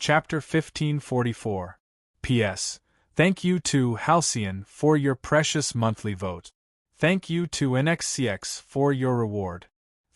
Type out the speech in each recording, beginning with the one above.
Chapter 1544. P.S. Thank you to Halcyon for your precious monthly vote. Thank you to NXCX for your reward.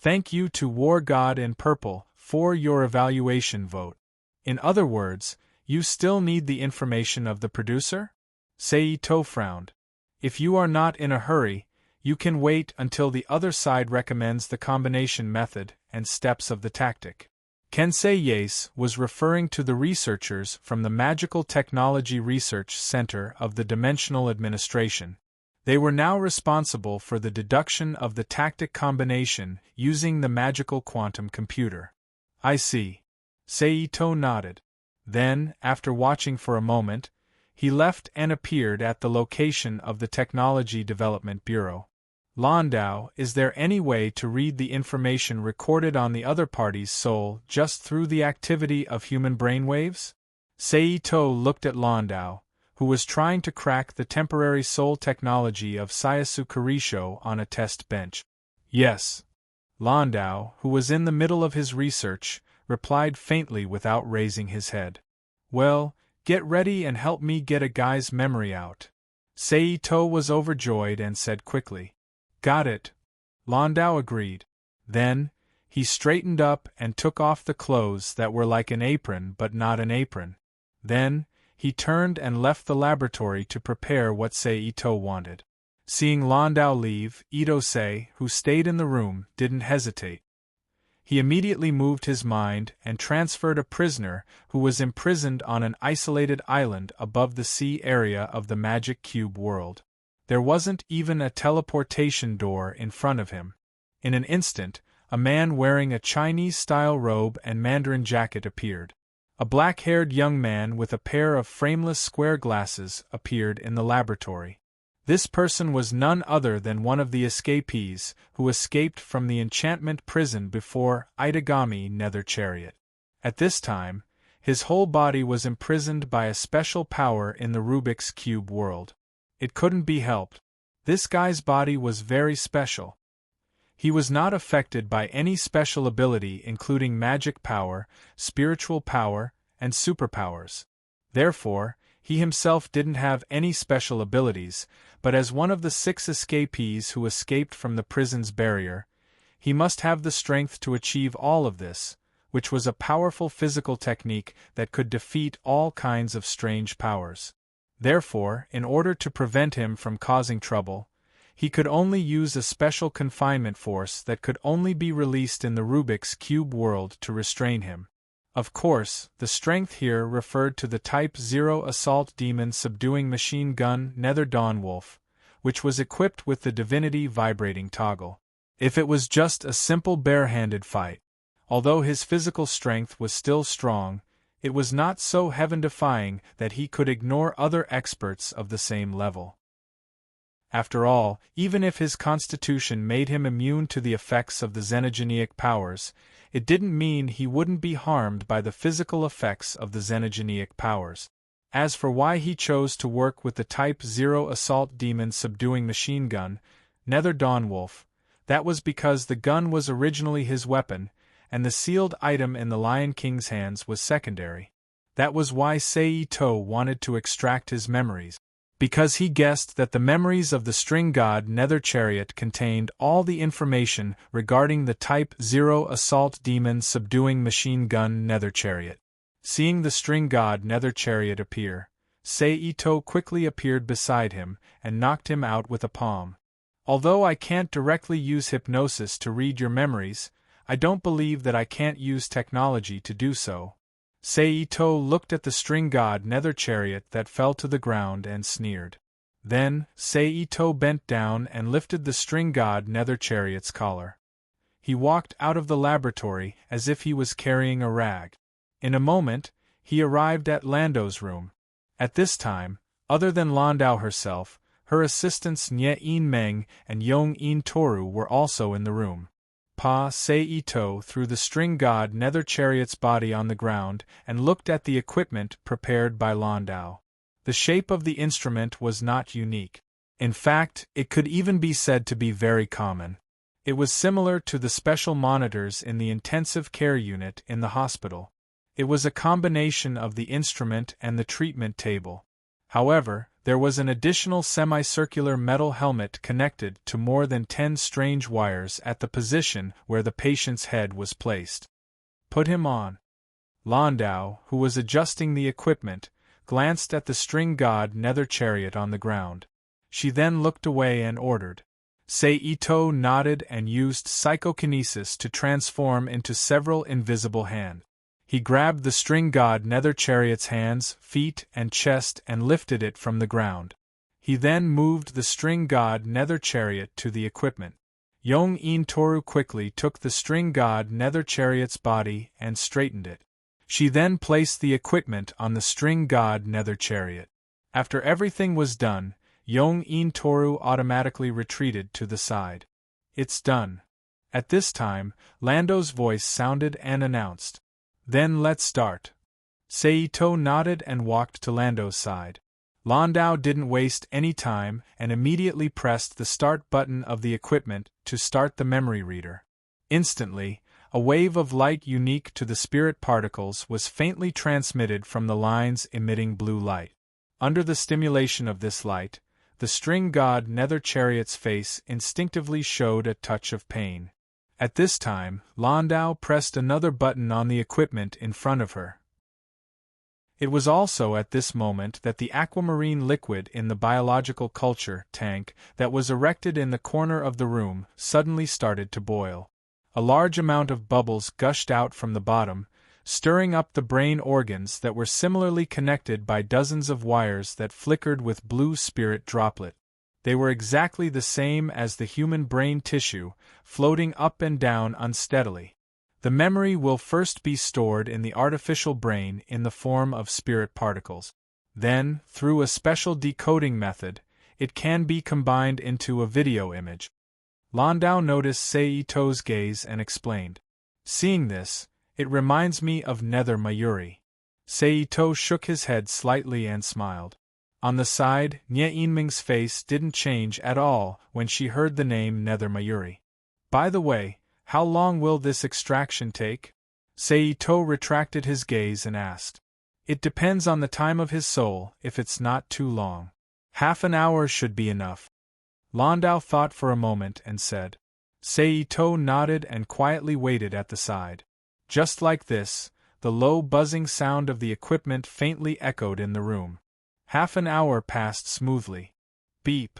Thank you to War God in Purple for your evaluation vote. In other words, you still need the information of the producer? Seito frowned. If you are not in a hurry, you can wait until the other side recommends the combination method and steps of the tactic. Kensei Yase was referring to the researchers from the Magical Technology Research Center of the Dimensional Administration. They were now responsible for the deduction of the tactic combination using the magical quantum computer. I see. Seito nodded. Then, after watching for a moment, he left and appeared at the location of the Technology Development Bureau. Landau, is there any way to read the information recorded on the other party's soul just through the activity of human brainwaves? Seito looked at Landau, who was trying to crack the temporary soul technology of Sayasu Karisho on a test bench. Yes. Landau, who was in the middle of his research, replied faintly without raising his head. Well, get ready and help me get a guy's memory out. Seito was overjoyed and said quickly. Got it. Landau agreed. Then, he straightened up and took off the clothes that were like an apron but not an apron. Then, he turned and left the laboratory to prepare what Seito wanted. Seeing Landau leave, Ito-sei, who stayed in the room, didn't hesitate. He immediately moved his mind and transferred a prisoner who was imprisoned on an isolated island above the sea area of the magic cube world. There wasn't even a teleportation door in front of him. In an instant, a man wearing a Chinese-style robe and Mandarin jacket appeared. A black-haired young man with a pair of frameless square glasses appeared in the laboratory. This person was none other than one of the escapees who escaped from the enchantment prison before Itagami Nether Chariot. At this time, his whole body was imprisoned by a special power in the Rubik's Cube world. It couldn't be helped. This guy's body was very special. He was not affected by any special ability including magic power, spiritual power, and superpowers. Therefore, he himself didn't have any special abilities, but as one of the 6 escapees who escaped from the prison's barrier, he must have the strength to achieve all of this, which was a powerful physical technique that could defeat all kinds of strange powers. Therefore, in order to prevent him from causing trouble, he could only use a special confinement force that could only be released in the Rubik's Cube world to restrain him. Of course, the strength here referred to the Type 0 Assault Demon Subduing Machine Gun Nether Dawnwolf, which was equipped with the Divinity Vibrating Toggle. If it was just a simple bare-handed fight, although his physical strength was still strong, it was not so heaven-defying that he could ignore other experts of the same level. After all, even if his constitution made him immune to the effects of the xenogeneic powers, it didn't mean he wouldn't be harmed by the physical effects of the xenogeneic powers. As for why he chose to work with the Type 0 Assault Demon Subduing Machine Gun, Nether Dawnwolf, that was because the gun was originally his weapon, and the sealed item in the Lion King's hands was secondary. That was why Seito wanted to extract his memories, because he guessed that the memories of the string god Nether Chariot contained all the information regarding the Type 0 Assault Demon Subduing Machine Gun Nether Chariot. Seeing the string god Nether Chariot appear, Seito quickly appeared beside him and knocked him out with a palm. Although I can't directly use hypnosis to read your memories, I don't believe that I can't use technology to do so. Seito looked at the string god Nether Chariot that fell to the ground and sneered. Then, Seito bent down and lifted the string god Nether Chariot's collar. He walked out of the laboratory as if he was carrying a rag. In a moment, he arrived at Lando's room. At this time, other than Landau herself, her assistants Nye-in Meng and Yong-in Toru were also in the room. Seito threw the string god Nether Chariot's body on the ground and looked at the equipment prepared by Landau. The shape of the instrument was not unique. In fact, it could even be said to be very common. It was similar to the special monitors in the intensive care unit in the hospital. It was a combination of the instrument and the treatment table. However, there was an additional semicircular metal helmet connected to more than 10 strange wires at the position where the patient's head was placed. Put him on. Landau, who was adjusting the equipment, glanced at the string god nether chariot on the ground. She then looked away and ordered. Seito nodded and used psychokinesis to transform into several invisible hands. He grabbed the string god nether chariot's hands, feet, and chest and lifted it from the ground. He then moved the string god nether chariot to the equipment. Yong In Toru quickly took the string god nether chariot's body and straightened it. She then placed the equipment on the string god nether chariot. After everything was done, Yong In Toru automatically retreated to the side. It's done. At this time, Lando's voice sounded and announced. Then let's start. Seito nodded and walked to Lando's side. Landau didn't waste any time and immediately pressed the start button of the equipment to start the memory reader. Instantly, a wave of light unique to the spirit particles was faintly transmitted from the lines emitting blue light. Under the stimulation of this light, the string god nether chariot's face instinctively showed a touch of pain. At this time, Landau pressed another button on the equipment in front of her. It was also at this moment that the aquamarine liquid in the biological culture tank that was erected in the corner of the room suddenly started to boil. A large amount of bubbles gushed out from the bottom, stirring up the brain organs that were similarly connected by dozens of wires that flickered with blue spirit droplet. They were exactly the same as the human brain tissue, floating up and down unsteadily. The memory will first be stored in the artificial brain in the form of spirit particles. Then, through a special decoding method, it can be combined into a video image. Landau noticed Seito's gaze and explained. Seeing this, it reminds me of Nether Mayuri. Seito shook his head slightly and smiled. On the side, Nye Inming's face didn't change at all when she heard the name Nether Mayuri. By the way, how long will this extraction take? Seito retracted his gaze and asked. It depends on the time of his soul, if it's not too long. Half an hour should be enough. Landau thought for a moment and said. Seito nodded and quietly waited at the side. Just like this, the low buzzing sound of the equipment faintly echoed in the room. Half an hour passed smoothly. Beep.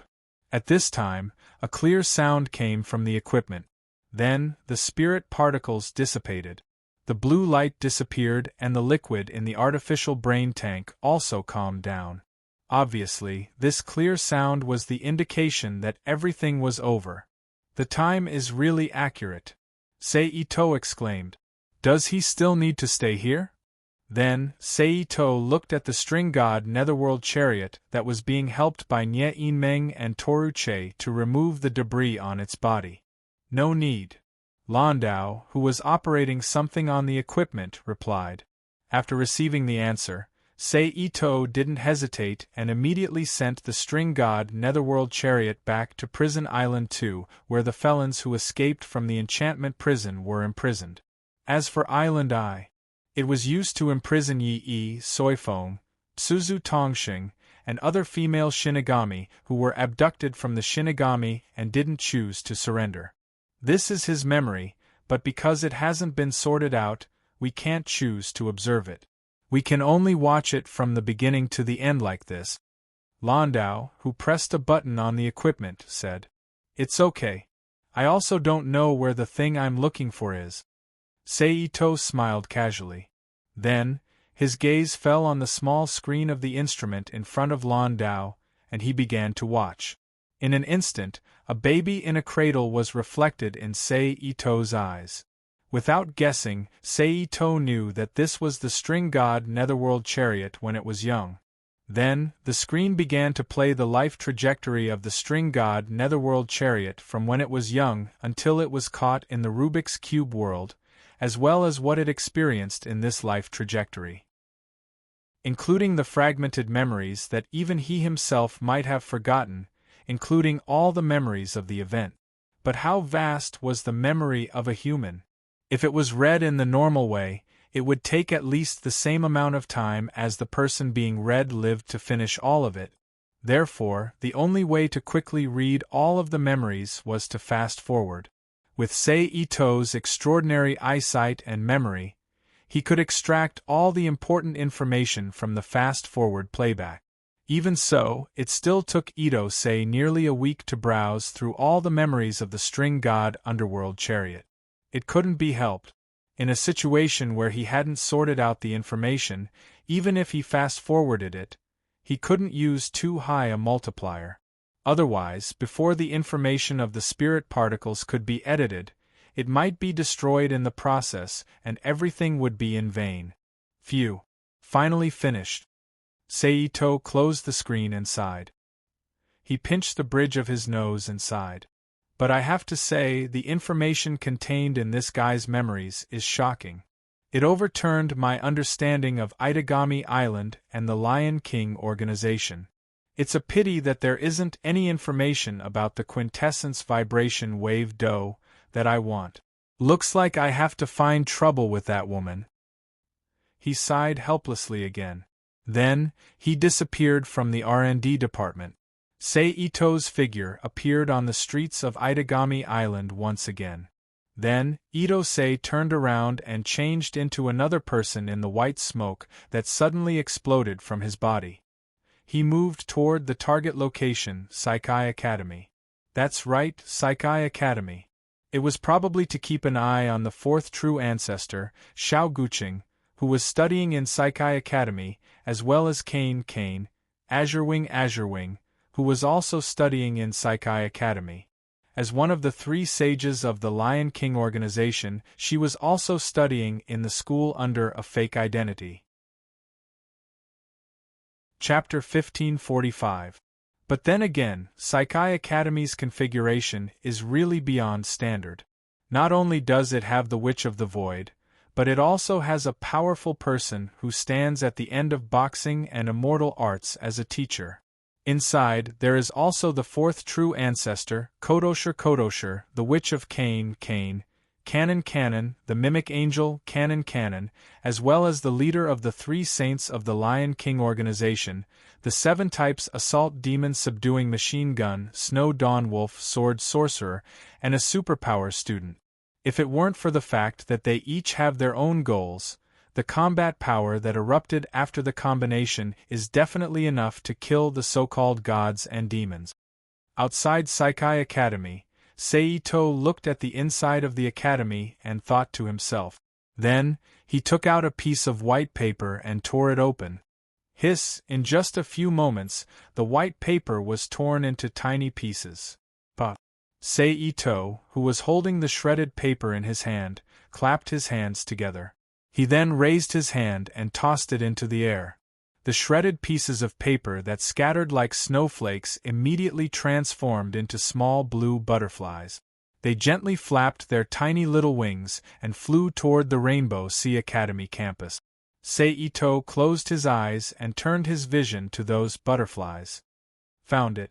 At this time, a clear sound came from the equipment. Then, the spirit particles dissipated. The blue light disappeared and the liquid in the artificial brain tank also calmed down. Obviously, this clear sound was the indication that everything was over. The time is really accurate. Seito exclaimed. Does he still need to stay here? Then, Seito looked at the string god netherworld chariot that was being helped by Nye Inmeng and Toru Che to remove the debris on its body. No need. Landau, who was operating something on the equipment, replied. After receiving the answer, Seito didn't hesitate and immediately sent the string god netherworld chariot back to Prison Island 2, where the felons who escaped from the enchantment prison were imprisoned. As for Island I, it was used to imprison Yi Soifeng, Suzu Tongxing, and other female Shinigami who were abducted from the Shinigami and didn't choose to surrender. This is his memory, but because it hasn't been sorted out, we can't choose to observe it. We can only watch it from the beginning to the end like this. Landau, who pressed a button on the equipment, said. It's okay. I also don't know where the thing I'm looking for is. Seito smiled casually. Then, his gaze fell on the small screen of the instrument in front of Landau, and he began to watch. In an instant, a baby in a cradle was reflected in Seito's eyes. Without guessing, Seito knew that this was the string god netherworld chariot when it was young. Then, the screen began to play the life trajectory of the string god netherworld chariot from when it was young until it was caught in the Rubik's Cube world, as well as what it experienced in this life trajectory, including the fragmented memories that even he himself might have forgotten, including all the memories of the event. But how vast was the memory of a human? If it was read in the normal way, It would take at least the same amount of time as the person being read lived to finish all of it. Therefore, the only way to quickly read all of the memories was to fast forward. With Sei Ito's extraordinary eyesight and memory, he could extract all the important information from the fast-forward playback. Even so, it still took Ito Sei nearly a week to browse through all the memories of the String God Underworld Chariot. It couldn't be helped. In a situation where he hadn't sorted out the information, even if he fast-forwarded it, he couldn't use too high a multiplier. Otherwise, before the information of the spirit particles could be edited, it might be destroyed in the process and everything would be in vain. Phew. Finally finished. Seito closed the screen and sighed. He pinched the bridge of his nose and sighed. But I have to say, the information contained in this guy's memories is shocking. It overturned my understanding of Itagami Island and the Lion King organization. It's a pity that there isn't any information about the quintessence vibration wave DO that I want. Looks like I have to find trouble with that woman. He sighed helplessly again. Then, he disappeared from the R&D department. Sei Ito's figure appeared on the streets of Itagami Island once again. Then, Ito Sei turned around and changed into another person in the white smoke that suddenly exploded from his body. He moved toward the target location, Saikai Academy. That's right, Saikai Academy. It was probably to keep an eye on the fourth true ancestor, Xiao Guqing, who was studying in Saikai Academy, as well as Kane, Azurewing, who was also studying in Saikai Academy. As one of the three sages of the Lion King organization, she was also studying in the school under a fake identity. Chapter 1545. But then again, Saikai Academy's configuration is really beyond standard. Not only does it have the Witch of the Void, but it also has a powerful person who stands at the end of boxing and immortal arts as a teacher. Inside, there is also the fourth true ancestor, Kodosher, the Witch of Cain, Canon, the Mimic Angel, Canon, as well as the leader of the three saints of the Lion King organization, the 7 types Assault Demon Subduing Machine Gun, Snow Dawn Wolf Sword Sorcerer, and a Superpower Student. If it weren't for the fact that they each have their own goals, the combat power that erupted after the combination is definitely enough to kill the so-called gods and demons. Outside Saikai Academy, Seito looked at the inside of the academy and thought to himself. Then, he took out a piece of white paper and tore it open. Hiss, in just a few moments, the white paper was torn into tiny pieces. But Seito, who was holding the shredded paper in his hand, clapped his hands together. He then raised his hand and tossed it into the air. The shredded pieces of paper that scattered like snowflakes immediately transformed into small blue butterflies. They gently flapped their tiny little wings and flew toward the Rainbow Sea Academy campus. Seito closed his eyes and turned his vision to those butterflies. Found it.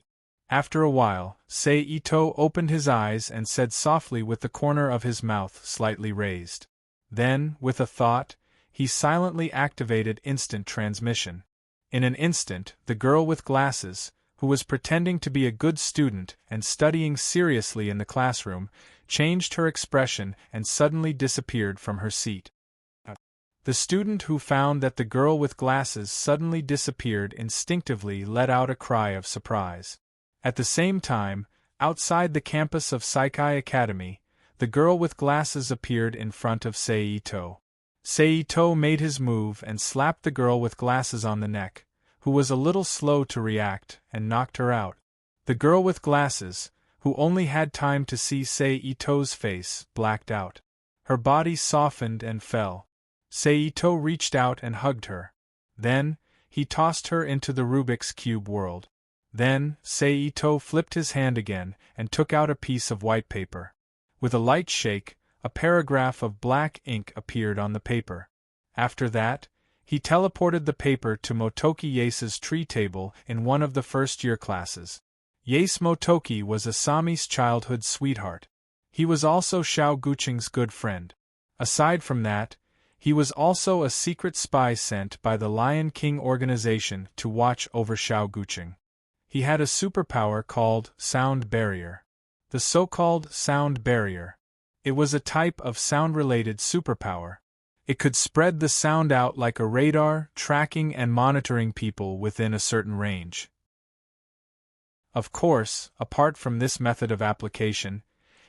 After a while, Seito opened his eyes and said softly with the corner of his mouth slightly raised. Then, with a thought, he silently activated instant transmission. In an instant, the girl with glasses, who was pretending to be a good student and studying seriously in the classroom, changed her expression and suddenly disappeared from her seat. The student who found that the girl with glasses suddenly disappeared instinctively let out a cry of surprise. At the same time, outside the campus of Saikai Academy, the girl with glasses appeared in front of Seito. Seito made his move and slapped the girl with glasses on the neck, who was a little slow to react, and knocked her out. The girl with glasses, who only had time to see Seito's face, blacked out. Her body softened and fell. Seito reached out and hugged her. Then, he tossed her into the Rubik's Cube world. Then, Seito flipped his hand again and took out a piece of white paper. With a light shake, a paragraph of black ink appeared on the paper. After that, he teleported the paper to Motoki Yase's tree table in one of the first-year classes. Yase Motoki was Asami's childhood sweetheart. He was also Xiao Guqing's good friend. Aside from that, He was also a secret spy sent by the Lion King organization to watch over Xiao Guqing. He had a superpower called Sound Barrier. The so-called Sound Barrier. It was a type of sound-related superpower. It could spread the sound out like a radar, tracking and monitoring people within a certain range. Of course, apart from this method of application,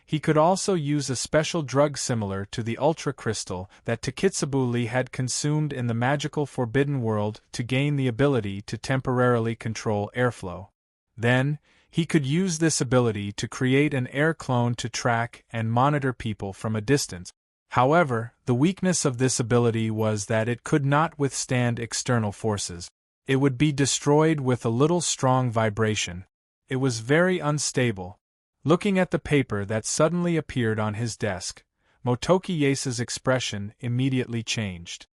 he could also use a special drug similar to the Ultra Crystal that Takitsubuli had consumed in the magical Forbidden World to gain the ability to temporarily control airflow. Then, he could use this ability to create an air clone to track and monitor people from a distance. However, the weakness of this ability was that it could not withstand external forces. It would be destroyed with a little strong vibration. It was very unstable. Looking at the paper that suddenly appeared on his desk, Motoki Yace's expression immediately changed.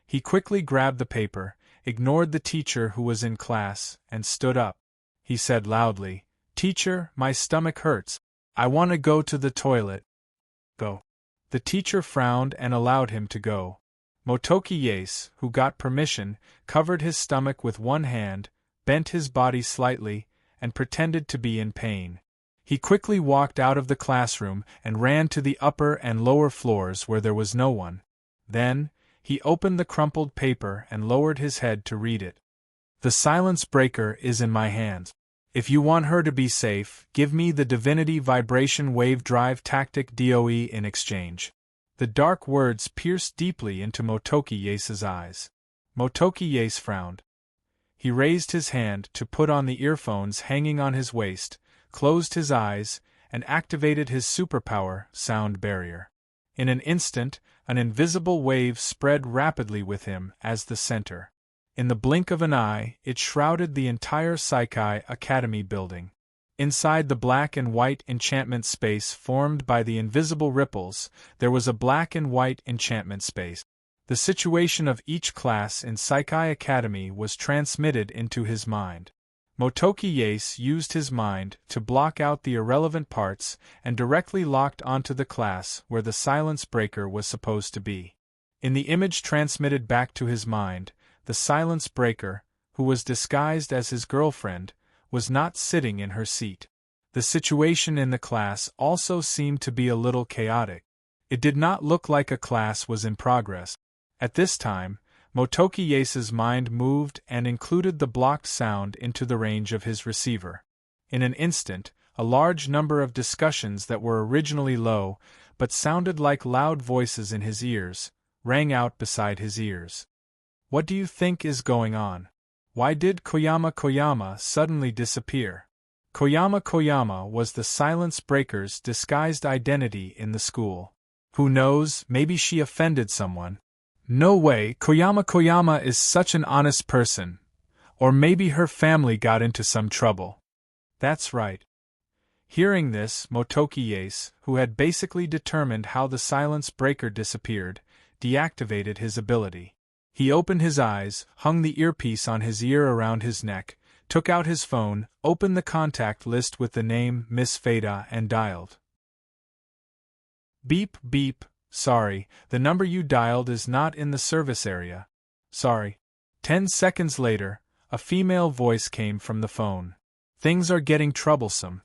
He quickly grabbed the paper, ignored the teacher who was in class, and stood up. He said loudly, "Teacher, my stomach hurts. I want to go to the toilet." "Go." The teacher frowned and allowed him to go. Motoki Yace, who got permission, covered his stomach with one hand, bent his body slightly, and pretended to be in pain. He quickly walked out of the classroom and ran to the upper and lower floors where there was no one. Then, he opened the crumpled paper and lowered his head to read it. "The silence breaker is in my hands. If you want her to be safe, give me the Divinity Vibration Wave Drive Tactic DOE in exchange." The dark words pierced deeply into Motoki Yace's eyes. Motoki Yace frowned. He raised his hand to put on the earphones hanging on his waist, closed his eyes, and activated his superpower, Sound Barrier. In an instant, an invisible wave spread rapidly with him as the center. In the blink of an eye, it shrouded the entire Saikai Academy building. Inside the black and white enchantment space formed by the invisible ripples, there was a black and white enchantment space. The situation of each class in Saikai Academy was transmitted into his mind. Motoki Yace used his mind to block out the irrelevant parts and directly locked onto the class where the silence breaker was supposed to be. In the image transmitted back to his mind, the silence breaker, who was disguised as his girlfriend, was not sitting in her seat. The situation in the class also seemed to be a little chaotic. It did not look like a class was in progress. At this time, Motoki Yace's mind moved and included the blocked sound into the range of his receiver. In an instant, a large number of discussions that were originally low, but sounded like loud voices in his ears, rang out beside his ears. "What do you think is going on? Why did Koyama suddenly disappear?" Koyama was the silence breaker's disguised identity in the school. "Who knows, maybe she offended someone." "No way, Koyama is such an honest person. Or maybe her family got into some trouble." "That's right." Hearing this, Motoki Yace, who had basically determined how the silence breaker disappeared, deactivated his ability. He opened his eyes, hung the earpiece on his ear around his neck, took out his phone, opened the contact list with the name Miss Fada and dialed. "Beep beep, sorry, the number you dialed is not in the service area. Sorry." 10 seconds later, a female voice came from the phone. "Things are getting troublesome."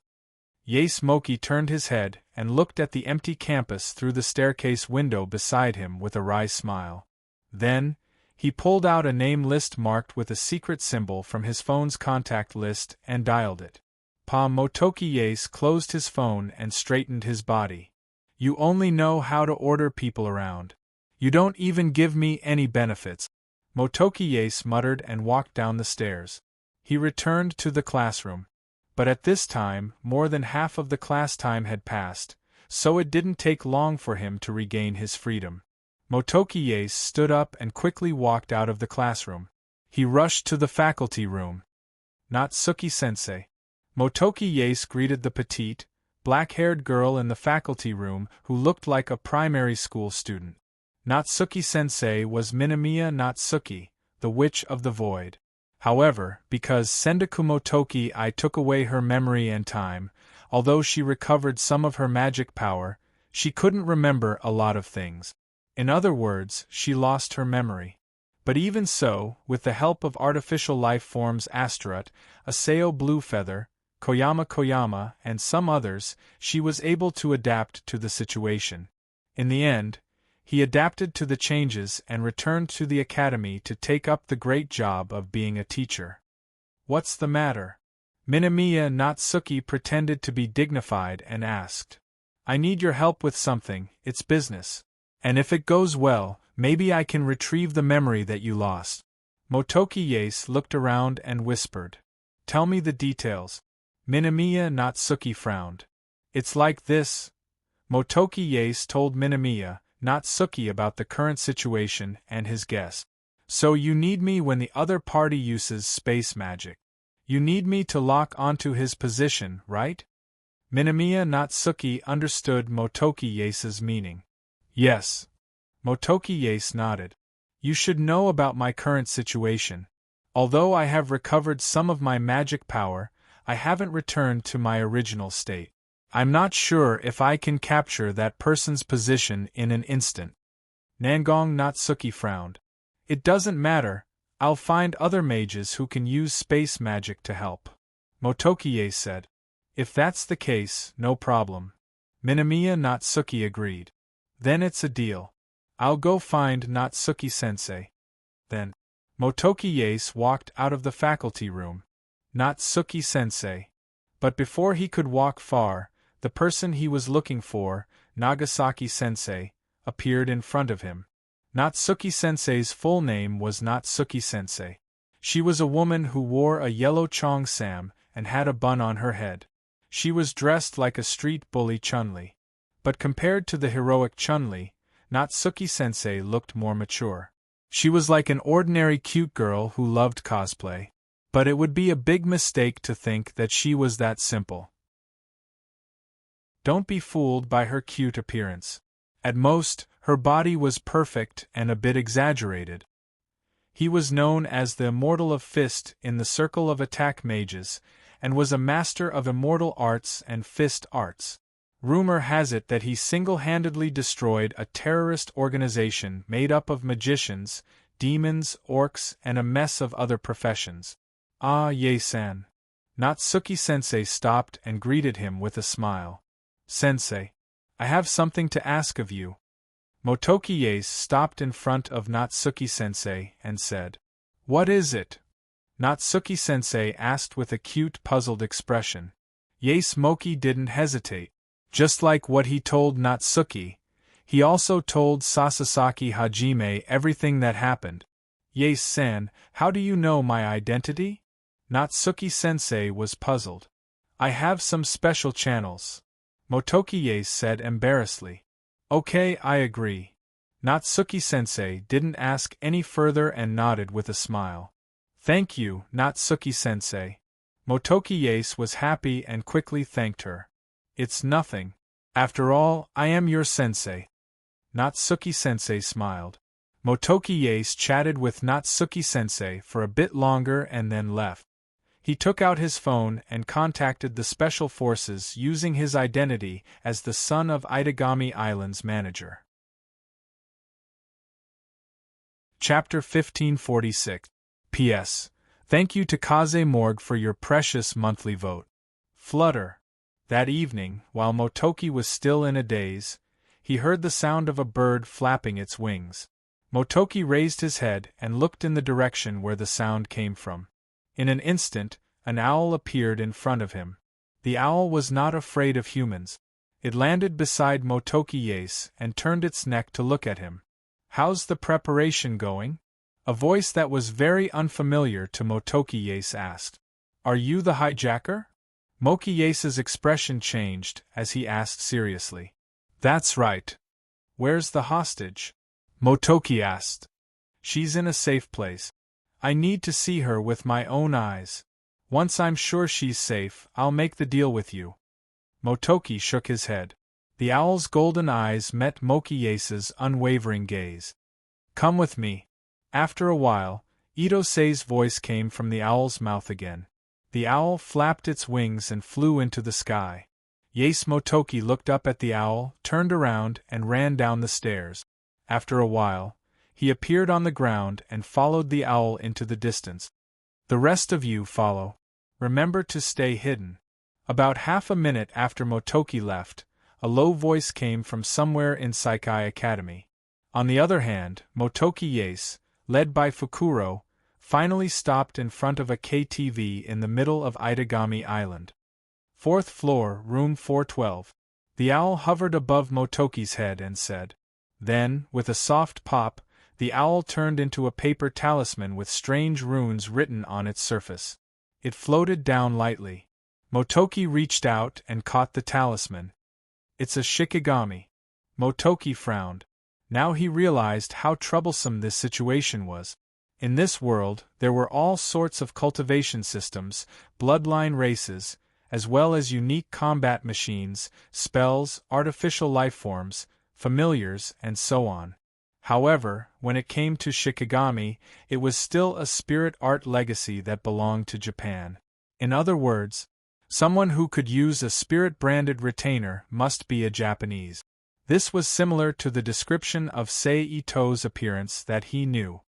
Yace Moki turned his head and looked at the empty campus through the staircase window beside him with a wry smile. Then, he pulled out a name list marked with a secret symbol from his phone's contact list and dialed it. Motoki Yace closed his phone and straightened his body. "You only know how to order people around. You don't even give me any benefits." Motoki Yace muttered and walked down the stairs. He returned to the classroom. But at this time, more than half of the class time had passed, so it didn't take long for him to regain his freedom. Motoki Yace stood up and quickly walked out of the classroom. He rushed to the faculty room. "Natsuki-sensei." Motoki Yace greeted the petite, black-haired girl in the faculty room who looked like a primary school student. Natsuki-sensei was Minamiya Natsuki, the Witch of the Void. However, because Sendaku Motoki I took away her memory and time, although she recovered some of her magic power, she couldn't remember a lot of things. In other words, she lost her memory. But even so, with the help of artificial life forms Astaroth, Aseo Bluefeather, Koyama, and some others, she was able to adapt to the situation. In the end, he adapted to the changes and returned to the academy to take up the great job of being a teacher. "What's the matter?" Minamiya Natsuki pretended to be dignified and asked. "I need your help with something, it's business. And if it goes well, maybe I can retrieve the memory that you lost." Motoki Yase looked around and whispered. "Tell me the details." Minamiya Natsuki frowned. "It's like this." Motoki Yase told Minamiya Natsuki about the current situation and his guest. "So you need me when the other party uses space magic. You need me to lock onto his position, right?" Minamiya Natsuki understood Motoki Yase's meaning. "Yes." Motoki Yase nodded. "You should know about my current situation. Although I have recovered some of my magic power, I haven't returned to my original state. I'm not sure if I can capture that person's position in an instant." Nangong Natsuki frowned. "It doesn't matter, I'll find other mages who can use space magic to help." Motoki Yase said. "If that's the case, no problem." Minamiya Natsuki agreed. "Then it's a deal. I'll go find Natsuki-sensei." Then, Motoki Yase walked out of the faculty room. Natsuki-sensei. But before he could walk far, the person he was looking for, Nagasaki-sensei, appeared in front of him. Natsuki-sensei's full name was Natsuki-sensei. She was a woman who wore a yellow cheongsam and had a bun on her head. She was dressed like a street bully Chun-Li. But compared to the heroic Chun-Li, Natsuki-sensei looked more mature. She was like an ordinary cute girl who loved cosplay. But it would be a big mistake to think that she was that simple. Don't be fooled by her cute appearance. At most, her body was perfect and a bit exaggerated. He was known as the Immortal of Fist in the circle of attack mages, and was a master of immortal arts and fist arts. Rumor has it that he single-handedly destroyed a terrorist organization made up of magicians, demons, orcs, and a mess of other professions. "Ah, Ye-san." Natsuki-sensei stopped and greeted him with a smile. "Sensei, I have something to ask of you." Motoki Yase stopped in front of Natsuki-sensei and said, "What is it?" Natsuki-sensei asked with a cute, puzzled expression. Yase Moki didn't hesitate. Just like what he told Natsuki, he also told Sasasaki Hajime everything that happened. "Yase-san, how do you know my identity?" Natsuki-sensei was puzzled. "I have some special channels," Motoki Yase said embarrassedly. "Okay, I agree." Natsuki-sensei didn't ask any further and nodded with a smile. "Thank you, Natsuki-sensei." Motoki Yase was happy and quickly thanked her. "It's nothing. After all, I am your sensei." Natsuki-sensei smiled. Motoki Yase chatted with Natsuki-sensei for a bit longer and then left. He took out his phone and contacted the Special Forces using his identity as the son of Itagami Island's manager. Chapter 1546. P.S. Thank you to Kaze Morgue for your precious monthly vote. Flutter. That evening, while Motoki was still in a daze, he heard the sound of a bird flapping its wings. Motoki raised his head and looked in the direction where the sound came from. In an instant, an owl appeared in front of him. The owl was not afraid of humans. It landed beside Motoki Yase and turned its neck to look at him. "How's the preparation going?" A voice that was very unfamiliar to Motoki Yase asked. "Are you the hijacker?" Moki Yase's expression changed as he asked seriously. "That's right." "Where's the hostage?" Motoki asked. "She's in a safe place. I need to see her with my own eyes. Once I'm sure she's safe, I'll make the deal with you." Motoki shook his head. The owl's golden eyes met Moki Yase's unwavering gaze. "Come with me." After a while, Ito-sei's voice came from the owl's mouth again. The owl flapped its wings and flew into the sky. Yase Motoki looked up at the owl, turned around, and ran down the stairs. After a while, he appeared on the ground and followed the owl into the distance. The rest of you follow. Remember to stay hidden. About half a minute after Motoki left, a low voice came from somewhere in Saikai Academy. On the other hand, Motoki Yase, led by Fukuro, finally stopped in front of a KTV in the middle of Itagami Island. 4th floor, room 412. The owl hovered above Motoki's head and said. Then, with a soft pop, the owl turned into a paper talisman with strange runes written on its surface. It floated down lightly. Motoki reached out and caught the talisman. It's a shikigami. Motoki frowned. Now he realized how troublesome this situation was. In this world, there were all sorts of cultivation systems, bloodline races, as well as unique combat machines, spells, artificial lifeforms, familiars, and so on. However, when it came to shikigami, it was still a spirit art legacy that belonged to Japan. In other words, someone who could use a spirit-branded retainer must be a Japanese. This was similar to the description of Sei Ito's appearance that he knew.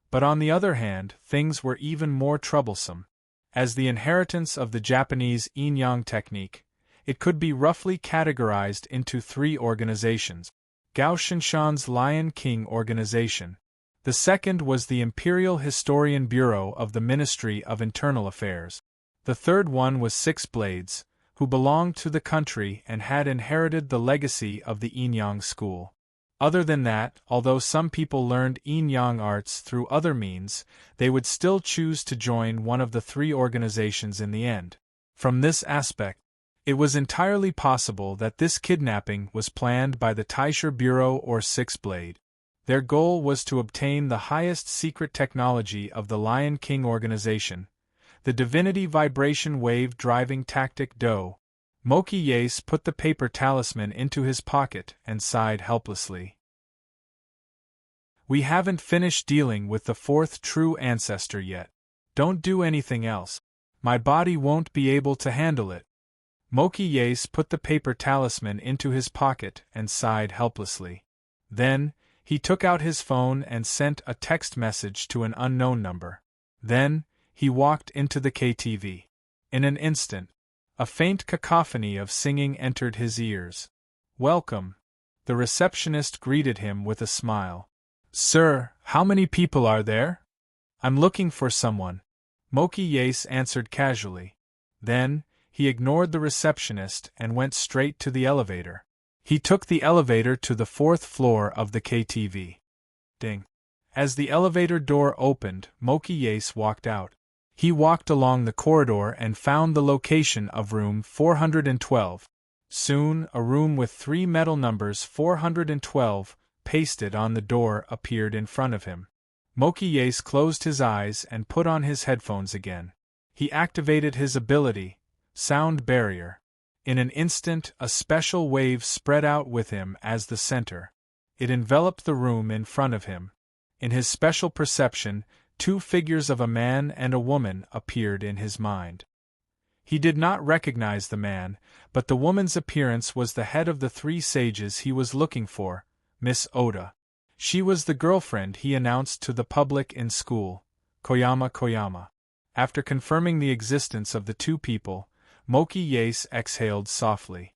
But on the other hand, things were even more troublesome. As the inheritance of the Japanese yin-yang technique, it could be roughly categorized into 3 organizations. Gao Shinshan's Lion King organization. The second was the Imperial Historian Bureau of the Ministry of Internal Affairs. The third one was Six Blades, who belonged to the country and had inherited the legacy of the yin-yang school. Other than that, although some people learned yin-yang arts through other means, they would still choose to join one of the 3 organizations in the end. From this aspect, it was entirely possible that this kidnapping was planned by the Taisher Bureau or Six Blade. Their goal was to obtain the highest secret technology of the Lion King organization, the Divinity Vibration Wave Driving Tactic DO. Moki Yase put the paper talisman into his pocket and sighed helplessly. We haven't finished dealing with the 4th true ancestor yet. Don't do anything else. My body won't be able to handle it. Moki Yase put the paper talisman into his pocket and sighed helplessly. Then, he took out his phone and sent a text message to an unknown number. Then, he walked into the KTV. In an instant, a faint cacophony of singing entered his ears. Welcome. The receptionist greeted him with a smile. Sir, how many people are there? I'm looking for someone. Moki Yase answered casually. Then, he ignored the receptionist and went straight to the elevator. He took the elevator to the 4th floor of the KTV. Ding. As the elevator door opened, Moki Yase walked out. He walked along the corridor and found the location of room 412. Soon, a room with 3 metal numbers 412 pasted on the door appeared in front of him. Moki Yase closed his eyes and put on his headphones again. He activated his ability, Sound Barrier. In an instant, a special wave spread out with him as the center. It enveloped the room in front of him. In his special perception, 2 figures of a man and a woman appeared in his mind. He did not recognize the man, but the woman's appearance was the head of the 3 sages he was looking for, Miss Oda. She was the girlfriend he announced to the public in school, Koyama. After confirming the existence of the 2 people, Moki Yase exhaled softly.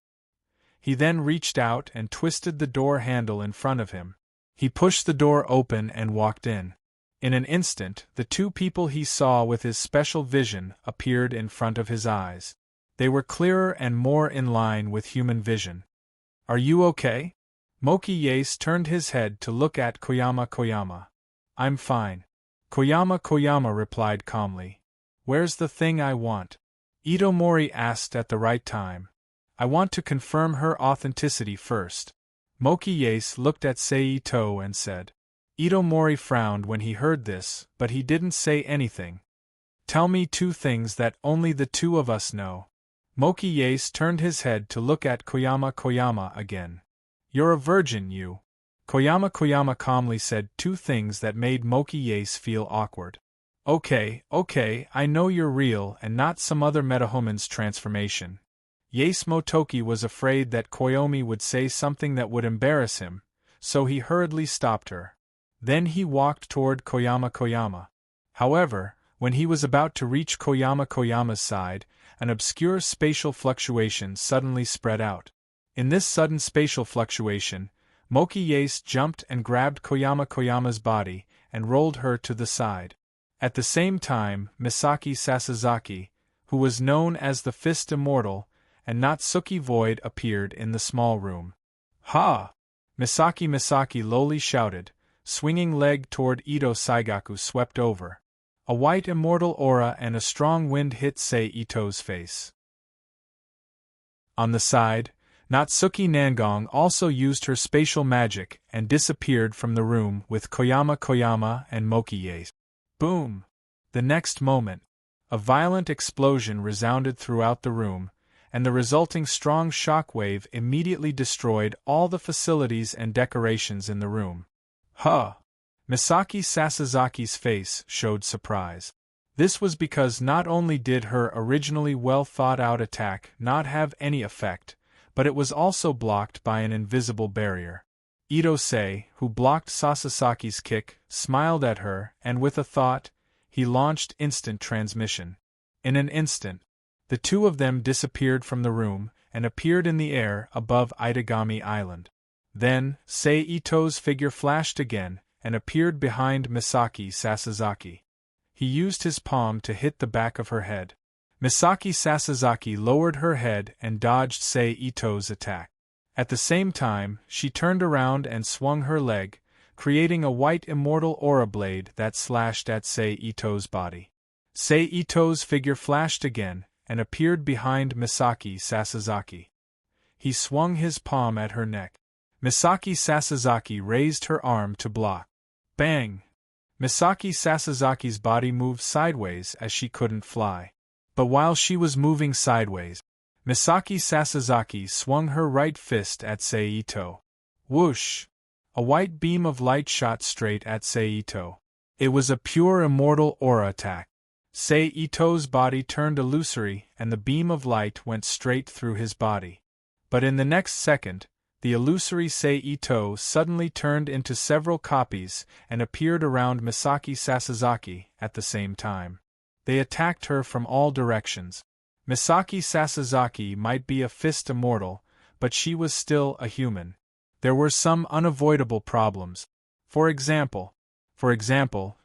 He then reached out and twisted the door handle in front of him. He pushed the door open and walked in. In an instant, the 2 people he saw with his special vision appeared in front of his eyes. They were clearer and more in line with human vision. Are you okay? Moki Yase turned his head to look at Koyama. I'm fine. Koyama replied calmly. Where's the thing I want? Itomori asked at the right time. I want to confirm her authenticity first. Moki Yase looked at Seito and said. Itomori frowned when he heard this, but he didn't say anything. Tell me 2 things that only the 2 of us know. Moki Yase turned his head to look at Koyama again. You're a virgin, you. Koyama calmly said 2 things that made Moki Yase feel awkward. Okay, I know you're real and not some other metahuman's transformation. Yase Motoki was afraid that Koyomi would say something that would embarrass him, so he hurriedly stopped her. Then he walked toward Koyama. However, when he was about to reach Koyama's side, an obscure spatial fluctuation suddenly spread out. In this sudden spatial fluctuation, Moki jumped and grabbed Koyama's body and rolled her to the side. At the same time, Misaki Sasazaki, who was known as the Fist Immortal, and Natsuki Void appeared in the small room. Ha! Misaki lowly shouted, swinging leg toward Ito Saigaku swept over. A white immortal aura and a strong wind hit Sei Ito's face. On the side, Natsuki Nangong also used her spatial magic and disappeared from the room with Koyama and Moki. Boom! The next moment, a violent explosion resounded throughout the room, and the resulting strong shockwave immediately destroyed all the facilities and decorations in the room. Huh! Misaki Sasazaki's face showed surprise. This was because not only did her originally well-thought-out attack not have any effect, but it was also blocked by an invisible barrier. Ito Sei, who blocked Sasazaki's kick, smiled at her, and with a thought, he launched instant transmission. In an instant, the two of them disappeared from the room and appeared in the air above Itagami Island. Then, Sei Ito's figure flashed again and appeared behind Misaki Sasazaki. He used his palm to hit the back of her head. Misaki Sasazaki lowered her head and dodged Sei Ito's attack. At the same time, she turned around and swung her leg, creating a white immortal aura blade that slashed at Sei Ito's body. Sei Ito's figure flashed again and appeared behind Misaki Sasazaki. He swung his palm at her neck. Misaki Sasazaki raised her arm to block. Bang! Misaki Sasazaki's body moved sideways as she couldn't fly. But while she was moving sideways, Misaki Sasazaki swung her right fist at Sei Ito. Whoosh! A white beam of light shot straight at Sei Ito. It was a pure immortal aura attack. Sei Ito's body turned illusory and the beam of light went straight through his body. But in the next second, the illusory Sei Ito suddenly turned into several copies and appeared around Misaki Sasazaki at the same time. They attacked her from all directions. Misaki Sasazaki might be a fist immortal, but she was still a human. There were some unavoidable problems. For example,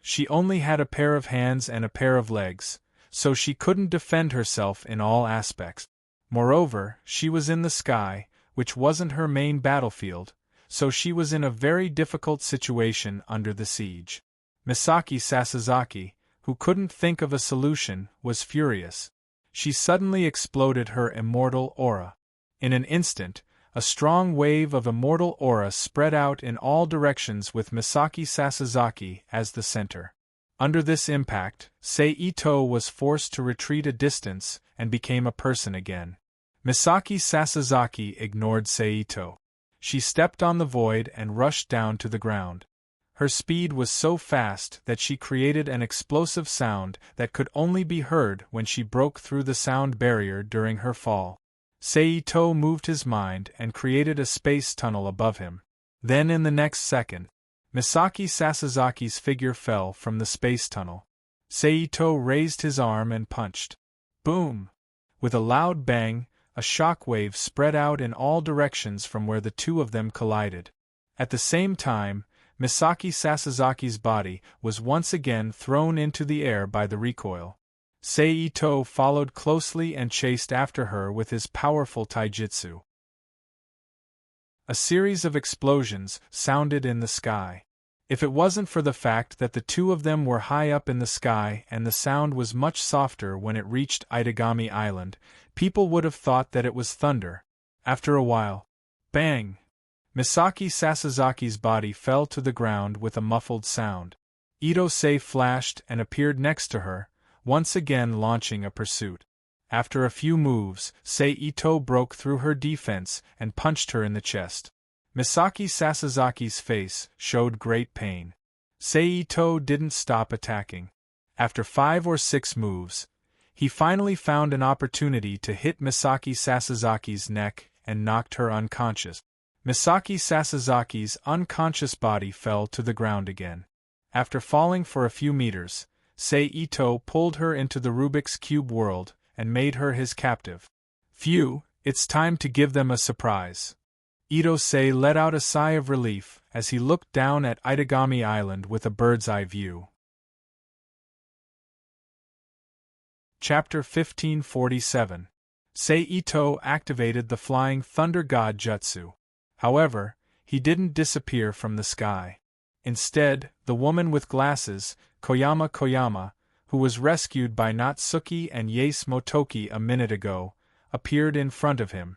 she only had a pair of hands and a pair of legs, so she couldn't defend herself in all aspects. Moreover, she was in the sky, which wasn't her main battlefield, so she was in a very difficult situation under the siege. Misaki Sasazaki, who couldn't think of a solution, was furious. She suddenly exploded her immortal aura. In an instant, a strong wave of immortal aura spread out in all directions with Misaki Sasazaki as the center. Under this impact, Sei Ito was forced to retreat a distance and became a person again. Misaki Sasazaki ignored Sei Ito. She stepped on the void and rushed down to the ground. Her speed was so fast that she created an explosive sound that could only be heard when she broke through the sound barrier during her fall. Sei Ito moved his mind and created a space tunnel above him. Then in the next second, Misaki Sasazaki's figure fell from the space tunnel. Sei Ito raised his arm and punched. Boom! With a loud bang, a shockwave spread out in all directions from where the two of them collided. At the same time, Misaki Sasazaki's body was once again thrown into the air by the recoil. Sei Ito followed closely and chased after her with his powerful taijutsu. A series of explosions sounded in the sky. If it wasn't for the fact that the two of them were high up in the sky and the sound was much softer when it reached Itagami Island, people would have thought that it was thunder. After a while, bang! Misaki Sasazaki's body fell to the ground with a muffled sound. Ito Sei flashed and appeared next to her, once again launching a pursuit. After a few moves, Sei Ito broke through her defense and punched her in the chest. Misaki Sasazaki's face showed great pain. Sei Ito didn't stop attacking. After 5 or 6 moves, he finally found an opportunity to hit Misaki Sasazaki's neck and knocked her unconscious. Misaki Sasazaki's unconscious body fell to the ground again. After falling for a few meters, Sei Ito pulled her into the Rubik's Cube world and made her his captive. Phew, it's time to give them a surprise. Ito-sei let out a sigh of relief as he looked down at Itagami Island with a bird's-eye view. Chapter 1547. Sei Ito activated the Flying Thunder God Jutsu. However, he didn't disappear from the sky. Instead, the woman with glasses, Koyama, who was rescued by Natsuki and Yase Motoki a minute ago, appeared in front of him.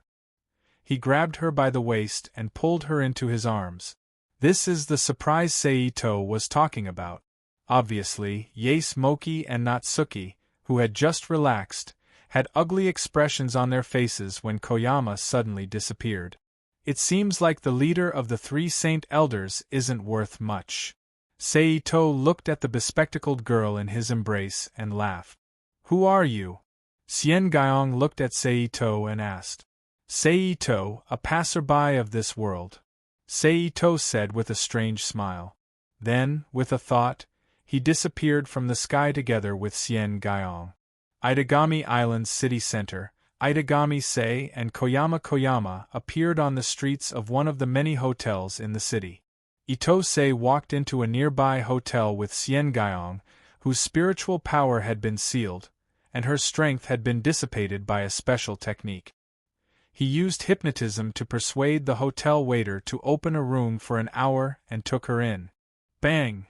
He grabbed her by the waist and pulled her into his arms. This is the surprise Sei Ito was talking about. Obviously, Yase Moki and Natsuki, who had just relaxed, had ugly expressions on their faces when Koyama suddenly disappeared. It seems like the leader of the three Saint Elders isn't worth much. Sei Ito looked at the bespectacled girl in his embrace and laughed. Who are you? Xian Guyong looked at Sei Ito and asked. Sei Ito, a passerby of this world. Sei Ito said with a strange smile. Then, with a thought, he disappeared from the sky together with Xian Guyong. Itagami Island's city center, Itagami-sei and Koyama appeared on the streets of one of the many hotels in the city. Ito-sei walked into a nearby hotel with Xian Guyong, whose spiritual power had been sealed, and her strength had been dissipated by a special technique. He used hypnotism to persuade the hotel waiter to open a room for an hour and took her in. Bang!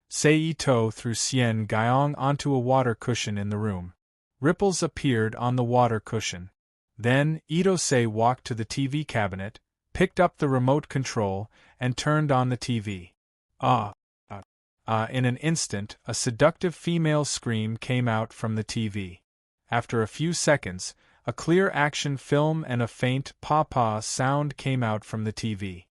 Sei Ito threw Xian Guyong onto a water cushion in the room. Ripples appeared on the water cushion. Then, Ito-sei walked to the TV cabinet, picked up the remote control, and turned on the TV. In an instant, a seductive female scream came out from the TV. After a few seconds, a clear action film and a faint pa-pa sound came out from the TV.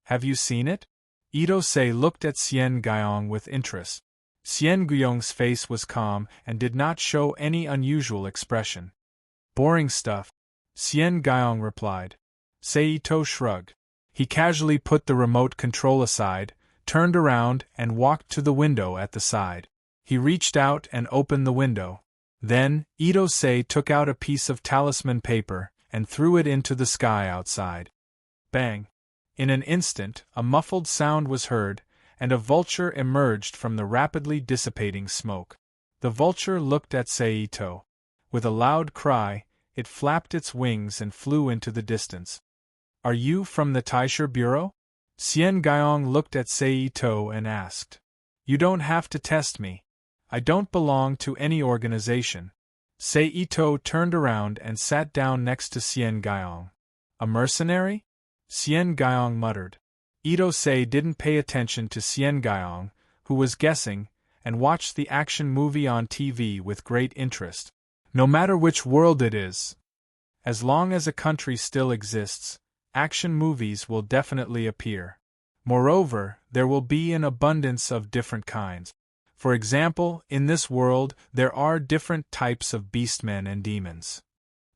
Have you seen it? Ito-sei looked at Xian Guyong with interest. Xian Guyong's face was calm and did not show any unusual expression. Boring stuff, Xian Guyong replied. Sei Ito shrugged. He casually put the remote control aside, turned around and walked to the window at the side. He reached out and opened the window. Then, Ito-sei took out a piece of talisman paper and threw it into the sky outside. Bang! In an instant, a muffled sound was heard, and a vulture emerged from the rapidly dissipating smoke. The vulture looked at Sei Ito. With a loud cry, it flapped its wings and flew into the distance. Are you from the Taisher Bureau? Xian Guyong looked at Sei Ito and asked. You don't have to test me. I don't belong to any organization. Sei Ito turned around and sat down next to Xian Guyong. A mercenary? Xian Guyong muttered. Ito-sei didn't pay attention to Xian Guyong, who was guessing, and watched the action movie on TV with great interest. No matter which world it is, as long as a country still exists, action movies will definitely appear. Moreover, there will be an abundance of different kinds. For example, in this world, there are different types of beastmen and demons.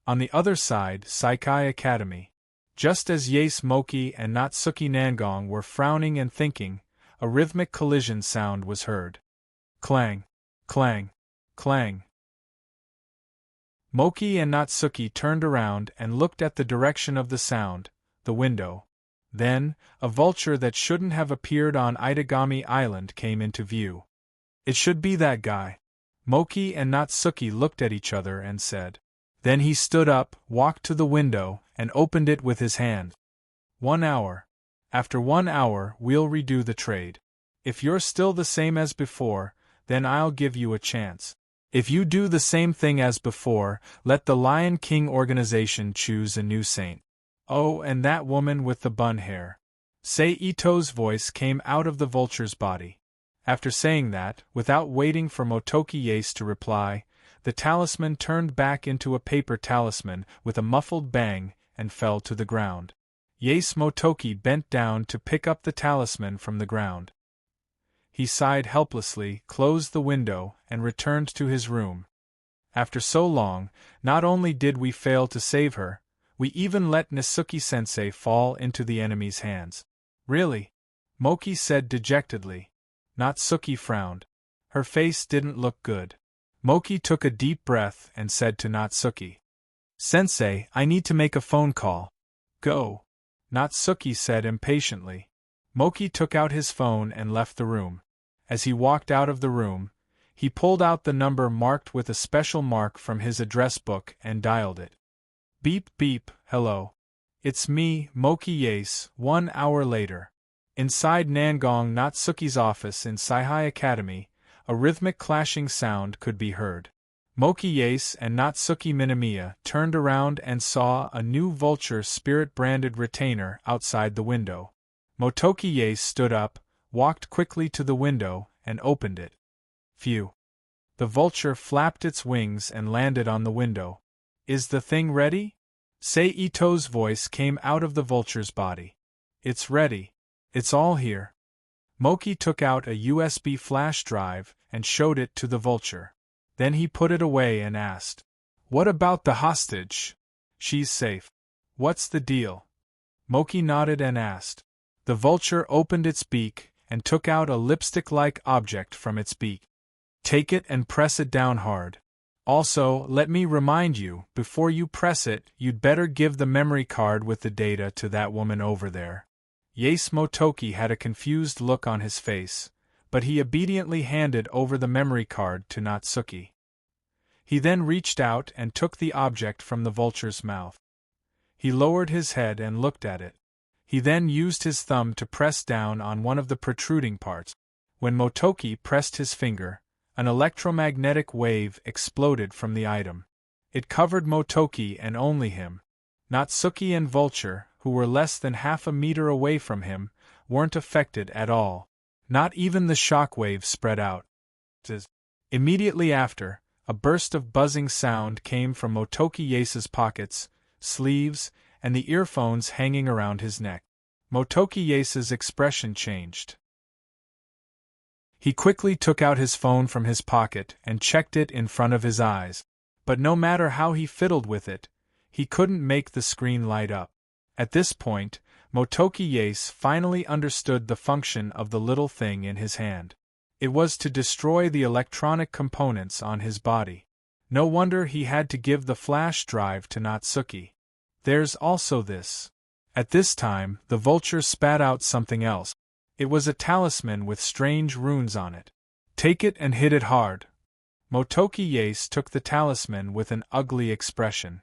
On the other side, Saikai Academy. Just as Yase Moki and Natsuki Nangong were frowning and thinking, a rhythmic collision sound was heard. Clang, clang, clang. Moki and Natsuki turned around and looked at the direction of the sound, the window. Then, a vulture that shouldn't have appeared on Itagami Island came into view. It should be that guy. Moki and Natsuki looked at each other and said. Then he stood up, walked to the window, and opened it with his hand. 1 hour. After 1 hour, we'll redo the trade. If you're still the same as before, then I'll give you a chance. If you do the same thing as before, let the Lion King organization choose a new saint. Oh, and that woman with the bun hair. Sei Ito's voice came out of the vulture's body. After saying that, without waiting for Motoki Yase to reply, the talisman turned back into a paper talisman with a muffled bang and fell to the ground. Yase Motoki bent down to pick up the talisman from the ground. He sighed helplessly, closed the window, and returned to his room. After so long, not only did we fail to save her, We even let Nisuki-sensei fall into the enemy's hands. Really? Moki said dejectedly. Natsuki frowned. Her face didn't look good. Moki took a deep breath and said to Natsuki, "Sensei, I need to make a phone call." "Go," Natsuki said impatiently. Moki took out his phone and left the room. As he walked out of the room, he pulled out the number marked with a special mark from his address book and dialed it. Beep beep, hello. It's me, Moki Yase. 1 hour later. Inside Nangong Natsuki's office in Saihai Academy, a rhythmic clashing sound could be heard. Moki Yase and Natsuki Minamiya turned around and saw a new vulture spirit-branded retainer outside the window. Motoki Yase stood up, walked quickly to the window, and opened it. Phew. The vulture flapped its wings and landed on the window. "Is the thing ready?" Sei Ito's voice came out of the vulture's body. "It's ready. It's all here." Moki took out a USB flash drive and showed it to the vulture. Then he put it away and asked, "What about the hostage?" "She's safe." "What's the deal?" Moki nodded and asked. The vulture opened its beak and took out a lipstick-like object from its beak. "Take it and press it down hard. Also, let me remind you, before you press it, you'd better give the memory card with the data to that woman over there." Yase Motoki had a confused look on his face, but he obediently handed over the memory card to Natsuki. He then reached out and took the object from the vulture's mouth. He lowered his head and looked at it. He then used his thumb to press down on one of the protruding parts. When Motoki pressed his finger, an electromagnetic wave exploded from the item. It covered Motoki and only him. Natsuki and Vulture, who were less than half a meter away from him, weren't affected at all. Not even the shock wave spread out. Immediately after, a burst of buzzing sound came from Motoki Yase's pockets, sleeves, and the earphones hanging around his neck. Motoki Yase's expression changed. He quickly took out his phone from his pocket and checked it in front of his eyes, but no matter how he fiddled with it, he couldn't make the screen light up. At this point, Motoki Yase finally understood the function of the little thing in his hand. It was to destroy the electronic components on his body. No wonder he had to give the flash drive to Natsuki. "There's also this." At this time, the vulture spat out something else. It was a talisman with strange runes on it. "Take it and hit it hard." Motoki Yase took the talisman with an ugly expression.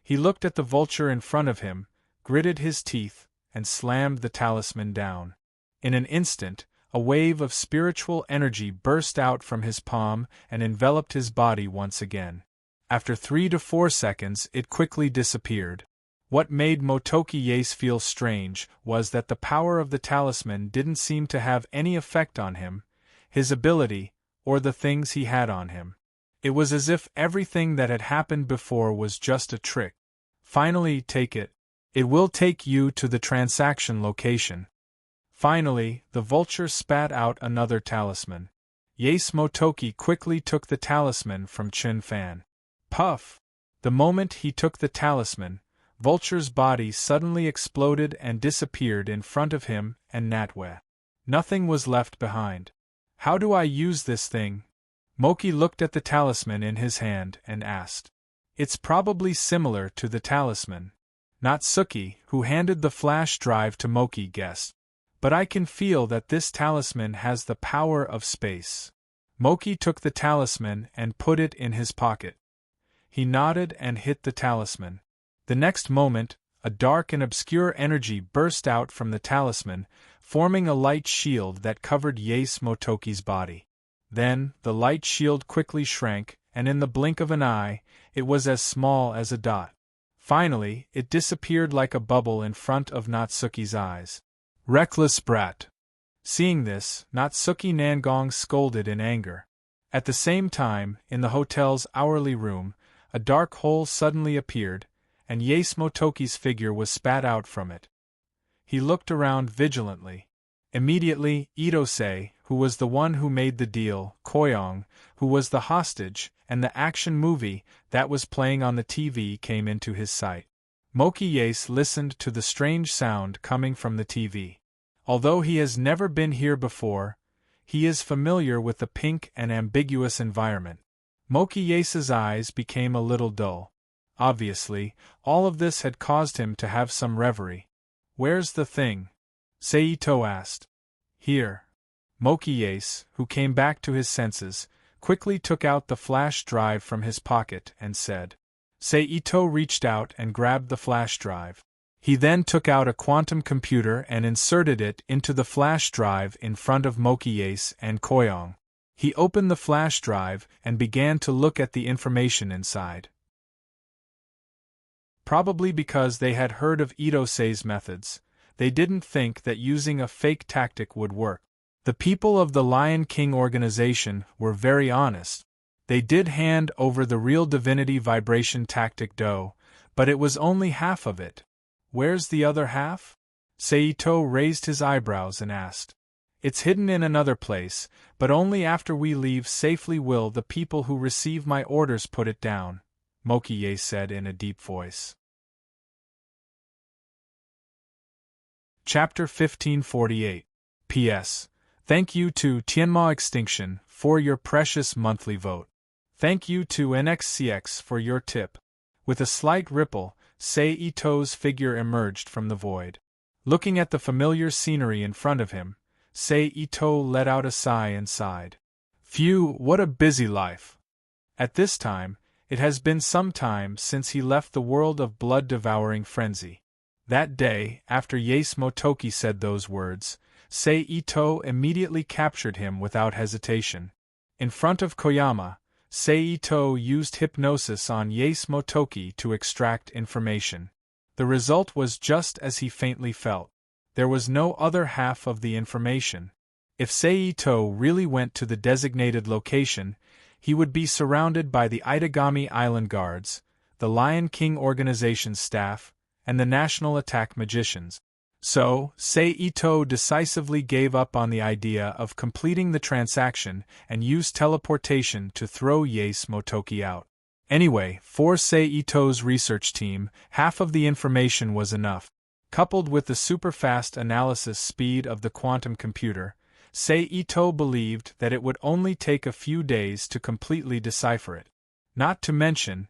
He looked at the vulture in front of him, gritted his teeth, and slammed the talisman down. In an instant, a wave of spiritual energy burst out from his palm and enveloped his body once again. After 3 to 4 seconds, it quickly disappeared. What made Motoki Yase feel strange was that the power of the talisman didn't seem to have any effect on him, his ability, or the things he had on him. It was as if everything that had happened before was just a trick. "Finally, take it. It will take you to the transaction location." Finally, the vulture spat out another talisman. Yase Motoki quickly took the talisman from Chun Fan. Puff! The moment he took the talisman, Vulture's body suddenly exploded and disappeared in front of him and Natwe. Nothing was left behind. "How do I use this thing?" Moki looked at the talisman in his hand and asked. "It's probably similar to the talisman." Natsuki, who handed the flash drive to Moki, guessed. "But I can feel that this talisman has the power of space." Moki took the talisman and put it in his pocket. He nodded and hit the talisman. The next moment, a dark and obscure energy burst out from the talisman, forming a light shield that covered Yase Motoki's body. Then, the light shield quickly shrank, and in the blink of an eye, it was as small as a dot. Finally, it disappeared like a bubble in front of Natsuki's eyes. "Reckless brat." Seeing this, Natsuki Nangong scolded in anger. At the same time, in the hotel's hourly room, a dark hole suddenly appeared, and Yase Motoki's figure was spat out from it. He looked around vigilantly. Immediately, Itose, who was the one who made the deal, Koyong, who was the hostage, and the action movie that was playing on the TV came into his sight. Moki listened to the strange sound coming from the TV. Although he has never been here before, he is familiar with the pink and ambiguous environment. Moki's eyes became a little dull. Obviously, all of this had caused him to have some reverie. "Where's the thing?" Saito asked. "Here." Moki, who came back to his senses, quickly took out the flash drive from his pocket and said. Saito reached out and grabbed the flash drive. He then took out a quantum computer and inserted it into the flash drive in front of Moki and Koyong. He opened the flash drive and began to look at the information inside. Probably because they had heard of Itosei's methods, they didn't think that using a fake tactic would work. The people of the Lion King organization were very honest. They did hand over the real divinity vibration tactic Do, but it was only half of it. "Where's the other half?" Saito raised his eyebrows and asked. "It's hidden in another place, but only after we leave safely will the people who receive my orders put it down," Moki said in a deep voice. Chapter 1548. P.S. Thank you to Tianma Extinction for your precious monthly vote. Thank you to NXCX for your tip. With a slight ripple, Saito's figure emerged from the void. Looking at the familiar scenery in front of him, Saito let out a sigh and sighed. Phew, what a busy life! At this time, it has been some time since he left the world of blood-devouring frenzy. That day, after Yase Motoki said those words, Saito immediately captured him without hesitation. In front of Koyama, Saito used hypnosis on Yase Motoki to extract information. The result was just as he faintly felt. There was no other half of the information. If Saito really went to the designated location, he would be surrounded by the Itagami Island Guards, the Lion King organization's staff, and the National Attack Magicians. So, Saito decisively gave up on the idea of completing the transaction and used teleportation to throw Yase Motoki out. Anyway, for Saito's research team, half of the information was enough. Coupled with the super-fast analysis speed of the quantum computer, Saito believed that it would only take a few days to completely decipher it. Not to mention,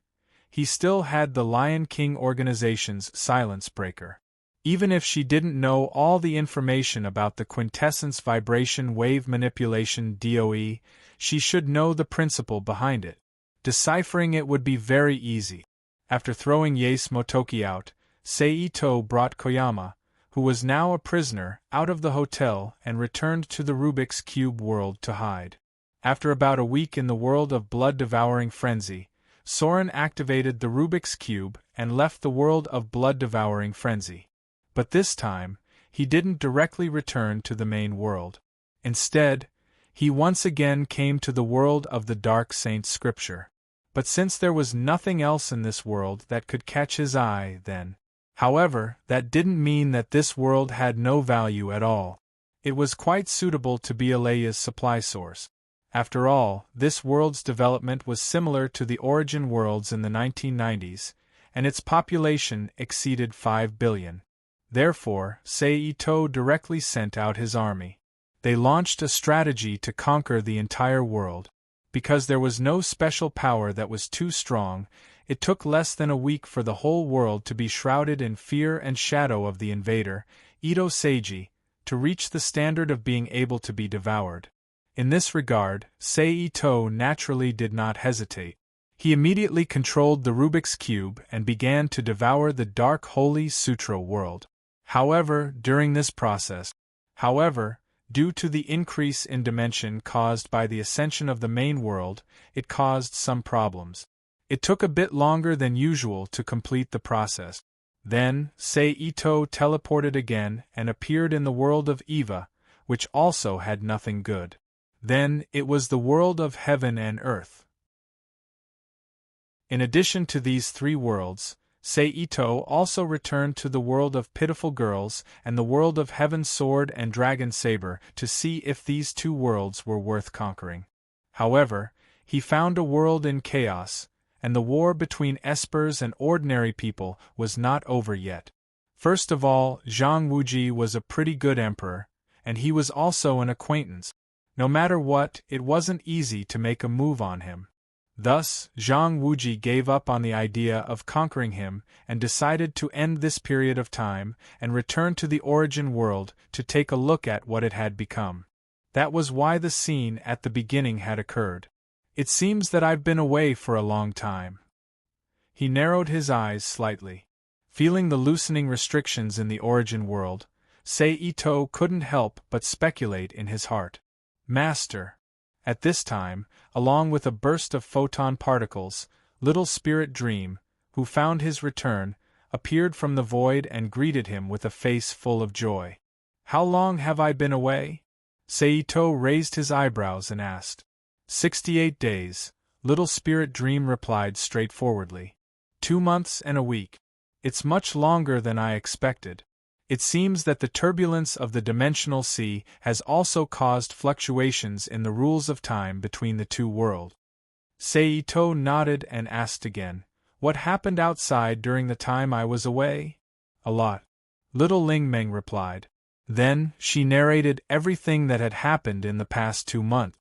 he still had the Lion King organization's silence breaker. Even if she didn't know all the information about the quintessence vibration wave manipulation DOE, she should know the principle behind it. Deciphering it would be very easy. After throwing Yase Motoki out, Saito brought Koyama, who was now a prisoner, out of the hotel and returned to the Rubik's Cube world to hide. After about a week in the world of blood-devouring frenzy, Soren activated the Rubik's Cube and left the world of blood-devouring frenzy. But this time, he didn't directly return to the main world. Instead, he once again came to the world of the Dark Saint Scripture. But since there was nothing else in this world that could catch his eye then. However, that didn't mean that this world had no value at all. It was quite suitable to be Alea's supply source. After all, this world's development was similar to the origin worlds in the 1990s, and its population exceeded 5 billion. Therefore, Saito directly sent out his army. They launched a strategy to conquer the entire world. Because there was no special power that was too strong, it took less than a week for the whole world to be shrouded in fear and shadow of the invader, Ito Seiji, to reach the standard of being able to be devoured. In this regard, Saito naturally did not hesitate. He immediately controlled the Rubik's Cube and began to devour the Dark Holy Sutra world. However, during this process, due to the increase in dimension caused by the ascension of the main world, it caused some problems. It took a bit longer than usual to complete the process. Then, Saito teleported again and appeared in the world of Eva, which also had nothing good. Then, it was the world of heaven and earth. In addition to these three worlds, Saito also returned to the world of Pitiful Girls and the world of Heaven's Sword and Dragon Saber to see if these two worlds were worth conquering. However, he found a world in chaos, and the war between espers and ordinary people was not over yet. First of all, Zhang Wuji was a pretty good emperor, and he was also an acquaintance. No matter what, it wasn't easy to make a move on him. Thus, Zhang Wuji gave up on the idea of conquering him and decided to end this period of time and return to the origin world to take a look at what it had become. That was why the scene at the beginning had occurred. It seems that I've been away for a long time. He narrowed his eyes slightly. Feeling the loosening restrictions in the origin world, Seito couldn't help but speculate in his heart. Master. At this time, along with a burst of photon particles, little Spirit Dream, who found his return, appeared from the void and greeted him with a face full of joy. How long have I been away? Seito raised his eyebrows and asked. 68 days, little Spirit Dream replied straightforwardly. 2 months and a week. It's much longer than I expected. It seems that the turbulence of the dimensional sea has also caused fluctuations in the rules of time between the two worlds. Seito nodded and asked again, "What happened outside during the time I was away?" "A lot," little Ling Meng replied. Then, she narrated everything that had happened in the past 2 months.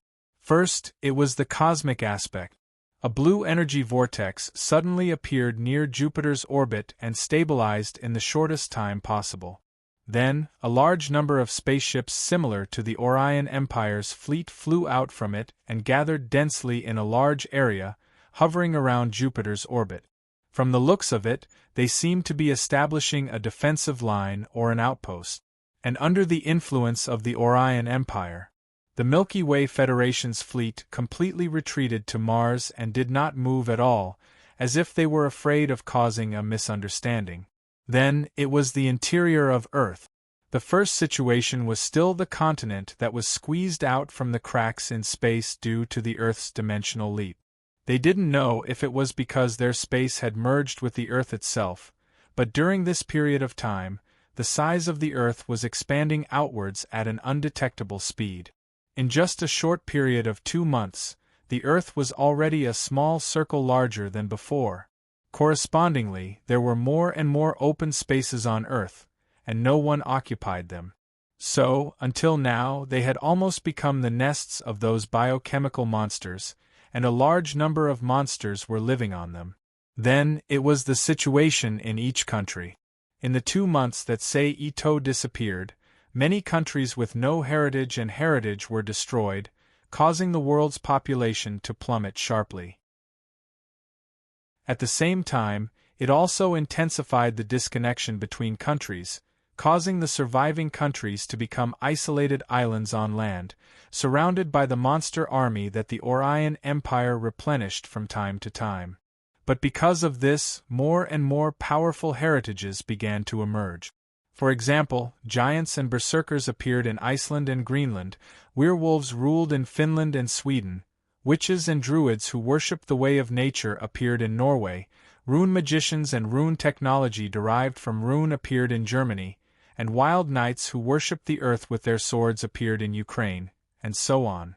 First, it was the cosmic aspect. A blue energy vortex suddenly appeared near Jupiter's orbit and stabilized in the shortest time possible. Then, a large number of spaceships similar to the Orion Empire's fleet flew out from it and gathered densely in a large area, hovering around Jupiter's orbit. From the looks of it, they seemed to be establishing a defensive line or an outpost. And under the influence of the Orion Empire, the Milky Way Federation's fleet completely retreated to Mars and did not move at all, as if they were afraid of causing a misunderstanding. Then, it was the interior of Earth. The first situation was still the continent that was squeezed out from the cracks in space due to the Earth's dimensional leap. They didn't know if it was because their space had merged with the Earth itself, but during this period of time, the size of the Earth was expanding outwards at an undetectable speed. In just a short period of 2 months, the Earth was already a small circle larger than before. Correspondingly, there were more and more open spaces on Earth, and no one occupied them. So, until now, they had almost become the nests of those biochemical monsters, and a large number of monsters were living on them. Then, it was the situation in each country. In the 2 months that Seito disappeared, many countries with no heritage and heritage were destroyed, causing the world's population to plummet sharply. At the same time, it also intensified the disconnection between countries, causing the surviving countries to become isolated islands on land, surrounded by the monster army that the Orion Empire replenished from time to time. But because of this, more and more powerful heritages began to emerge. For example, giants and berserkers appeared in Iceland and Greenland, werewolves ruled in Finland and Sweden, witches and druids who worshipped the way of nature appeared in Norway, rune magicians and rune technology derived from rune appeared in Germany, and wild knights who worshipped the earth with their swords appeared in Ukraine, and so on.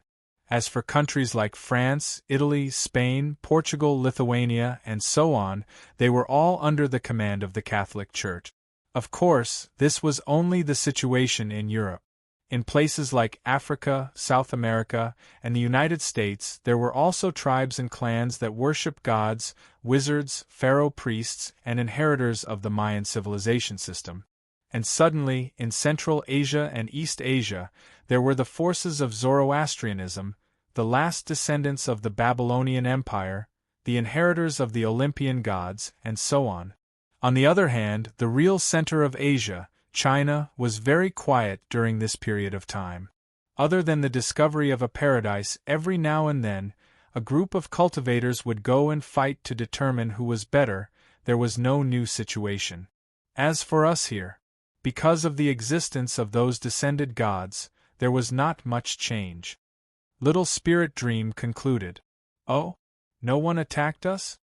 As for countries like France, Italy, Spain, Portugal, Lithuania, and so on, they were all under the command of the Catholic Church. Of course, this was only the situation in Europe. In places like Africa, South America, and the United States, there were also tribes and clans that worshipped gods, wizards, pharaoh priests, and inheritors of the Mayan civilization system. And suddenly, in Central Asia and East Asia, there were the forces of Zoroastrianism, the last descendants of the Babylonian Empire, the inheritors of the Olympian gods, and so on. On the other hand, the real center of Asia, China, was very quiet during this period of time. Other than the discovery of a paradise every now and then, a group of cultivators would go and fight to determine who was better. There was no new situation. As for us here, because of the existence of those descended gods, there was not much change. Little Spirit Dream concluded. "Oh? No one attacked us?"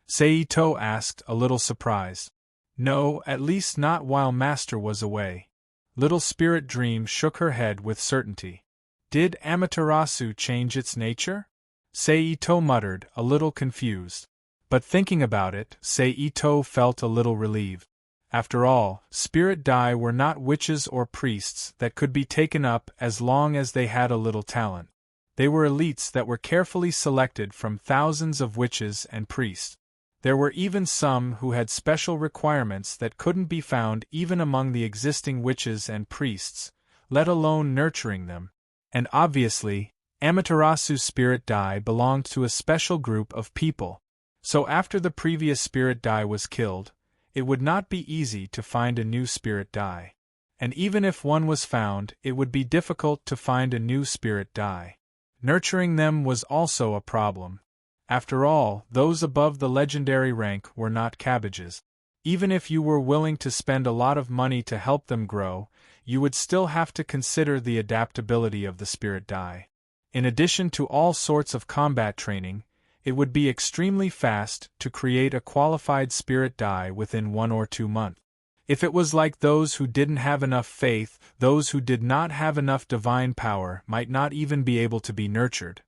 Seito asked, a little surprised. "No, at least not while Master was away." Little Spirit Dream shook her head with certainty. "Did Amaterasu change its nature?" Seito muttered, a little confused. But thinking about it, Seito felt a little relieved. After all, spirit dai were not witches or priests that could be taken up as long as they had a little talent. They were elites that were carefully selected from thousands of witches and priests. There were even some who had special requirements that couldn't be found even among the existing witches and priests, let alone nurturing them. And obviously, Amaterasu's spirit dai belonged to a special group of people. So after the previous spirit dai was killed, it would not be easy to find a new spirit dai. And even if one was found, it would be difficult to find a new spirit dai. Nurturing them was also a problem. After all, those above the legendary rank were not cabbages. Even if you were willing to spend a lot of money to help them grow, you would still have to consider the adaptability of the spirit dai. In addition to all sorts of combat training, it would be extremely fast to create a qualified spirit dai within 1 or 2 months. If it was like those who didn't have enough faith, those who did not have enough divine power might not even be able to be nurtured.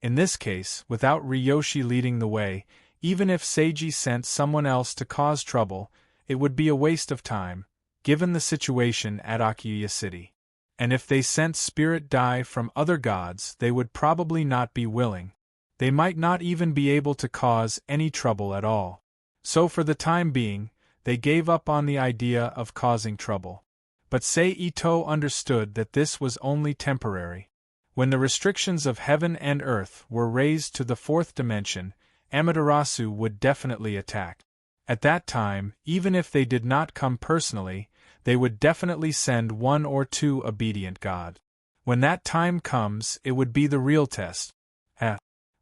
In this case, without Ryoshi leading the way, even if Seiji sent someone else to cause trouble, it would be a waste of time, given the situation at Akuya City. And if they sent spirit dai from other gods, they would probably not be willing. They might not even be able to cause any trouble at all. So for the time being, they gave up on the idea of causing trouble. But Seito understood that this was only temporary. When the restrictions of heaven and earth were raised to the 4th dimension, Amaterasu would definitely attack. At that time, even if they did not come personally, they would definitely send 1 or 2 obedient gods. When that time comes, it would be the real test.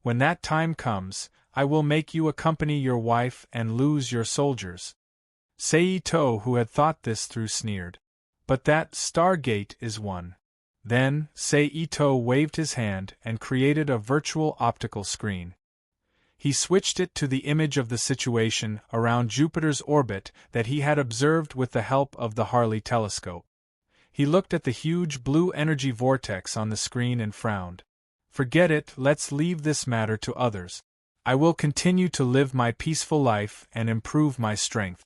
When that time comes, I will make you accompany your wife and lose your soldiers. Seito, who had thought this through, sneered. But that Stargate is one. Then, Seito waved his hand and created a virtual optical screen. He switched it to the image of the situation around Jupiter's orbit that he had observed with the help of the Harley telescope. He looked at the huge blue energy vortex on the screen and frowned. Forget it, let's leave this matter to others. I will continue to live my peaceful life and improve my strength.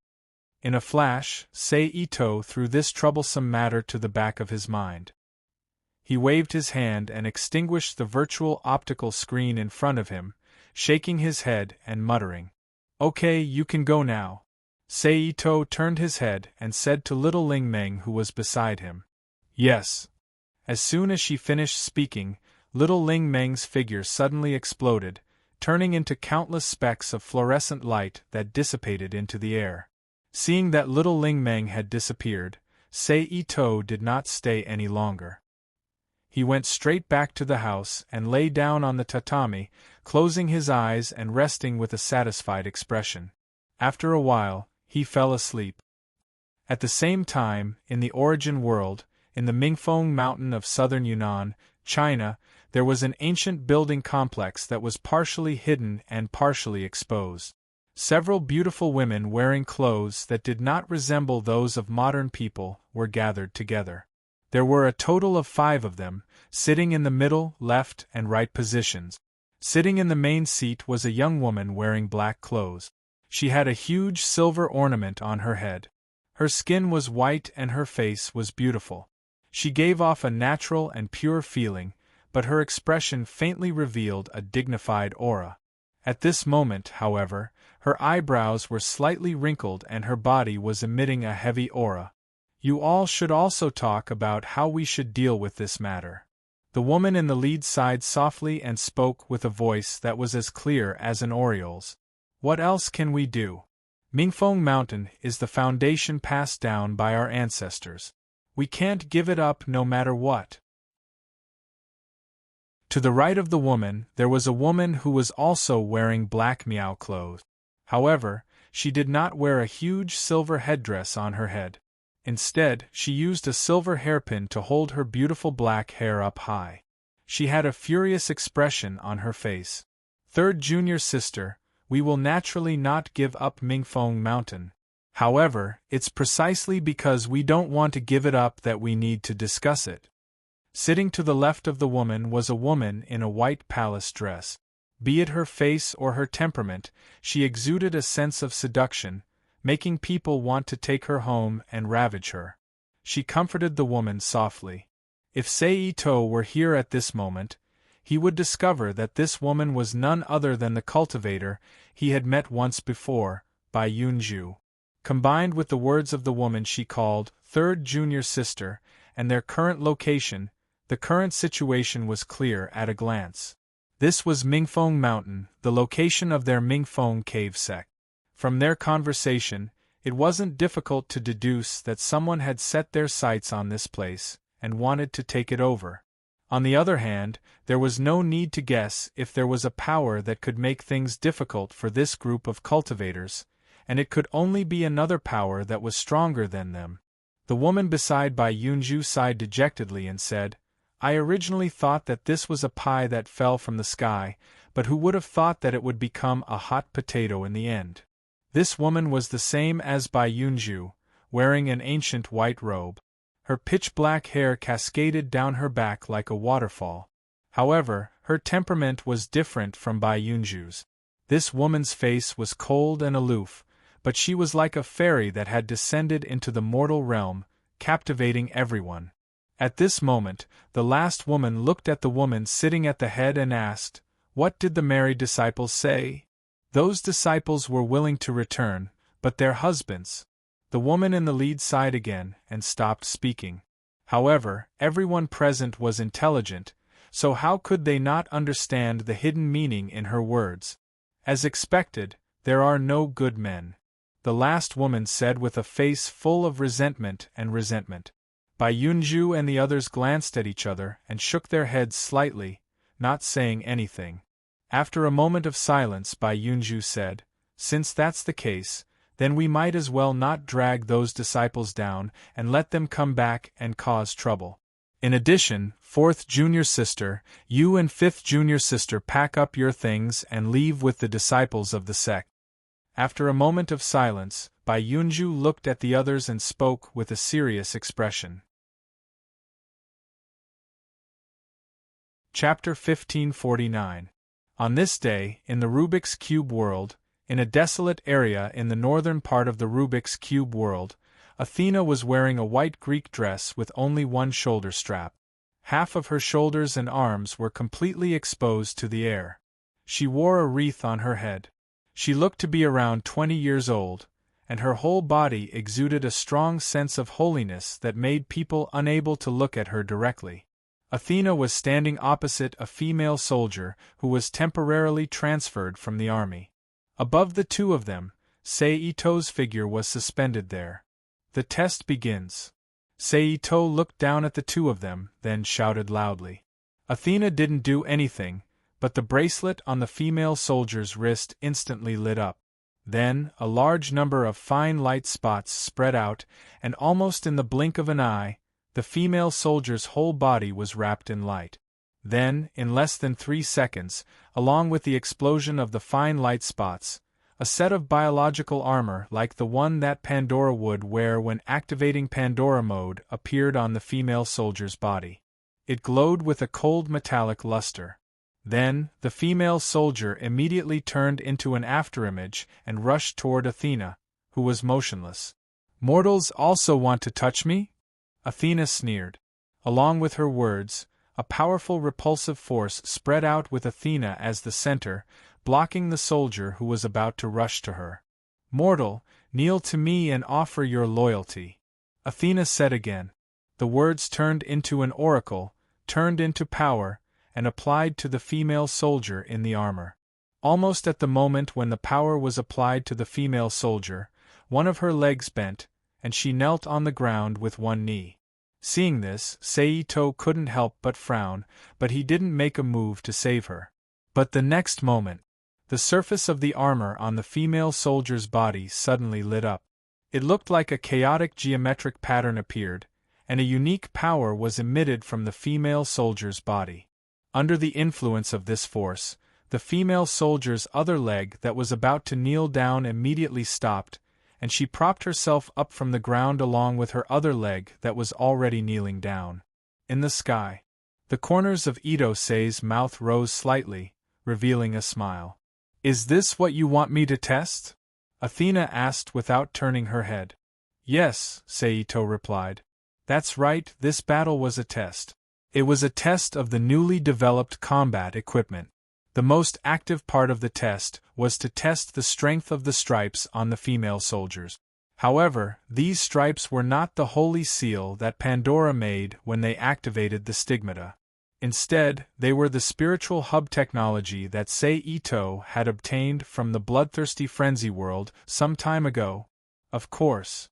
In a flash, Seito threw this troublesome matter to the back of his mind. He waved his hand and extinguished the virtual optical screen in front of him, shaking his head and muttering, "Okay, you can go now." Seito turned his head and said to little Ling Meng, who was beside him, "Yes." As soon as she finished speaking, little Ling Meng's figure suddenly exploded, turning into countless specks of fluorescent light that dissipated into the air. Seeing that little Ling Meng had disappeared, Seito did not stay any longer. He went straight back to the house and lay down on the tatami, closing his eyes and resting with a satisfied expression. After a while, he fell asleep. At the same time, in the Origin world, in the Mingfeng Mountain of southern Yunnan, China, there was an ancient building complex that was partially hidden and partially exposed. Several beautiful women wearing clothes that did not resemble those of modern people were gathered together. There were a total of 5 of them, sitting in the middle, left, and right positions. Sitting in the main seat was a young woman wearing black clothes. She had a huge silver ornament on her head. Her skin was white and her face was beautiful. She gave off a natural and pure feeling, but her expression faintly revealed a dignified aura. At this moment, however, her eyebrows were slightly wrinkled and her body was emitting a heavy aura. You all should also talk about how we should deal with this matter. The woman in the lead sighed softly and spoke with a voice that was as clear as an oriole's. What else can we do? Mingfeng Mountain is the foundation passed down by our ancestors. We can't give it up no matter what. To the right of the woman, there was a woman who was also wearing black meow clothes. However, she did not wear a huge silver headdress on her head. Instead, she used a silver hairpin to hold her beautiful black hair up high. She had a furious expression on her face. Third junior sister, we will naturally not give up Mingfeng Mountain. However, it's precisely because we don't want to give it up that we need to discuss it. Sitting to the left of the woman was a woman in a white palace dress. Be it her face or her temperament, she exuded a sense of seduction, making people want to take her home and ravage her. She comforted the woman softly. If Seito were here at this moment, he would discover that this woman was none other than the cultivator he had met once before, Bai Yunju. Combined with the words of the woman she called third junior sister, and their current location, the current situation was clear at a glance. This was Mingfeng Mountain, the location of their Mingfeng cave sect. From their conversation, it wasn't difficult to deduce that someone had set their sights on this place, and wanted to take it over. On the other hand, there was no need to guess if there was a power that could make things difficult for this group of cultivators, and it could only be another power that was stronger than them. The woman beside Bai Yunju sighed dejectedly and said, I originally thought that this was a pie that fell from the sky, but who would have thought that it would become a hot potato in the end? This woman was the same as Bai Yunju, wearing an ancient white robe. Her pitch-black hair cascaded down her back like a waterfall. However, her temperament was different from Bai Yunju's. This woman's face was cold and aloof, but she was like a fairy that had descended into the mortal realm, captivating everyone. At this moment, the last woman looked at the woman sitting at the head and asked, What did the married disciples say? Those disciples were willing to return, but their husbands. The woman in the lead sighed again and stopped speaking. However, everyone present was intelligent, so how could they not understand the hidden meaning in her words? As expected, there are no good men, the last woman said with a face full of resentment. Bai Yunju and the others glanced at each other and shook their heads slightly, not saying anything. After a moment of silence, Bai Yunju said, Since that's the case, then we might as well not drag those disciples down and let them come back and cause trouble. In addition, fourth junior sister, you and fifth junior sister pack up your things and leave with the disciples of the sect. After a moment of silence, Bai Yunju looked at the others and spoke with a serious expression. Chapter 1549. On this day, in the Rubik's Cube world, in a desolate area in the northern part of the Rubik's Cube world, Athena was wearing a white Greek dress with only one shoulder strap. Half of her shoulders and arms were completely exposed to the air. She wore a wreath on her head. She looked to be around 20 years old, and her whole body exuded a strong sense of holiness that made people unable to look at her directly. Athena was standing opposite a female soldier who was temporarily transferred from the army. Above the two of them, Seito's figure was suspended there. The test begins. Seito looked down at the two of them, then shouted loudly. Athena didn't do anything, but the bracelet on the female soldier's wrist instantly lit up. Then, a large number of fine light spots spread out, and almost in the blink of an eye, the female soldier's whole body was wrapped in light. Then, in less than 3 seconds, along with the explosion of the fine light spots, a set of biological armor like the one that Pandora would wear when activating Pandora mode appeared on the female soldier's body. It glowed with a cold metallic luster. Then, the female soldier immediately turned into an afterimage and rushed toward Athena, who was motionless. "Mortals also want to touch me?" Athena sneered. Along with her words, a powerful repulsive force spread out with Athena as the center, blocking the soldier who was about to rush to her. "Mortal, kneel to me and offer your loyalty," Athena said again. The words turned into an oracle, turned into power, and applied to the female soldier in the armor. Almost at the moment when the power was applied to the female soldier, one of her legs bent, and she knelt on the ground with one knee. Seeing this, Seito couldn't help but frown, but he didn't make a move to save her. But the next moment, the surface of the armor on the female soldier's body suddenly lit up. It looked like a chaotic geometric pattern appeared, and a unique power was emitted from the female soldier's body. Under the influence of this force, the female soldier's other leg that was about to kneel down immediately stopped, and she propped herself up from the ground along with her other leg that was already kneeling down. In the sky, the corners of Ito-Sei's mouth rose slightly, revealing a smile. Is this what you want me to test? Athena asked without turning her head. Yes, Saito replied. That's right, this battle was a test. It was a test of the newly developed combat equipment. The most active part of the test was to test the strength of the stripes on the female soldiers. However, these stripes were not the holy seal that Pandora made when they activated the stigmata. Instead, they were the spiritual hub technology that Saito had obtained from the bloodthirsty frenzy world some time ago. Of course.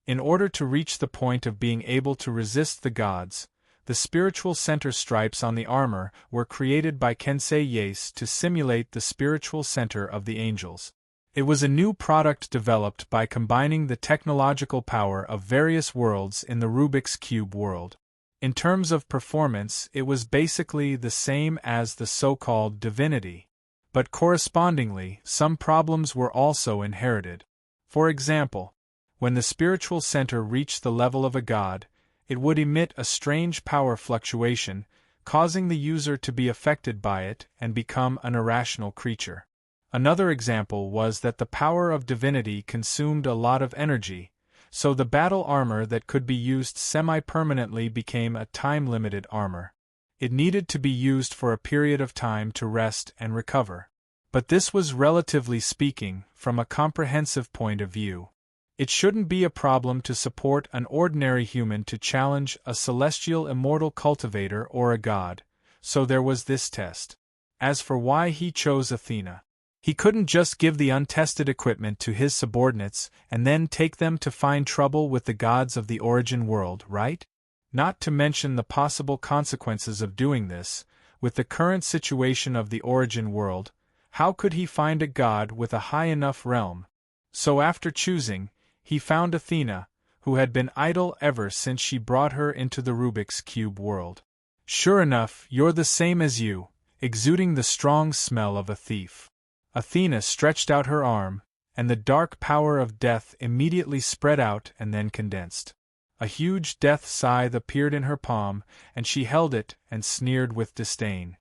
In order to reach the point of being able to resist the gods, the spiritual center stripes on the armor were created by Kensei Yase to simulate the spiritual center of the angels. It was a new product developed by combining the technological power of various worlds in the Rubik's Cube world. In terms of performance, it was basically the same as the so-called divinity. But correspondingly, some problems were also inherited. For example, when the spiritual center reached the level of a god, it would emit a strange power fluctuation, causing the user to be affected by it and become an irrational creature. Another example was that the power of divinity consumed a lot of energy, so the battle armor that could be used semi-permanently became a time-limited armor. It needed to be used for a period of time to rest and recover. But this was, relatively speaking, from a comprehensive point of view. It shouldn't be a problem to support an ordinary human to challenge a celestial immortal cultivator or a god, so there was this test. As for why he chose Athena, he couldn't just give the untested equipment to his subordinates and then take them to find trouble with the gods of the origin world, right? Not to mention the possible consequences of doing this. With the current situation of the origin world, how could he find a god with a high enough realm? So after choosing, he found Athena, who had been idle ever since she brought her into the Rubik's Cube world. Sure enough, you're the same as you, exuding the strong smell of a thief. Athena stretched out her arm, and the dark power of death immediately spread out and then condensed. A huge death scythe appeared in her palm, and she held it and sneered with disdain.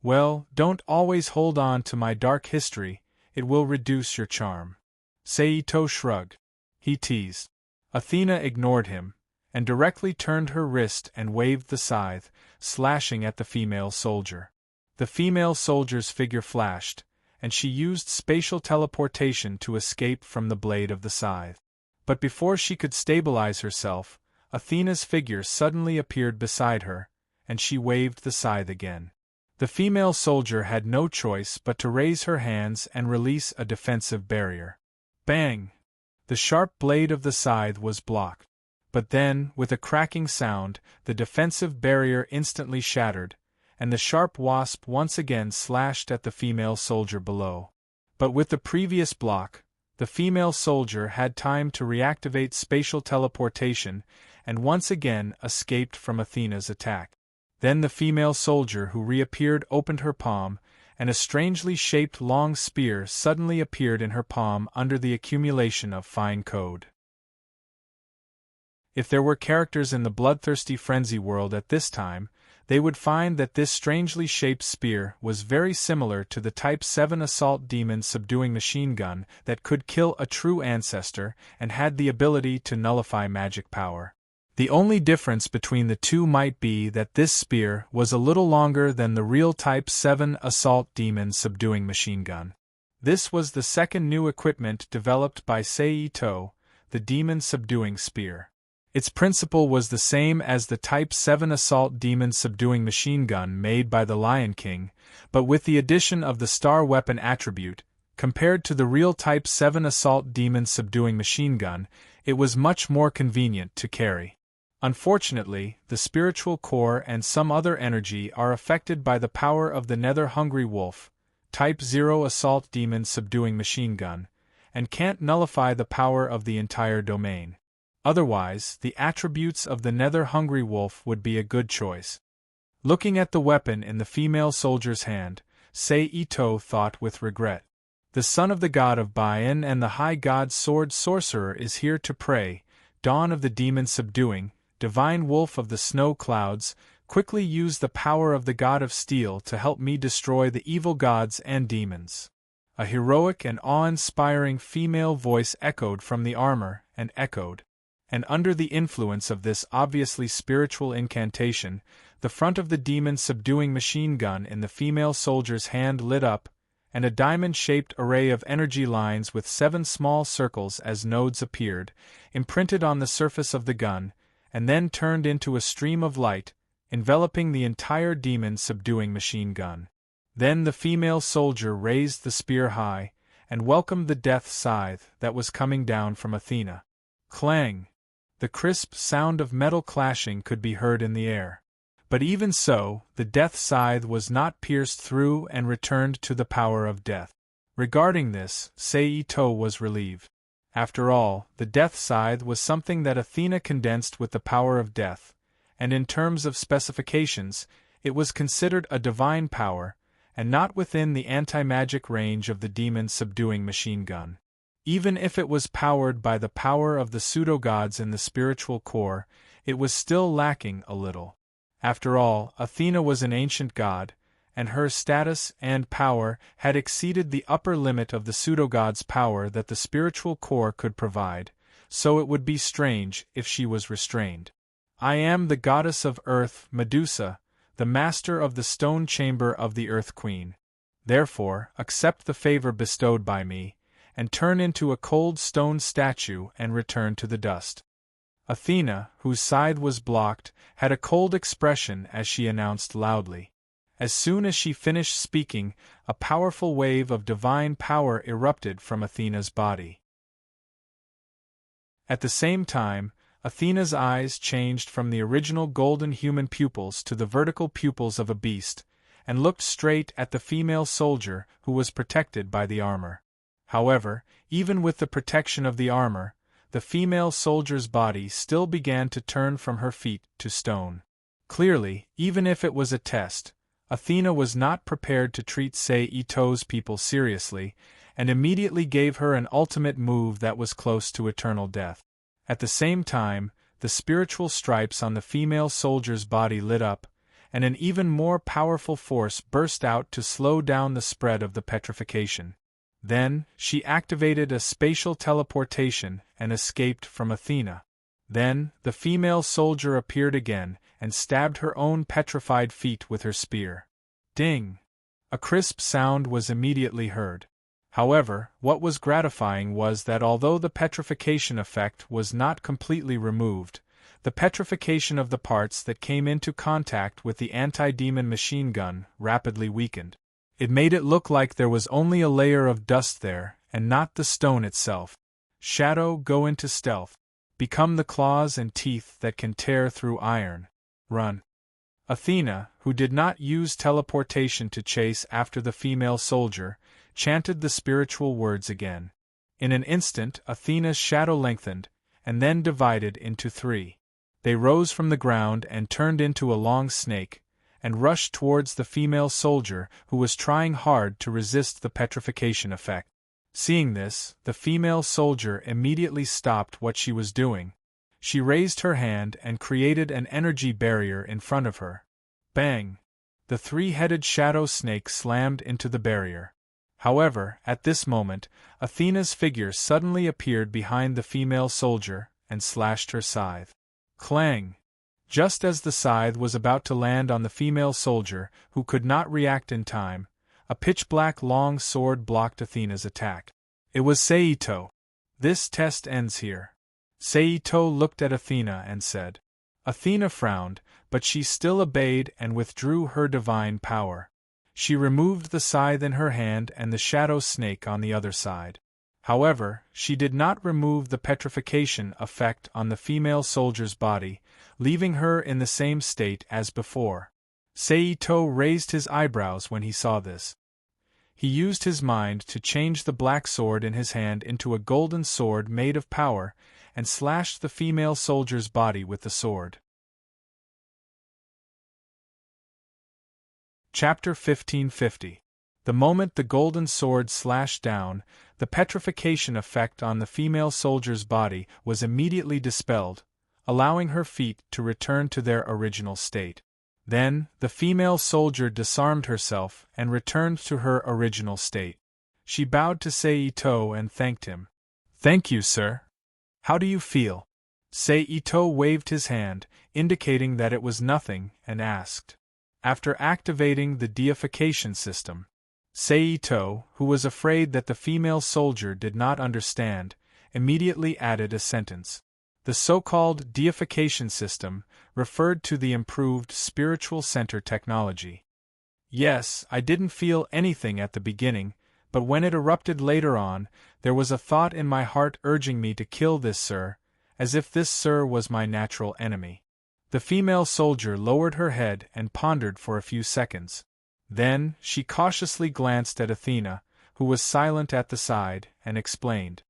Well, don't always hold on to my dark history, it will reduce your charm. Saito shrugged. He teased. Athena ignored him, and directly turned her wrist and waved the scythe, slashing at the female soldier. The female soldier's figure flashed, and she used spatial teleportation to escape from the blade of the scythe. But before she could stabilize herself, Athena's figure suddenly appeared beside her, and she waved the scythe again. The female soldier had no choice but to raise her hands and release a defensive barrier. Bang! The sharp blade of the scythe was blocked. But then, with a cracking sound, the defensive barrier instantly shattered, and the sharp wasp once again slashed at the female soldier below. But with the previous block, the female soldier had time to reactivate spatial teleportation and once again escaped from Athena's attack. Then the female soldier who reappeared opened her palm, and a strangely shaped long spear suddenly appeared in her palm under the accumulation of fine code. If there were characters in the bloodthirsty frenzy world at this time, they would find that this strangely shaped spear was very similar to the Type 7 assault demon subduing machine gun that could kill a true ancestor and had the ability to nullify magic power. The only difference between the two might be that this spear was a little longer than the real Type 7 assault demon subduing machine gun. This was the second new equipment developed by Saito, the demon subduing spear. Its principle was the same as the Type 7 assault demon subduing machine gun made by the Lion King, but with the addition of the star weapon attribute. Compared to the real Type 7 assault demon subduing machine gun, it was much more convenient to carry. Unfortunately, the spiritual core and some other energy are affected by the power of the nether-hungry wolf, Type 0 assault demon subduing machine gun, and can't nullify the power of the entire domain. Otherwise, the attributes of the nether-hungry wolf would be a good choice. Looking at the weapon in the female soldier's hand, Saito thought with regret. The son of the god of Bayan and the high god sword sorcerer is here to pray, dawn of the demon subduing, divine wolf of the snow clouds, Quickly use the power of the god of steel to help me destroy the evil gods and demons." A heroic and awe-inspiring female voice echoed from the armor and echoed. And under the influence of this obviously spiritual incantation, the front of the demon-subduing machine gun in the female soldier's hand lit up, and a diamond-shaped array of energy lines with 7 small circles as nodes appeared, imprinted on the surface of the gun, and then turned into a stream of light, enveloping the entire demon-subduing machine gun. Then the female soldier raised the spear high, and welcomed the death scythe that was coming down from Athena. Clang! The crisp sound of metal clashing could be heard in the air. But even so, the death scythe was not pierced through and returned to the power of death. Regarding this, Seito was relieved. After all, the death scythe was something that Athena condensed with the power of death, and in terms of specifications, it was considered a divine power, and not within the anti-magic range of the demon-subduing machine gun. Even if it was powered by the power of the pseudo-gods in the spiritual core, it was still lacking a little. After all, Athena was an ancient god, and her status and power had exceeded the upper limit of the pseudo-god's power that the spiritual core could provide, so it would be strange if she was restrained. "I am the goddess of earth, Medusa, the master of the stone chamber of the Earth Queen. Therefore, accept the favor bestowed by me, and turn into a cold stone statue and return to the dust." Athena, whose side was blocked, had a cold expression as she announced loudly. As soon as she finished speaking, a powerful wave of divine power erupted from Athena's body. At the same time, Athena's eyes changed from the original golden human pupils to the vertical pupils of a beast, and looked straight at the female soldier who was protected by the armor. However, even with the protection of the armor, the female soldier's body still began to turn from her feet to stone. Clearly, even if it was a test, Athena was not prepared to treat Seito's people seriously, and immediately gave her an ultimate move that was close to eternal death. At the same time, the spiritual stripes on the female soldier's body lit up, and an even more powerful force burst out to slow down the spread of the petrification. Then, she activated a spatial teleportation and escaped from Athena. Then, the female soldier appeared again and stabbed her own petrified feet with her spear. Ding! A crisp sound was immediately heard. However, what was gratifying was that although the petrification effect was not completely removed, the petrification of the parts that came into contact with the anti-demon machine gun rapidly weakened. It made it look like there was only a layer of dust there, and not the stone itself. Shadow, go into stealth. Become the claws and teeth that can tear through iron. Run. Athena, who did not use teleportation to chase after the female soldier, chanted the spiritual words again. In an instant, Athena's shadow lengthened, and then divided into 3. They rose from the ground and turned into a long snake, and rushed towards the female soldier who was trying hard to resist the petrification effect. Seeing this, the female soldier immediately stopped what she was doing. She raised her hand and created an energy barrier in front of her. Bang! The 3-headed shadow snake slammed into the barrier. However, at this moment, Athena's figure suddenly appeared behind the female soldier and slashed her scythe. Clang! Just as the scythe was about to land on the female soldier, who could not react in time, a pitch-black long sword blocked Athena's attack. It was Seito. This test ends here. Seito looked at Athena and said. Athena frowned, but she still obeyed and withdrew her divine power. She removed the scythe in her hand and the shadow snake on the other side. However, she did not remove the petrification effect on the female soldier's body, leaving her in the same state as before. Seito raised his eyebrows when he saw this. He used his mind to change the black sword in his hand into a golden sword made of power, and slashed the female soldier's body with the sword. Chapter 1550. The moment the golden sword slashed down, the petrification effect on the female soldier's body was immediately dispelled, allowing her feet to return to their original state. Then, the female soldier disarmed herself and returned to her original state. She bowed to Seito and thanked him. "Thank you, sir. How do you feel?" Seito waved his hand, indicating that it was nothing, and asked. After activating the deification system, Seito, who was afraid that the female soldier did not understand, immediately added a sentence. The so-called deification system referred to the improved spiritual center technology. "Yes, I didn't feel anything at the beginning, but when it erupted later on, there was a thought in my heart urging me to kill this sir, as if this sir was my natural enemy." The female soldier lowered her head and pondered for a few seconds. Then, she cautiously glanced at Athena, who was silent at the side, and explained.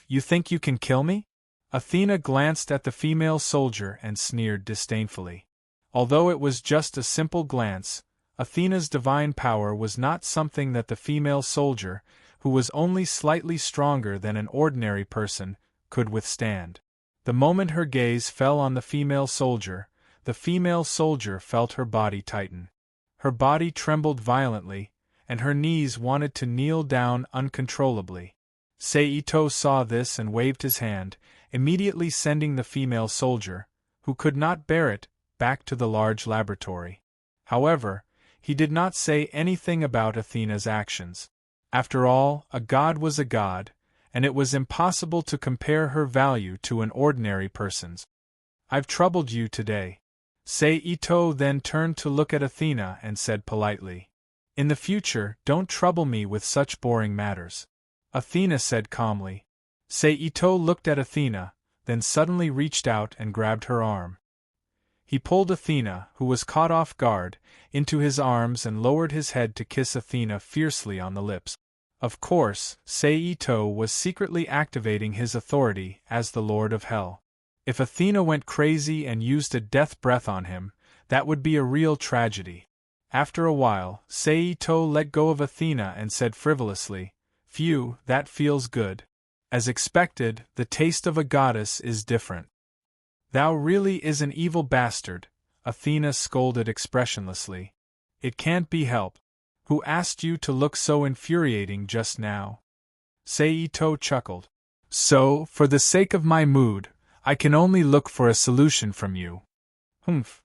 You think you can kill me?" Athena glanced at the female soldier and sneered disdainfully. Although it was just a simple glance, Athena's divine power was not something that the female soldier, who was only slightly stronger than an ordinary person, could withstand. The moment her gaze fell on the female soldier felt her body tighten. Her body trembled violently, and her knees wanted to kneel down uncontrollably. Seito saw this and waved his hand, immediately sending the female soldier, who could not bear it, back to the large laboratory. However, he did not say anything about Athena's actions. After all, a god was a god, and it was impossible to compare her value to an ordinary person's. "I've troubled you today." Seito then turned to look at Athena and said politely, "In the future, don't trouble me with such boring matters." Athena said calmly. Seito looked at Athena, then suddenly reached out and grabbed her arm. He pulled Athena, who was caught off guard, into his arms and lowered his head to kiss Athena fiercely on the lips. Of course, Seito was secretly activating his authority as the Lord of Hell. If Athena went crazy and used a death breath on him, that would be a real tragedy. After a while, Seito let go of Athena and said frivolously, "Phew, that feels good. As expected, the taste of a goddess is different." "Thou really is an evil bastard," Athena scolded expressionlessly. "It can't be helped. Who asked you to look so infuriating just now?" Seito chuckled. "So, for the sake of my mood, I can only look for a solution from you." "Humph."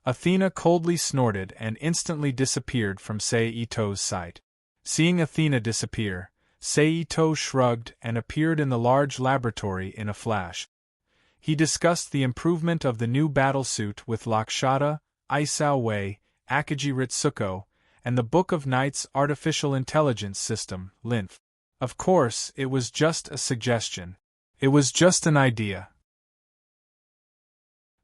Athena coldly snorted and instantly disappeared from Seito's sight. Seeing Athena disappear, Seito shrugged and appeared in the large laboratory in a flash. He discussed the improvement of the new battlesuit with Lakshata, Isao Wei, Akagi Ritsuko, and the Book of Nights Artificial Intelligence System, LINF. Of course, it was just a suggestion. It was just an idea.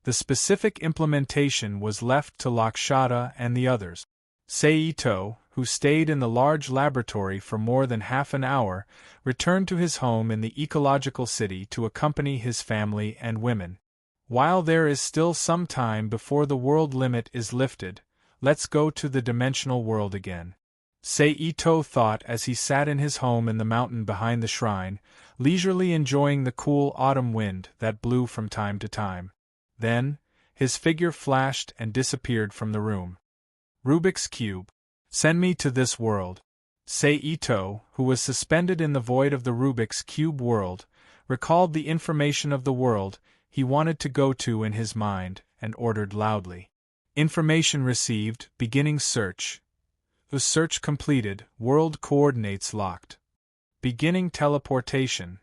The specific implementation was left to Lakshata and the others. Seito, who stayed in the large laboratory for more than half an hour, returned to his home in the ecological city to accompany his family and women. "While there is still some time before the world limit is lifted, let's go to the dimensional world again," Seito thought as he sat in his home in the mountain behind the shrine, leisurely enjoying the cool autumn wind that blew from time to time. Then, his figure flashed and disappeared from the room. "Rubik's Cube. Send me to this world." Seito, who was suspended in the void of the Rubik's Cube world, recalled the information of the world he wanted to go to in his mind, and ordered loudly. "Information received, beginning search. The search completed, world coordinates locked. Beginning teleportation."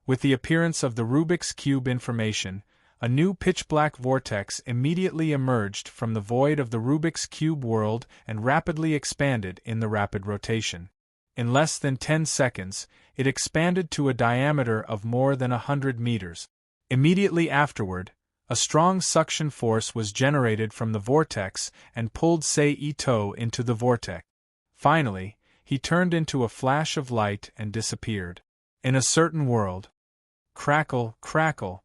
With the appearance of the Rubik's Cube information, a new pitch-black vortex immediately emerged from the void of the Rubik's Cube world and rapidly expanded in the rapid rotation. In less than 10 seconds, it expanded to a diameter of more than 100 meters. Immediately afterward, a strong suction force was generated from the vortex and pulled Seito into the vortex. Finally, he turned into a flash of light and disappeared. In a certain world. Crackle, crackle.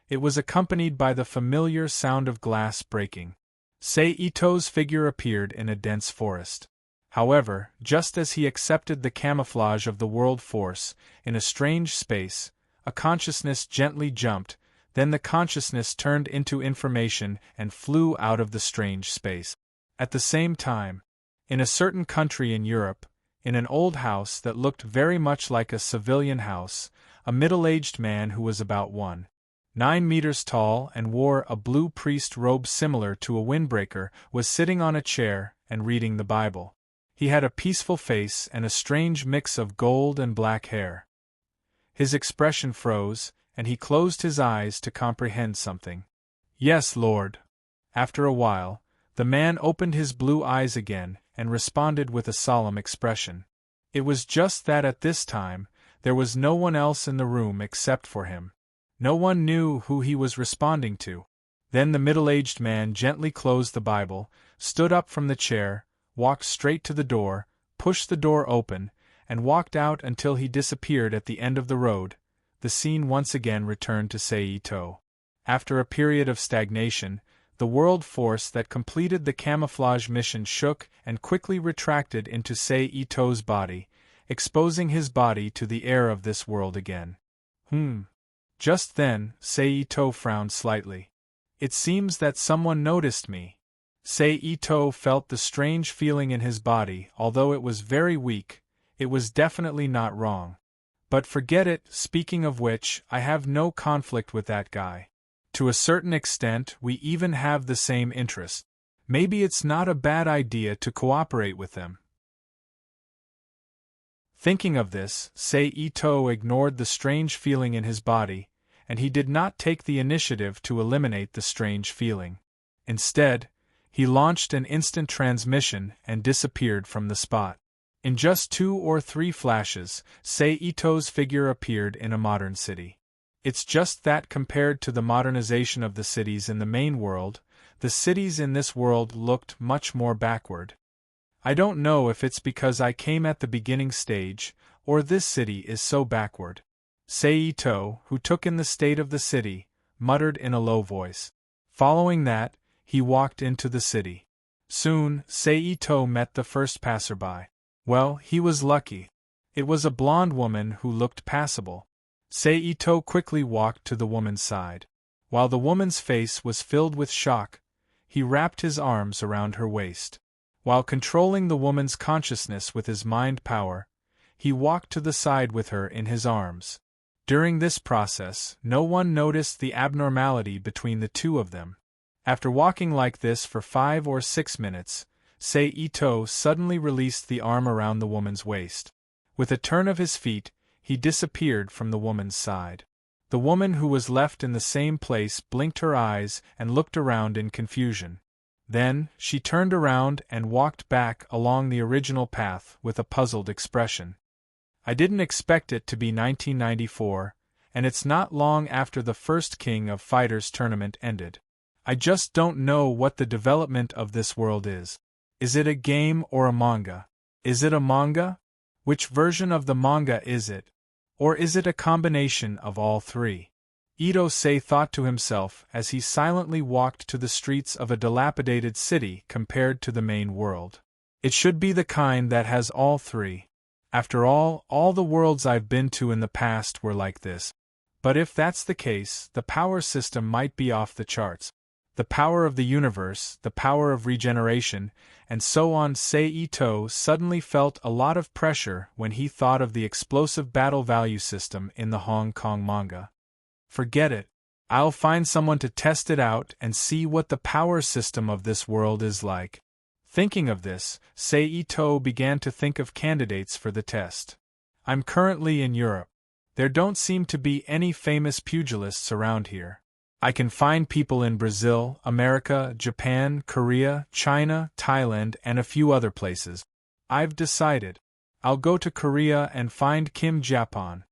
It was accompanied by the familiar sound of glass breaking. Seito's figure appeared in a dense forest. However, just as he accepted the camouflage of the world force, in a strange space, a consciousness gently jumped, Then the consciousness turned into information and flew out of the strange space. At the same time, in a certain country in Europe, in an old house that looked very much like a civilian house, a middle-aged man who was about 1.9 meters tall and wore a blue priest robe similar to a windbreaker was sitting on a chair and reading the Bible. He had a peaceful face and a strange mix of gold and black hair. His expression froze, and he closed his eyes to comprehend something. "Yes, Lord." After a while, the man opened his blue eyes again and responded with a solemn expression. It was just that at this time, there was no one else in the room except for him. No one knew who he was responding to. Then the middle-aged man gently closed the Bible, stood up from the chair, walked straight to the door, pushed the door open, and walked out until he disappeared at the end of the road. The scene once again returned to Saito. After a period of stagnation, the world force that completed the camouflage mission shook and quickly retracted into Saito's body, exposing his body to the air of this world again. Just then, Saito frowned slightly. "It seems that someone noticed me." Saito felt the strange feeling in his body. Although it was very weak, it was definitely not wrong. But forget it, speaking of which, I have no conflict with that guy. To a certain extent, we even have the same interests. Maybe it's not a bad idea to cooperate with them. Thinking of this, Saito ignored the strange feeling in his body, and he did not take the initiative to eliminate the strange feeling. Instead, he launched an instant transmission and disappeared from the spot. In just 2 or 3 flashes, Saito's figure appeared in a modern city. It's just that compared to the modernization of the cities in the main world, the cities in this world looked much more backward. I don't know if it's because I came at the beginning stage, or this city is so backward. Saito, who took in the state of the city, muttered in a low voice. Following that, he walked into the city. Soon, Saito met the first passerby. Well, he was lucky. It was a blonde woman who looked passable. Saito quickly walked to the woman's side. While the woman's face was filled with shock, he wrapped his arms around her waist. While controlling the woman's consciousness with his mind power, he walked to the side with her in his arms. During this process, no one noticed the abnormality between the two of them. After walking like this for 5 or 6 minutes, Saito suddenly released the arm around the woman's waist. With a turn of his feet, he disappeared from the woman's side. The woman who was left in the same place blinked her eyes and looked around in confusion. Then, she turned around and walked back along the original path with a puzzled expression. I didn't expect it to be 1994, and it's not long after the first King of Fighters tournament ended. I just don't know what the development of this world is. Is it a game or a manga? Is it a manga? Which version of the manga is it? Or is it a combination of all three? Ito-sei thought to himself as he silently walked to the streets of a dilapidated city compared to the main world. It should be the kind that has all three. After all the worlds I've been to in the past were like this. But if that's the case, the power system might be off the charts. The power of the universe, the power of regeneration, and so on. Saito suddenly felt a lot of pressure when he thought of the explosive battle value system in the Hong Kong manga. Forget it. I'll find someone to test it out and see what the power system of this world is like. Thinking of this, Saito began to think of candidates for the test. I'm currently in Europe. There don't seem to be any famous pugilists around here. I can find people in Brazil, America, Japan, Korea, China, Thailand, and a few other places. I've decided. I'll go to Korea and find Kim Japan.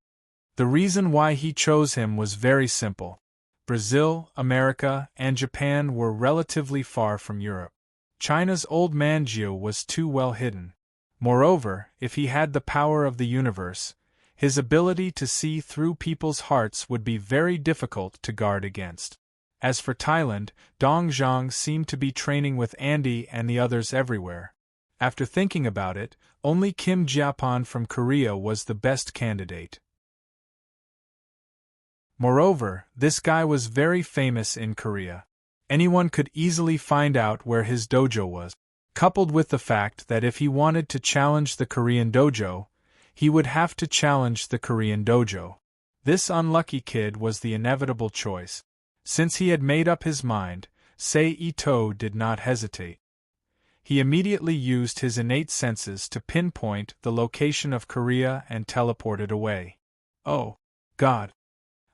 The reason why he chose him was very simple. Brazil, America, and Japan were relatively far from Europe. China's old Manjiu was too well hidden. Moreover, if he had the power of the universe, his ability to see through people's hearts would be very difficult to guard against. As for Thailand, Dong Zhang seemed to be training with Andy and the others everywhere. After thinking about it, only Kim Japan from Korea was the best candidate. Moreover, this guy was very famous in Korea. Anyone could easily find out where his dojo was. Coupled with the fact that if he wanted to challenge the Korean dojo, he would have to challenge the Korean dojo. This unlucky kid was the inevitable choice. Since he had made up his mind, Sei Ito did not hesitate. He immediately used his innate senses to pinpoint the location of Korea and teleported away. Oh, God!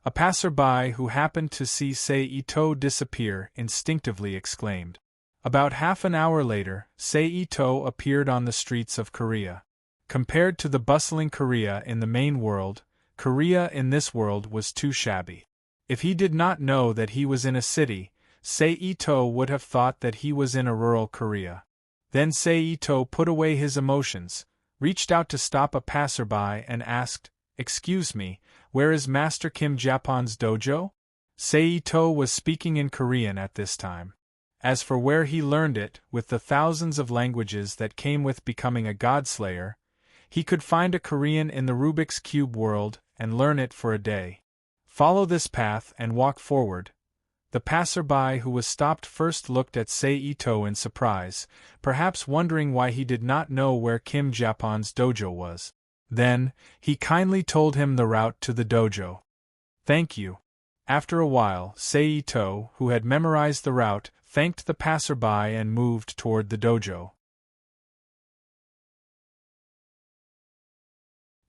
A passerby who happened to see Sei Ito disappear instinctively exclaimed. About half an hour later, Sei Ito appeared on the streets of Korea. Compared to the bustling Korea in the main world, Korea in this world was too shabby. If he did not know that he was in a city, Sei Ito would have thought that he was in a rural Korea. Then Sei Ito put away his emotions, reached out to stop a passerby and asked, "Excuse me, where is Master Kim Japon's dojo?" Sei Ito was speaking in Korean at this time. As for where he learned it, with the thousands of languages that came with becoming a godslayer, he could find a Korean in the Rubik's Cube world and learn it for a day. Follow this path and walk forward. The passerby who was stopped first looked at Sei Ito in surprise, perhaps wondering why he did not know where Kim Japon's dojo was. Then, he kindly told him the route to the dojo. "Thank you." After a while, Sei Ito, who had memorized the route, thanked the passerby and moved toward the dojo.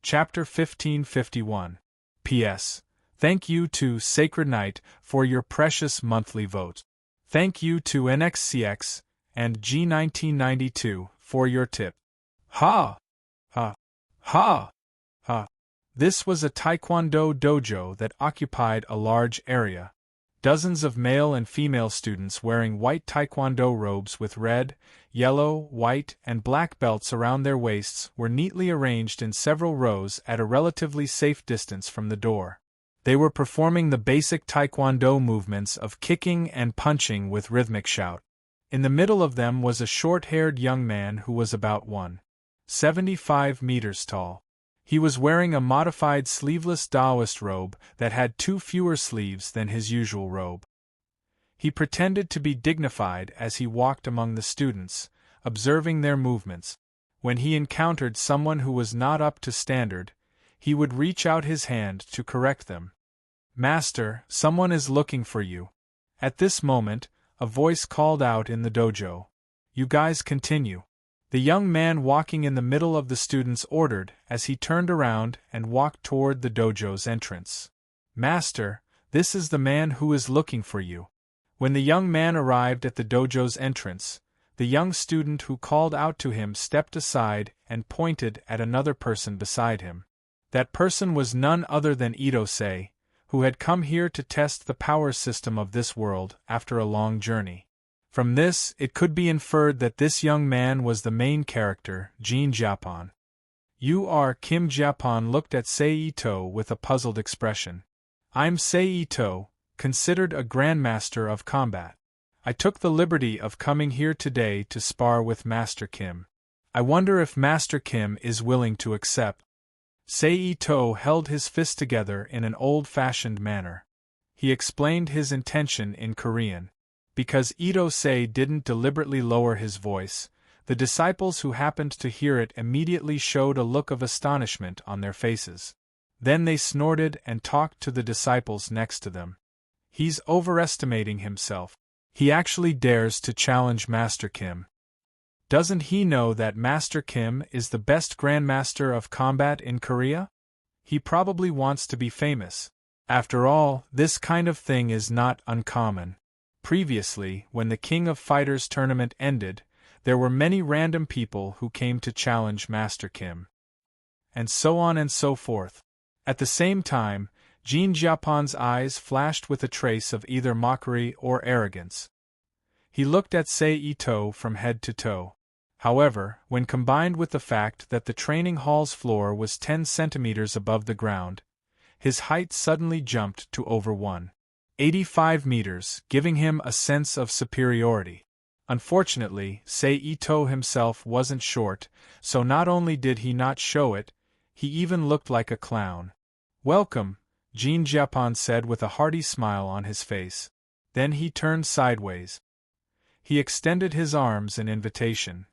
Chapter 1551. P.S. Thank you to Sacred Knight for your precious monthly vote. Thank you to NXCX and G1992 for your tip. Ha! Ha! Ha! Ha! This was a Taekwondo dojo that occupied a large area. Dozens of male and female students wearing white Taekwondo robes with red, yellow, white, and black belts around their waists were neatly arranged in several rows at a relatively safe distance from the door. They were performing the basic Taekwondo movements of kicking and punching with rhythmic shout. In the middle of them was a short-haired young man who was about 1.75 meters tall. He was wearing a modified sleeveless Taoist robe that had 2 fewer sleeves than his usual robe. He pretended to be dignified as he walked among the students, observing their movements. When he encountered someone who was not up to standard, he would reach out his hand to correct them. "Master, someone is looking for you." At this moment, a voice called out in the dojo. "You guys continue." The young man walking in the middle of the students ordered as he turned around and walked toward the dojo's entrance. "Master, this is the man who is looking for you." When the young man arrived at the dojo's entrance, the young student who called out to him stepped aside and pointed at another person beside him. That person was none other than Ito Sei, who had come here to test the power system of this world after a long journey. From this, it could be inferred that this young man was the main character, Jin Japon. "You are Kim Japon," looked at Sei Ito with a puzzled expression. "I'm Sei Ito, considered a grandmaster of combat. I took the liberty of coming here today to spar with Master Kim. I wonder if Master Kim is willing to accept." Sei Ito held his fists together in an old-fashioned manner. He explained his intention in Korean. Because Ito Sei didn't deliberately lower his voice, the disciples who happened to hear it immediately showed a look of astonishment on their faces. Then they snorted and talked to the disciples next to them. "He's overestimating himself. He actually dares to challenge Master Kim. Doesn't he know that Master Kim is the best grandmaster of combat in Korea? He probably wants to be famous. After all, this kind of thing is not uncommon." Previously, when the King of Fighters tournament ended, there were many random people who came to challenge Master Kim. And so on and so forth. At the same time, Jin Japon's eyes flashed with a trace of either mockery or arrogance. He looked at Sei Ito from head to toe. However, when combined with the fact that the training hall's floor was 10 centimeters above the ground, his height suddenly jumped to over 1.85 meters, giving him a sense of superiority. Unfortunately, Sei Ito himself wasn't short, so not only did he not show it, he even looked like a clown. "Welcome, Jean Japon said with a hearty smile on his face. Then he turned sideways. He extended his arms in invitation.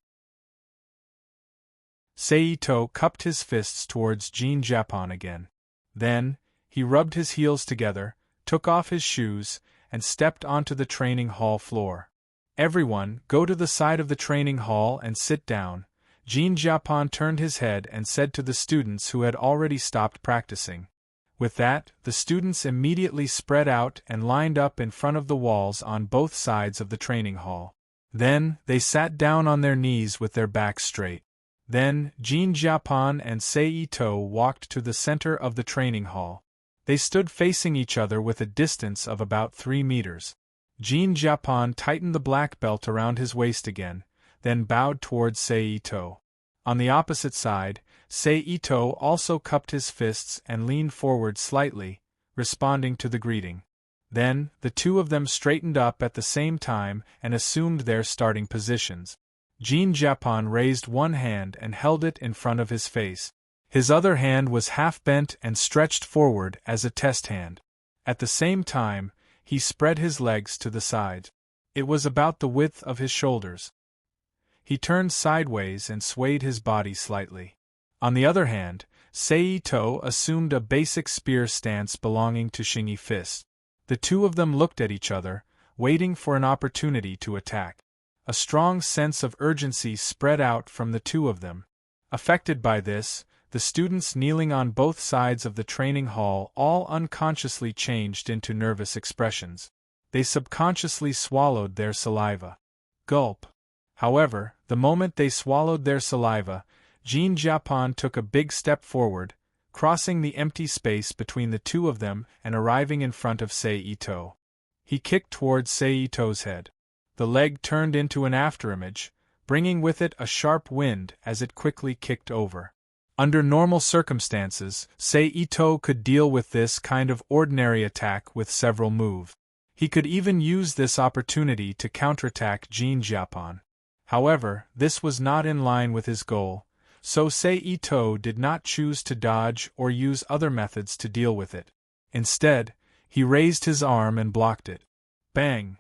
Seito cupped his fists towards Jean Japon again. Then, he rubbed his heels together, took off his shoes, and stepped onto the training hall floor. Everyone, go to the side of the training hall and sit down. Jean Japon turned his head and said to the students who had already stopped practicing. With that, the students immediately spread out and lined up in front of the walls on both sides of the training hall. Then, they sat down on their knees with their backs straight. Then, Jean Japon and Seito walked to the center of the training hall. They stood facing each other with a distance of about 3 meters. Jean Japon tightened the black belt around his waist again, then bowed towards Seito. On the opposite side, Seito also cupped his fists and leaned forward slightly, responding to the greeting. Then, the two of them straightened up at the same time and assumed their starting positions. Jean Japon raised one hand and held it in front of his face. His other hand was half bent and stretched forward as a test hand. At the same time, he spread his legs to the side. It was about the width of his shoulders. He turned sideways and swayed his body slightly. On the other hand, Seito assumed a basic spear stance belonging to Shingi Fist. The two of them looked at each other, waiting for an opportunity to attack. A strong sense of urgency spread out from the two of them. Affected by this, the students kneeling on both sides of the training hall all unconsciously changed into nervous expressions. They subconsciously swallowed their saliva. Gulp. However, the moment they swallowed their saliva, Jean Japon took a big step forward, crossing the empty space between the two of them and arriving in front of Seito. He kicked towards Seito's head. The leg turned into an afterimage, bringing with it a sharp wind as it quickly kicked over. Under normal circumstances, Seito could deal with this kind of ordinary attack with several moves. He could even use this opportunity to counterattack Jean Japon. However, this was not in line with his goal, so Seito did not choose to dodge or use other methods to deal with it. Instead, he raised his arm and blocked it. Bang!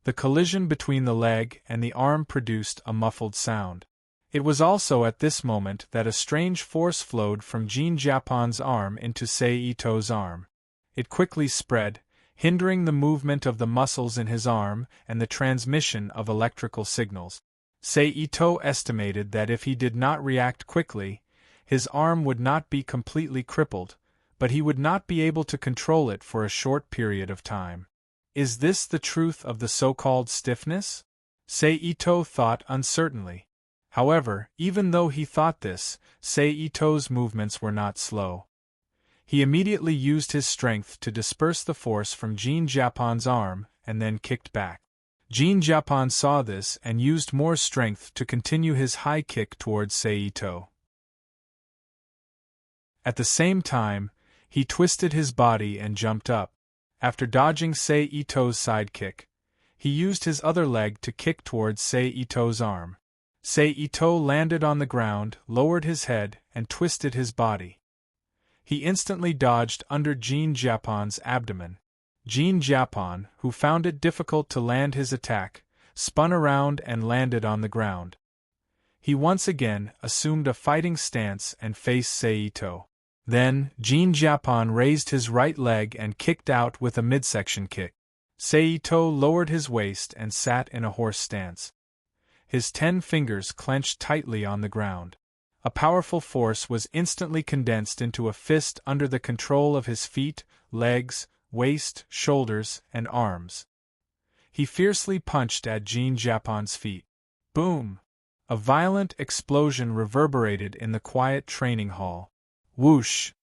The collision between the leg and the arm produced a muffled sound. It was also at this moment that a strange force flowed from Jean Japon's arm into Seito's arm. It quickly spread, hindering the movement of the muscles in his arm and the transmission of electrical signals. Seito estimated that if he did not react quickly, his arm would not be completely crippled, but he would not be able to control it for a short period of time. Is this the truth of the so-called stiffness? Seito thought uncertainly. However, even though he thought this, Seito's movements were not slow. He immediately used his strength to disperse the force from Jean Japon's arm and then kicked back. Jean Japon saw this and used more strength to continue his high kick towards Seito. At the same time, he twisted his body and jumped up. After dodging Seito's side kick, he used his other leg to kick towards Seito's arm. Seito landed on the ground, lowered his head, and twisted his body. He instantly dodged under Jean Japon's abdomen. Jean Japon, who found it difficult to land his attack, spun around and landed on the ground. He once again assumed a fighting stance and faced Seito. Then, Jean Japon raised his right leg and kicked out with a midsection kick. Seito lowered his waist and sat in a horse stance. His 10 fingers clenched tightly on the ground. A powerful force was instantly condensed into a fist under the control of his feet, legs, waist, shoulders, and arms. He fiercely punched at Jean Japon's feet. Boom! A violent explosion reverberated in the quiet training hall. Whoosh!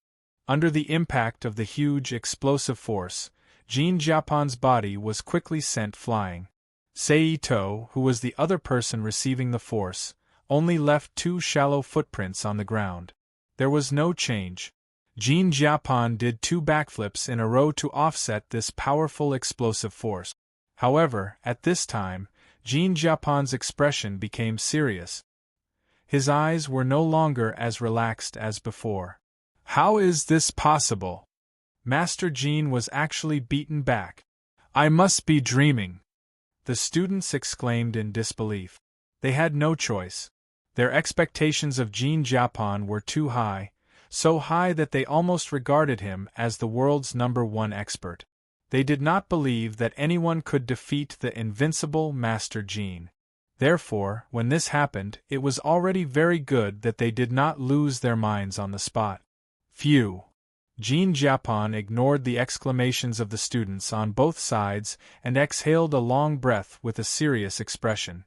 Under the impact of the huge explosive force, Jean Japon's body was quickly sent flying. Seito, who was the other person receiving the force, only left 2 shallow footprints on the ground. There was no change. Jean Japon did 2 backflips in a row to offset this powerful explosive force. However, at this time, Jean Japon's expression became serious. His eyes were no longer as relaxed as before. How is this possible? Master Jean was actually beaten back. I must be dreaming, the students exclaimed in disbelief. They had no choice. Their expectations of Jean Japon were too high, so high that they almost regarded him as the world's #1 expert. They did not believe that anyone could defeat the invincible Master Jean. Therefore, when this happened, it was already very good that they did not lose their minds on the spot. Phew! Jean Japon ignored the exclamations of the students on both sides and exhaled a long breath with a serious expression.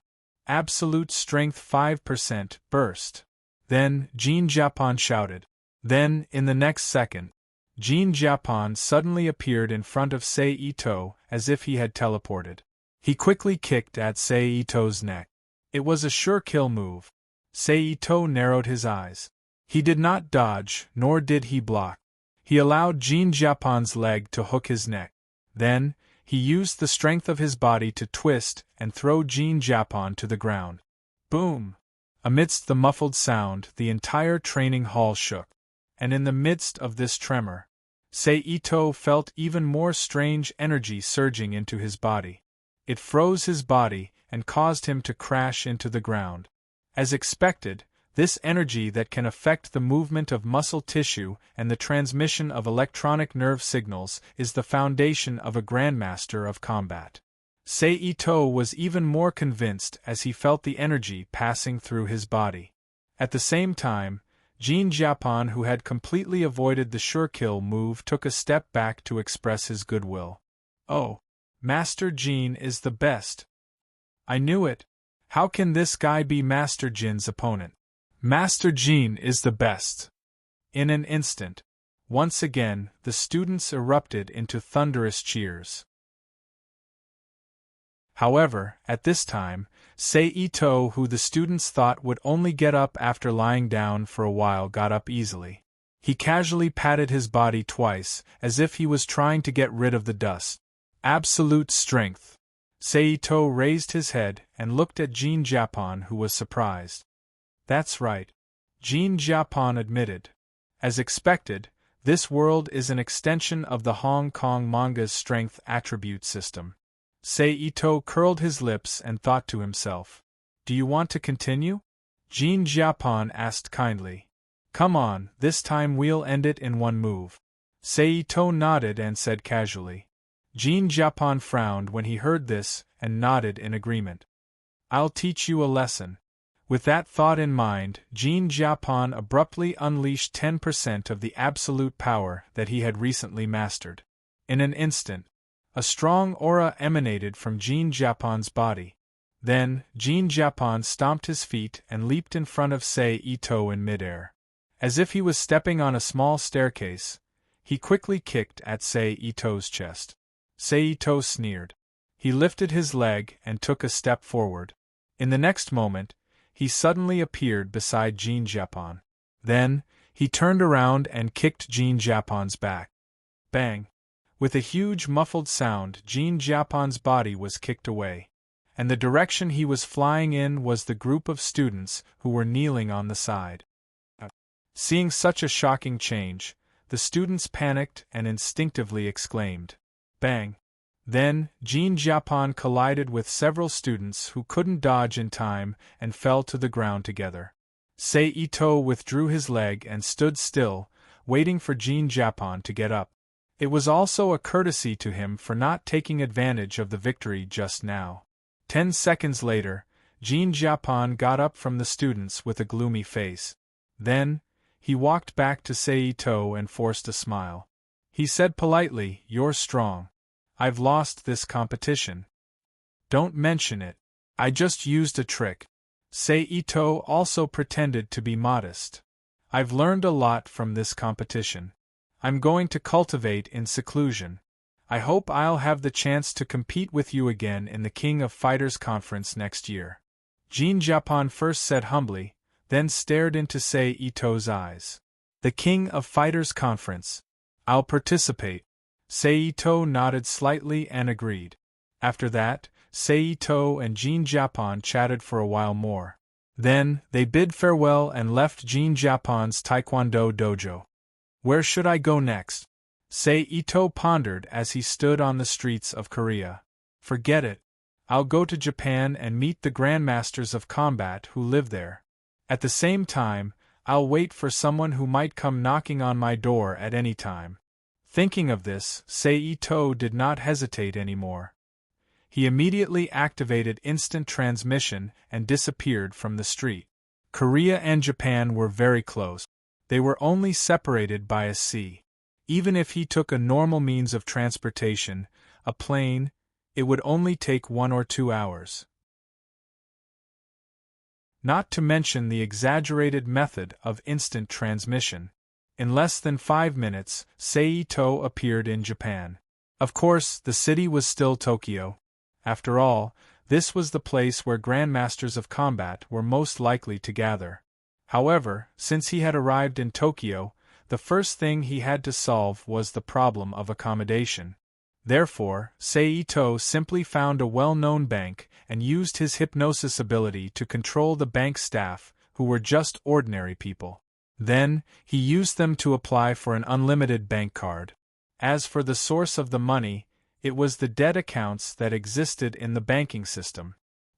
Absolute strength 5% burst. Then, Jean Japon shouted. Then, in the next second, Jean Japon suddenly appeared in front of Sei Ito as if he had teleported. He quickly kicked at Sei Ito's neck. It was a sure kill move. Sei Ito narrowed his eyes. He did not dodge, nor did he block. He allowed Jean Japon's leg to hook his neck. Then, he used the strength of his body to twist and throw Jean Japon to the ground. Boom! Amidst the muffled sound, the entire training hall shook. And in the midst of this tremor, Sei Ito felt even more strange energy surging into his body. It froze his body and caused him to crash into the ground. As expected, this energy that can affect the movement of muscle tissue and the transmission of electronic nerve signals is the foundation of a grandmaster of combat. Sei Ito was even more convinced as he felt the energy passing through his body. At the same time, Jean Japon, who had completely avoided the sure kill move, took a step back to express his goodwill. Oh, Master Jean is the best. I knew it. How can this guy be Master Jin's opponent? Master Jean is the best. In an instant, once again, the students erupted into thunderous cheers. However, at this time, Sei Ito, who the students thought would only get up after lying down for a while, got up easily. He casually patted his body twice, as if he was trying to get rid of the dust. Absolute strength. Sei Ito raised his head and looked at Jean Japon, who was surprised. That's right, Jean Japon admitted. As expected, this world is an extension of the Hong Kong manga's strength attribute system. Sei Ito curled his lips and thought to himself. Do you want to continue? Jean Japon asked kindly. Come on, this time we'll end it in one move. Sei Ito nodded and said casually. Jean Japon frowned when he heard this and nodded in agreement. I'll teach you a lesson. With that thought in mind, Jean Japon abruptly unleashed 10% of the absolute power that he had recently mastered. In an instant, a strong aura emanated from Jean Japon's body. Then, Jean Japon stomped his feet and leaped in front of Sei Ito in midair. As if he was stepping on a small staircase, he quickly kicked at Sei Ito's chest. Sei Ito sneered. He lifted his leg and took a step forward. In the next moment, he suddenly appeared beside Jean Japon. Then, he turned around and kicked Jean Japon's back. Bang! With a huge muffled sound, Jean Japon's body was kicked away. And the direction he was flying in was the group of students who were kneeling on the side. Seeing such a shocking change, the students panicked and instinctively exclaimed, Bang! Then, Jean Japon collided with several students who couldn't dodge in time and fell to the ground together. Sei Ito withdrew his leg and stood still, waiting for Jean Japon to get up. It was also a courtesy to him for not taking advantage of the victory just now. 10 seconds later, Jean Japon got up from the students with a gloomy face. Then, he walked back to Sei Ito and forced a smile. He said politely, You're strong. I've lost this competition. Don't mention it. I just used a trick. Sei Ito also pretended to be modest. I've learned a lot from this competition. I'm going to cultivate in seclusion. I hope I'll have the chance to compete with you again in the King of Fighters conference next year. Jean Japon first said humbly, then stared into Sei Ito's eyes. The King of Fighters conference. I'll participate. Sei Ito nodded slightly and agreed. After that, Sei Ito and Jean Japon chatted for a while more. Then, they bid farewell and left Jean Japon's Taekwondo dojo. Where should I go next? Ito pondered as he stood on the streets of Korea. Forget it. I'll go to Japan and meet the grandmasters of combat who live there. At the same time, I'll wait for someone who might come knocking on my door at any time. Thinking of this, Ito did not hesitate anymore. He immediately activated instant transmission and disappeared from the street. Korea and Japan were very close. They were only separated by a sea. Even if he took a normal means of transportation, a plane, it would only take 1 or 2 hours. Not to mention the exaggerated method of instant transmission. In less than 5 minutes, Ito appeared in Japan. Of course, the city was still Tokyo. After all, this was the place where grandmasters of combat were most likely to gather. However, since he had arrived in Tokyo, the first thing he had to solve was the problem of accommodation. Therefore, Ito simply found a well-known bank and used his hypnosis ability to control the bank staff, who were just ordinary people. Then, he used them to apply for an unlimited bank card. As for the source of the money, it was the debt accounts that existed in the banking system.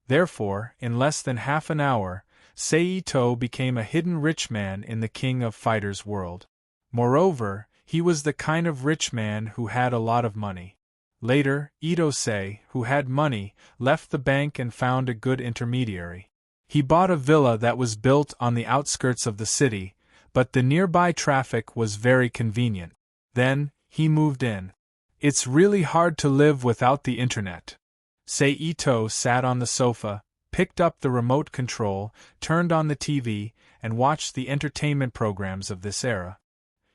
Therefore, in less than half an hour, Ito became a hidden rich man in the King of Fighters world. Moreover, he was the kind of rich man who had a lot of money. Later, Ito-sei, who had money, left the bank and found a good intermediary. He bought a villa that was built on the outskirts of the city, but the nearby traffic was very convenient. Then, he moved in. It's really hard to live without the internet. Ito sat on the sofa, picked up the remote control, turned on the TV, and watched the entertainment programs of this era.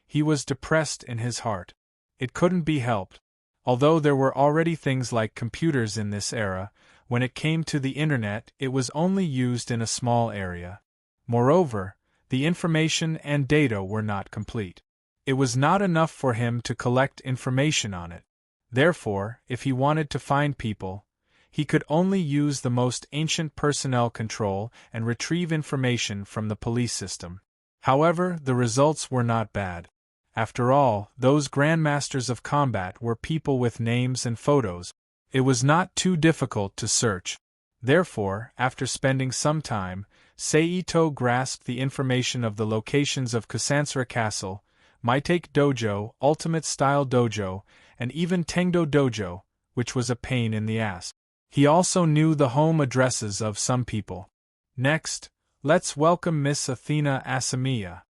He was depressed in his heart. It couldn't be helped. Although there were already things like computers in this era, when it came to the internet it was only used in a small area. Moreover, the information and data were not complete. It was not enough for him to collect information on it. Therefore, if he wanted to find people, he could only use the most ancient personnel control and retrieve information from the police system. However, the results were not bad. After all, those grandmasters of combat were people with names and photos. It was not too difficult to search. Therefore, after spending some time, Ito grasped the information of the locations of Kusansara Castle, Maitake Dojo, Ultimate Style Dojo, and even Tengdo Dojo, which was a pain in the ass. He also knew the home addresses of some people. Next, let's welcome Miss Athena Asamiya.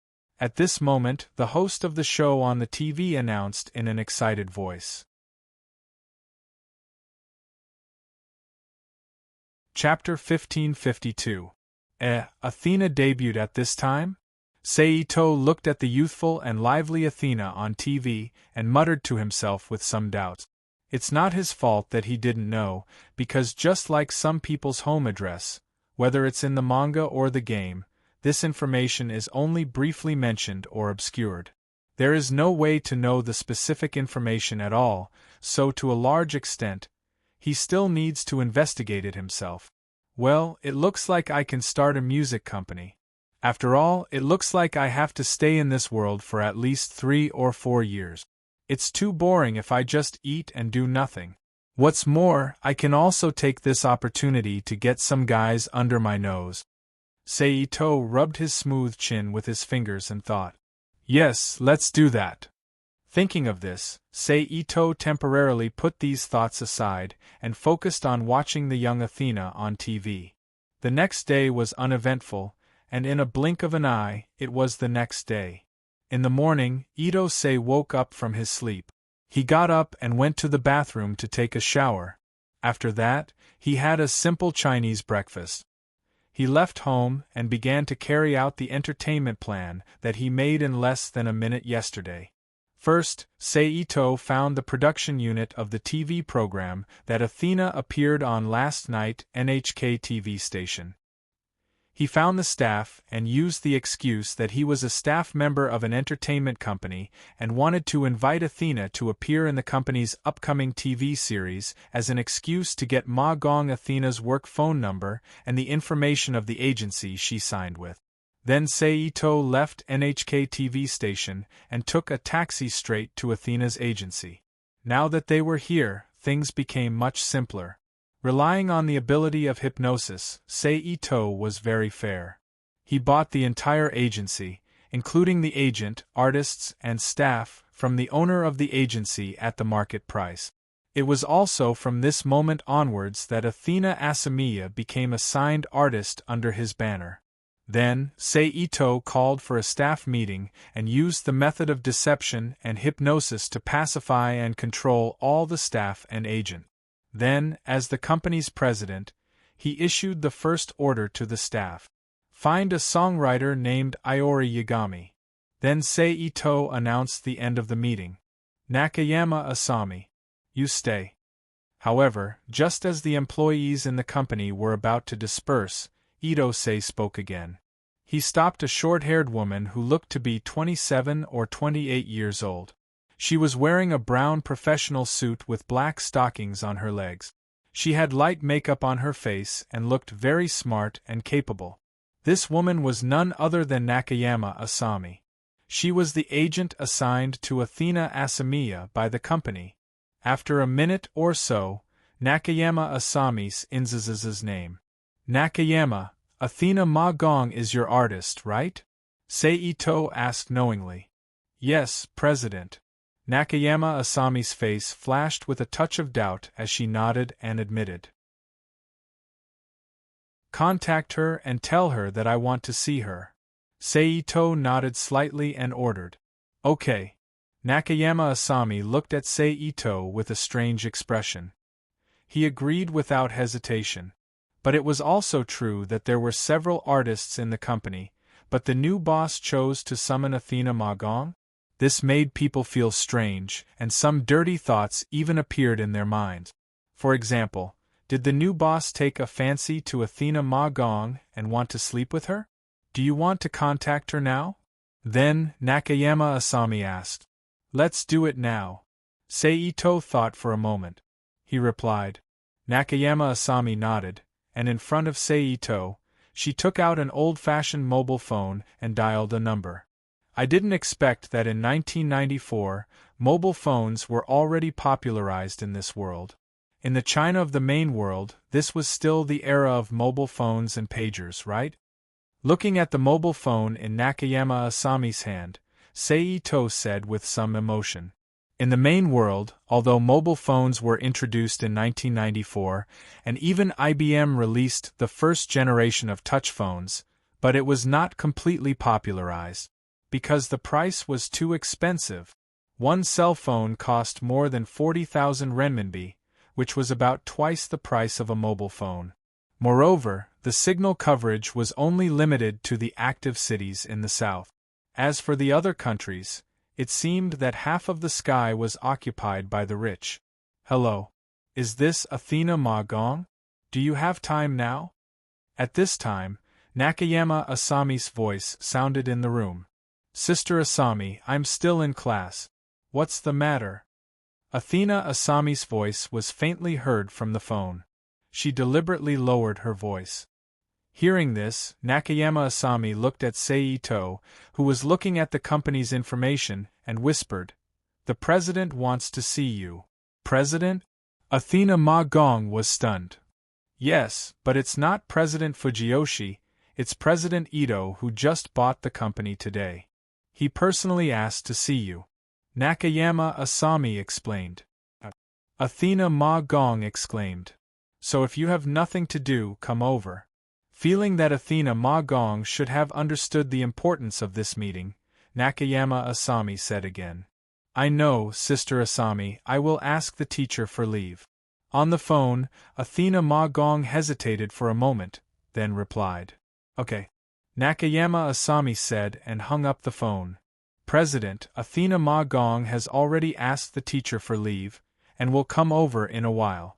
At this moment, the host of the show on the TV announced in an excited voice. Chapter 1552. Athena debuted at this time? Ito looked at the youthful and lively Athena on TV and muttered to himself with some doubts. It's not his fault that he didn't know, because just like some people's home address, whether it's in the manga or the game, this information is only briefly mentioned or obscured. There is no way to know the specific information at all, so to a large extent, he still needs to investigate it himself. Well, it looks like I can start a music company. After all, it looks like I have to stay in this world for at least 3 or 4 years. It's too boring if I just eat and do nothing. What's more, I can also take this opportunity to get some guys under my nose. Ito rubbed his smooth chin with his fingers and thought, yes, let's do that. Thinking of this, Ito temporarily put these thoughts aside and focused on watching the young Athena on TV. The next day was uneventful, and in a blink of an eye, it was the next day. In the morning, Ito-sei woke up from his sleep. He got up and went to the bathroom to take a shower. After that, he had a simple Chinese breakfast. He left home and began to carry out the entertainment plan that he made in less than a minute yesterday. First, Ito found the production unit of the TV program that Athena appeared on last night NHK TV station. He found the staff and used the excuse that he was a staff member of an entertainment company and wanted to invite Athena to appear in the company's upcoming TV series as an excuse to get Ma Gong Athena's work phone number and the information of the agency she signed with. Then Seito left NHK TV station and took a taxi straight to Athena's agency. Now that they were here, things became much simpler. Relying on the ability of hypnosis, Seito was very fair. He bought the entire agency, including the agent, artists, and staff, from the owner of the agency at the market price. It was also from this moment onwards that Athena Asamiya became a signed artist under his banner. Then, Seito called for a staff meeting and used the method of deception and hypnosis to pacify and control all the staff and agent. Then, as the company's president, he issued the first order to the staff. Find a songwriter named Iori Yagami. Then Seito announced the end of the meeting. Nakayama Asami, you stay. However, just as the employees in the company were about to disperse, Ito-sei spoke again. He stopped a short-haired woman who looked to be 27 or 28 years old. She was wearing a brown professional suit with black stockings on her legs. She had light makeup on her face and looked very smart and capable. This woman was none other than Nakayama Asami. She was the agent assigned to Athena Asamiya by the company. After a minute or so, Nakayama Asami's Inzaz's name. Nakayama, Athena Ma Gong is your artist, right? Seito asked knowingly. Yes, President. Nakayama Asami's face flashed with a touch of doubt as she nodded and admitted. Contact her and tell her that I want to see her. Seito nodded slightly and ordered. Okay. Nakayama Asami looked at Seito with a strange expression. He agreed without hesitation. But it was also true that there were several artists in the company, but the new boss chose to summon Athena Ma Gong? This made people feel strange, and some dirty thoughts even appeared in their minds. For example, did the new boss take a fancy to Athena Ma Gong and want to sleep with her? Do you want to contact her now? Then, Nakayama Asami asked. Let's do it now. Seito thought for a moment. He replied. Nakayama Asami nodded, and in front of Seito, she took out an old-fashioned mobile phone and dialed a number. I didn't expect that in 1994, mobile phones were already popularized in this world. In the China of the main world, this was still the era of mobile phones and pagers, right? Looking at the mobile phone in Nakayama Asami's hand, Seito said with some emotion. In the main world, although mobile phones were introduced in 1994, and even IBM released the first generation of touch phones, but it was not completely popularized. Because the price was too expensive. One cell phone cost more than 40,000 renminbi, which was about twice the price of a mobile phone. Moreover, the signal coverage was only limited to the active cities in the south. As for the other countries, it seemed that half of the sky was occupied by the rich. Hello. Is this Athena Ma Gong? Do you have time now? At this time, Nakayama Asami's voice sounded in the room. Sister Asami, I'm still in class. What's the matter? Athena Asami's voice was faintly heard from the phone. She deliberately lowered her voice. Hearing this, Nakayama Asami looked at Seito, who was looking at the company's information, and whispered, The president wants to see you. President? Athena Ma Gong was stunned. Yes, but it's not President Fujiyoshi, it's President Ito who just bought the company today. He personally asked to see you. Nakayama Asami explained. Athena Ma Gong exclaimed. So if you have nothing to do, come over. Feeling that Athena Ma Gong should have understood the importance of this meeting, Nakayama Asami said again. I know, Sister Asami, I will ask the teacher for leave. On the phone, Athena Ma Gong hesitated for a moment, then replied. Okay. Nakayama Asami said and hung up the phone. President, Athena Ma Gong has already asked the teacher for leave, and will come over in a while.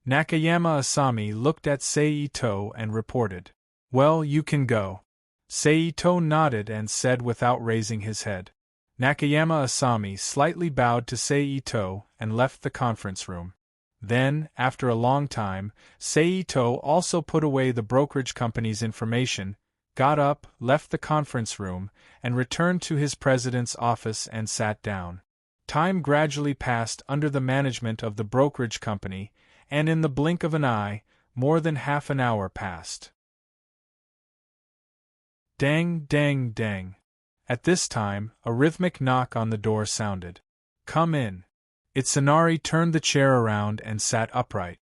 Nakayama Asami looked at Seito and reported. Well, you can go. Seito nodded and said without raising his head. Nakayama Asami slightly bowed to Seito and left the conference room. Then, after a long time, Seito also put away the brokerage company's information, got up, left the conference room, and returned to his president's office and sat down. Time gradually passed under the management of the brokerage company, and in the blink of an eye, more than half an hour passed. Dang, dang, dang. At this time, a rhythmic knock on the door sounded. "Come in." Itsunari turned the chair around and sat upright.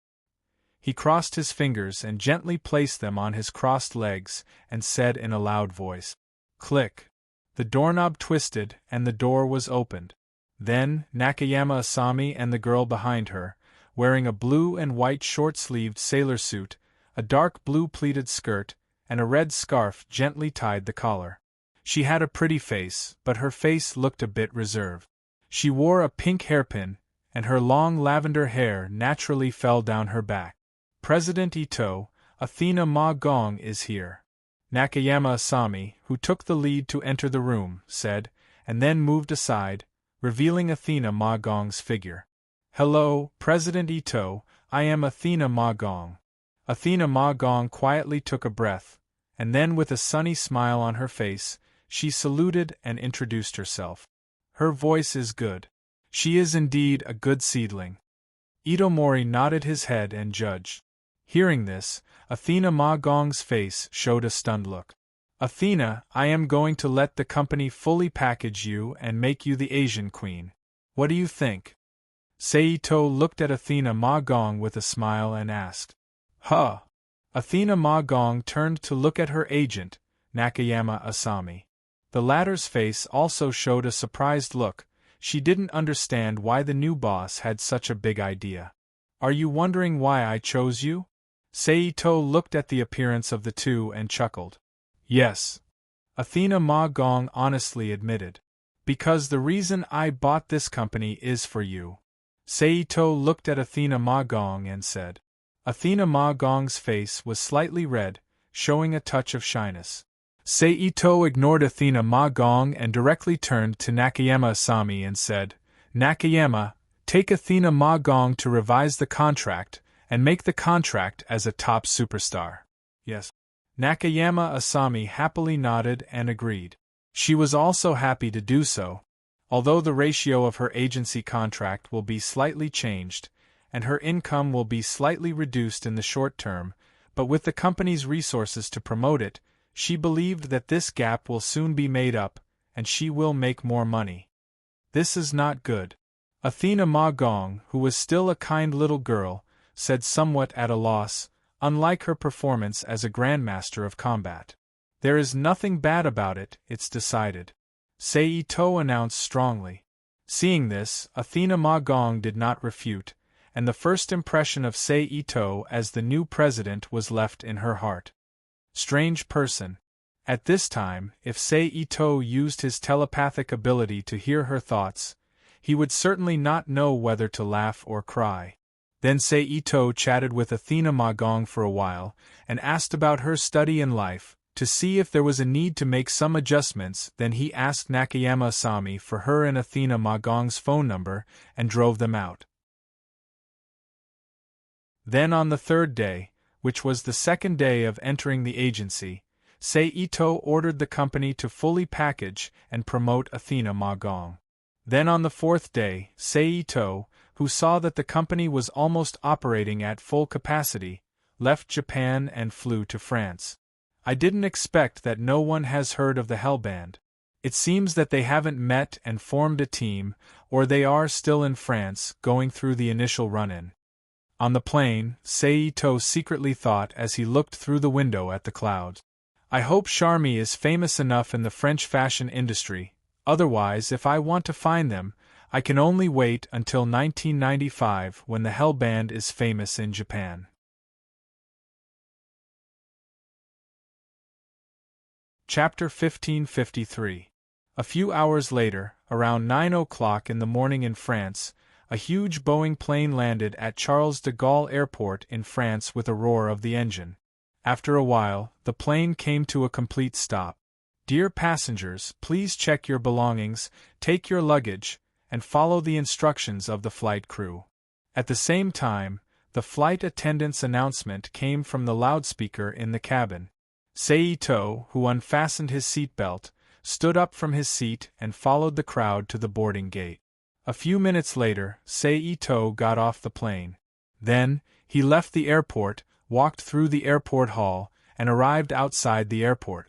He crossed his fingers and gently placed them on his crossed legs, and said in a loud voice, "Click." The doorknob twisted, and the door was opened. Then, Nakayama Asami and the girl behind her, wearing a blue and white short-sleeved sailor suit, a dark blue pleated skirt, and a red scarf gently tied the collar. She had a pretty face, but her face looked a bit reserved. She wore a pink hairpin, and her long lavender hair naturally fell down her back. "President Ito, Athena Ma Gong is here," Nakayama Asami, who took the lead to enter the room, said, and then moved aside, revealing Athena Ma Gong's figure. "Hello, President Ito, I am Athena Ma Gong." Athena Ma Gong quietly took a breath, and then with a sunny smile on her face, she saluted and introduced herself. Her voice is good. She is indeed a good seedling. Itomori nodded his head and judged. Hearing this, Athena Ma Gong's face showed a stunned look. "Athena, I am going to let the company fully package you and make you the Asian queen. What do you think?" Seito looked at Athena Ma Gong with a smile and asked. "Huh." Athena Ma Gong turned to look at her agent, Nakayama Asami. The latter's face also showed a surprised look. She didn't understand why the new boss had such a big idea. "Are you wondering why I chose you?" Seito looked at the appearance of the two and chuckled. "Yes," Athena Ma Gong honestly admitted. "Because the reason I bought this company is for you." Seito looked at Athena Ma Gong and said. Athena Ma Gong's face was slightly red, showing a touch of shyness. Seito ignored Athena Ma Gong and directly turned to Nakayama Asami and said, "Nakayama, take Athena Ma Gong to revise the contract, and make the contract as a top superstar." "Yes." Nakayama Asami happily nodded and agreed. She was also happy to do so. Although the ratio of her agency contract will be slightly changed, and her income will be slightly reduced in the short term, but with the company's resources to promote it, she believed that this gap will soon be made up, and she will make more money. This is not good. Athena Ma Gong, who was still a kind little girl, said somewhat at a loss, unlike her performance as a grandmaster of combat. "There is nothing bad about it, it's decided," Seito announced strongly. Seeing this, Athena Ma Gong did not refute, and the first impression of Seito as the new president was left in her heart. Strange person. At this time, if Seito used his telepathic ability to hear her thoughts, he would certainly not know whether to laugh or cry. Then Seito chatted with Athena Ma Gong for a while, and asked about her study and life, to see if there was a need to make some adjustments. Then he asked Nakayama Asami for her and Athena Ma Gong's phone number, and drove them out. Then on the third day, which was the second day of entering the agency, Seito ordered the company to fully package and promote Athena Ma Gong. Then on the fourth day, Seito, who saw that the company was almost operating at full capacity, left Japan and flew to France. "I didn't expect that no one has heard of the Hellband. It seems that they haven't met and formed a team, or they are still in France, going through the initial run-in." On the plane, Seito secretly thought as he looked through the window at the clouds. "I hope Charmy is famous enough in the French fashion industry, otherwise if I want to find them, I can only wait until 1995 when the Hellband is famous in Japan." Chapter 1553. A few hours later, around 9 o'clock in the morning in France, a huge Boeing plane landed at Charles de Gaulle Airport in France with a roar of the engine. After a while, the plane came to a complete stop. "Dear passengers, please check your belongings, take your luggage, and follow the instructions of the flight crew." At the same time, the flight attendant's announcement came from the loudspeaker in the cabin. Seito, who unfastened his seatbelt, stood up from his seat and followed the crowd to the boarding gate. A few minutes later, Seito got off the plane. Then, he left the airport, walked through the airport hall, and arrived outside the airport.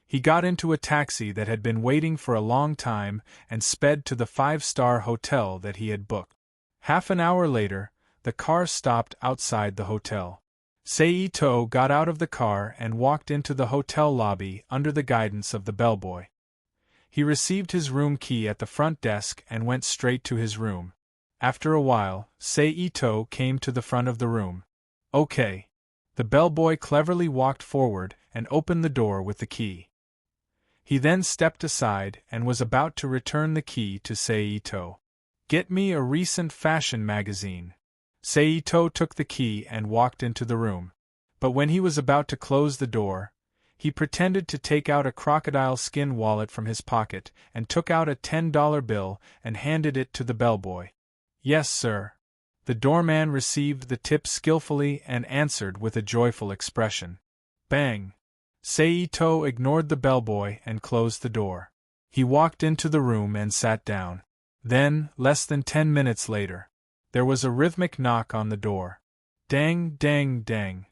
He got into a taxi that had been waiting for a long time and sped to the 5-star hotel that he had booked. Half an hour later, the car stopped outside the hotel. Seito got out of the car and walked into the hotel lobby under the guidance of the bellboy. He received his room key at the front desk and went straight to his room. After a while, Seito came to the front of the room. "Okay." The bellboy cleverly walked forward and opened the door with the key. He then stepped aside and was about to return the key to Seito. "Get me a recent fashion magazine." Seito took the key and walked into the room. But when he was about to close the door, he pretended to take out a crocodile skin wallet from his pocket and took out a $10 bill and handed it to the bellboy. "Yes, sir." The doorman received the tip skillfully and answered with a joyful expression. Bang! Seito ignored the bellboy and closed the door. He walked into the room and sat down. Then, less than 10 minutes later, there was a rhythmic knock on the door. Dang, dang, dang.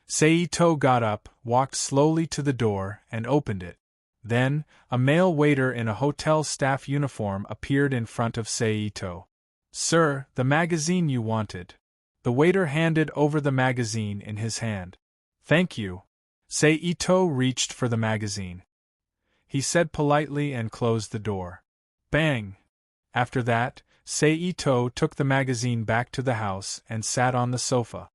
Seito got up, walked slowly to the door, and opened it. Then, a male waiter in a hotel staff uniform appeared in front of Seito. "Sir, the magazine you wanted." The waiter handed over the magazine in his hand. "Thank you." Seito reached for the magazine. He said politely and closed the door. Bang! After that, Seito took the magazine back to the house and sat on the sofa.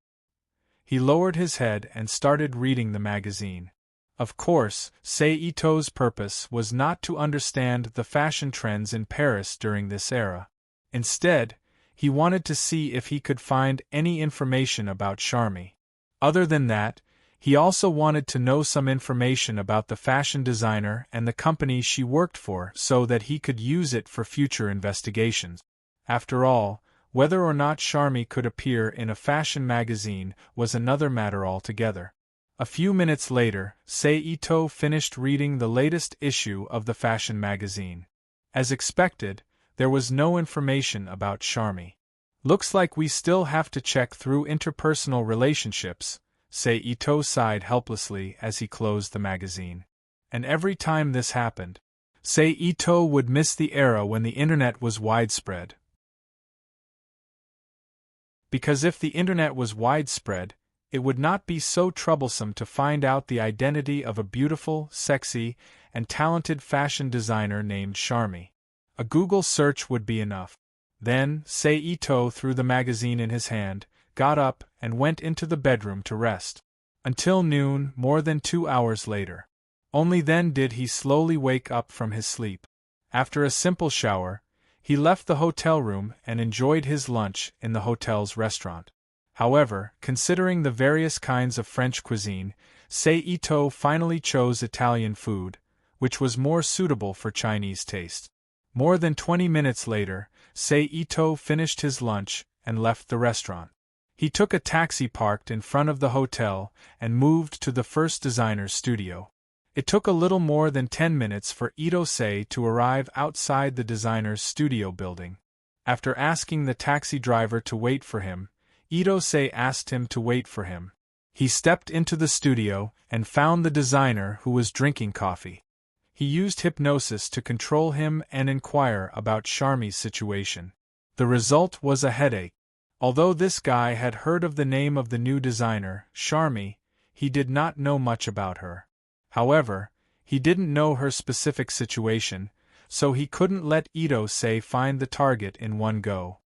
He lowered his head and started reading the magazine. Of course, Seito's purpose was not to understand the fashion trends in Paris during this era. Instead, he wanted to see if he could find any information about Charmy. Other than that, he also wanted to know some information about the fashion designer and the company she worked for so that he could use it for future investigations. After all, whether or not Charmy could appear in a fashion magazine was another matter altogether. A few minutes later, Seito finished reading the latest issue of the fashion magazine. As expected, there was no information about Charmy. "Looks like we still have to check through interpersonal relationships," Seito sighed helplessly as he closed the magazine. And every time this happened, Seito would miss the era when the internet was widespread. Because if the internet was widespread, it would not be so troublesome to find out the identity of a beautiful, sexy, and talented fashion designer named Charmy. A Google search would be enough. Then, Seito threw the magazine in his hand, got up, and went into the bedroom to rest. Until noon, more than 2 hours later. Only then did he slowly wake up from his sleep. After a simple shower, he left the hotel room and enjoyed his lunch in the hotel's restaurant. However, considering the various kinds of French cuisine, Seito finally chose Italian food, which was more suitable for Chinese taste. More than 20 minutes later, Seito finished his lunch and left the restaurant. He took a taxi parked in front of the hotel and moved to the first designer's studio. It took a little more than 10 minutes for Ito-sei to arrive outside the designer's studio building. After asking the taxi driver to wait for him, Ito-sei asked him to wait for him. He stepped into the studio and found the designer who was drinking coffee. He used hypnosis to control him and inquire about Charmy's situation. The result was a headache. Although this guy had heard of the name of the new designer, Charmy, he did not know much about her. However, he didn't know her specific situation, so he couldn't let Ito-sei find the target in one go.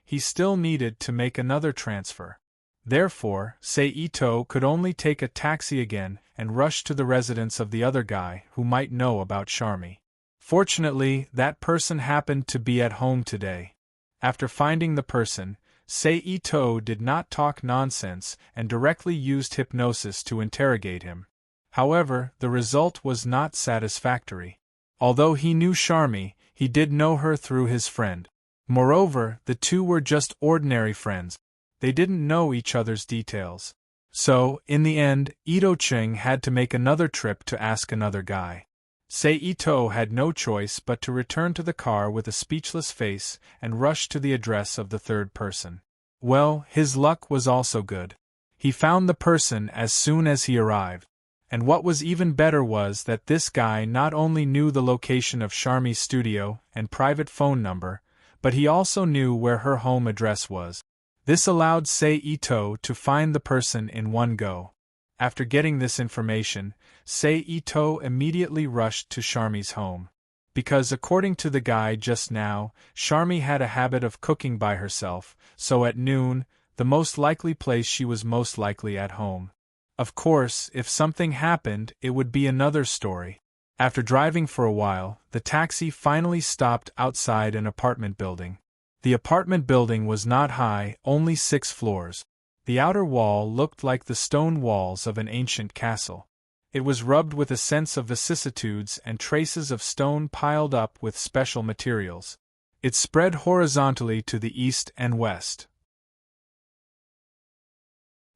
He still needed to make another transfer. Therefore, Seito could only take a taxi again and rush to the residence of the other guy who might know about Charmy. Fortunately, that person happened to be at home today. After finding the person, Seito did not talk nonsense and directly used hypnosis to interrogate him. However, the result was not satisfactory. Although he knew Charmy, he did know her through his friend. Moreover, the two were just ordinary friends. They didn't know each other's details. So, in the end, Ito-cheng had to make another trip to ask another guy. Sei-Ito had no choice but to return to the car with a speechless face and rush to the address of the third person. Well, his luck was also good. He found the person as soon as he arrived. And what was even better was that this guy not only knew the location of Charmy's studio and private phone number, but he also knew where her home address was. This allowed Sei-Ito to find the person in one go. After getting this information, Sei-Ito immediately rushed to Charmy's home. Because according to the guy just now, Charmy had a habit of cooking by herself, so at noon, the most likely place she was most likely at home. Of course, if something happened, it would be another story. After driving for a while, the taxi finally stopped outside an apartment building. The apartment building was not high, only 6 floors. The outer wall looked like the stone walls of an ancient castle. It was rubbed with a sense of vicissitudes and traces of stone piled up with special materials. It spread horizontally to the east and west.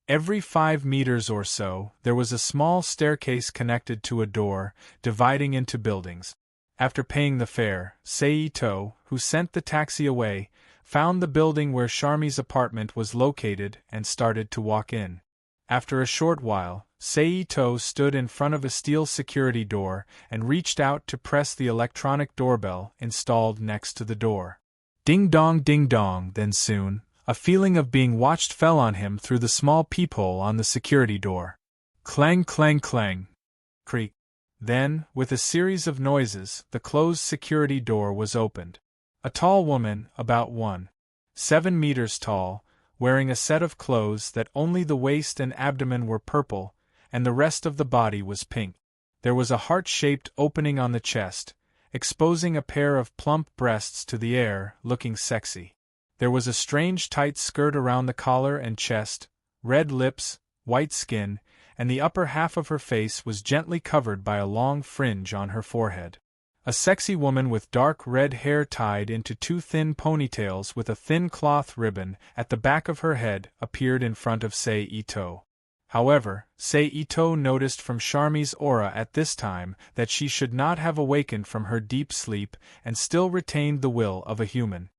Every 5 meters or so, there was a small staircase connected to a door, dividing into buildings. After paying the fare, Sei-Ito, who sent the taxi away, found the building where Charmy's apartment was located and started to walk in. After a short while, Sei-Ito stood in front of a steel security door and reached out to press the electronic doorbell installed next to the door. Ding dong, then soon, a feeling of being watched fell on him through the small peephole on the security door. Clang, clang, clang. Creak. Then, with a series of noises, the closed security door was opened. A tall woman, about 1.7 meters tall, wearing a set of clothes that only the waist and abdomen were purple, and the rest of the body was pink. There was a heart-shaped opening on the chest, exposing a pair of plump breasts to the air, looking sexy. There was a strange tight skirt around the collar and chest, red lips, white skin, and the upper half of her face was gently covered by a long fringe on her forehead. A sexy woman with dark red hair tied into 2 thin ponytails with a thin cloth ribbon at the back of her head appeared in front of Sei-Ito. However, Sei-Ito noticed from Charmy's aura at this time that she should not have awakened from her deep sleep and still retained the will of a human.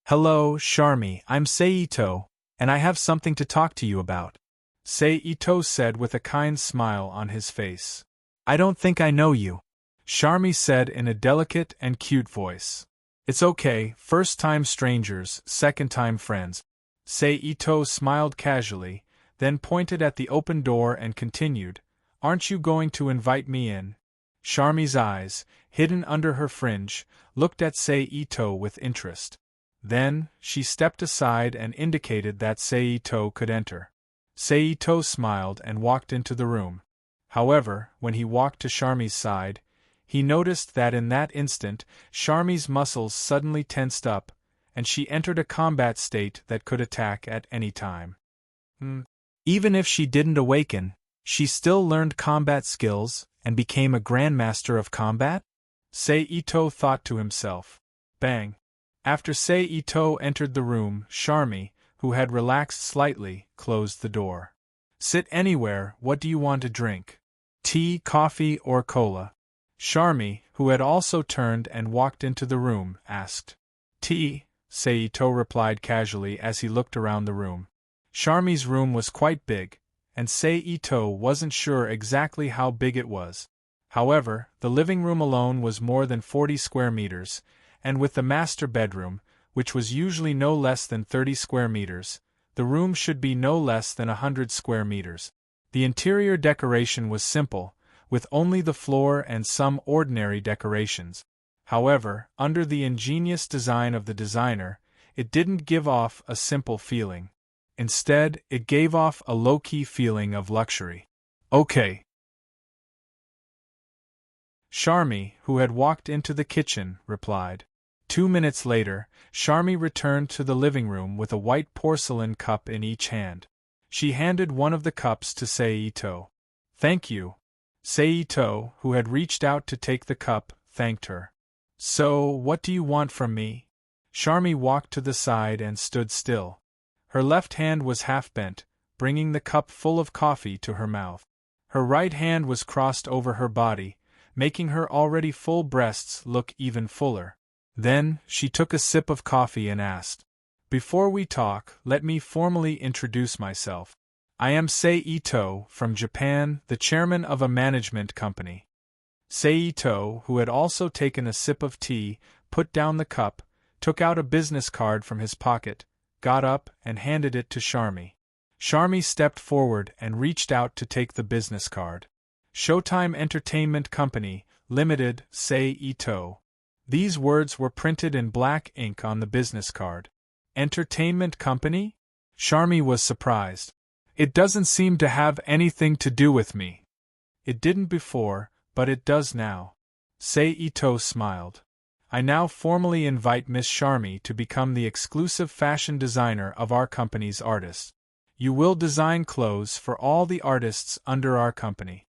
"Hello, Charmy, I'm Sei-Ito, and I have something to talk to you about," Sei-Ito said with a kind smile on his face. "I don't think I know you," Charmy said in a delicate and cute voice. "It's okay, first-time strangers, second-time friends." Sei-Ito smiled casually, then pointed at the open door and continued, "Aren't you going to invite me in?" Charmy's eyes, hidden under her fringe, looked at Sei-Ito with interest. Then, she stepped aside and indicated that Sei-Ito could enter. Sei-Ito smiled and walked into the room. However, when he walked to Charmy's side, he noticed that in that instant, Charmy's muscles suddenly tensed up, and she entered a combat state that could attack at any time. Even if she didn't awaken, she still learned combat skills and became a grandmaster of combat? Sei-Ito thought to himself. Bang! After Sei-Ito entered the room, Charmy, who had relaxed slightly, closed the door. "Sit anywhere, what do you want to drink? Tea, coffee, or cola?" Charmy, who had also turned and walked into the room, asked. "Tea," Sei-Ito replied casually as he looked around the room. Charmy's room was quite big, and Sei-Ito wasn't sure exactly how big it was. However, the living room alone was more than 40 square meters, and with the master bedroom, which was usually no less than 30 square meters, the room should be no less than 100 square meters. The interior decoration was simple, with only the floor and some ordinary decorations. However, under the ingenious design of the designer, it didn't give off a simple feeling. Instead, it gave off a low-key feeling of luxury. "Okay." Charmy, who had walked into the kitchen, replied. 2 minutes later, Charmy returned to the living room with a white porcelain cup in each hand. She handed one of the cups to Sei-Ito. "Thank you." Sei-Ito, who had reached out to take the cup, thanked her. "So, what do you want from me?" Charmy walked to the side and stood still. Her left hand was half bent, bringing the cup full of coffee to her mouth. Her right hand was crossed over her body, making her already full breasts look even fuller. Then, she took a sip of coffee and asked, "Before we talk, let me formally introduce myself. I am Sei Ito, from Japan, the chairman of a management company." Sei Ito, who had also taken a sip of tea, put down the cup, took out a business card from his pocket, got up and handed it to Charmy. Charmy stepped forward and reached out to take the business card. Showtime Entertainment Company, Limited, Sei Ito. These words were printed in black ink on the business card. Entertainment Company? Charmy was surprised. It doesn't seem to have anything to do with me. It didn't before, but it does now. Sei Ito smiled. I now formally invite Miss Charmy to become the exclusive fashion designer of our company's artists. You will design clothes for all the artists under our company.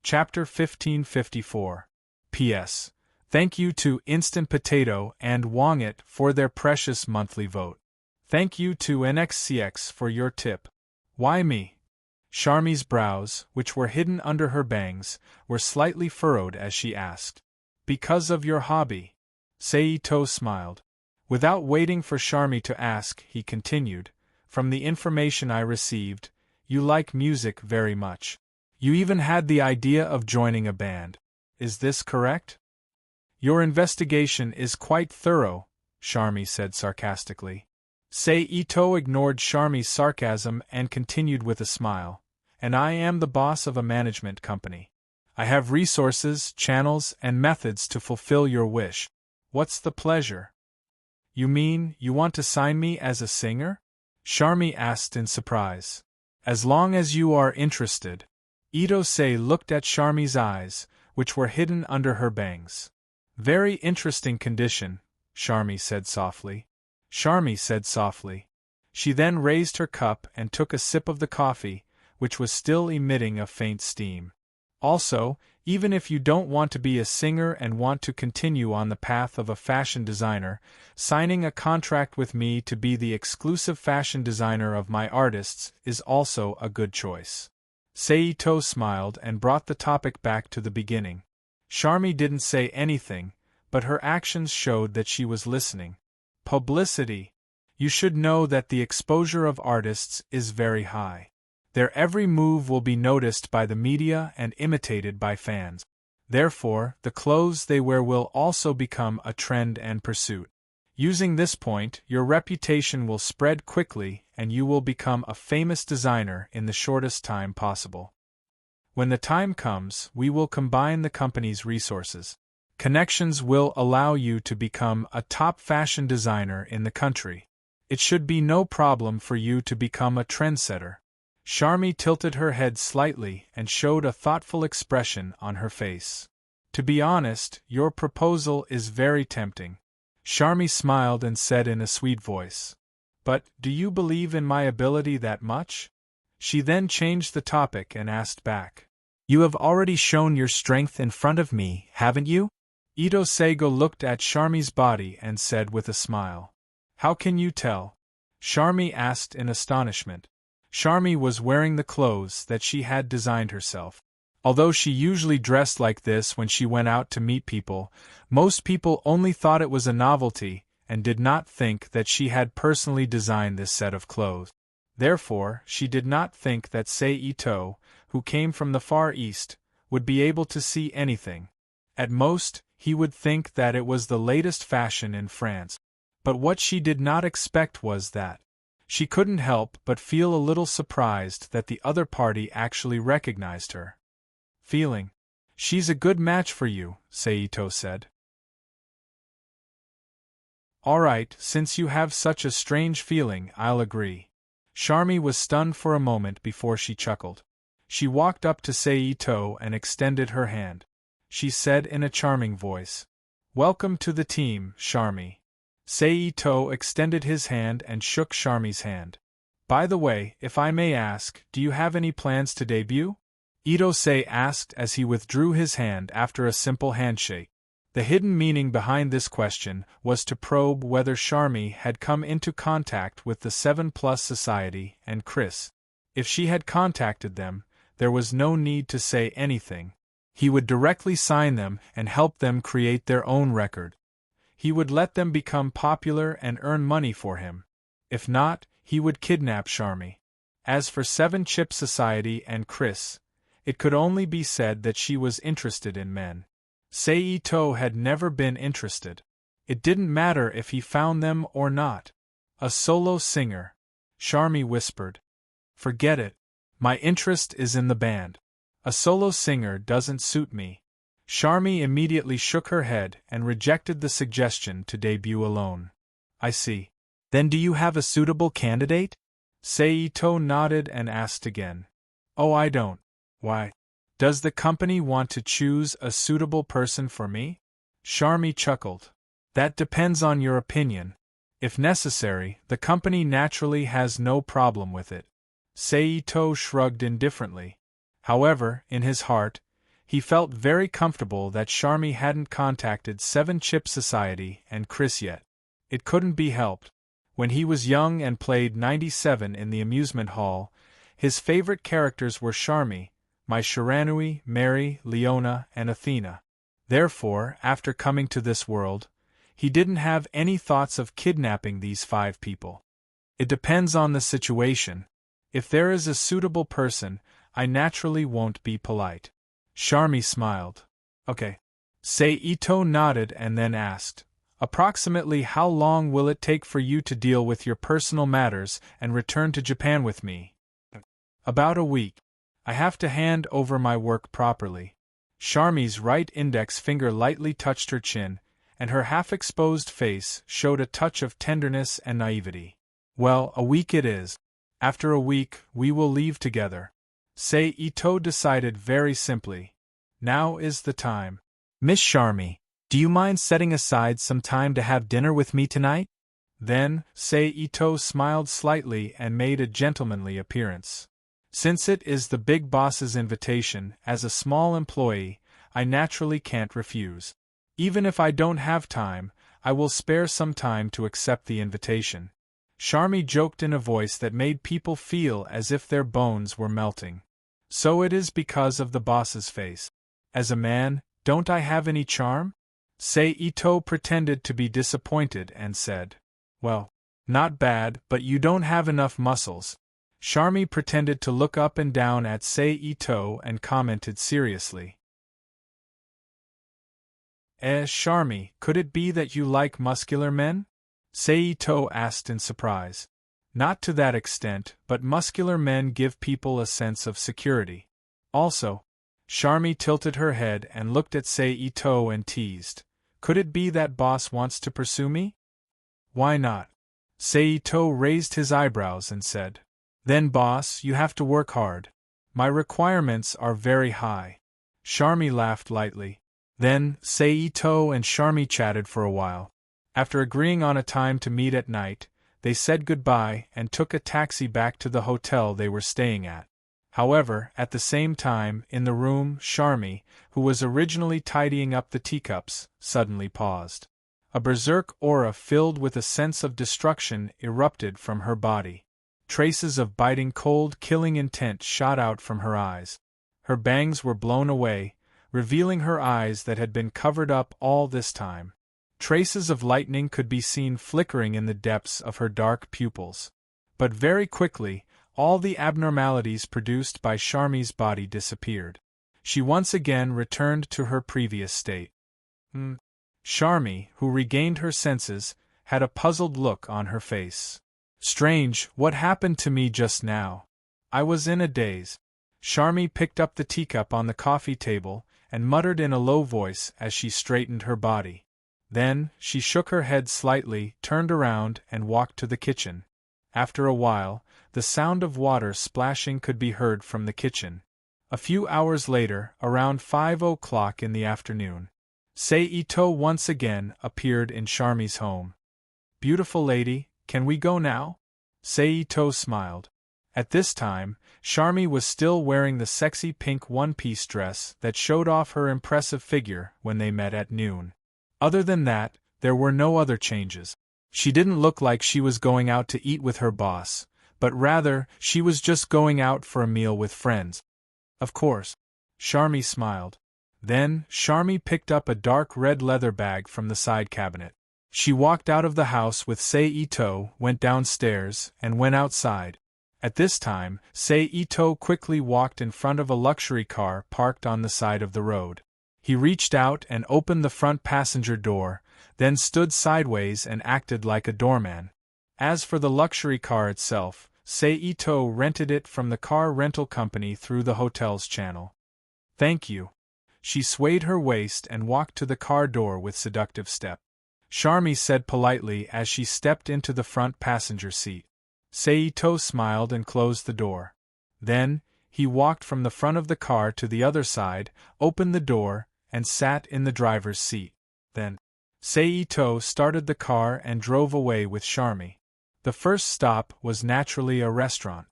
Chapter 1554. P.S. Thank you to Instant Potato and Wongit for their precious monthly vote. Thank you to NXCX for your tip. Why me? Charmy's brows, which were hidden under her bangs, were slightly furrowed as she asked. Because of your hobby. Sei Ito smiled. Without waiting for Charmy to ask, he continued, From the information I received, you like music very much. You even had the idea of joining a band. Is this correct? Your investigation is quite thorough, Charmy said sarcastically. Sei Ito ignored Charmy's sarcasm and continued with a smile. And I am the boss of a management company. I have resources, channels, and methods to fulfill your wish. What's the pleasure? You mean you want to sign me as a singer? Charmy asked in surprise. As long as you are interested. Ito-sei looked at Charmy's eyes, which were hidden under her bangs. Very interesting condition, Charmy said softly. Charmy said softly. She then raised her cup and took a sip of the coffee, which was still emitting a faint steam. Also, even if you don't want to be a singer and want to continue on the path of a fashion designer, signing a contract with me to be the exclusive fashion designer of my artists is also a good choice. Sei Ito smiled and brought the topic back to the beginning. Charmy didn't say anything, but her actions showed that she was listening. Publicity. You should know that the exposure of artists is very high. Their every move will be noticed by the media and imitated by fans. Therefore, the clothes they wear will also become a trend and pursuit. Using this point, your reputation will spread quickly and you will become a famous designer in the shortest time possible. When the time comes, we will combine the company's resources. Connections will allow you to become a top fashion designer in the country. It should be no problem for you to become a trendsetter. Charmy tilted her head slightly and showed a thoughtful expression on her face. To be honest, your proposal is very tempting. Charmy smiled and said in a sweet voice. But, do you believe in my ability that much? She then changed the topic and asked back. You have already shown your strength in front of me, haven't you? Ito Seigo looked at Charmy's body and said with a smile. How can you tell? Charmy asked in astonishment. Charmy was wearing the clothes that she had designed herself. Although she usually dressed like this when she went out to meet people, most people only thought it was a novelty and did not think that she had personally designed this set of clothes. Therefore, she did not think that Sei Ito, who came from the Far East, would be able to see anything. At most, he would think that it was the latest fashion in France. But what she did not expect was that. She couldn't help but feel a little surprised that the other party actually recognized her. Feeling. She's a good match for you, Sei Ito said. All right, since you have such a strange feeling, I'll agree. Charmy was stunned for a moment before she chuckled. She walked up to Sei Ito and extended her hand. She said in a charming voice, Welcome to the team, Charmy. Sei Ito extended his hand and shook Charmy's hand. By the way, if I may ask, do you have any plans to debut? Ito-sei asked as he withdrew his hand after a simple handshake. The hidden meaning behind this question was to probe whether Charmy had come into contact with the 7+ Society and Chris. If she had contacted them, there was no need to say anything. He would directly sign them and help them create their own record. He would let them become popular and earn money for him. If not, he would kidnap Charmy. As for 7-Chip Society and Chris, it could only be said that she was interested in men. Saito had never been interested. It didn't matter if he found them or not. A solo singer, Charmy whispered. Forget it. My interest is in the band. A solo singer doesn't suit me. Charmy immediately shook her head and rejected the suggestion to debut alone. I see. Then do you have a suitable candidate? Saito nodded and asked again. Oh, I don't. Why? Does the company want to choose a suitable person for me? Charmy chuckled. That depends on your opinion. If necessary, the company naturally has no problem with it. Saito shrugged indifferently. However, in his heart, he felt very comfortable that Charmy hadn't contacted 7-Chip Society and Chris yet. It couldn't be helped. When he was young and played 97 in the amusement hall, his favorite characters were Charmy, My Shiranui, Mary, Leona, and Athena. Therefore, after coming to this world, he didn't have any thoughts of kidnapping these 5 people. It depends on the situation. If there is a suitable person, I naturally won't be polite. Charmy smiled. Okay. Saito nodded and then asked, approximately how long will it take for you to deal with your personal matters and return to Japan with me? About a week. I have to hand over my work properly. Charmy's right index finger lightly touched her chin, and her half-exposed face showed a touch of tenderness and naivety. Well, a week it is. After a week, we will leave together. Saito decided very simply. Now is the time. Miss Charmy, do you mind setting aside some time to have dinner with me tonight? Then, Saito smiled slightly and made a gentlemanly appearance. Since it is the big boss's invitation, as a small employee, I naturally can't refuse. Even if I don't have time, I will spare some time to accept the invitation. Charmy joked in a voice that made people feel as if their bones were melting. So it is because of the boss's face. As a man, don't I have any charm? Saito pretended to be disappointed and said, well, not bad, but you don't have enough muscles. Charmy pretended to look up and down at Saito and commented seriously. Charmy, could it be that you like muscular men? Saito asked in surprise. Not to that extent, but muscular men give people a sense of security. Also, Charmy tilted her head and looked at Saito and teased. Could it be that boss wants to pursue me? Why not? Saito raised his eyebrows and said. Then boss, you have to work hard. My requirements are very high. Charmy laughed lightly. Then, Saito and Charmy chatted for a while. After agreeing on a time to meet at night, they said goodbye and took a taxi back to the hotel they were staying at. However, at the same time, in the room, Charmy, who was originally tidying up the teacups, suddenly paused. A berserk aura filled with a sense of destruction erupted from her body. Traces of biting cold, killing intent shot out from her eyes. Her bangs were blown away, revealing her eyes that had been covered up all this time. Traces of lightning could be seen flickering in the depths of her dark pupils. But very quickly, all the abnormalities produced by Charmy's body disappeared. She once again returned to her previous state. Charmy, who regained her senses, had a puzzled look on her face. Strange, what happened to me just now? I was in a daze. Charmy picked up the teacup on the coffee table and muttered in a low voice as she straightened her body. Then, she shook her head slightly, turned around, and walked to the kitchen. After a while, the sound of water splashing could be heard from the kitchen. A few hours later, around 5 o'clock in the afternoon, Saito once again appeared in Charmy's home. Beautiful lady, can we go now? Saito smiled. At this time, Charmy was still wearing the sexy pink one-piece dress that showed off her impressive figure when they met at noon. Other than that, there were no other changes. She didn't look like she was going out to eat with her boss, but rather, she was just going out for a meal with friends. Of course. Charmy smiled. Then, Charmy picked up a dark red leather bag from the side cabinet. She walked out of the house with Sei Ito, went downstairs, and went outside. At this time, Sei Ito quickly walked in front of a luxury car parked on the side of the road. He reached out and opened the front passenger door, then stood sideways and acted like a doorman. As for the luxury car itself, Sei Ito rented it from the car rental company through the hotel's channel. Thank you. She swayed her waist and walked to the car door with seductive step. Charmy said politely as she stepped into the front passenger seat. Sei Ito smiled and closed the door. Then, he walked from the front of the car to the other side, opened the door, and sat in the driver's seat. Then, Sei Ito started the car and drove away with Charmy. The first stop was naturally a restaurant.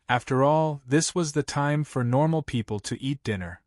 After all, this was the time for normal people to eat dinner.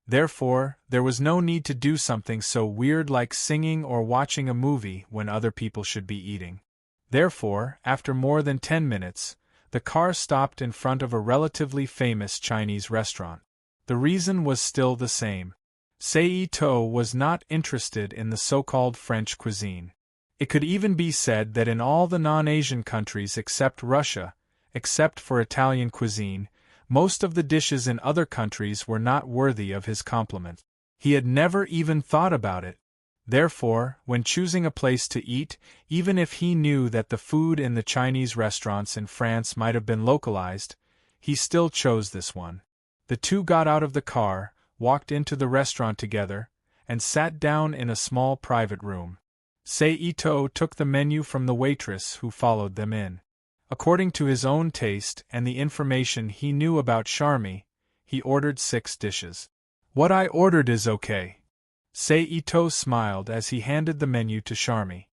Therefore, there was no need to do something so weird like singing or watching a movie when other people should be eating. Therefore, after more than 10 minutes, the car stopped in front of a relatively famous Chinese restaurant. The reason was still the same. Sei Ito was not interested in the so-called French cuisine. It could even be said that in all the non-Asian countries except Russia, except for Italian cuisine, most of the dishes in other countries were not worthy of his compliment. He had never even thought about it. Therefore, when choosing a place to eat, even if he knew that the food in the Chinese restaurants in France might have been localized, he still chose this one. The two got out of the car, walked into the restaurant together, and sat down in a small private room. Sei Ito took the menu from the waitress who followed them in. According to his own taste and the information he knew about Charmy, he ordered 6 dishes. What I ordered is okay. Sei Ito smiled as he handed the menu to Charmy.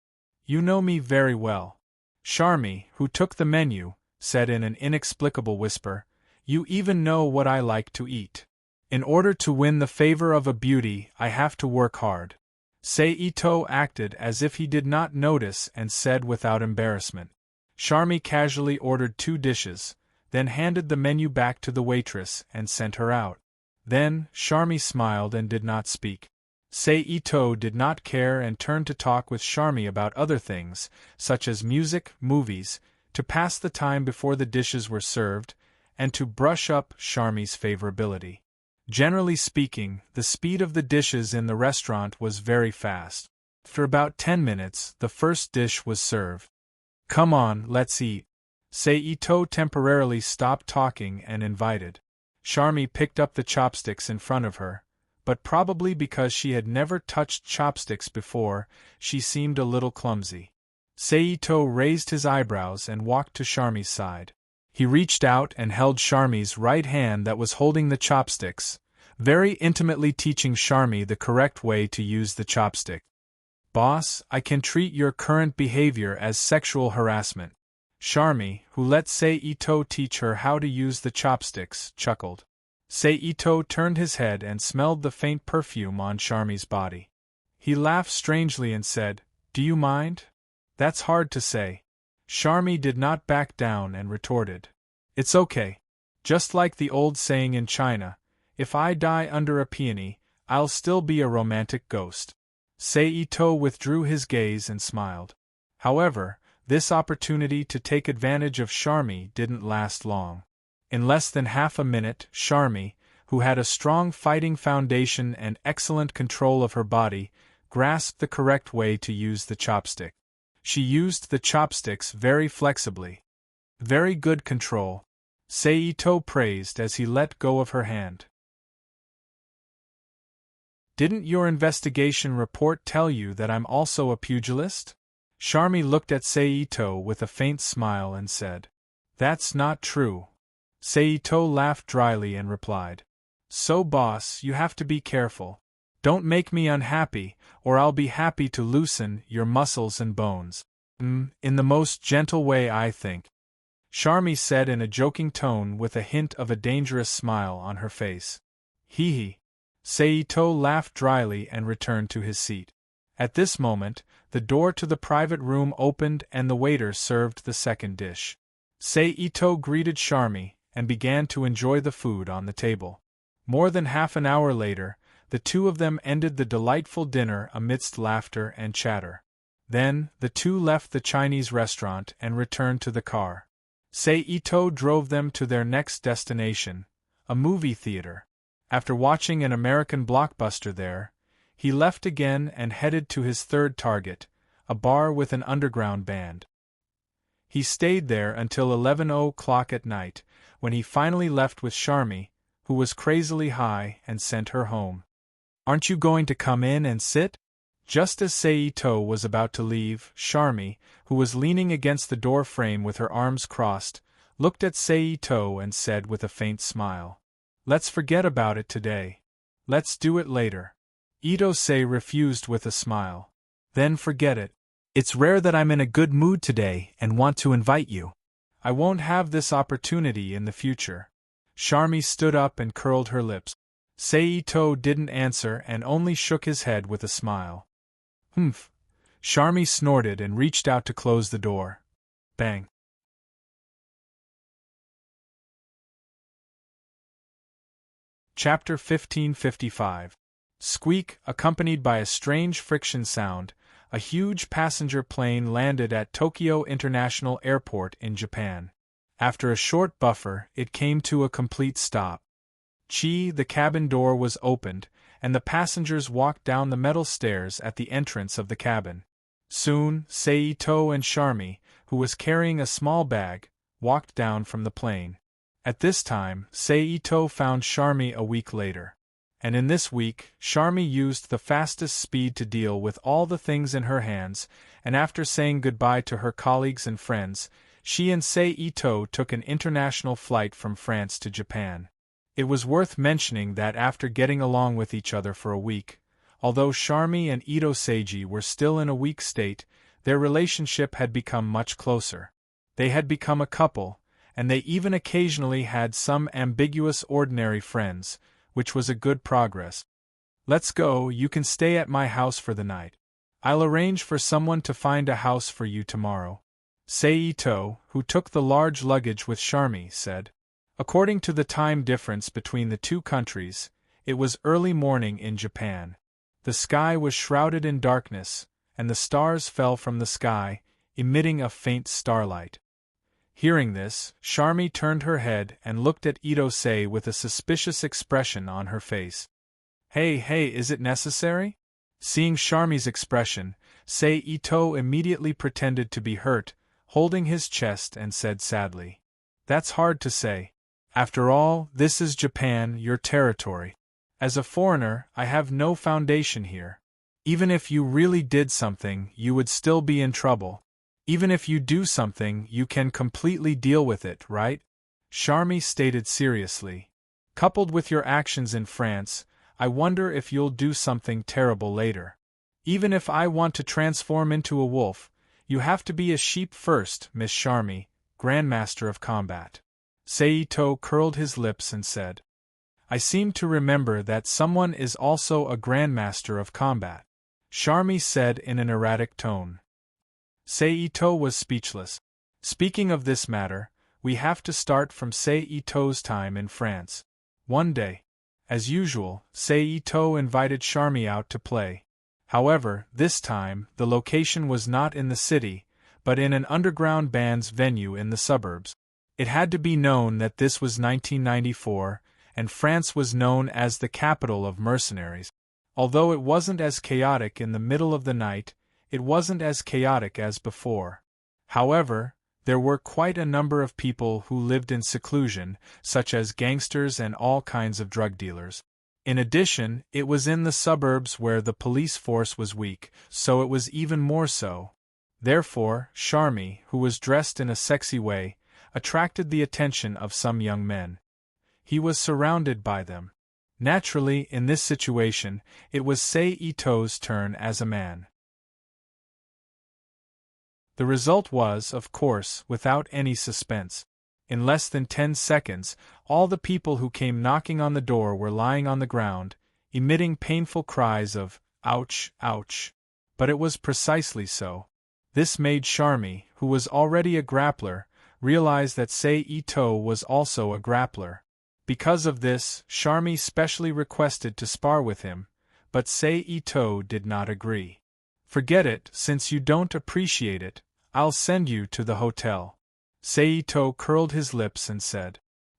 You know me very well. Charmy, who took the menu, said in an inexplicable whisper, You even know what I like to eat. In order to win the favor of a beauty, I have to work hard. Sei Ito acted as if he did not notice and said without embarrassment. Charmy casually ordered 2 dishes, then handed the menu back to the waitress and sent her out. Then, Charmy smiled and did not speak. Sei Ito did not care and turned to talk with Charmy about other things, such as music, movies, to pass the time before the dishes were served, and to brush up Charmy's favorability. Generally speaking, the speed of the dishes in the restaurant was very fast. For about 10 minutes, the first dish was served. Come on, let's eat. Sei Ito temporarily stopped talking and invited. Charmy picked up the chopsticks in front of her, but probably because she had never touched chopsticks before, she seemed a little clumsy. Sei Ito raised his eyebrows and walked to Charmy's side. He reached out and held Charmy's right hand that was holding the chopsticks, very intimately teaching Charmy the correct way to use the chopstick. Boss, I can treat your current behavior as sexual harassment. Charmy, who let Sei Ito teach her how to use the chopsticks, chuckled. Sei Ito turned his head and smelled the faint perfume on Charmy's body. He laughed strangely and said, Do you mind? That's hard to say. Charmy did not back down and retorted. It's okay. Just like the old saying in China, if I die under a peony, I'll still be a romantic ghost. Sei Ito withdrew his gaze and smiled. However, this opportunity to take advantage of Charmy didn't last long. In less than half a minute, Charmy, who had a strong fighting foundation and excellent control of her body, grasped the correct way to use the chopstick. She used the chopsticks very flexibly. Very good control, Sei Ito praised as he let go of her hand. Didn't your investigation report tell you that I'm also a pugilist? Charmy looked at Sei Ito with a faint smile and said, That's not true. Sei Ito laughed dryly and replied, So boss, you have to be careful. Don't make me unhappy, or I'll be happy to loosen your muscles and bones. In the most gentle way, I think. Charmy said in a joking tone with a hint of a dangerous smile on her face. Hee hee. Seito laughed dryly and returned to his seat. At this moment, the door to the private room opened and the waiter served the second dish. Seito greeted Charmy and began to enjoy the food on the table. More than half an hour later, the two of them ended the delightful dinner amidst laughter and chatter. Then, the two left the Chinese restaurant and returned to the car. Seito drove them to their next destination, a movie theater. After watching an American blockbuster there, he left again and headed to his third target, a bar with an underground band. He stayed there until 11 o'clock at night, when he finally left with Charmy, who was crazily high, and sent her home. "Aren't you going to come in and sit?" Just as Seito was about to leave, Charmy, who was leaning against the door frame with her arms crossed, looked at Seito and said with a faint smile, "Let's forget about it today. Let's do it later." Itose refused with a smile. "Then forget it. It's rare that I'm in a good mood today and want to invite you. I won't have this opportunity in the future." Charmy stood up and curled her lips. Seito didn't answer and only shook his head with a smile. "Humph." Charmy snorted and reached out to close the door. Bang. Chapter 1555. Squeak, accompanied by a strange friction sound, a huge passenger plane landed at Tokyo International Airport in Japan. After a short buffer, it came to a complete stop. The cabin door was opened, and the passengers walked down the metal stairs at the entrance of the cabin. Soon, Seito and Charmy, who was carrying a small bag, walked down from the plane. At this time, Seito found Charmy a week later. And in this week, Charmy used the fastest speed to deal with all the things in her hands, and after saying goodbye to her colleagues and friends, she and Seito took an international flight from France to Japan. It was worth mentioning that after getting along with each other for a week, although Charmy and Itoseiji were still in a weak state, their relationship had become much closer. They had become a couple, and they even occasionally had some ambiguous ordinary friends, which was a good progress. "Let's go, you can stay at my house for the night. I'll arrange for someone to find a house for you tomorrow," Seito, who took the large luggage with Charmy, said. According to the time difference between the two countries, it was early morning in Japan. The sky was shrouded in darkness, and the stars fell from the sky, emitting a faint starlight. Hearing this, Charmy turned her head and looked at Itose with a suspicious expression on her face. Hey, is it necessary?" Seeing Charmy's expression, Seito immediately pretended to be hurt, holding his chest, and said sadly, "That's hard to say. After all, this is Japan, your territory. As a foreigner, I have no foundation here. Even if you really did something, you would still be in trouble. Even if you do something, you can completely deal with it, right?" Charmy stated seriously. "Coupled with your actions in France, I wonder if you'll do something terrible later. Even if I want to transform into a wolf, you have to be a sheep first, Miss Charmy, Grandmaster of Combat." Seito curled his lips and said, "I seem to remember that someone is also a Grandmaster of Combat," Charmy said in an erratic tone. Seito was speechless. Speaking of this matter, we have to start from Seito's time in France. One day, as usual, Seito invited Charmy out to play. However, this time, the location was not in the city, but in an underground band's venue in the suburbs. It had to be known that this was 1994, and France was known as the capital of mercenaries. Although it wasn't as chaotic in the middle of the night, it wasn't as chaotic as before. However, there were quite a number of people who lived in seclusion, such as gangsters and all kinds of drug dealers. In addition, it was in the suburbs where the police force was weak, so it was even more so. Therefore, Charmy, who was dressed in a sexy way, attracted the attention of some young men. He was surrounded by them. Naturally, in this situation, it was Seito's turn as a man. The result was, of course, without any suspense. In less than 10 seconds, all the people who came knocking on the door were lying on the ground, emitting painful cries of, ouch, ouch. But it was precisely so. This made Charmy, who was already a grappler, realize that Sei-Ito was also a grappler. Because of this, Charmy specially requested to spar with him, but Sei-Ito did not agree. Forget it, since you don't appreciate it, I'll send you to the hotel. Sei-Ito curled his lips and said,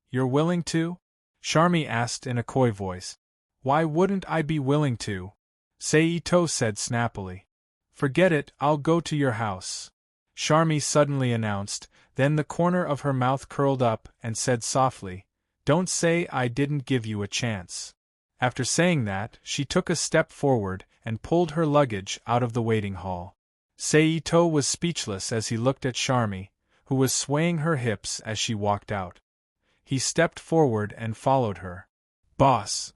You're willing to? Charmy asked in a coy voice. Why wouldn't I be willing to? Sei-Ito said snappily. Forget it, I'll go to your house. Charmy suddenly announced, then the corner of her mouth curled up and said softly, Don't say I didn't give you a chance. After saying that, she took a step forward and pulled her luggage out of the waiting hall. Sei-Ito was speechless as he looked at Charmy, who was swaying her hips as she walked out. He stepped forward and followed her. Boss!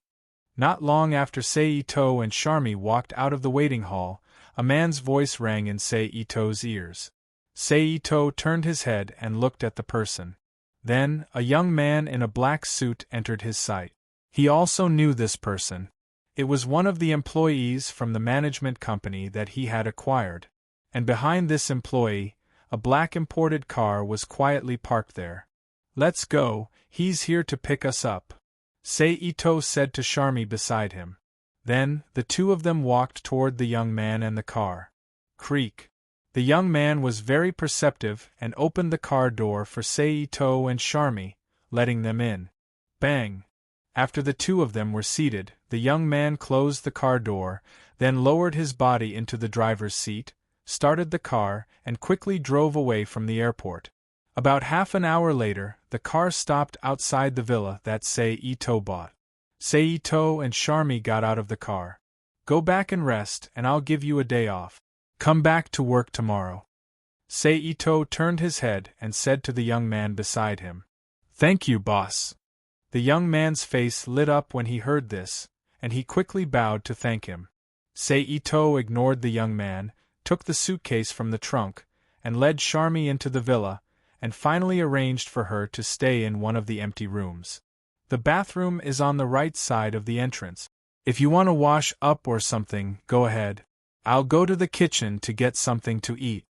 Not long after Sei-Ito and Charmy walked out of the waiting hall, a man's voice rang in Sei-Ito's ears. Sei-Ito turned his head and looked at the person. Then, a young man in a black suit entered his sight. He also knew this person. It was one of the employees from the management company that he had acquired. And behind this employee, a black imported car was quietly parked there. Let's go, he's here to pick us up, Sei-Ito said to Charmy beside him. Then, the two of them walked toward the young man and the car. Creak. The young man was very perceptive and opened the car door for Sei-Ito and Charmy, letting them in. Bang! After the two of them were seated, the young man closed the car door, then lowered his body into the driver's seat, started the car, and quickly drove away from the airport. About half an hour later, the car stopped outside the villa that Sei-Ito bought. Sei-Ito and Charmy got out of the car. Go back and rest, and I'll give you a day off. Come back to work tomorrow. Sei-Ito turned his head and said to the young man beside him. Thank you, boss. The young man's face lit up when he heard this, and he quickly bowed to thank him. Sei-Ito ignored the young man, took the suitcase from the trunk, and led Charmy into the villa, and finally arranged for her to stay in one of the empty rooms. The bathroom is on the right side of the entrance. If you want to wash up or something, go ahead. I'll go to the kitchen to get something to eat,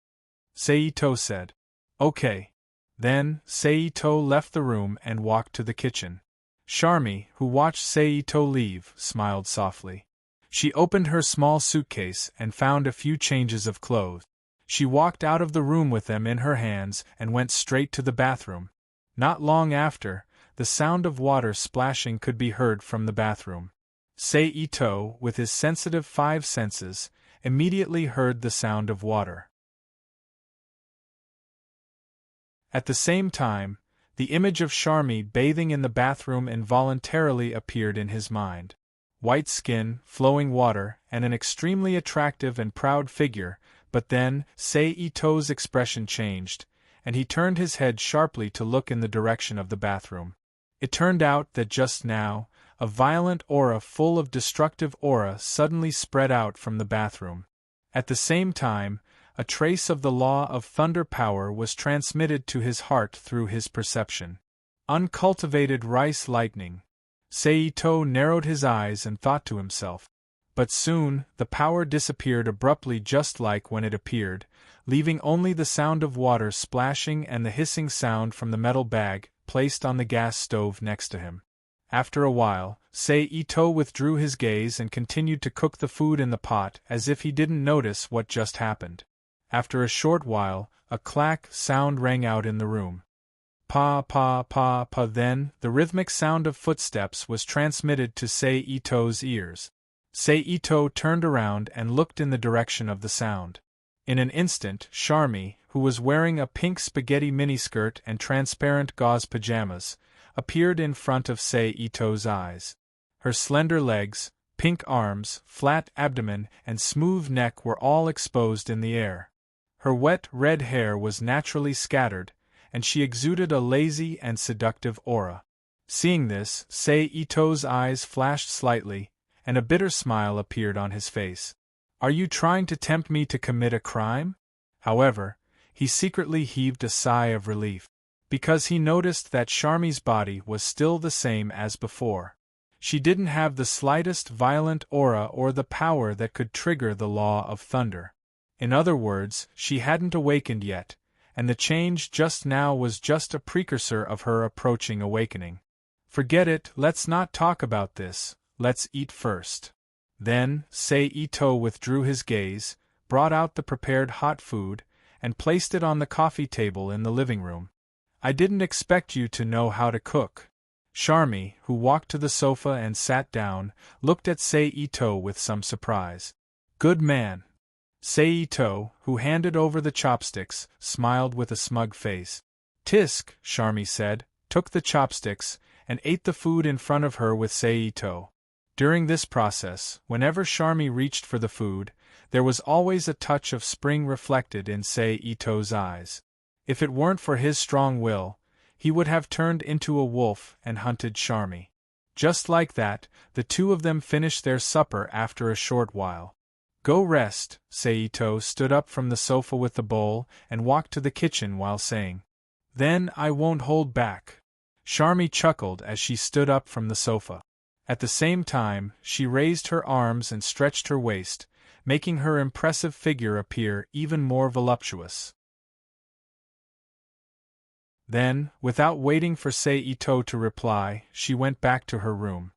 Sei-Ito said. Okay. Then, Sei-Ito left the room and walked to the kitchen. Charmy, who watched Sei-Ito leave, smiled softly. She opened her small suitcase and found a few changes of clothes. She walked out of the room with them in her hands and went straight to the bathroom. Not long after, the sound of water splashing could be heard from the bathroom. Sei-Ito, with his sensitive five senses, immediately heard the sound of water. At the same time, the image of Charmy bathing in the bathroom involuntarily appeared in his mind. White skin, flowing water, and an extremely attractive and proud figure, but then, Sei-Ito's expression changed, and he turned his head sharply to look in the direction of the bathroom. It turned out that just now, a violent aura full of destructive aura suddenly spread out from the bathroom. At the same time, a trace of the law of thunder power was transmitted to his heart through his perception. Uncultivated rice lightning. Sei-Ito narrowed his eyes and thought to himself. But soon, the power disappeared abruptly just like when it appeared, leaving only the sound of water splashing and the hissing sound from the metal bag placed on the gas stove next to him. After a while, Sei-Ito withdrew his gaze and continued to cook the food in the pot as if he didn't notice what just happened. After a short while, a clack sound rang out in the room. Pa pa pa pa. Then, the rhythmic sound of footsteps was transmitted to Sei-Ito's ears. Sei-Ito turned around and looked in the direction of the sound. In an instant, Charmy, who was wearing a pink spaghetti miniskirt and transparent gauze pajamas, appeared in front of Sei-Ito's eyes. Her slender legs, pink arms, flat abdomen, and smooth neck were all exposed in the air. Her wet red hair was naturally scattered, and she exuded a lazy and seductive aura. Seeing this, Sei-Ito's eyes flashed slightly, and a bitter smile appeared on his face. Are you trying to tempt me to commit a crime? However, he secretly heaved a sigh of relief, because he noticed that Charmy's body was still the same as before. She didn't have the slightest violent aura or the power that could trigger the law of thunder. In other words, she hadn't awakened yet, and the change just now was just a precursor of her approaching awakening. Forget it, let's not talk about this, let's eat first. Then, Sei-Ito withdrew his gaze, brought out the prepared hot food, and placed it on the coffee table in the living room. I didn't expect you to know how to cook. Charmy, who walked to the sofa and sat down, looked at Sei-Ito with some surprise. Good man. Sei-Ito, who handed over the chopsticks, smiled with a smug face. Tisk, Charmy said, took the chopsticks, and ate the food in front of her with Sei-Ito. During this process, whenever Charmy reached for the food, there was always a touch of spring reflected in Sei-Ito's eyes. If it weren't for his strong will, he would have turned into a wolf and hunted Charmy. Just like that, the two of them finished their supper after a short while. Go rest. Sei-Ito stood up from the sofa with the bowl and walked to the kitchen while saying, Then I won't hold back. Charmy chuckled as she stood up from the sofa. At the same time, she raised her arms and stretched her waist, making her impressive figure appear even more voluptuous. Then, without waiting for Sei-Ito to reply, she went back to her room.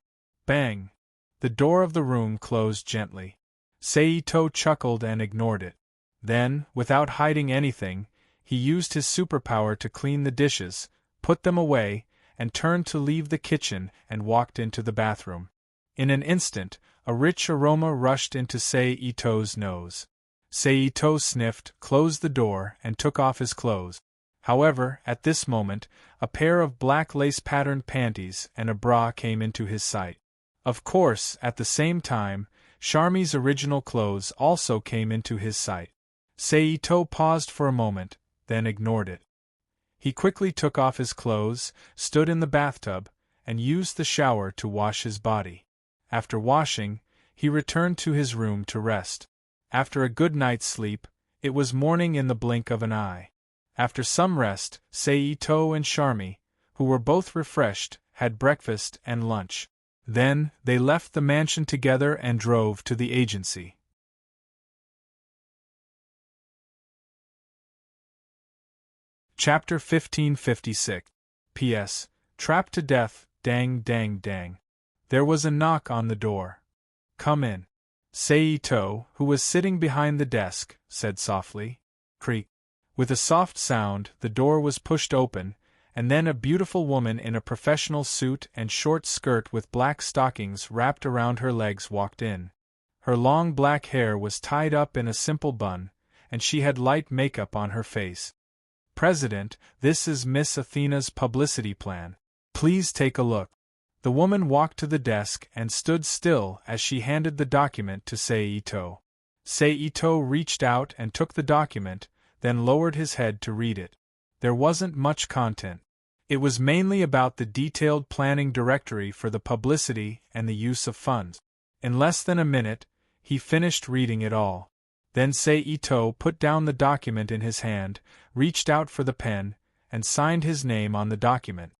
Bang! The door of the room closed gently. Sei-Ito chuckled and ignored it. Then, without hiding anything, he used his superpower to clean the dishes, put them away, and turned to leave the kitchen and walked into the bathroom. In an instant, a rich aroma rushed into Sei-Ito's nose. Sei-Ito sniffed, closed the door, and took off his clothes. However, at this moment, a pair of black lace-patterned panties and a bra came into his sight. Of course, at the same time, Charmy's original clothes also came into his sight. Sei-Ito paused for a moment, then ignored it. He quickly took off his clothes, stood in the bathtub, and used the shower to wash his body. After washing, he returned to his room to rest. After a good night's sleep, it was morning in the blink of an eye. After some rest, Sei-Ito and Charmy, who were both refreshed, had breakfast and lunch. Then, they left the mansion together and drove to the agency. Chapter 1556. P.S. Trapped to death, dang dang dang. There was a knock on the door. Come in. Sei-Ito, who was sitting behind the desk, said softly. Creak. With a soft sound, the door was pushed open, and then a beautiful woman in a professional suit and short skirt with black stockings wrapped around her legs walked in. Her long black hair was tied up in a simple bun, and she had light makeup on her face. President, this is Miss Athena's publicity plan. Please take a look. The woman walked to the desk and stood still as she handed the document to Sei-Ito. Sei-Ito reached out and took the document, then lowered his head to read it. There wasn't much content. It was mainly about the detailed planning directory for the publicity and the use of funds. In less than a minute, he finished reading it all. Then Sei-Ito put down the document in his hand, reached out for the pen, and signed his name on the document.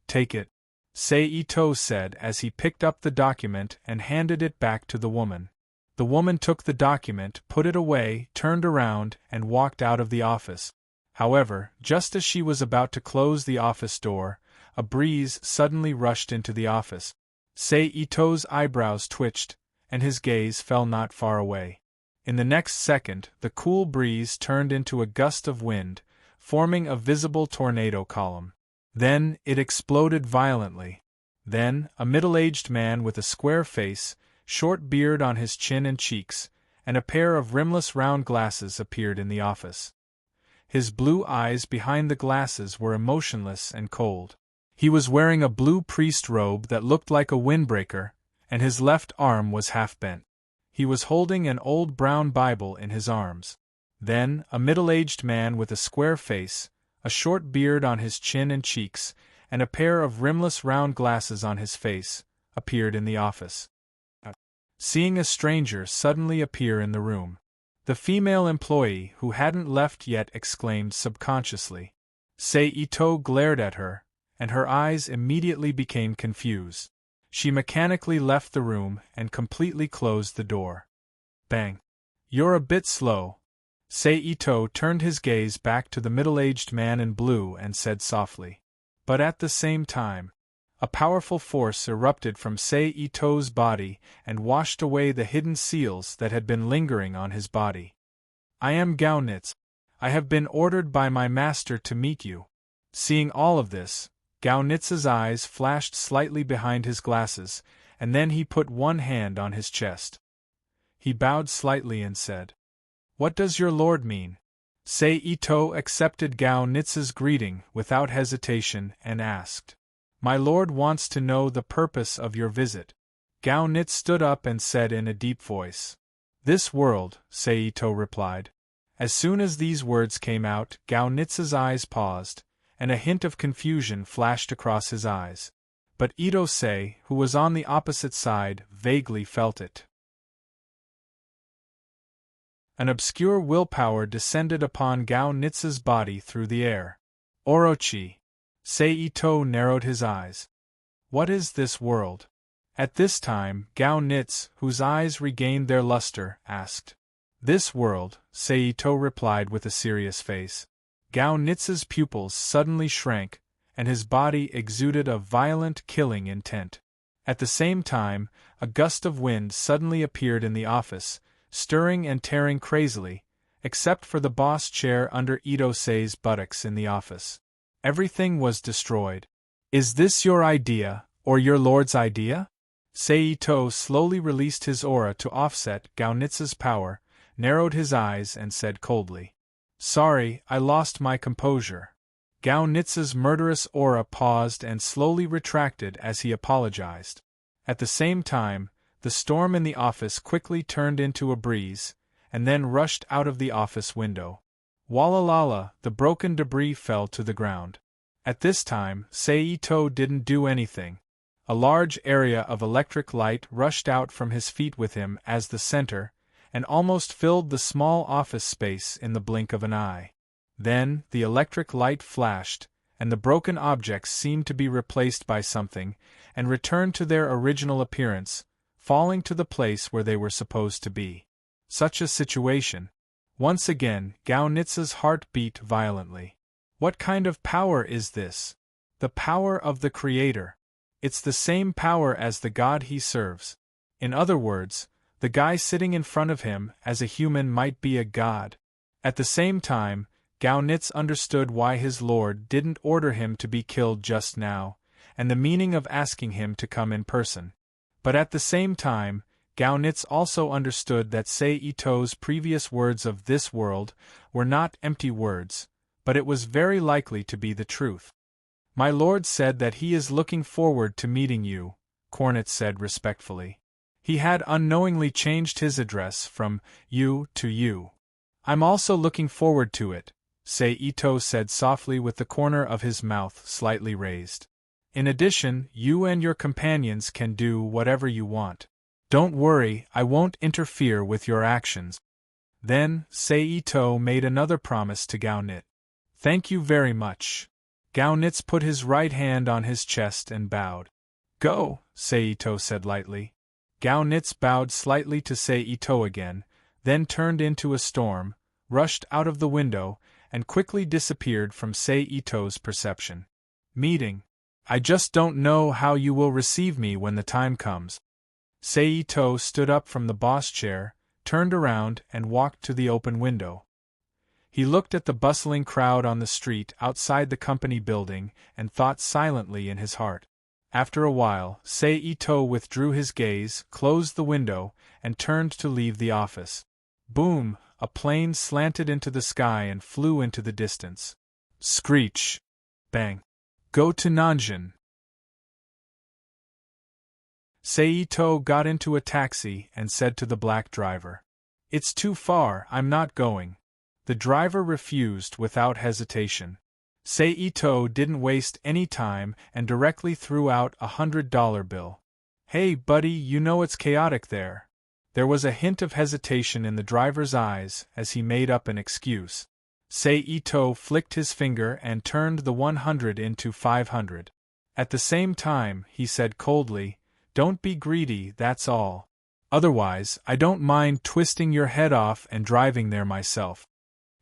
Take it, Sei-Ito said as he picked up the document and handed it back to the woman. The woman took the document, put it away, turned around, and walked out of the office. However, just as she was about to close the office door, a breeze suddenly rushed into the office. Sei-Ito's eyebrows twitched, and his gaze fell not far away. In the next second, the cool breeze turned into a gust of wind, forming a visible tornado column. Then, it exploded violently. Then, a middle-aged man with a square face, short beard on his chin and cheeks, and a pair of rimless round glasses appeared in the office. His blue eyes behind the glasses were emotionless and cold. He was wearing a blue priest robe that looked like a windbreaker, and his left arm was half bent. He was holding an old brown Bible in his arms. Then, a middle-aged man with a square face, a short beard on his chin and cheeks, and a pair of rimless round glasses on his face, appeared in the office. Seeing a stranger suddenly appear in the room, the female employee who hadn't left yet exclaimed subconsciously. Sei-Ito glared at her, and her eyes immediately became confused. She mechanically left the room and completely closed the door. Bang. You're a bit slow. Seito turned his gaze back to the middle-aged man in blue and said softly. But at the same time, a powerful force erupted from Seito's body and washed away the hidden seals that had been lingering on his body. I am Gaunitz. I have been ordered by my master to meet you. Seeing all of this, Gaunitz's eyes flashed slightly behind his glasses, and then he put one hand on his chest. He bowed slightly and said, What does your lord mean? Seito accepted Gaunitz's greeting without hesitation and asked, My lord wants to know the purpose of your visit. Gaunitz stood up and said in a deep voice, This world, Seito replied. As soon as these words came out, Gaunitz's eyes paused, and a hint of confusion flashed across his eyes. But Ito-sei, who was on the opposite side, vaguely felt it. An obscure willpower descended upon Gaunitz's body through the air. Orochi. Seito narrowed his eyes. What is this world? At this time, Gaunitz, whose eyes regained their luster, asked. This world, Seito replied with a serious face. Gaunitz's pupils suddenly shrank, and his body exuded a violent killing intent. At the same time, a gust of wind suddenly appeared in the office, stirring and tearing crazily, except for the boss chair under Ito-sei's buttocks in the office. Everything was destroyed. Is this your idea, or your lord's idea? Seito slowly released his aura to offset Gaunitz's power, narrowed his eyes and said coldly, Sorry, I lost my composure. Gaunitz's murderous aura paused and slowly retracted as he apologized. At the same time, the storm in the office quickly turned into a breeze, and then rushed out of the office window. Walalala, the broken debris fell to the ground. At this time, Seito didn't do anything. A large area of electric light rushed out from his feet with him as the center, and almost filled the small office space in the blink of an eye. Then, the electric light flashed, and the broken objects seemed to be replaced by something, and returned to their original appearance, falling to the place where they were supposed to be. Such a situation. Once again, Gaunitz's heart beat violently. What kind of power is this? The power of the Creator. It's the same power as the God he serves. In other words, the guy sitting in front of him as a human might be a god. At the same time, Gaunitz understood why his lord didn't order him to be killed just now, and the meaning of asking him to come in person. But at the same time, Gaunitz also understood that Seito's previous words of this world were not empty words, but it was very likely to be the truth. My lord said that he is looking forward to meeting you, Kornitz said respectfully. He had unknowingly changed his address from you to you. I'm also looking forward to it, Seito said softly with the corner of his mouth slightly raised. In addition, you and your companions can do whatever you want. Don't worry, I won't interfere with your actions. Then, Seito made another promise to Gaunitz. Thank you very much. Gaunitz put his right hand on his chest and bowed. Go, Seito said lightly. Gaunitz bowed slightly to Seito again, then turned into a storm, rushed out of the window, and quickly disappeared from Seito's perception. Meeting. I just don't know how you will receive me when the time comes. Seito stood up from the boss chair, turned around and walked to the open window. He looked at the bustling crowd on the street outside the company building and thought silently in his heart. After a while, Seito withdrew his gaze, closed the window, and turned to leave the office. Boom! A plane slanted into the sky and flew into the distance. Screech! Bang! Go to Nanjin! Seito got into a taxi and said to the black driver, It's too far, I'm not going. The driver refused without hesitation. Seito didn't waste any time and directly threw out a $100 bill. Hey buddy, you know it's chaotic there. There was a hint of hesitation in the driver's eyes as he made up an excuse. Seito flicked his finger and turned the 100 into 500. At the same time, he said coldly, Don't be greedy, that's all. Otherwise, I don't mind twisting your head off and driving there myself.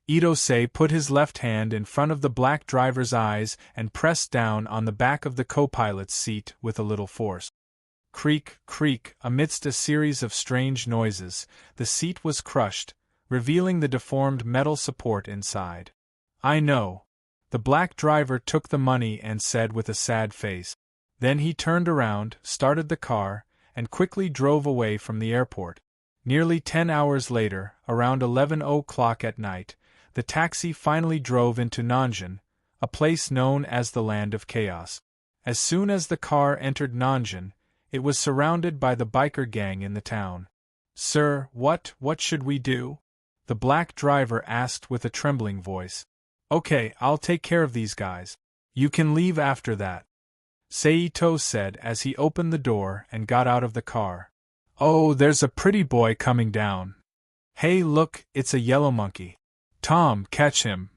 Itose put his left hand in front of the black driver's eyes and pressed down on the back of the co-pilot's seat with a little force. Creak, creak, amidst a series of strange noises, the seat was crushed, revealing the deformed metal support inside. I know. The black driver took the money and said with a sad face. Then he turned around, started the car, and quickly drove away from the airport. Nearly 10 hours later, around 11 o'clock at night, the taxi finally drove into Nanjing, a place known as the Land of Chaos. As soon as the car entered Nanjing, it was surrounded by the biker gang in the town. Sir, what should we do? The black driver asked with a trembling voice. Okay, I'll take care of these guys. You can leave after that, Saito said as he opened the door and got out of the car. Oh, there's a pretty boy coming down. Hey look, it's a yellow monkey. Tom, catch him.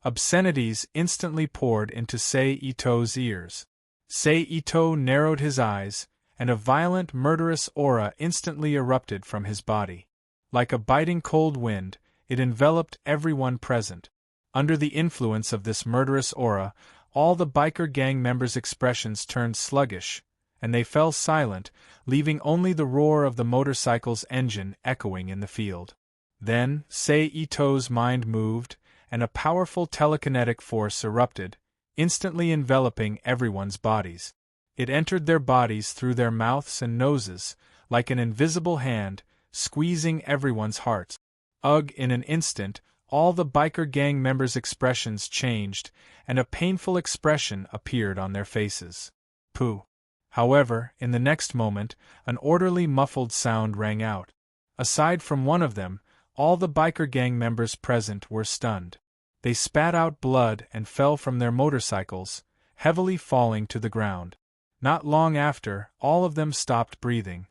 Obscenities instantly poured into Saito's ears. Saito narrowed his eyes, and a violent murderous aura instantly erupted from his body. Like a biting cold wind, it enveloped everyone present. Under the influence of this murderous aura, all the biker gang members' expressions turned sluggish, and they fell silent, leaving only the roar of the motorcycle's engine echoing in the field. Then, Saito's mind moved, and a powerful telekinetic force erupted, instantly enveloping everyone's bodies. It entered their bodies through their mouths and noses, like an invisible hand, squeezing everyone's hearts. Ugh! In an instant, all the biker gang members' expressions changed, and a painful expression appeared on their faces. Pooh! However, in the next moment, an orderly muffled sound rang out. Aside from one of them, all the biker gang members present were stunned. They spat out blood and fell from their motorcycles, heavily falling to the ground. Not long after, all of them stopped breathing.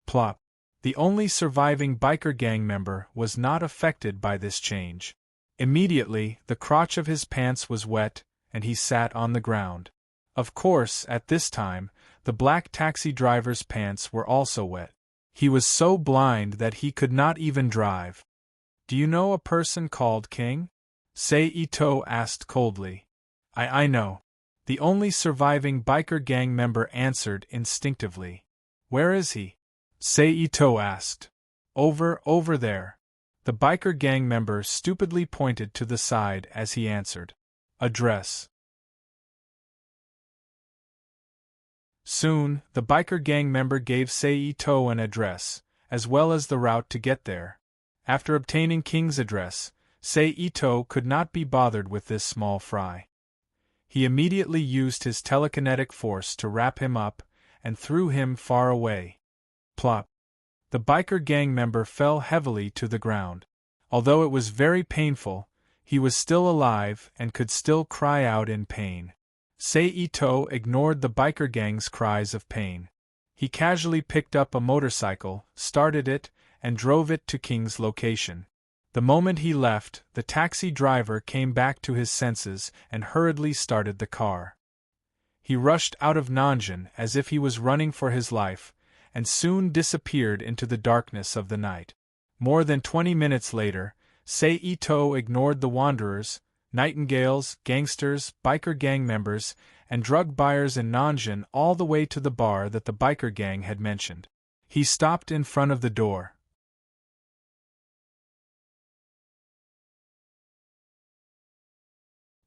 Plop! The only surviving biker gang member was not affected by this change. Immediately, the crotch of his pants was wet, and he sat on the ground. Of course, at this time, the black taxi driver's pants were also wet. He was so blind that he could not even drive. Do you know a person called King? Saito asked coldly. I know. The only surviving biker gang member answered instinctively. Where is he? Saito asked. Over there. The biker gang member stupidly pointed to the side as he answered. Address. Soon, the biker gang member gave Saito an address, as well as the route to get there. After obtaining King's address, Saito could not be bothered with this small fry. He immediately used his telekinetic force to wrap him up and threw him far away. Plop! The biker gang member fell heavily to the ground. Although it was very painful, he was still alive and could still cry out in pain. Saito ignored the biker gang's cries of pain. He casually picked up a motorcycle, started it, and drove it to King's location. The moment he left, the taxi driver came back to his senses and hurriedly started the car. He rushed out of Nanjing as if he was running for his life, and soon disappeared into the darkness of the night. More than 20 minutes later, Saito ignored the wanderers, nightingales, gangsters, biker gang members, and drug buyers in Nanjing all the way to the bar that the biker gang had mentioned. He stopped in front of the door.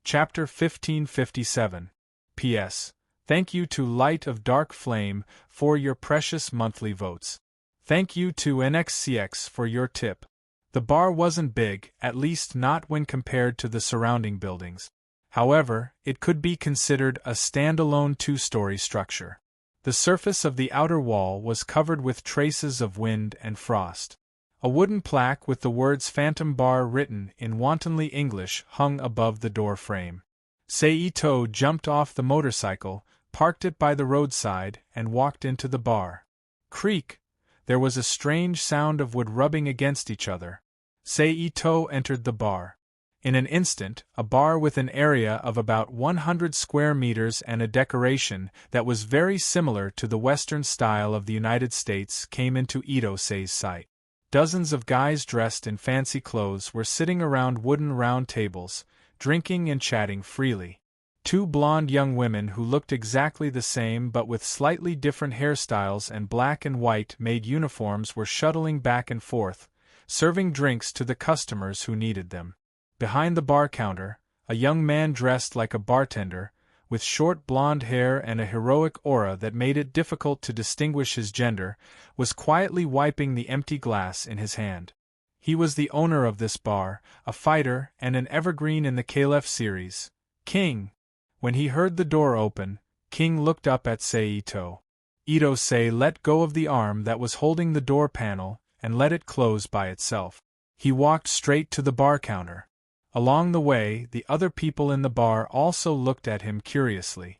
Chapter 1557. P.S. Thank you to Light of Dark Flame for your precious monthly votes. Thank you to NXCX for your tip. The bar wasn't big, at least not when compared to the surrounding buildings. However, it could be considered a standalone two-story structure. The surface of the outer wall was covered with traces of wind and frost. A wooden plaque with the words Phantom Bar written in wantonly English hung above the door frame. Saito jumped off the motorcycle, parked it by the roadside, and walked into the bar. Creak! There was a strange sound of wood rubbing against each other. Saito entered the bar. In an instant, a bar with an area of about 100 square meters and a decoration that was very similar to the Western style of the United States came into Itosei's sight. Dozens of guys dressed in fancy clothes were sitting around wooden round tables, drinking and chatting freely. Two blonde young women who looked exactly the same but with slightly different hairstyles and black and white made uniforms were shuttling back and forth, serving drinks to the customers who needed them. Behind the bar counter, a young man dressed like a bartender, with short blonde hair and a heroic aura that made it difficult to distinguish his gender, was quietly wiping the empty glass in his hand. He was the owner of this bar, a fighter and an evergreen in the Caliph series, King. When he heard the door open, King looked up at Seito. Itosei let go of the arm that was holding the door panel and let it close by itself. He walked straight to the bar counter. Along the way, the other people in the bar also looked at him curiously.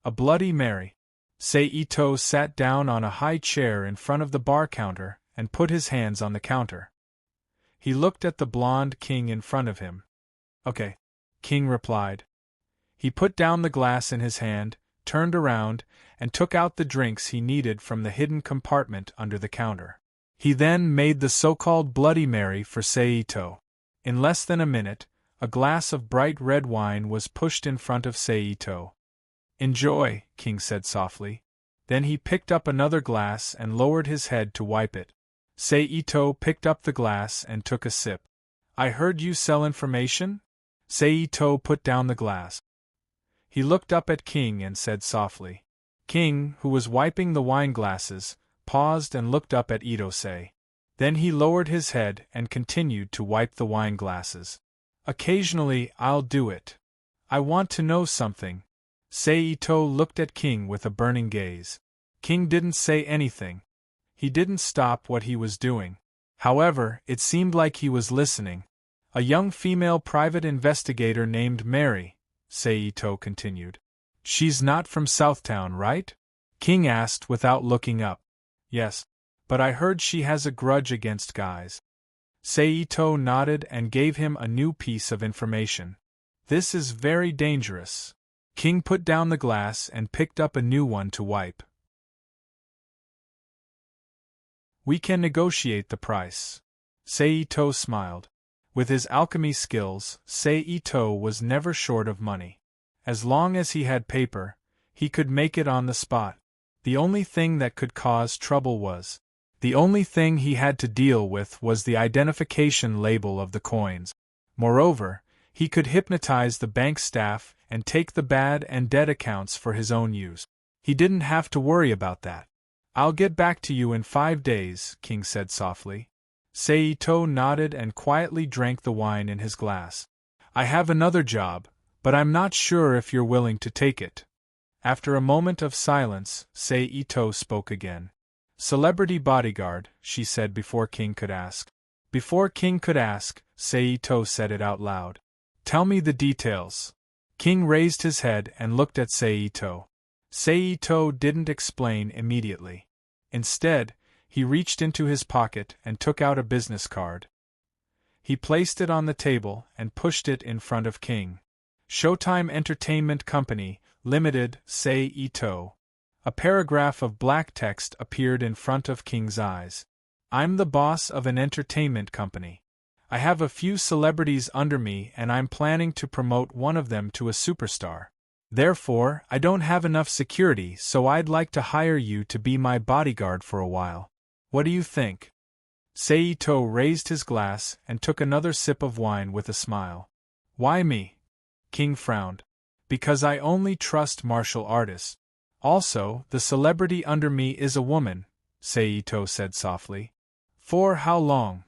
A Bloody Mary. Seito sat down on a high chair in front of the bar counter and put his hands on the counter. He looked at the blonde King in front of him. Okay, King replied. He put down the glass in his hand, turned around, and took out the drinks he needed from the hidden compartment under the counter. He then made the so-called Bloody Mary for Seito. In less than a minute, a glass of bright red wine was pushed in front of Seito. "Enjoy," King said softly. Then he picked up another glass and lowered his head to wipe it. Seito picked up the glass and took a sip. "I heard you sell information?" Seito put down the glass. He looked up at King and said softly. King, who was wiping the wine glasses, paused and looked up at Itosei. Then he lowered his head and continued to wipe the wine glasses. "Occasionally, I'll do it. I want to know something." Seito looked at King with a burning gaze. King didn't say anything. He didn't stop what he was doing. However, it seemed like he was listening. "A young female private investigator named Mary," Seito continued. "She's not from Southtown, right?" King asked without looking up. "Yes. But I heard she has a grudge against guys." Seito nodded and gave him a new piece of information. "This is very dangerous." King put down the glass and picked up a new one to wipe. "We can negotiate the price." Seito smiled. With his alchemy skills, Seito was never short of money. As long as he had paper, he could make it on the spot. The only thing that could cause trouble was the only thing he had to deal with was the identification label of the coins. Moreover, he could hypnotize the bank staff and take the bad and debt accounts for his own use. He didn't have to worry about that. "I'll get back to you in 5 days," King said softly. Seito nodded and quietly drank the wine in his glass. "I have another job, but I'm not sure if you're willing to take it." After a moment of silence, Seito spoke again. "Celebrity bodyguard," she said before King could ask. Before King could ask, Seito said it out loud. "Tell me the details." King raised his head and looked at Seito. Seito didn't explain immediately. Instead, he reached into his pocket and took out a business card. He placed it on the table and pushed it in front of King. "Showtime Entertainment Company, Limited, Seito." A paragraph of black text appeared in front of King's eyes. "I'm the boss of an entertainment company. I have a few celebrities under me and I'm planning to promote one of them to a superstar. Therefore, I don't have enough security, so I'd like to hire you to be my bodyguard for a while. What do you think?" Seito raised his glass and took another sip of wine with a smile. "Why me?" King frowned. "Because I only trust martial artists. Also, the celebrity under me is a woman," Seito said softly. "For how long?"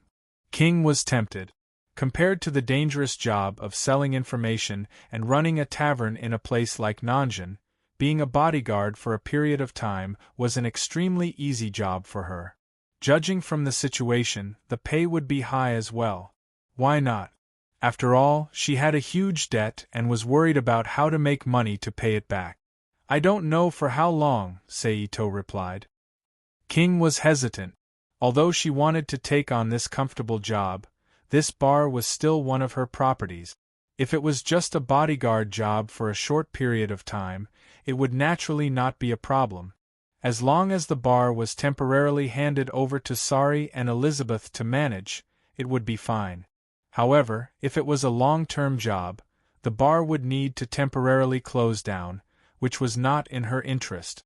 King was tempted. Compared to the dangerous job of selling information and running a tavern in a place like Nanjing, being a bodyguard for a period of time was an extremely easy job for her. Judging from the situation, the pay would be high as well. Why not? After all, she had a huge debt and was worried about how to make money to pay it back. "I don't know for how long," Seito replied. King was hesitant. Although she wanted to take on this comfortable job, This bar was still one of her properties. If it was just a bodyguard job for a short period of time, it would naturally not be a problem. As long as the bar was temporarily handed over to Sari and Elizabeth to manage, it would be fine. However, if it was a long-term job, the bar would need to temporarily close down, which was not in her interest.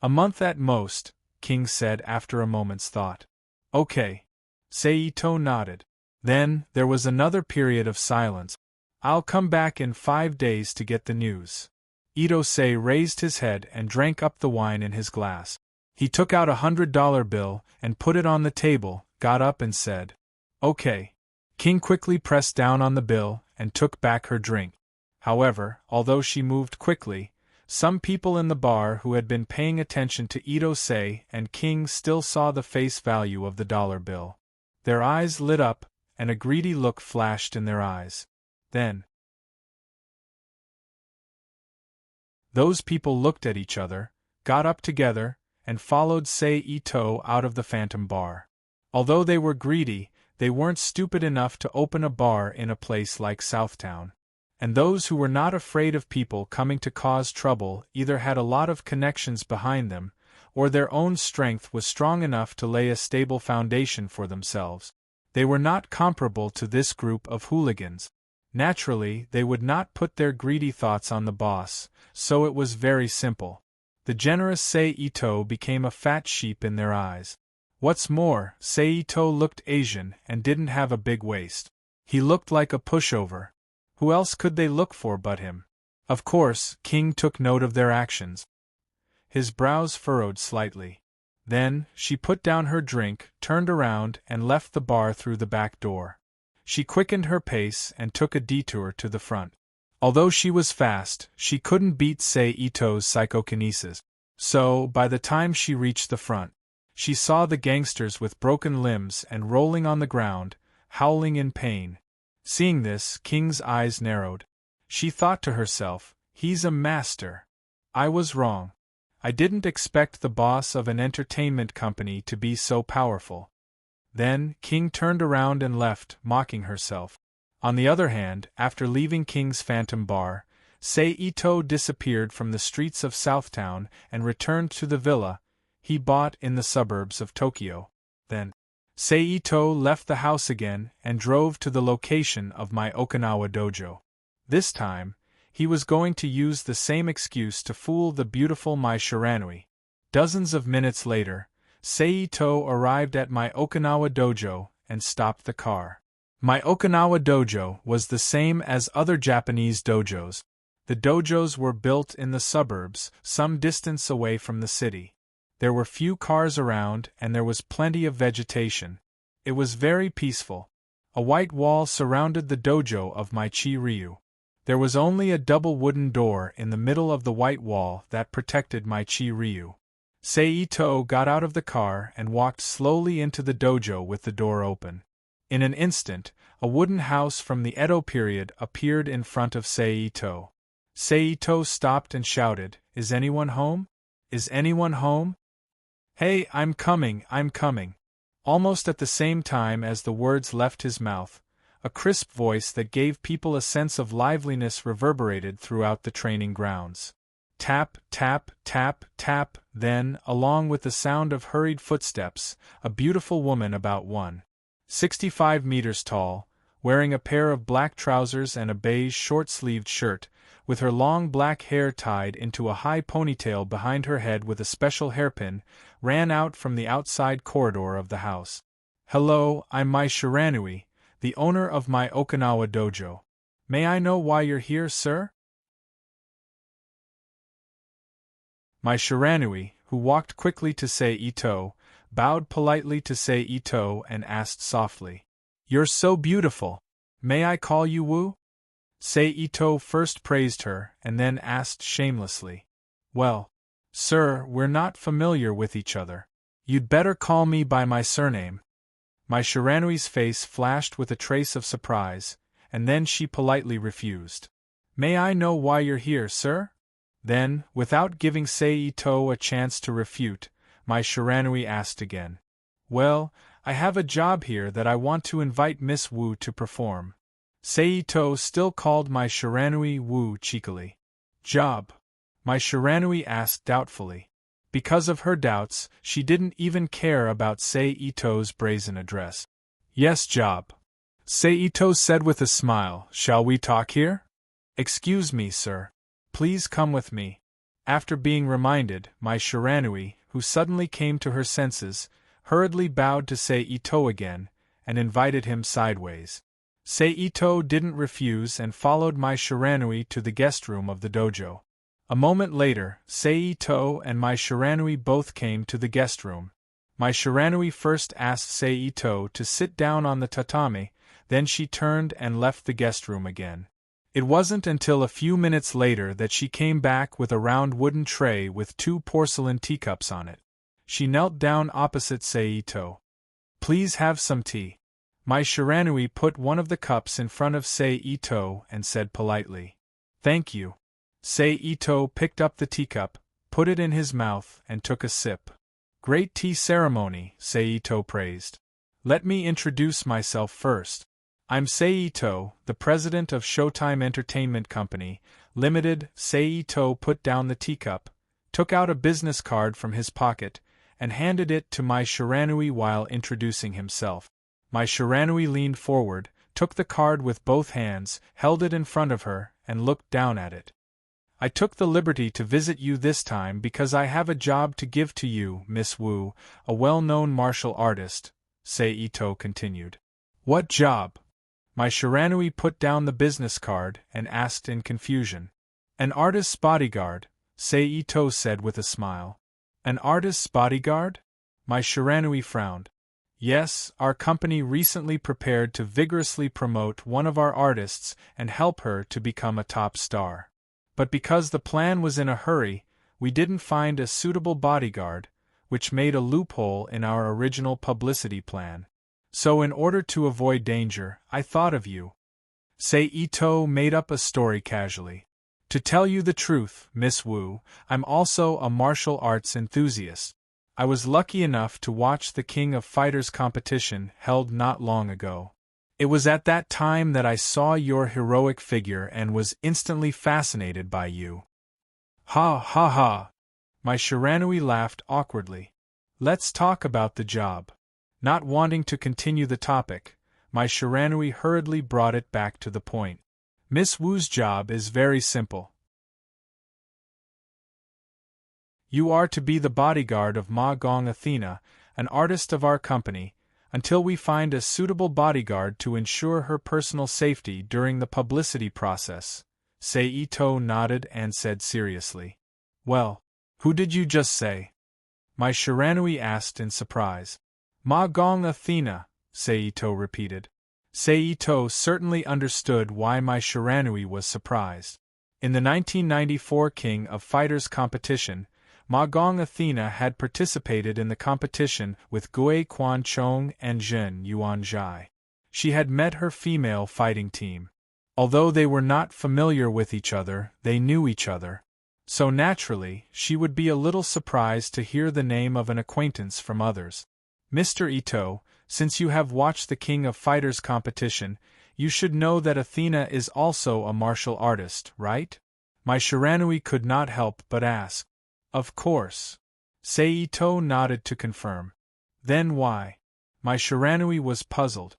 A month at most, King said after a moment's thought. Okay. Seito nodded. Then, there was another period of silence. I'll come back in 5 days to get the news. Ito-sei raised his head and drank up the wine in his glass. He took out $100 bill and put it on the table, got up and said, "Okay." King quickly pressed down on the bill and took back her drink. However, although she moved quickly, some people in the bar who had been paying attention to Ito-sei and King still saw the face value of the dollar bill. Their eyes lit up, and a greedy look flashed in their eyes. Then, those people looked at each other, got up together, and followed Seito out of the Phantom Bar. Although they were greedy, they weren't stupid enough to open a bar in a place like Southtown. And those who were not afraid of people coming to cause trouble either had a lot of connections behind them, or their own strength was strong enough to lay a stable foundation for themselves. They were not comparable to this group of hooligans. Naturally, they would not put their greedy thoughts on the boss, so it was very simple. The generous Seito became a fat sheep in their eyes. What's more, Seito looked Asian and didn't have a big waist. He looked like a pushover. Who else could they look for but him? Of course, King took note of their actions. His brows furrowed slightly. Then, she put down her drink, turned around, and left the bar through the back door. She quickened her pace and took a detour to the front. Although she was fast, she couldn't beat Seito's psychokinesis. So, by the time she reached the front, she saw the gangsters with broken limbs and rolling on the ground, howling in pain. Seeing this, King's eyes narrowed. She thought to herself, "He's a master. I was wrong. I didn't expect the boss of an entertainment company to be so powerful." Then, King turned around and left, mocking herself. On the other hand, after leaving King's Phantom Bar, Seito disappeared from the streets of Southtown and returned to the villa he bought in the suburbs of Tokyo. Then, Seito left the house again and drove to the location of my Okinawa dojo. This time, he was going to use the same excuse to fool the beautiful Mai Shiranui. Dozens of minutes later, Seito arrived at my Okinawa dojo and stopped the car. My Okinawa dojo was the same as other Japanese dojos. The dojos were built in the suburbs, some distance away from the city. There were few cars around and there was plenty of vegetation. It was very peaceful. A white wall surrounded the dojo of my Chi-Ryu. There was only a double wooden door in the middle of the white wall that protected my Chi-Ryu. Seito got out of the car and walked slowly into the dojo with the door open. In an instant, a wooden house from the Edo period appeared in front of Seito. Seito stopped and shouted, "Is anyone home? Is anyone home? Hey, I'm coming, I'm coming." Almost at the same time as the words left his mouth, a crisp voice that gave people a sense of liveliness reverberated throughout the training grounds. Tap, tap, tap, tap, then, along with the sound of hurried footsteps, a beautiful woman about 1.65 meters tall, wearing a pair of black trousers and a beige short-sleeved shirt, with her long black hair tied into a high ponytail behind her head with a special hairpin, ran out from the outside corridor of the house. "Hello, I'm Mai Shiranui, the owner of my Okinawa dojo. May I know why you're here, sir?" Mai Shiranui, who walked quickly to Seito, bowed politely to Seito and asked softly, "You're so beautiful. May I call you Wu?" Seito first praised her and then asked shamelessly, "Well, sir, we're not familiar with each other. You'd better call me by my surname." Mai Shiranui's face flashed with a trace of surprise, and then she politely refused. "May I know why you're here, sir?" Then, without giving Seito a chance to refute, Mai Shiranui asked again, Well, I have a job here that I want to invite Miss Wu to perform. Seito still called Mai Shiranui Wu cheekily. Job? Mai Shiranui asked doubtfully. Because of her doubts, she didn't even care about Seito's brazen address. Yes, job. Seito said with a smile. Shall we talk here? Excuse me, sir. Please come with me. After being reminded, Mai Shiranui, who suddenly came to her senses, hurriedly bowed to Seito again, and invited him sideways. Seito didn't refuse and followed Mai Shiranui to the guest room of the dojo. A moment later, Seito and Mai Shiranui both came to the guest room. Mai Shiranui first asked Seito to sit down on the tatami, then she turned and left the guest room again. It wasn't until a few minutes later that she came back with a round wooden tray with 2 porcelain teacups on it. She knelt down opposite Seito. Please have some tea. Mai Shiranui put one of the cups in front of Seito and said politely, Thank you. Seito picked up the teacup, put it in his mouth, and took a sip. Great tea ceremony, Seito praised. Let me introduce myself first. I'm Seito, the president of Showtime Entertainment Company, Limited. Seito put down the teacup, took out a business card from his pocket, and handed it to Mai Shiranui while introducing himself. Mai Shiranui leaned forward, took the card with both hands, held it in front of her, and looked down at it. I took the liberty to visit you this time because I have a job to give to you, Miss Wu, a well-known martial artist, Seito continued. What job? Mai Shiranui put down the business card and asked in confusion. An artist's bodyguard, Seito said with a smile. An artist's bodyguard? Mai Shiranui frowned. Yes, our company recently prepared to vigorously promote one of our artists and help her to become a top star. But because the plan was in a hurry, we didn't find a suitable bodyguard, which made a loophole in our original publicity plan. So in order to avoid danger, I thought of you. Seito made up a story casually. To tell you the truth, Miss Wu, I'm also a martial arts enthusiast. I was lucky enough to watch the King of Fighters competition held not long ago. It was at that time that I saw your heroic figure and was instantly fascinated by you. Ha ha ha! Mai Shiranui laughed awkwardly. Let's talk about the job. Not wanting to continue the topic, Mai Shiranui hurriedly brought it back to the point. Miss Wu's job is very simple. You are to be the bodyguard of Ma Gong Athena, an artist of our company, until we find a suitable bodyguard to ensure her personal safety during the publicity process. Seito nodded and said seriously. Well, who did you just say? Mai Shiranui asked in surprise. Ma Gong Athena, Seito repeated. Seito certainly understood why Mai Shiranui was surprised. In the 1994 King of Fighters competition, Ma Gong Athena had participated in the competition with Gui Quan Chong and Zhen Yuanzhai. She had met her female fighting team. Although they were not familiar with each other, they knew each other. So naturally, she would be a little surprised to hear the name of an acquaintance from others. Mr. Ito, since you have watched the King of Fighters competition, you should know that Athena is also a martial artist, right? Mai Shiranui could not help but ask. Of course. Seito nodded to confirm. Then why? Mai Shiranui was puzzled.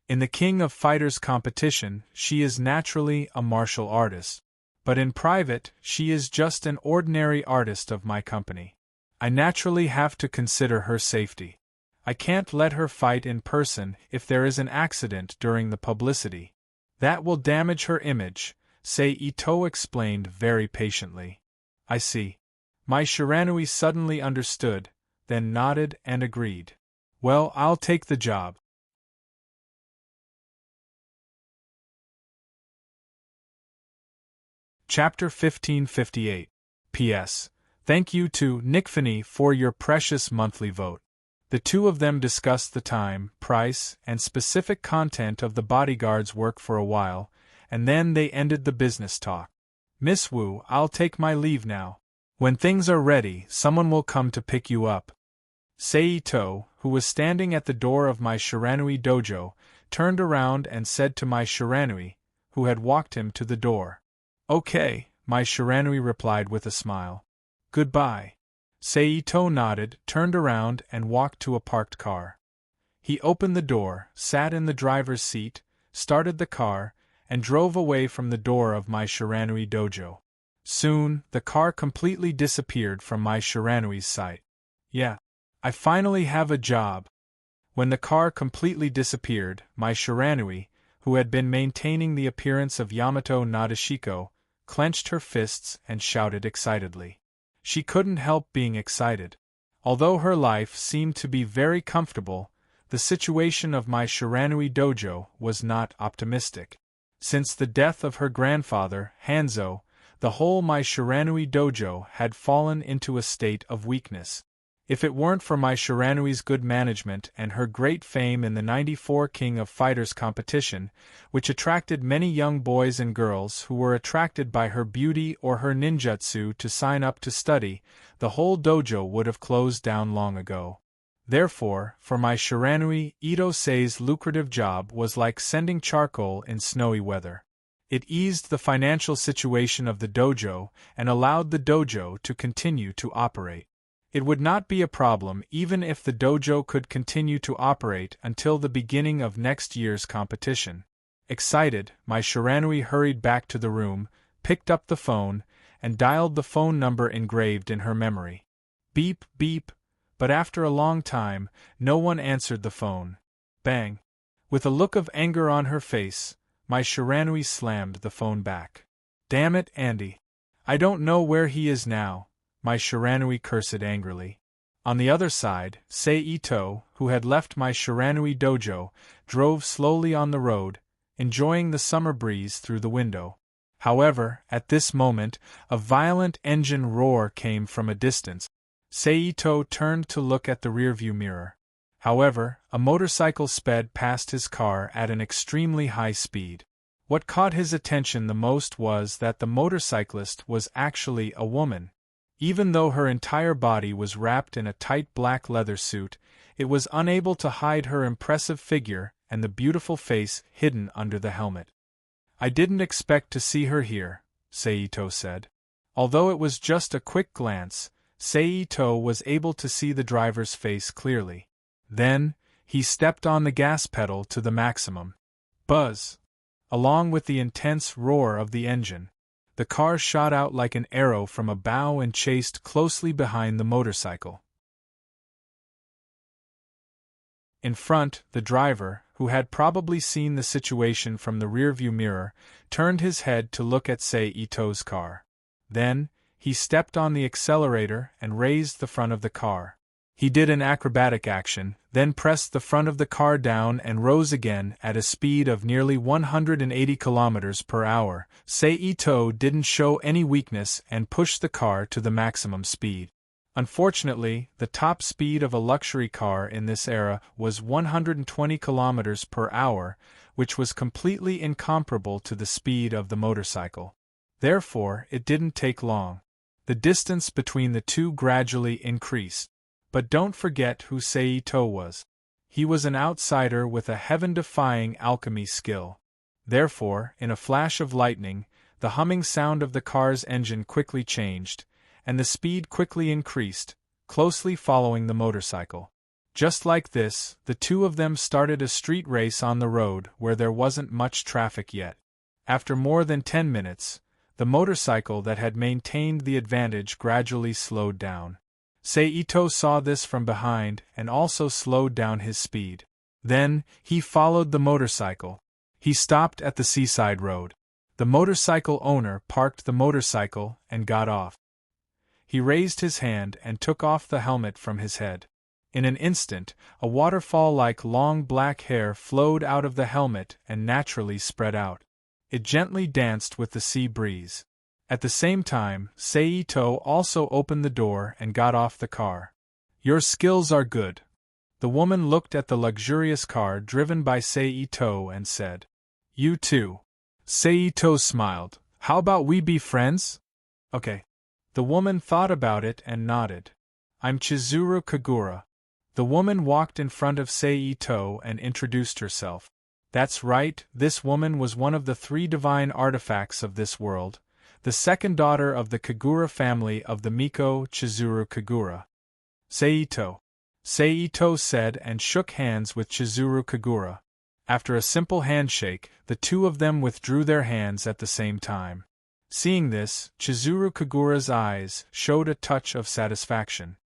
In the King of Fighters competition, she is naturally a martial artist. But in private, she is just an ordinary artist of my company. I naturally have to consider her safety. I can't let her fight in person if there is an accident during the publicity. That will damage her image, Seito explained very patiently. I see. Mai Shiranui suddenly understood, then nodded and agreed. Well, I'll take the job. Chapter 1558. P.S. Thank you to Nickfany for your precious monthly vote. The two of them discussed the time, price, and specific content of the bodyguard's work for a while, and then they ended the business talk. Miss Wu, I'll take my leave now. When things are ready, someone will come to pick you up. Seito, who was standing at the door of my Shiranui dojo, turned around and said to my Shiranui, who had walked him to the door. "Okay," my Shiranui replied with a smile. "Goodbye." Seito nodded, turned around and walked to a parked car. He opened the door, sat in the driver's seat, started the car, and drove away from the door of my Shiranui dojo. Soon, the car completely disappeared from my Shiranui's sight. "Yeah, I finally have a job." When the car completely disappeared, my Shiranui, who had been maintaining the appearance of Yamato Nadeshiko, clenched her fists and shouted excitedly. She couldn't help being excited. Although her life seemed to be very comfortable, the situation of my Shiranui dojo was not optimistic. Since the death of her grandfather, Hanzo, the whole my Shiranui dojo had fallen into a state of weakness. If it weren't for my Shiranui's good management and her great fame in the 94 King of Fighters competition, which attracted many young boys and girls who were attracted by her beauty or her ninjutsu to sign up to study, the whole dojo would have closed down long ago. Therefore, for my Shiranui, Ito-sei's lucrative job was like sending charcoal in snowy weather. It eased the financial situation of the dojo and allowed the dojo to continue to operate. It would not be a problem even if the dojo could continue to operate until the beginning of next year's competition. Excited, my Shiranui hurried back to the room, picked up the phone, and dialed the phone number engraved in her memory. Beep, beep, but after a long time, no one answered the phone. Bang! With a look of anger on her face, my Shiranui slammed the phone back. "Damn it, Andy. I don't know where he is now," my Shiranui cursed angrily. On the other side, Seito, who had left my Shiranui dojo, drove slowly on the road, enjoying the summer breeze through the window. However, at this moment, a violent engine roar came from a distance. Seito turned to look at the rearview mirror. However, a motorcycle sped past his car at an extremely high speed. What caught his attention the most was that the motorcyclist was actually a woman. Even though her entire body was wrapped in a tight black leather suit, it was unable to hide her impressive figure and the beautiful face hidden under the helmet. "I didn't expect to see her here," Seito said. Although it was just a quick glance, Seito was able to see the driver's face clearly. Then, he stepped on the gas pedal to the maximum. Buzz! Along with the intense roar of the engine, the car shot out like an arrow from a bow and chased closely behind the motorcycle. In front, the driver, who had probably seen the situation from the rearview mirror, turned his head to look at Seito's car. Then, he stepped on the accelerator and raised the front of the car. He did an acrobatic action, then pressed the front of the car down and rose again at a speed of nearly 180 kilometers per hour. Seito didn't show any weakness and pushed the car to the maximum speed. Unfortunately, the top speed of a luxury car in this era was 120 kilometers per hour, which was completely incomparable to the speed of the motorcycle. Therefore, it didn't take long. The distance between the two gradually increased. But don't forget who Seito was. He was an outsider with a heaven-defying alchemy skill. Therefore, in a flash of lightning, the humming sound of the car's engine quickly changed, and the speed quickly increased, closely following the motorcycle. Just like this, the two of them started a street race on the road where there wasn't much traffic yet. After more than 10 minutes, the motorcycle that had maintained the advantage gradually slowed down. Seito saw this from behind and also slowed down his speed. Then, he followed the motorcycle. He stopped at the seaside road. The motorcycle owner parked the motorcycle and got off. He raised his hand and took off the helmet from his head. In an instant, a waterfall-like long black hair flowed out of the helmet and naturally spread out. It gently danced with the sea breeze. At the same time, Seito also opened the door and got off the car. "Your skills are good." The woman looked at the luxurious car driven by Seito and said, "You too." Seito smiled. "How about we be friends?" "Okay." The woman thought about it and nodded. "I'm Chizuru Kagura." The woman walked in front of Seito and introduced herself. That's right, this woman was one of the 3 divine artifacts of this world, the second daughter of the Kagura family of the Miko Chizuru Kagura. Seito. Seito said and shook hands with Chizuru Kagura. After a simple handshake, the two of them withdrew their hands at the same time. Seeing this, Chizuru Kagura's eyes showed a touch of satisfaction.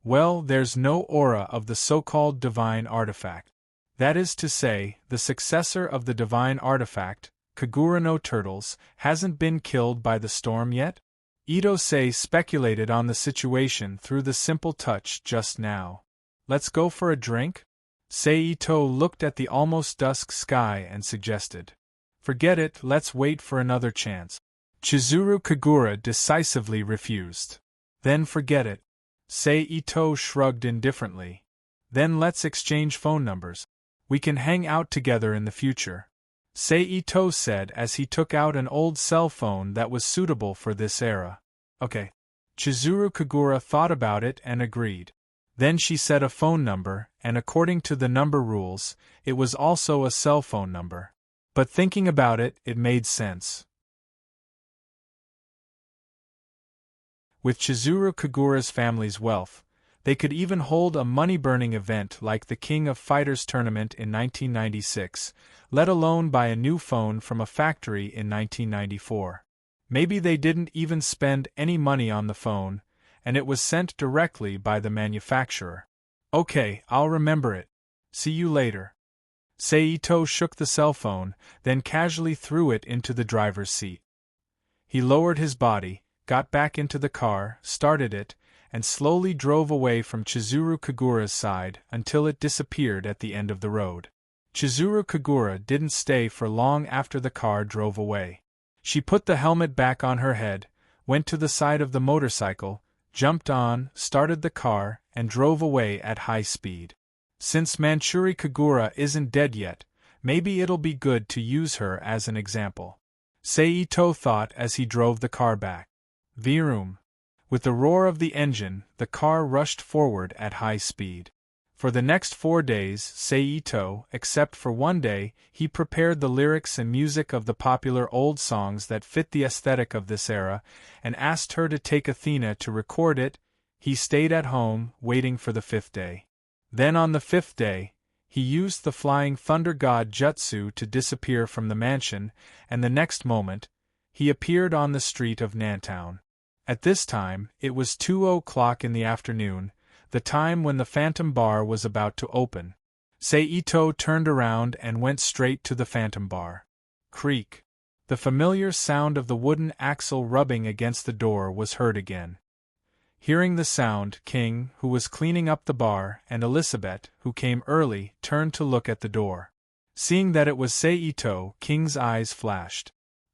Well, there's no aura of the so-called divine artifact. That is to say, the successor of the divine artifact, Kagura no Turtles, hasn't been killed by the storm yet? Ito-sei speculated on the situation through the simple touch just now. Let's go for a drink? Seito looked at the almost dusk sky and suggested. Forget it, let's wait for another chance. Chizuru Kagura decisively refused. Then forget it. Seito shrugged indifferently. Then let's exchange phone numbers. We can hang out together in the future. Seito said as he took out an old cell phone that was suitable for this era. Okay. Chizuru Kagura thought about it and agreed. Then she said a phone number, and according to the number rules, it was also a cell phone number. But thinking about it, it made sense. With Chizuru Kagura's family's wealth, they could even hold a money-burning event like the King of Fighters tournament in 1996, let alone buy a new phone from a factory in 1994. Maybe they didn't even spend any money on the phone, and it was sent directly by the manufacturer. Okay, I'll remember it. See you later. Seito shook the cell phone, then casually threw it into the driver's seat. He lowered his body, got back into the car, started it, and slowly drove away from Chizuru Kagura's side until it disappeared at the end of the road. Chizuru Kagura didn't stay for long after the car drove away. She put the helmet back on her head, went to the side of the motorcycle, jumped on, started the car, and drove away at high speed. Since Manchuri Kagura isn't dead yet, maybe it'll be good to use her as an example. Seito thought as he drove the car back. Vroom. With the roar of the engine, the car rushed forward at high speed. For the next 4 days, Seito, except for one day, he prepared the lyrics and music of the popular old songs that fit the aesthetic of this era, and asked her to take Athena to record it. He stayed at home, waiting for the 5th day. Then on the 5th day, he used the flying thunder god jutsu to disappear from the mansion, and the next moment, he appeared on the street of Nantown. At this time, it was 2:00 in the afternoon, the time when the Phantom Bar was about to open. Seito turned around and went straight to the Phantom Bar. Creak. The familiar sound of the wooden axle rubbing against the door was heard again. Hearing the sound, King, who was cleaning up the bar, and Elizabeth, who came early, turned to look at the door. Seeing that it was Seito, King's eyes flashed.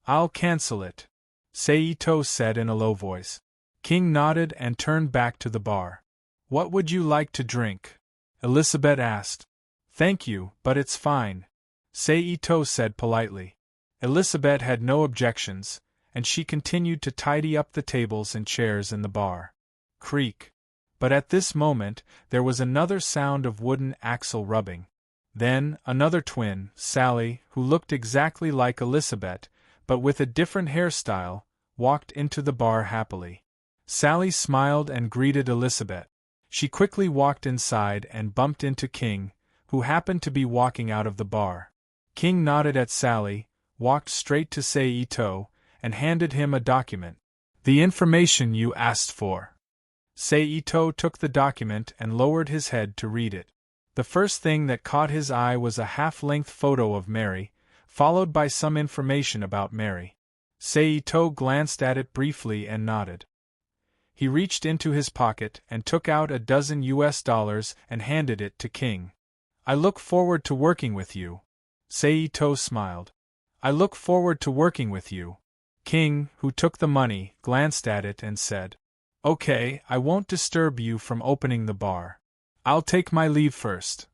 "I'll cancel it," Seito said in a low voice. King nodded and turned back to the bar. "What would you like to drink?" Elizabeth asked. "Thank you, but it's fine," Seito said politely. Elizabeth had no objections, and she continued to tidy up the tables and chairs in the bar. Creak. But at this moment, there was another sound of wooden axle rubbing. Then, another twin, Sally, who looked exactly like Elizabeth, but with a different hairstyle, walked into the bar happily. Sally smiled and greeted Elizabeth. She quickly walked inside and bumped into King, who happened to be walking out of the bar. King nodded at Sally, walked straight to Seito, and handed him a document. "The information you asked for." Seito took the document and lowered his head to read it. The first thing that caught his eye was a half-length photo of Mary, followed by some information about Mary. Seito glanced at it briefly and nodded. He reached into his pocket and took out a dozen US$ and handed it to King. "I look forward to working with you." Seito smiled. "I look forward to working with you." King, who took the money, glanced at it and said, "Okay, I won't disturb you from opening the bar. I'll take my leave first.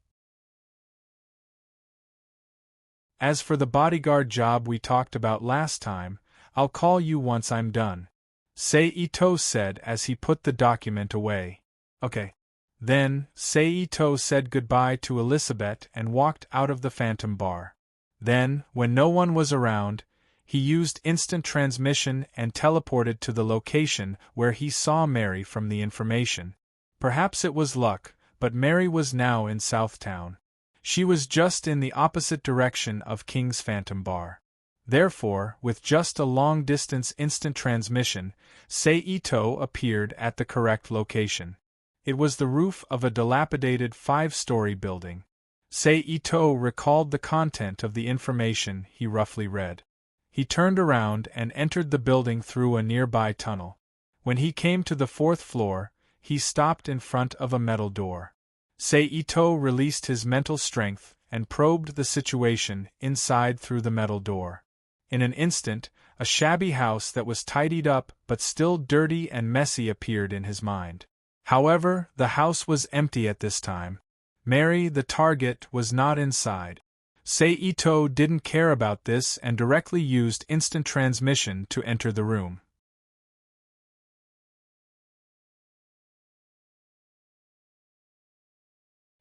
As for the bodyguard job we talked about last time, I'll call you once I'm done," Seito said as he put the document away. "Okay. Then, Seito said goodbye to Elizabeth and walked out of the phantom bar. Then, when no one was around, he used instant transmission and teleported to the location where he saw Mary from the information. Perhaps it was luck, but Mary was now in Southtown. She was just in the opposite direction of King's Phantom Bar. Therefore, with just a long-distance instant transmission, Seito appeared at the correct location. It was the roof of a dilapidated 5-story building. Seito recalled the content of the information he roughly read. He turned around and entered the building through a nearby tunnel. When he came to the 4th floor, he stopped in front of a metal door. Seito released his mental strength and probed the situation inside through the metal door. In an instant, a shabby house that was tidied up but still dirty and messy appeared in his mind. However, the house was empty at this time. Mary, the target, was not inside. Seito didn't care about this and directly used instant transmission to enter the room.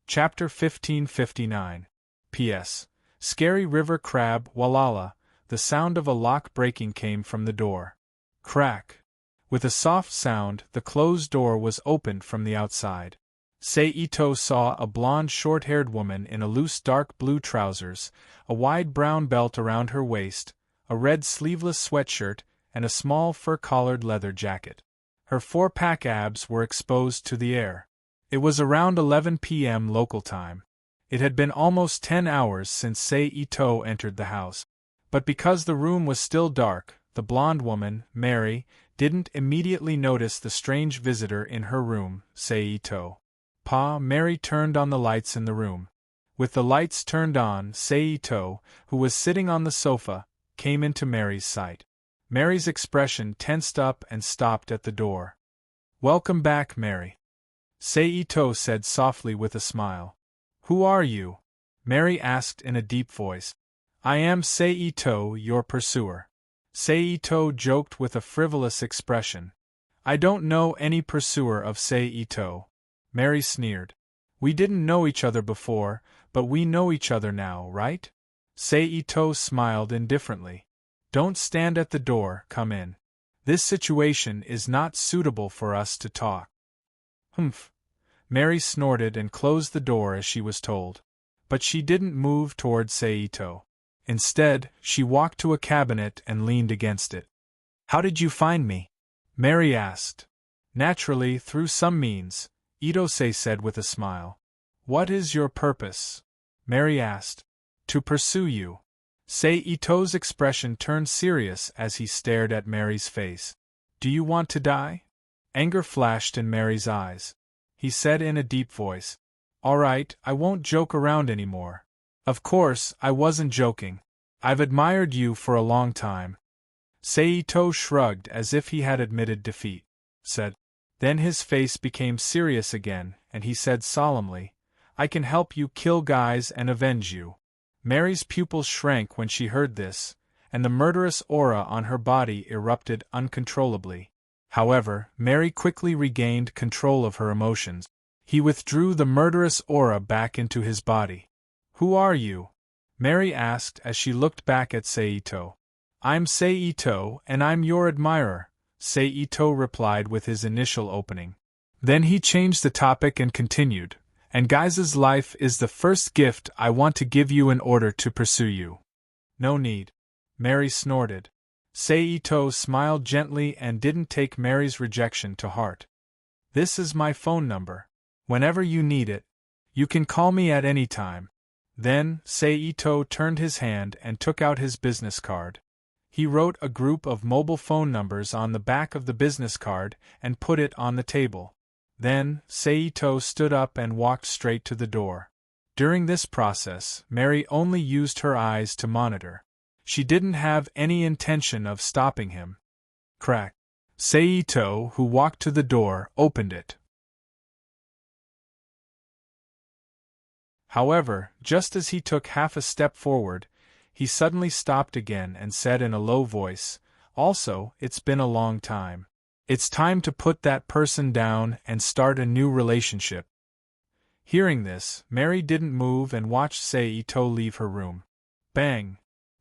Chapter 1559. P.S. Scary river crab, Walala. The sound of a lock breaking came from the door. Crack. With a soft sound, the closed door was opened from the outside. Seito saw a blonde short-haired woman in a loose dark blue trousers, a wide brown belt around her waist, a red sleeveless sweatshirt, and a small fur-collared leather jacket. Her 4-pack abs were exposed to the air. It was around 11 p.m. local time. It had been almost 10 hours since Seito entered the house. But because the room was still dark, the blonde woman, Mary, didn't immediately notice the strange visitor in her room, Seito. Mary turned on the lights in the room. With the lights turned on, Seito, who was sitting on the sofa, came into Mary's sight. Mary's expression tensed up and stopped at the door. "Welcome back, Mary," Seito said softly with a smile. "Who are you?" Mary asked in a deep voice. "I am Seito, your pursuer." Seito joked with a frivolous expression. "I don't know any pursuer of Seito." Mary sneered. "We didn't know each other before, but we know each other now, right?" Seito smiled indifferently. "Don't stand at the door, come in. This situation is not suitable for us to talk." "Humph." Mary snorted and closed the door as she was told. But she didn't move toward Seito. Instead, she walked to a cabinet and leaned against it. "How did you find me?" Mary asked. "Naturally, through some means," Itose said with a smile. "What is your purpose?" Mary asked. "To pursue you." Seito's expression turned serious as he stared at Mary's face. "Do you want to die?" Anger flashed in Mary's eyes. He said in a deep voice. "All right, I won't joke around anymore." "Of course, I wasn't joking. I've admired you for a long time." Seito shrugged as if he had admitted defeat. Said. Then his face became serious again, and he said solemnly, "I can help you kill guys and avenge you." Mary's pupils shrank when she heard this, and the murderous aura on her body erupted uncontrollably. However, Mary quickly regained control of her emotions. He withdrew the murderous aura back into his body. "Who are you?" Mary asked as she looked back at Seito. "I'm Seito, and I'm your admirer," Seito replied with his initial opening. Then he changed the topic and continued, "And Guy's life is the first gift I want to give you in order to pursue you." "No need." Mary snorted. Seito smiled gently and didn't take Mary's rejection to heart. "This is my phone number. Whenever you need it, you can call me at any time." Then, Seito turned his hand and took out his business card. He wrote a group of mobile phone numbers on the back of the business card and put it on the table. Then, Seito stood up and walked straight to the door. During this process, Mary only used her eyes to monitor. She didn't have any intention of stopping him. Crack. Seito, who walked to the door, opened it. However, just as he took half a step forward, he suddenly stopped again and said in a low voice, "Also, it's been a long time. It's time to put that person down and start a new relationship." Hearing this, Mary didn't move and watched Seito leave her room. Bang!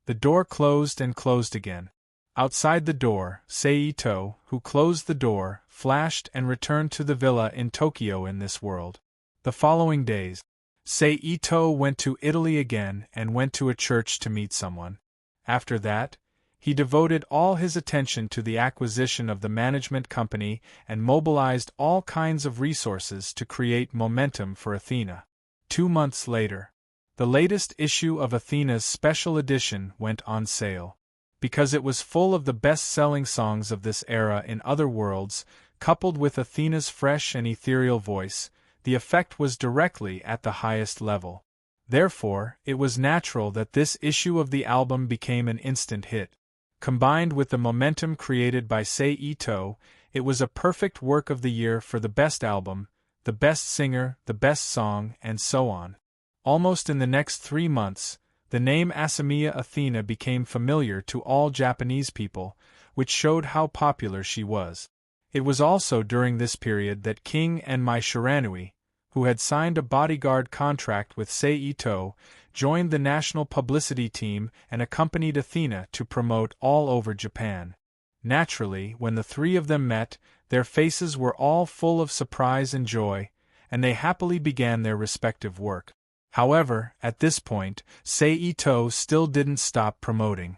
The door closed and closed again. Outside the door, Seito, who closed the door, flashed and returned to the villa in Tokyo in this world. The following days, Seito went to Italy again and went to a church to meet someone. After that, he devoted all his attention to the acquisition of the management company and mobilized all kinds of resources to create momentum for Athena. 2 months later, the latest issue of Athena's special edition went on sale. Because it was full of the best-selling songs of this era in other worlds, coupled with Athena's fresh and ethereal voice, the effect was directly at the highest level. Therefore, it was natural that this issue of the album became an instant hit. Combined with the momentum created by Seito, it was a perfect work of the year for the best album, the best singer, the best song, and so on. Almost in the next 3 months, the name Asamiya Athena became familiar to all Japanese people, which showed how popular she was. It was also during this period that King Enmei Shiranui, who had signed a bodyguard contract with Seito, joined the national publicity team and accompanied Athena to promote all over Japan. Naturally, when the three of them met, their faces were all full of surprise and joy, and they happily began their respective work. However, at this point, Seito still didn't stop promoting.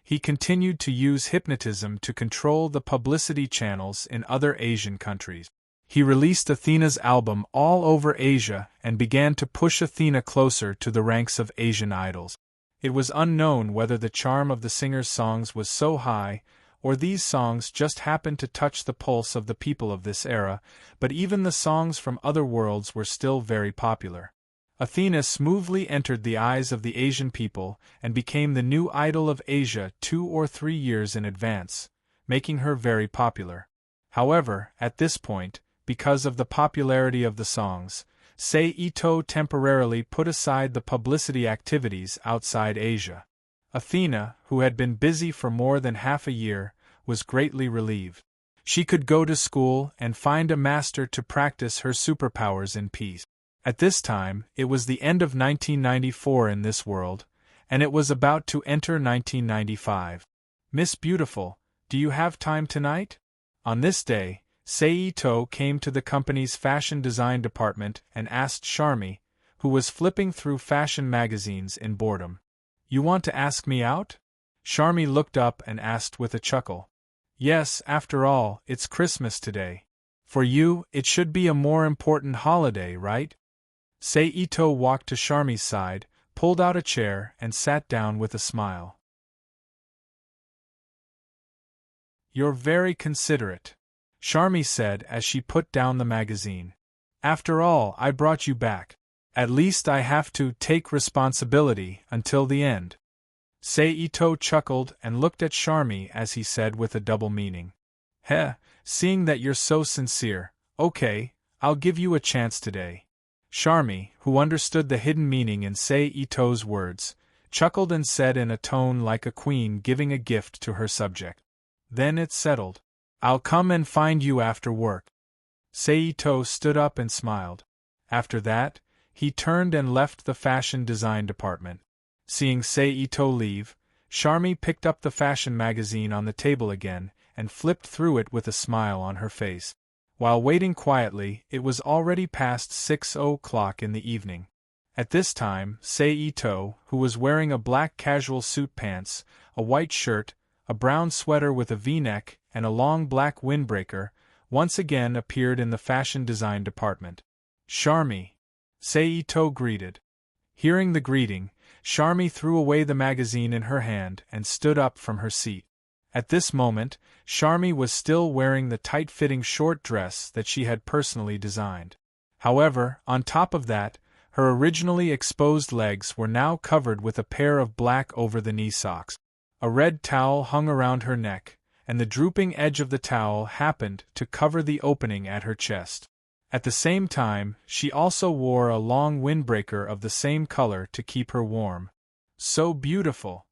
He continued to use hypnotism to control the publicity channels in other Asian countries. He released Athena's album all over Asia and began to push Athena closer to the ranks of Asian idols. It was unknown whether the charm of the singer's songs was so high, or these songs just happened to touch the pulse of the people of this era, but even the songs from other worlds were still very popular. Athena smoothly entered the eyes of the Asian people and became the new idol of Asia 2 or 3 years in advance, making her very popular. However, at this point, because of the popularity of the songs, Seito temporarily put aside the publicity activities outside Asia. Athena, who had been busy for more than half a year, was greatly relieved. She could go to school and find a master to practice her superpowers in peace. At this time, it was the end of 1994 in this world, and it was about to enter 1995. Miss Beautiful, do you have time tonight? On this day, Seito came to the company's fashion design department and asked Charmy, who was flipping through fashion magazines in boredom. You want to ask me out? Charmy looked up and asked with a chuckle. Yes, after all, it's Christmas today. For you, it should be a more important holiday, right? Seito walked to Charmy's side, pulled out a chair, and sat down with a smile. You're very considerate, Charmy said as she put down the magazine. After all, I brought you back. At least I have to take responsibility until the end. Seito chuckled and looked at Charmy as he said with a double meaning. Seeing that you're so sincere, okay, I'll give you a chance today. Charmy, who understood the hidden meaning in Seito's words, chuckled and said in a tone like a queen giving a gift to her subject. Then it's settled. I'll come and find you after work. Seito stood up and smiled. After that, he turned and left the fashion design department. Seeing Seito leave, Charmy picked up the fashion magazine on the table again and flipped through it with a smile on her face. While waiting quietly, it was already past 6:00 in the evening. At this time, Seito, who was wearing a black casual suit pants, a white shirt, a brown sweater with a V-neck, and a long black windbreaker, once again appeared in the fashion design department. Charmy, Seito greeted. Hearing the greeting, Charmy threw away the magazine in her hand and stood up from her seat. At this moment, Charmy was still wearing the tight-fitting short dress that she had personally designed. However, on top of that, her originally exposed legs were now covered with a pair of black over-the-knee socks. A red towel hung around her neck, and the drooping edge of the towel happened to cover the opening at her chest. At the same time, she also wore a long windbreaker of the same color to keep her warm. So beautiful!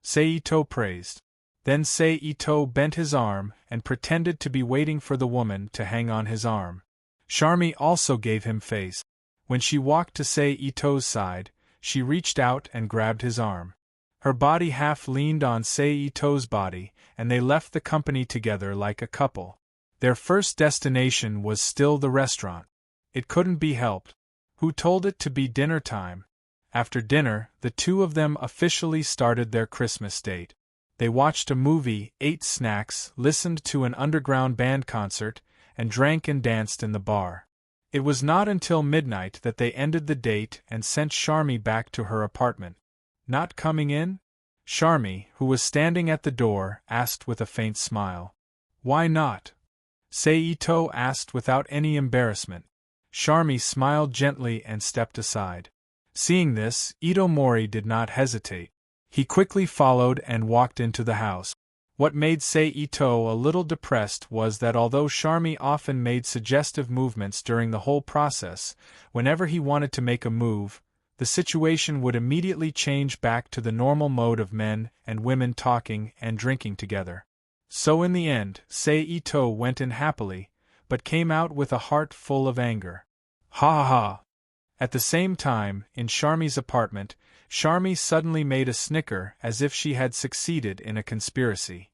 Seito praised. Then Seito bent his arm and pretended to be waiting for the woman to hang on his arm. Charmy also gave him face. When she walked to Sei Ito's side, she reached out and grabbed his arm. Her body half leaned on Sei Ito's body, and they left the company together like a couple. Their first destination was still the restaurant. It couldn't be helped. Who told it to be dinner time? After dinner, the two of them officially started their Christmas date. They watched a movie, ate snacks, listened to an underground band concert, and drank and danced in the bar. It was not until midnight that they ended the date and sent Charmy back to her apartment. Not coming in? Charmy, who was standing at the door, asked with a faint smile. Why not? Sei Ito asked without any embarrassment. Charmy smiled gently and stepped aside. Seeing this, Ito Mori did not hesitate. He quickly followed and walked into the house. What made Sei Ito a little depressed was that although Charmy often made suggestive movements during the whole process, whenever he wanted to make a move, the situation would immediately change back to the normal mode of men and women talking and drinking together. So in the end, Sei Ito went in happily, but came out with a heart full of anger. Ha ha ha! At the same time, in Charmy's apartment, Charmy suddenly made a snicker as if she had succeeded in a conspiracy.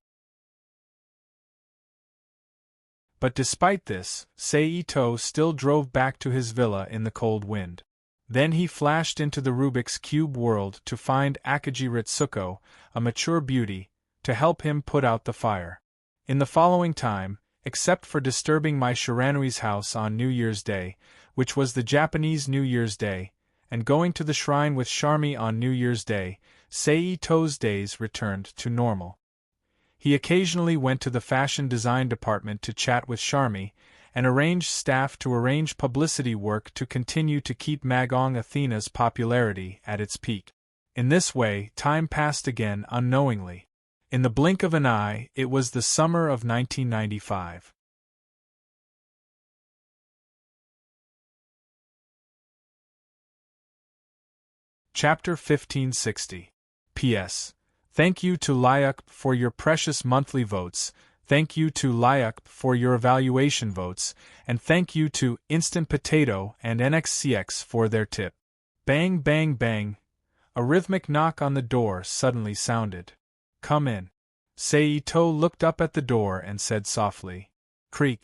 But despite this, Sei Ito still drove back to his villa in the cold wind. Then he flashed into the Rubik's Cube world to find Akagi Ritsuko, a mature beauty, to help him put out the fire. In the following time, except for disturbing my Shiranui's house on New Year's Day, which was the Japanese New Year's Day, and going to the shrine with Charmy on New Year's Day, Sei Ito's days returned to normal. He occasionally went to the fashion design department to chat with Charmy, and arranged staff to arrange publicity work to continue to keep Magong Athena's popularity at its peak. In this way, time passed again unknowingly. In the blink of an eye, it was the summer of 1995. Chapter 1560. P.S. Thank you to Lyuk for your precious monthly votes, thank you to Lyuk for your evaluation votes, and thank you to Instant Potato and NXCX for their tip. Bang bang bang. A rhythmic knock on the door suddenly sounded. Come in. Sei Ito looked up at the door and said softly. Creak.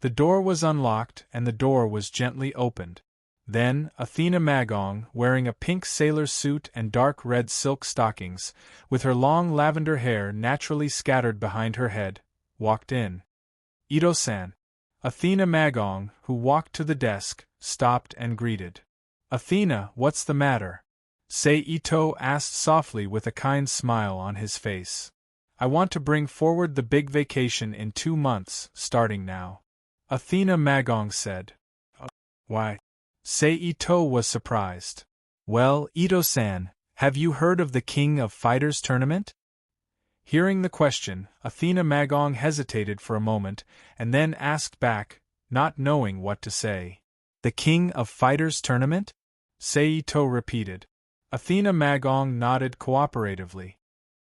The door was unlocked and the door was gently opened. Then, Athena Magong, wearing a pink sailor suit and dark red silk stockings, with her long lavender hair naturally scattered behind her head, walked in. Ito-san. Athena Magong, who walked to the desk, stopped and greeted. Athena, what's the matter? Sei Ito asked softly with a kind smile on his face. I want to bring forward the big vacation in 2 months, starting now. Athena Magong said. Why? Sei Ito was surprised. Well, Ito-san, have you heard of the King of Fighters tournament? Hearing the question, Athena Magong hesitated for a moment, and then asked back, not knowing what to say. The King of Fighters tournament? Sei Ito repeated. Athena Magong nodded cooperatively.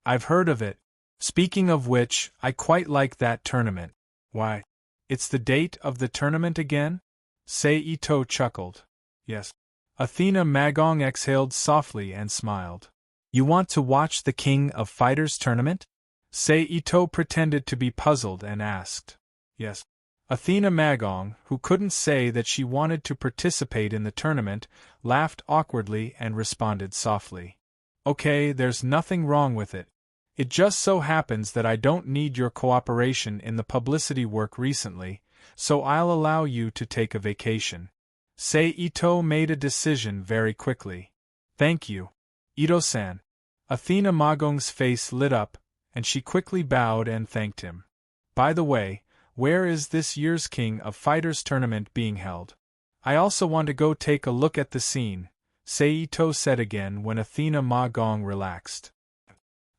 I've heard of it. Speaking of which, I quite like that tournament. Why? It's the date of the tournament again? Sei Ito chuckled. Yes. Athena Magong exhaled softly and smiled. You want to watch the King of Fighters tournament? Sei Ito pretended to be puzzled and asked. Yes. Athena Magong, who couldn't say that she wanted to participate in the tournament, laughed awkwardly and responded softly. Okay, there's nothing wrong with it. It just so happens that I don't need your cooperation in the publicity work recently, so I'll allow you to take a vacation. Sei Ito made a decision very quickly. Thank you. Ito-san. Athena Magong's face lit up, and she quickly bowed and thanked him. By the way, where is this year's King of Fighters tournament being held? I also want to go take a look at the scene, Sei Ito said again when Athena Magong relaxed.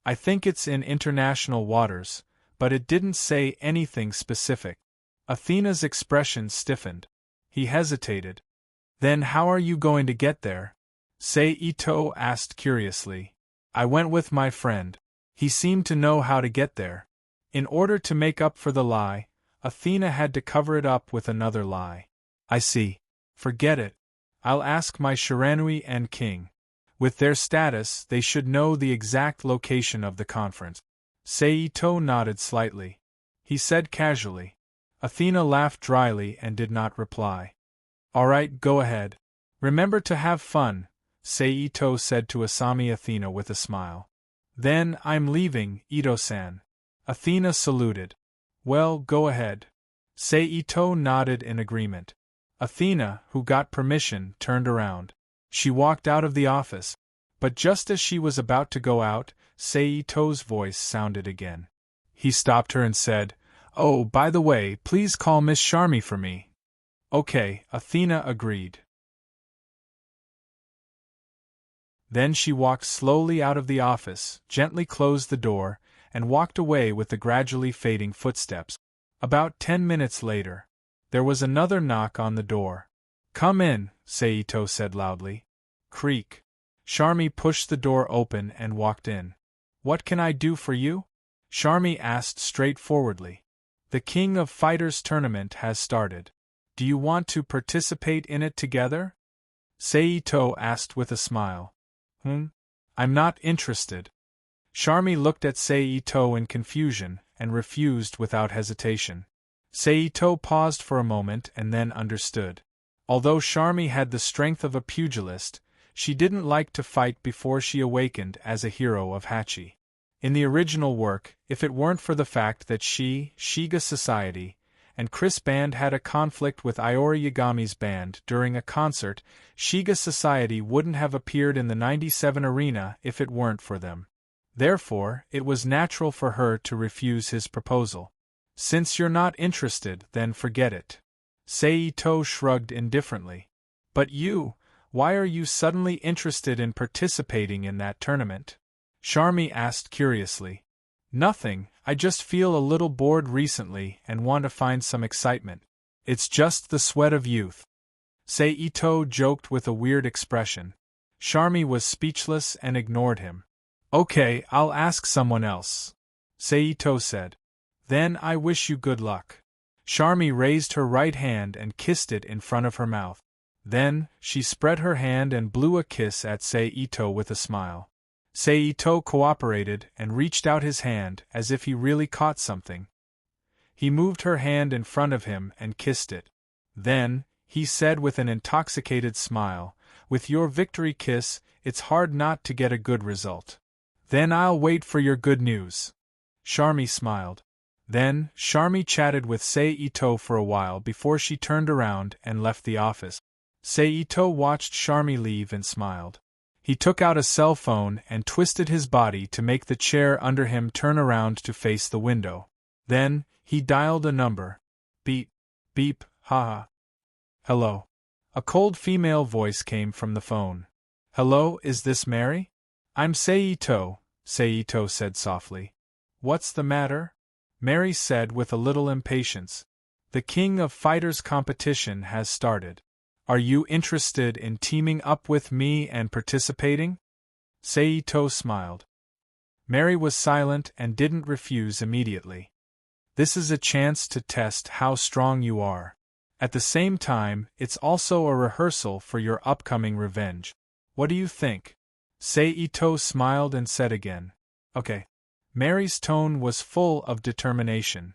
I think it's in international waters, but it didn't say anything specific. Athena's expression stiffened. He hesitated. Then how are you going to get there? Sei Ito asked curiously. I went with my friend. He seemed to know how to get there. In order to make up for the lie, Athena had to cover it up with another lie. I see. Forget it. I'll ask my Shiranui and King. With their status, they should know the exact location of the conference. Seito nodded slightly. He said casually. Athena laughed dryly and did not reply. All right, go ahead. Remember to have fun, Seito said to Asami Athena with a smile. Then, I'm leaving, Ito-san. Athena saluted. Well, go ahead. Seito nodded in agreement. Athena, who got permission, turned around. She walked out of the office. But just as she was about to go out, Seito's voice sounded again. He stopped her and said, Oh, by the way, please call Miss Charmy for me. Okay, Athena agreed. Then she walked slowly out of the office, gently closed the door, and walked away with the gradually fading footsteps. About 10 minutes later, there was another knock on the door. Come in, Seito said loudly. Creak. Charmy pushed the door open and walked in. What can I do for you? Charmy asked straightforwardly. The King of Fighters tournament has started. Do you want to participate in it together? Seito asked with a smile. I'm not interested. Charmy looked at Seito in confusion and refused without hesitation. Seito paused for a moment and then understood. Although Charmy had the strength of a pugilist, she didn't like to fight before she awakened as a hero of Hachi. In the original work, if it weren't for the fact that she, Shiga Society, and Chris Band had a conflict with Iori Yagami's band during a concert, Shiga Society wouldn't have appeared in the 97 arena if it weren't for them. Therefore, it was natural for her to refuse his proposal. Since you're not interested, then forget it. Seito shrugged indifferently. But you, why are you suddenly interested in participating in that tournament? Charmy asked curiously. Nothing, I just feel a little bored recently and want to find some excitement. It's just the sweat of youth. Seito joked with a weird expression. Charmy was speechless and ignored him. Okay, I'll ask someone else, Seito said. Then I wish you good luck. Charmy raised her right hand and kissed it in front of her mouth. Then, she spread her hand and blew a kiss at Seito with a smile. Seito cooperated and reached out his hand as if he really caught something. He moved her hand in front of him and kissed it. Then, he said with an intoxicated smile, With your victory kiss, it's hard not to get a good result. Then I'll wait for your good news. Charmy smiled. Then, Charmy chatted with Seito for a while before she turned around and left the office. Seito watched Charmy leave and smiled. He took out a cell phone and twisted his body to make the chair under him turn around to face the window. Then, he dialed a number. Beep, beep, haha. Hello. A cold female voice came from the phone. Hello, is this Mary? I'm Seito, Seito said softly. What's the matter? Mary said with a little impatience. The King of Fighters competition has started. Are you interested in teaming up with me and participating? Seito smiled. Mary was silent and didn't refuse immediately. This is a chance to test how strong you are. At the same time, it's also a rehearsal for your upcoming revenge. What do you think? Seito smiled and said again. Okay. Mary's tone was full of determination.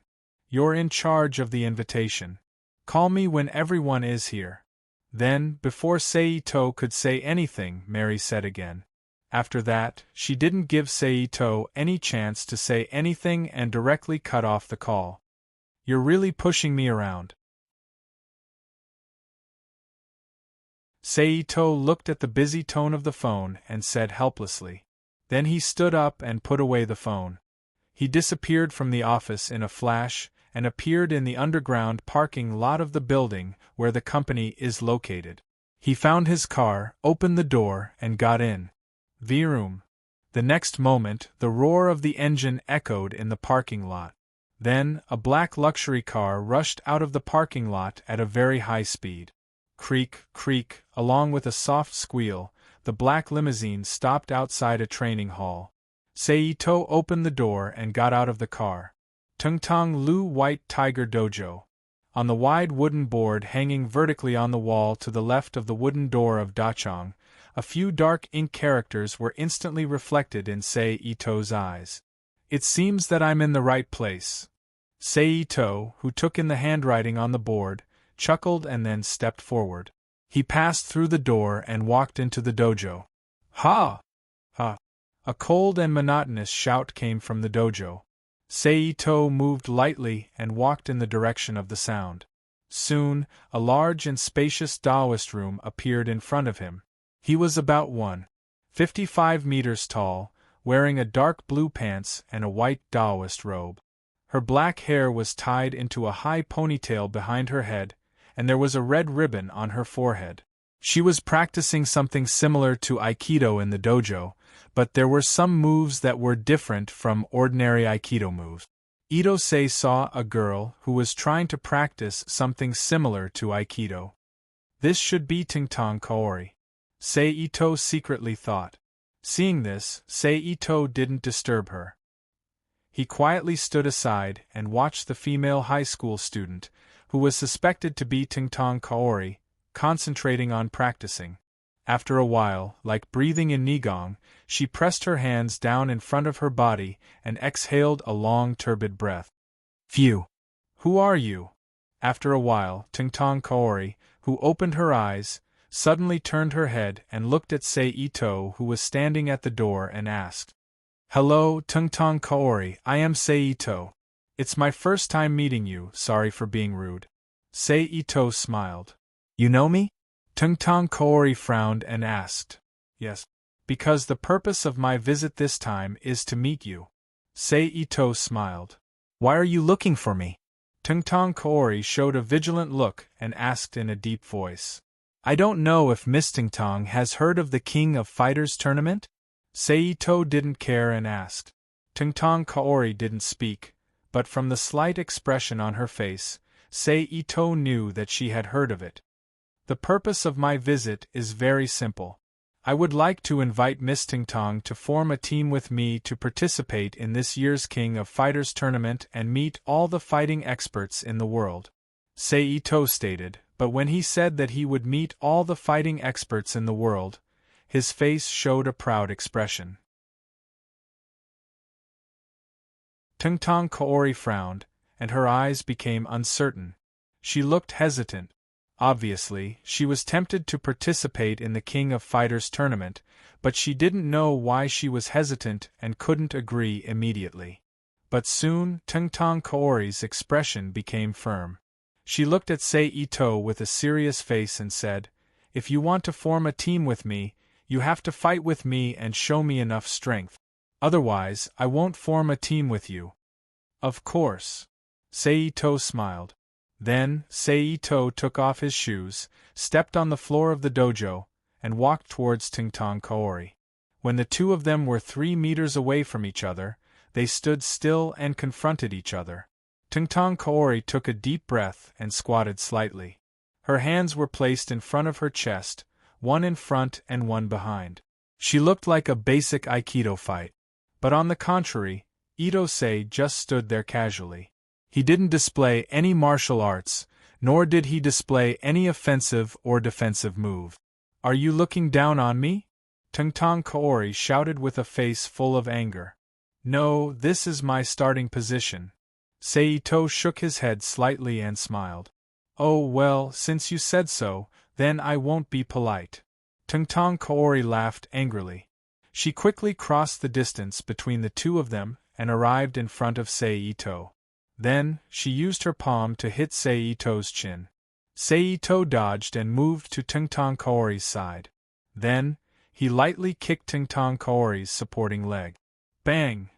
You're in charge of the invitation. Call me when everyone is here. Then, before Seito could say anything, Mary said again. After that, she didn't give Seito any chance to say anything and directly cut off the call. You're really pushing me around. Seito looked at the busy tone of the phone and said helplessly. Then he stood up and put away the phone. He disappeared from the office in a flash and appeared in the underground parking lot of the building where the company is located. He found his car, opened the door, and got in. Vroom. The next moment, the roar of the engine echoed in the parking lot. Then, a black luxury car rushed out of the parking lot at a very high speed. Creak, creak, along with a soft squeal, the black limousine stopped outside a training hall. Seito opened the door and got out of the car. Tungtong Lu White Tiger Dojo. On the wide wooden board hanging vertically on the wall to the left of the wooden door of Dachong, a few dark ink characters were instantly reflected in Sei Ito's eyes. It seems that I'm in the right place. Sei Ito, who took in the handwriting on the board, chuckled and then stepped forward. He passed through the door and walked into the dojo. Ha! Ha! A cold and monotonous shout came from the dojo. Sei Ito moved lightly and walked in the direction of the sound. Soon, a large and spacious Taoist room appeared in front of him. He was about 1.55 meters tall, wearing a dark blue pants and a white Taoist robe. Her black hair was tied into a high ponytail behind her head, and there was a red ribbon on her forehead. She was practicing something similar to Aikido in the dojo, but there were some moves that were different from ordinary Aikido moves. Ito-sei saw a girl who was trying to practice something similar to Aikido. This should be Tingtong Kaori, Sei Ito secretly thought. Seeing this, Sei Ito didn't disturb her. He quietly stood aside and watched the female high school student, who was suspected to be Tingtong Kaori, concentrating on practicing. After a while, like breathing in Nigong, she pressed her hands down in front of her body and exhaled a long turbid breath. Phew! Who are you? After a while, Tingtong Kaori, who opened her eyes, suddenly turned her head and looked at Sei Ito, who was standing at the door, and asked, Hello, Tingtong Kaori, I am Sei Ito. It's my first time meeting you, sorry for being rude. Sei Ito smiled. You know me? Tingtong Kaori frowned and asked. Yes. Because the purpose of my visit this time is to meet you. Sei Ito smiled. Why are you looking for me? Tingtong Kaori showed a vigilant look and asked in a deep voice. I don't know if Miss Tingtong has heard of the King of Fighters tournament? Sei Ito didn't care and asked. Tingtong Kaori didn't speak, but from the slight expression on her face, Sei Ito knew that she had heard of it. The purpose of my visit is very simple. I would like to invite Miss Tingtong to form a team with me to participate in this year's King of Fighters tournament and meet all the fighting experts in the world. Sei Ito stated, but when he said that he would meet all the fighting experts in the world, his face showed a proud expression. Tingtong Kaori frowned, and her eyes became uncertain. She looked hesitant. Obviously, she was tempted to participate in the King of Fighters tournament, but she didn't know why she was hesitant and couldn't agree immediately. But soon, Tingtong Kaori's expression became firm. She looked at Sei Ito with a serious face and said, If you want to form a team with me, you have to fight with me and show me enough strength. Otherwise, I won't form a team with you. Of course. Sei Ito smiled. Then, Sei Ito took off his shoes, stepped on the floor of the dojo, and walked towards Tingtong Kaori. When the two of them were 3 meters away from each other, they stood still and confronted each other. Tingtong Kaori took a deep breath and squatted slightly. Her hands were placed in front of her chest, one in front and one behind. She looked like a basic Aikido fight. But on the contrary, Ito-sei just stood there casually. He didn't display any martial arts, nor did he display any offensive or defensive move. Are you looking down on me? Tingtong Kaori shouted with a face full of anger. No, this is my starting position. Sei Ito shook his head slightly and smiled. Oh well, since you said so, then I won't be polite. Tingtong Kaori laughed angrily. She quickly crossed the distance between the two of them and arrived in front of Sei Ito. Then, she used her palm to hit Sei Ito's chin. Sei Ito dodged and moved to Tingtong Kaori's side. Then, he lightly kicked Tingtong Kaori's supporting leg. Bang!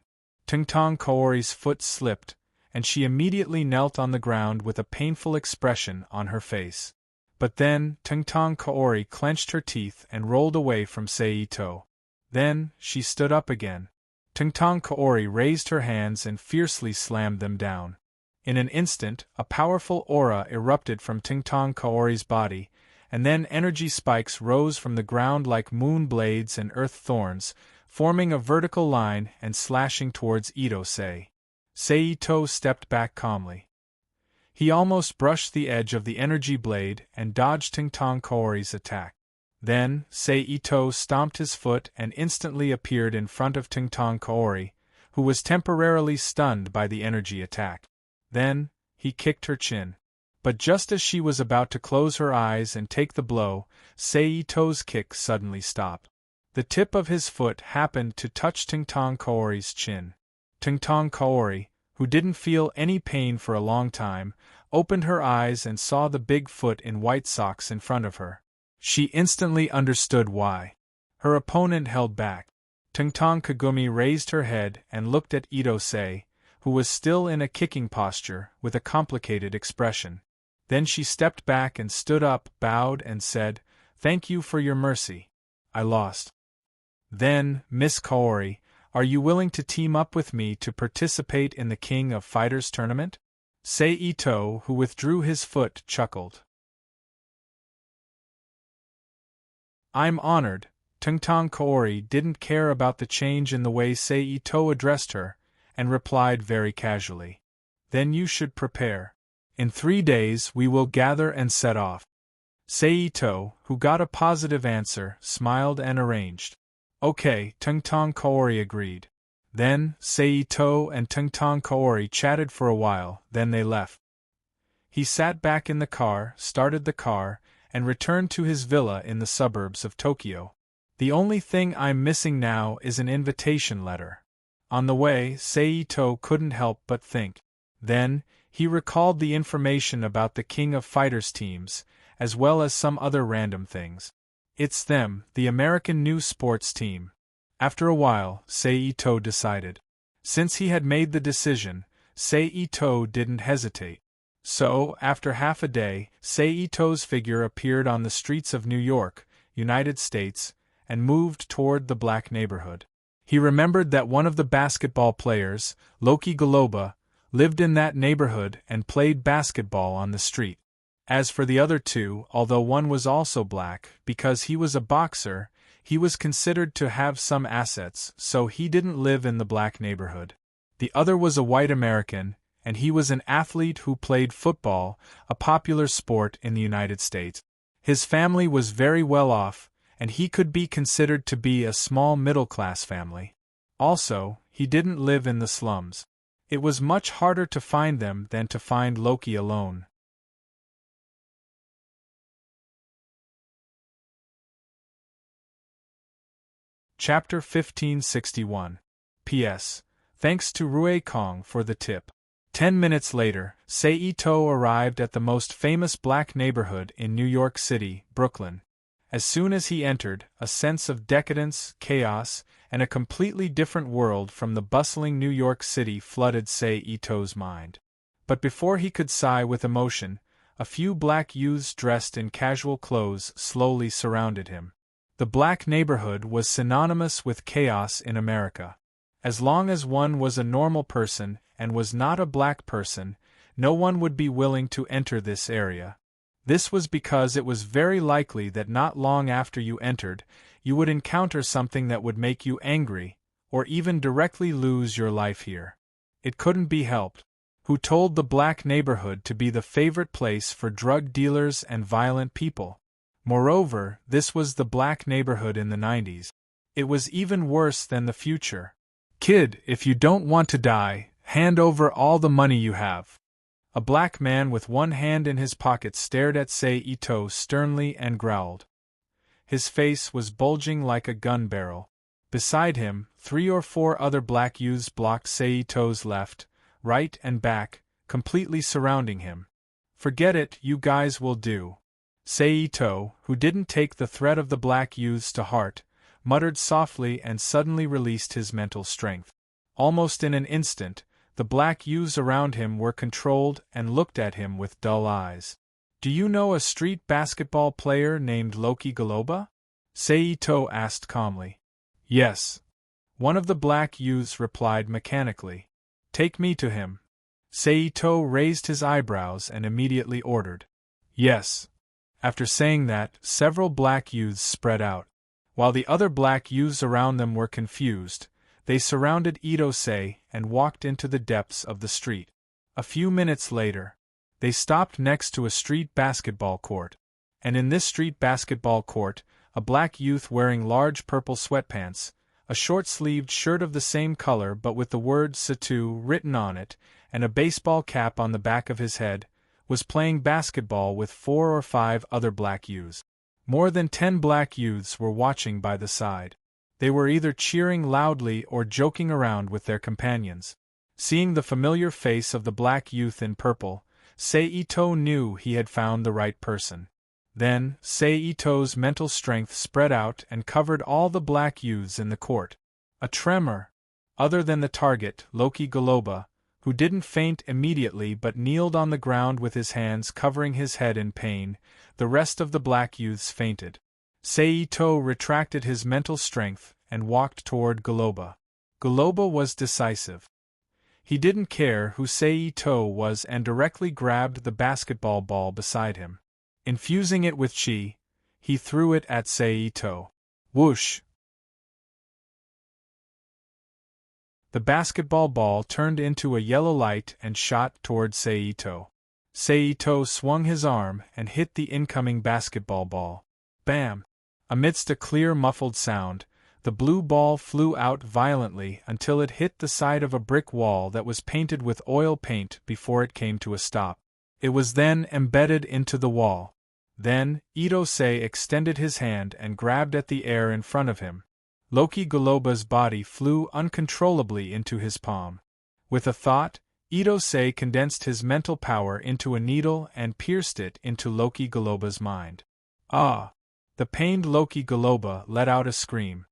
Tingtong Kaori's foot slipped, and she immediately knelt on the ground with a painful expression on her face. But then, Tingtong Kaori clenched her teeth and rolled away from Sei Ito. Then, she stood up again. Tingtong Kaori raised her hands and fiercely slammed them down. In an instant, a powerful aura erupted from Tingtong Kaori's body, and then energy spikes rose from the ground like moon blades and earth thorns, forming a vertical line and slashing towards Ito-sei. Sei Ito stepped back calmly. He almost brushed the edge of the energy blade and dodged Tongtong Kaori's attack. Then, Seito stomped his foot and instantly appeared in front of Tongtong Kaori, who was temporarily stunned by the energy attack. Then, he kicked her chin. But just as she was about to close her eyes and take the blow, Seito's kick suddenly stopped. The tip of his foot happened to touch Tongtong Kaori's chin. Tongtong Kaori, who didn't feel any pain for a long time, opened her eyes and saw the big foot in white socks in front of her. She instantly understood why. Her opponent held back. Tongtong Kagumi raised her head and looked at Ito-sei, who was still in a kicking posture, with a complicated expression. Then she stepped back and stood up, bowed and said, "Thank you for your mercy. I lost." "Then, Miss Kaori, are you willing to team up with me to participate in the King of Fighters tournament?" Seito, who withdrew his foot, chuckled. "I'm honored." Tongtong Kaori didn't care about the change in the way Seito addressed her, and replied very casually. "Then you should prepare. In 3 days we will gather and set off." Seito, who got a positive answer, smiled and arranged. "Okay," Tongtong Kaori agreed. Then, Seito and Tongtong Kaori chatted for a while, then they left. He sat back in the car, started the car, and returned to his villa in the suburbs of Tokyo. "The only thing I'm missing now is an invitation letter." On the way, Seito couldn't help but think. Then, he recalled the information about the King of Fighters teams, as well as some other random things. It's them, the American new sports team. After a while, Seito decided. Since he had made the decision, Seito didn't hesitate. So, after half a day, Seito's figure appeared on the streets of New York, United States, and moved toward the black neighborhood. He remembered that one of the basketball players, Loki Galoba, lived in that neighborhood and played basketball on the street. As for the other two, although one was also black, because he was a boxer, he was considered to have some assets, so he didn't live in the black neighborhood. The other was a white American, and he was an athlete who played football, a popular sport in the United States. His family was very well off, and he could be considered to be a small middle-class family. Also, he didn't live in the slums. It was much harder to find them than to find Loki alone. Chapter 1561. P.S. Thanks to Rui Kong for the tip. 10 minutes later, Seito arrived at the most famous black neighborhood in New York City, Brooklyn. As soon as he entered, a sense of decadence, chaos, and a completely different world from the bustling New York City flooded Seito's mind. But before he could sigh with emotion, a few black youths dressed in casual clothes slowly surrounded him. The black neighborhood was synonymous with chaos in America. As long as one was a normal person and was not a black person, no one would be willing to enter this area. This was because it was very likely that not long after you entered, you would encounter something that would make you angry, or even directly lose your life here. It couldn't be helped. Who told the black neighborhood to be the favorite place for drug dealers and violent people? Moreover, this was the black neighborhood in the 90s. It was even worse than the future. "Kid, if you don't want to die, hand over all the money you have." A black man with one hand in his pocket stared at Seito sternly and growled. His face was bulging like a gun barrel. Beside him, 3 or 4 other black youths blocked Seito's left, right and back, completely surrounding him. "Forget it, you guys will do." Seito, who didn't take the threat of the black youths to heart, muttered softly and suddenly released his mental strength. Almost in an instant, the black youths around him were controlled and looked at him with dull eyes. "Do you know a street basketball player named Loki Galoba?" Seito asked calmly. "Yes." One of the black youths replied mechanically. "Take me to him." Seito raised his eyebrows and immediately ordered. "Yes." After saying that, several black youths spread out. While the other black youths around them were confused, they surrounded Ito-sei and walked into the depths of the street. A few minutes later, They stopped next to a street basketball court. And in this street basketball court, a black youth wearing large purple sweatpants, a short-sleeved shirt of the same color but with the word Satu written on it, and a baseball cap on the back of his head, was playing basketball with 4 or 5 other black youths. More than 10 black youths were watching by the side. They were either cheering loudly or joking around with their companions. Seeing the familiar face of the black youth in purple, Seito knew he had found the right person. Then, Seito's mental strength spread out and covered all the black youths in the court. A tremor, other than the target, Loki Galoba, who didn't faint immediately but kneeled on the ground with his hands covering his head in pain. The rest of the black youths fainted. Seito retracted his mental strength and walked toward Galoba. Galoba was decisive. He didn't care who Seito was and directly grabbed the basketball ball beside him. Infusing it with chi, he threw it at Seito. Whoosh! The basketball ball turned into a yellow light and shot toward Seito. Seito swung his arm and hit the incoming basketball ball. Bam! Amidst a clear muffled sound, the blue ball flew out violently until it hit the side of a brick wall that was painted with oil paint before it came to a stop. It was then embedded into the wall. Then, Itose extended his hand and grabbed at the air in front of him. Loki Galoba's body flew uncontrollably into his palm. With a thought, Itose condensed his mental power into a needle and pierced it into Loki Galoba's mind. Ah! The pained Loki Galoba let out a scream.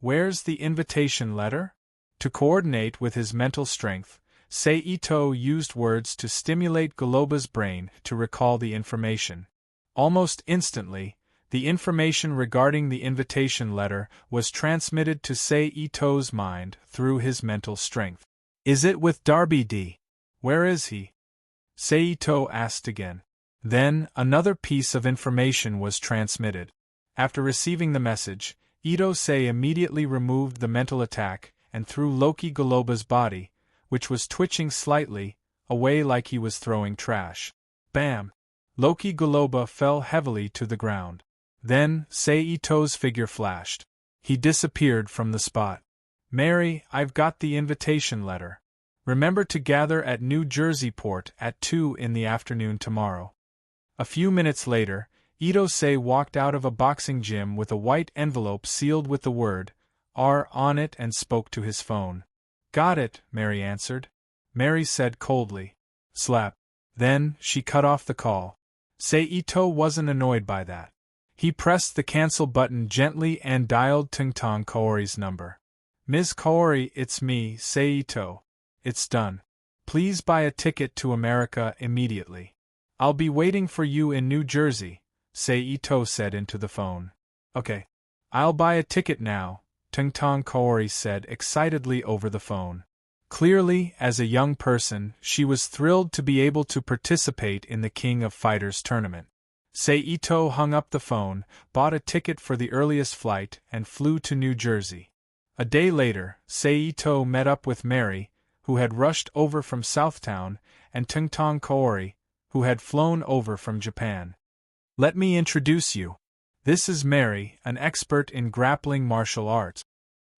Where's the invitation letter? To coordinate with his mental strength, Seito used words to stimulate Galoba's brain to recall the information. Almost instantly, the information regarding the invitation letter was transmitted to Seito's mind through his mental strength. Is it with Darby D? Where is he? Seito asked again. Then, another piece of information was transmitted. After receiving the message, Itose immediately removed the mental attack and threw Loki Galoba's body, which was twitching slightly, away like he was throwing trash. Bam! Loki Galoba fell heavily to the ground. Then, Seito's figure flashed. He disappeared from the spot. Mary, I've got the invitation letter. Remember to gather at New Jersey Port at 2 in the afternoon tomorrow. A few minutes later, Itose walked out of a boxing gym with a white envelope sealed with the word R on it and spoke to his phone. Got it, Mary answered. Mary said coldly. Slap. Then, she cut off the call. Seito wasn't annoyed by that. He pressed the cancel button gently and dialed Tungtong Kaori's number. Ms. Kaori, it's me, Seito. It's done. Please buy a ticket to America immediately. I'll be waiting for you in New Jersey, Seito said into the phone. Okay. I'll buy a ticket now, Tungtong Kaori said excitedly over the phone. Clearly, as a young person, she was thrilled to be able to participate in the King of Fighters tournament. Seito hung up the phone, bought a ticket for the earliest flight, and flew to New Jersey. A day later, Seito met up with Mary, who had rushed over from Southtown, and Tungtong Kaori, who had flown over from Japan. Let me introduce you. This is Mary, an expert in grappling martial arts.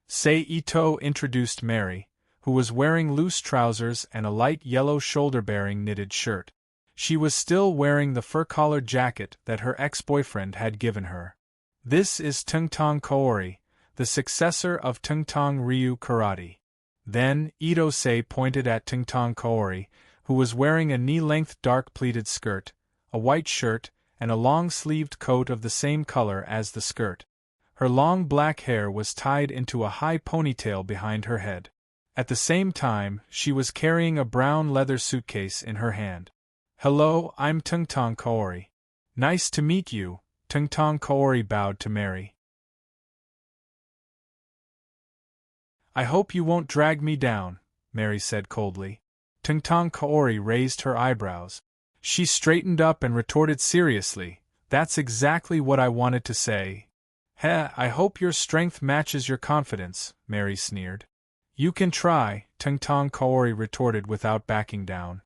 Seito introduced Mary, who was wearing loose trousers and a light yellow shoulder-bearing knitted shirt. She was still wearing the fur-collared jacket that her ex-boyfriend had given her. This is Tungtong Kaori, the successor of Tungtong Ryu Karate. Then, Itose pointed at Tungtong Kaori, who was wearing a knee-length dark pleated skirt, a white shirt, and a long-sleeved coat of the same color as the skirt. Her long black hair was tied into a high ponytail behind her head. At the same time, she was carrying a brown leather suitcase in her hand. Hello, I'm Tungtong Kaori. Nice to meet you, Tungtong Kaori bowed to Mary. I hope you won't drag me down, Mary said coldly. Tungtong Kaori raised her eyebrows. She straightened up and retorted seriously, that's exactly what I wanted to say. I hope your strength matches your confidence, Mary sneered. You can try, Tungtong Kaori retorted without backing down.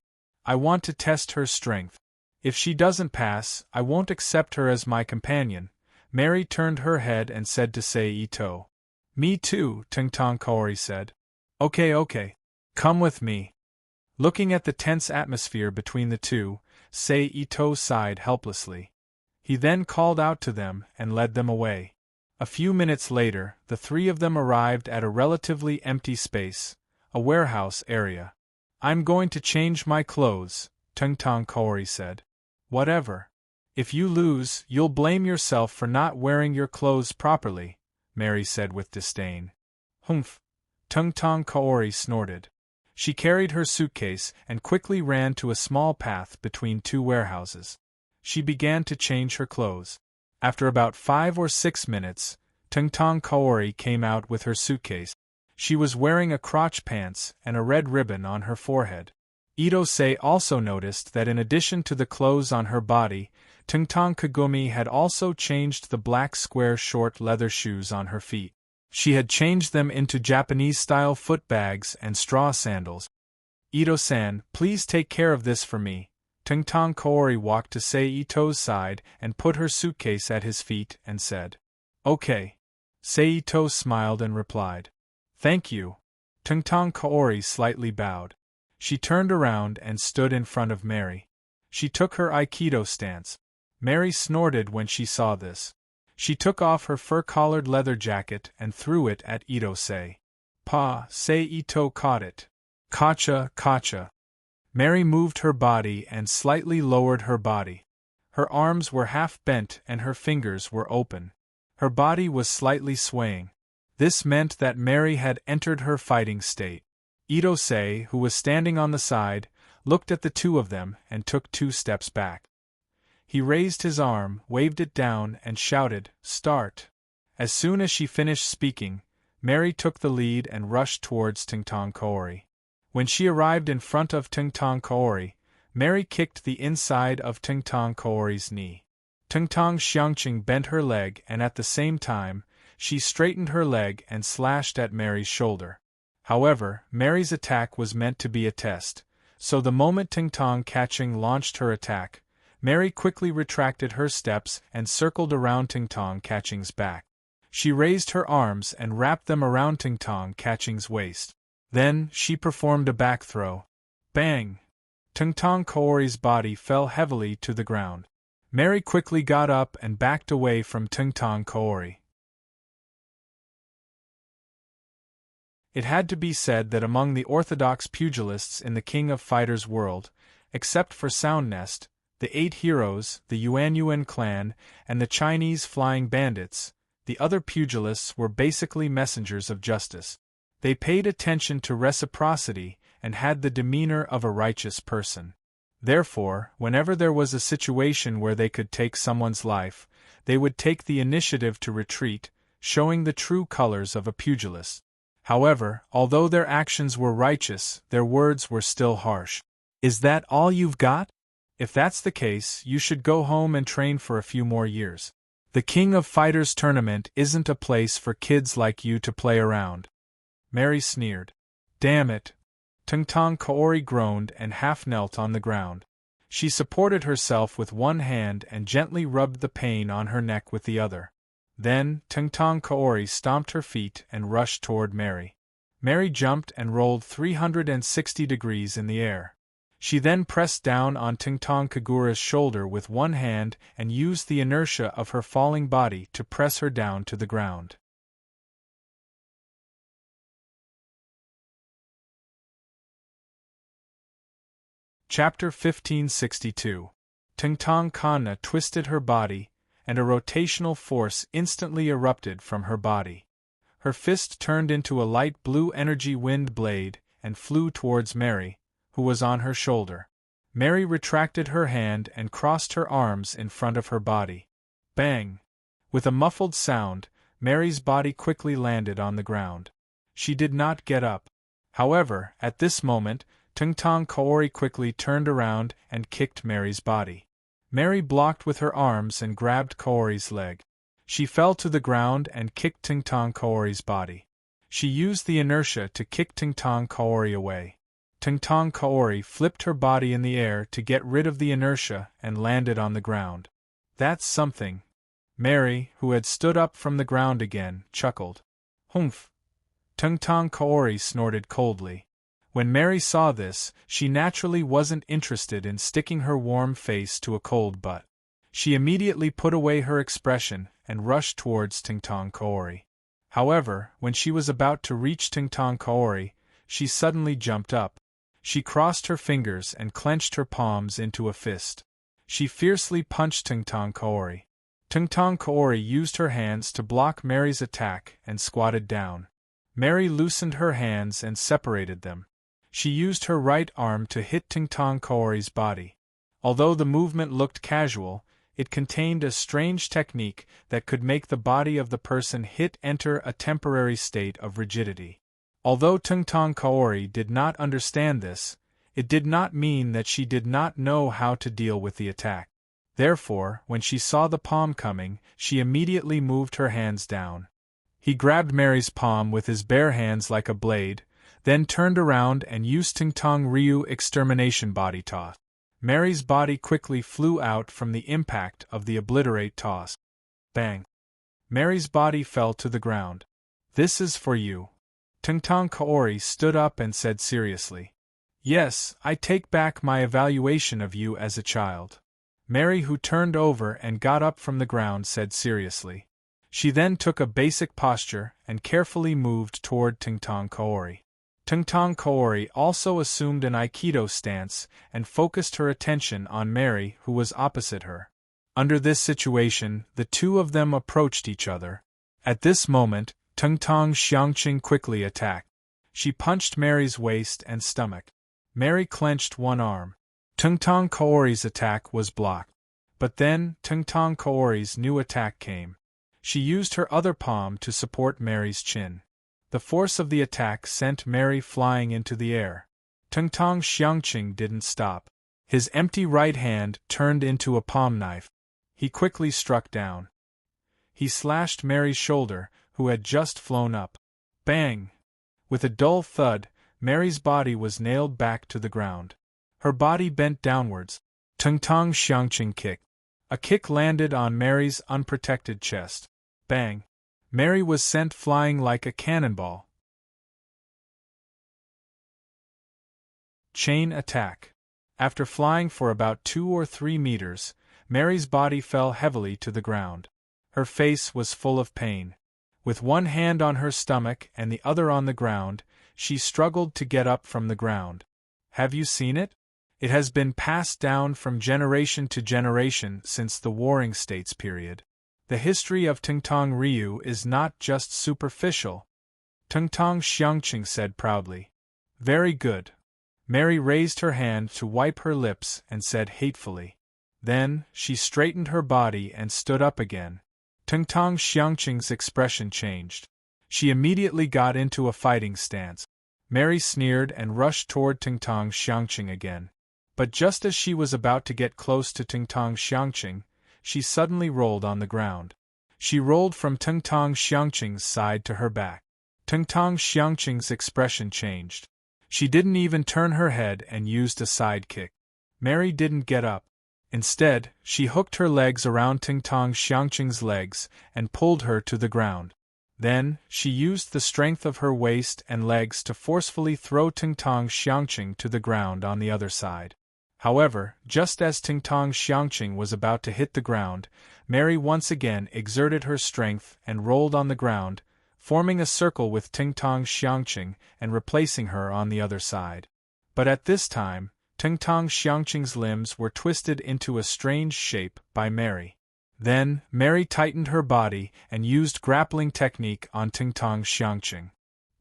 I want to test her strength. If she doesn't pass, I won't accept her as my companion. Mary turned her head and said to Sei Ito. Me too, Tengtong Kaori said. Okay. Come with me. Looking at the tense atmosphere between the two, Sei Ito sighed helplessly. He then called out to them and led them away. A few minutes later, the three of them arrived at a relatively empty space, a warehouse area. I'm going to change my clothes, Tengtong Kaori said. Whatever. If you lose, you'll blame yourself for not wearing your clothes properly, Mary said with disdain. Humph. Tengtong Kaori snorted. She carried her suitcase and quickly ran to a small path between two warehouses. She began to change her clothes. After about 5 or 6 minutes, Tengtong Kaori came out with her suitcase. She was wearing a crotch pants and a red ribbon on her forehead. Ito-sei also noticed that in addition to the clothes on her body, Tengtong Kagumi had also changed the black square short leather shoes on her feet. She had changed them into Japanese-style foot bags and straw sandals. Ito-san, please take care of this for me. Tengtong Kaori walked to Sei Ito's side and put her suitcase at his feet and said, Okay. Sei Ito smiled and replied, Thank you. Tengtong Kaori slightly bowed. She turned around and stood in front of Mary. She took her Aikido stance. Mary snorted when she saw this. She took off her fur-collared leather jacket and threw it at Ito-sei. Pa, Sei Ito caught it. Kacha. Mary moved her body and slightly lowered her body. Her arms were half bent and her fingers were open. Her body was slightly swaying. This meant that Mary had entered her fighting state. Ito-sei, who was standing on the side, looked at the two of them and took 2 steps back. He raised his arm, waved it down, and shouted, Start! As soon as she finished speaking, Mary took the lead and rushed towards Tengtong Kaori. When she arrived in front of Tengtong Kaori, Mary kicked the inside of Tengtong Kaori's knee. Tengtong Xiangqing bent her leg and at the same time, she straightened her leg and slashed at Mary's shoulder. However, Mary's attack was meant to be a test, so the moment Tengtong Kaching launched her attack, Mary quickly retracted her steps and circled around Tengtong Kaching's back. She raised her arms and wrapped them around Tengtong Kaching's waist. Then, she performed a back throw. Bang! Tengtong Kaori's body fell heavily to the ground. Mary quickly got up and backed away from Tengtong Kaori. It had to be said that among the orthodox pugilists in the King of Fighters world, except for Soundnest, the 8 heroes, the Yuan clan, and the Chinese flying bandits, the other pugilists were basically messengers of justice. They paid attention to reciprocity and had the demeanor of a righteous person. Therefore, whenever there was a situation where they could take someone's life, they would take the initiative to retreat, showing the true colors of a pugilist. However, although their actions were righteous, their words were still harsh. Is that all you've got? If that's the case, you should go home and train for a few more years. The King of Fighters tournament isn't a place for kids like you to play around. Mary sneered. Damn it! Tengtong Kaori groaned and half knelt on the ground. She supported herself with one hand and gently rubbed the pain on her neck with the other. Then, Tengtong Kaori stomped her feet and rushed toward Mary. Mary jumped and rolled 360 degrees in the air. She then pressed down on Tengtong Kagura's shoulder with one hand and used the inertia of her falling body to press her down to the ground. Chapter 1562. Tengtong Kanna twisted her body, and a rotational force instantly erupted from her body. Her fist turned into a light blue energy wind blade and flew towards Mary, who was on her shoulder. Mary retracted her hand and crossed her arms in front of her body. Bang! With a muffled sound, Mary's body quickly landed on the ground. She did not get up. However, at this moment, Tengtong Kaori quickly turned around and kicked Mary's body. Mary blocked with her arms and grabbed Kaori's leg. She fell to the ground and kicked Tengtong Kaori's body. She used the inertia to kick Tengtong Kaori away. Tungtong Kaori flipped her body in the air to get rid of the inertia and landed on the ground. That's something. Mary, who had stood up from the ground again, chuckled. Humph! Tungtong Kaori snorted coldly. When Mary saw this, she naturally wasn't interested in sticking her warm face to a cold butt. She immediately put away her expression and rushed towards Tungtong Kaori. However, when she was about to reach Tungtong Kaori, she suddenly jumped up. She crossed her fingers and clenched her palms into a fist. She fiercely punched Tungtong Kaori. Tungtong Kaori used her hands to block Mary's attack and squatted down. Mary loosened her hands and separated them. She used her right arm to hit Tungtong Kaori's body. Although the movement looked casual, it contained a strange technique that could make the body of the person hit enter a temporary state of rigidity. Although Tungtong Kaori did not understand this, it did not mean that she did not know how to deal with the attack. Therefore, when she saw the palm coming, she immediately moved her hands down. He grabbed Mary's palm with his bare hands like a blade, then turned around and used Tungtong Ryu extermination body toss. Mary's body quickly flew out from the impact of the obliterate toss. Bang! Mary's body fell to the ground. This is for you. Tungtong Kaori stood up and said seriously. Yes, I take back my evaluation of you as a child. Mary, who turned over and got up from the ground, said seriously. She then took a basic posture and carefully moved toward Tungtong Kaori. Tungtong Kaori also assumed an Aikido stance and focused her attention on Mary, who was opposite her. Under this situation, the two of them approached each other. At this moment, Tungtong Xiangqing quickly attacked. She punched Mary's waist and stomach. Mary clenched one arm. Tungtong Kaori's attack was blocked. But then, Tungtong Kaori's new attack came. She used her other palm to support Mary's chin. The force of the attack sent Mary flying into the air. Tungtong Xiangqing didn't stop. His empty right hand turned into a palm knife. He quickly struck down. He slashed Mary's shoulder, who had just flown up. Bang! With a dull thud, Mary's body was nailed back to the ground. Her body bent downwards. Tungtong Xiangqing kicked. A kick landed on Mary's unprotected chest. Bang! Mary was sent flying like a cannonball. Chain attack. After flying for about 2 or 3 meters, Mary's body fell heavily to the ground. Her face was full of pain. With one hand on her stomach and the other on the ground, she struggled to get up from the ground. Have you seen it? It has been passed down from generation to generation since the Warring States period. The history of Tungtong Ryu is not just superficial. Tungtong Xiangqing said proudly. Very good. Mary raised her hand to wipe her lips and said hatefully. Then, she straightened her body and stood up again. Tungtong Xiangqing's expression changed. She immediately got into a fighting stance. Mary sneered and rushed toward Tungtong Xiangqing again. But just as she was about to get close to Tungtong Xiangqing, she suddenly rolled on the ground. She rolled from Tungtong Xiangqing's side to her back. Tungtong Xiangqing's expression changed. She didn't even turn her head and used a side kick. Mary didn't get up. Instead, she hooked her legs around Tungtong Xiangqing's legs and pulled her to the ground. Then, she used the strength of her waist and legs to forcefully throw Tungtong Xiangqing to the ground on the other side. However, just as Tungtong Xiangqing was about to hit the ground, Mary once again exerted her strength and rolled on the ground, forming a circle with Tungtong Xiangqing and replacing her on the other side. But at this time, Tungtong Xiangqing's limbs were twisted into a strange shape by Mary. Then, Mary tightened her body and used grappling technique on Tungtong Xiangqing.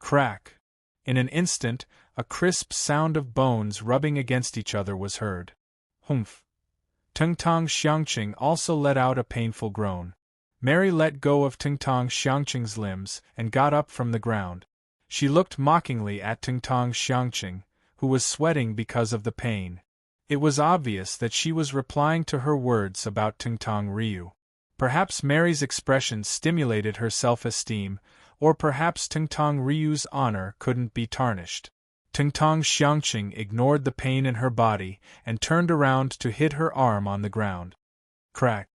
Crack! In an instant, a crisp sound of bones rubbing against each other was heard. Humph! Tungtong Xiangqing also let out a painful groan. Mary let go of Tungtong Xiangqing's limbs and got up from the ground. She looked mockingly at Tungtong Xiangqing, who was sweating because of the pain. It was obvious that she was replying to her words about Tungtong Ryu. Perhaps Mary's expression stimulated her self-esteem, or perhaps Tungtong Ryu's honor couldn't be tarnished. Tengtong Xiangqing ignored the pain in her body and turned around to hit her arm on the ground. Crack!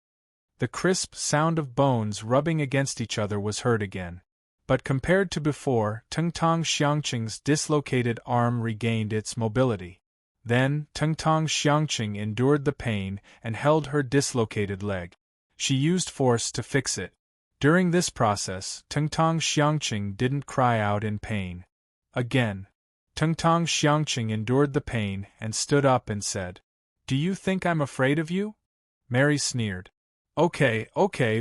The crisp sound of bones rubbing against each other was heard again. But compared to before, Tengtong Xiangqing's dislocated arm regained its mobility. Then, Tengtong Xiangqing endured the pain and held her dislocated leg. She used force to fix it. During this process, Tengtong Xiangqing didn't cry out in pain. Again, Tengtong Xiangqing endured the pain and stood up and said, "Do you think I'm afraid of you?" Mary sneered. Okay,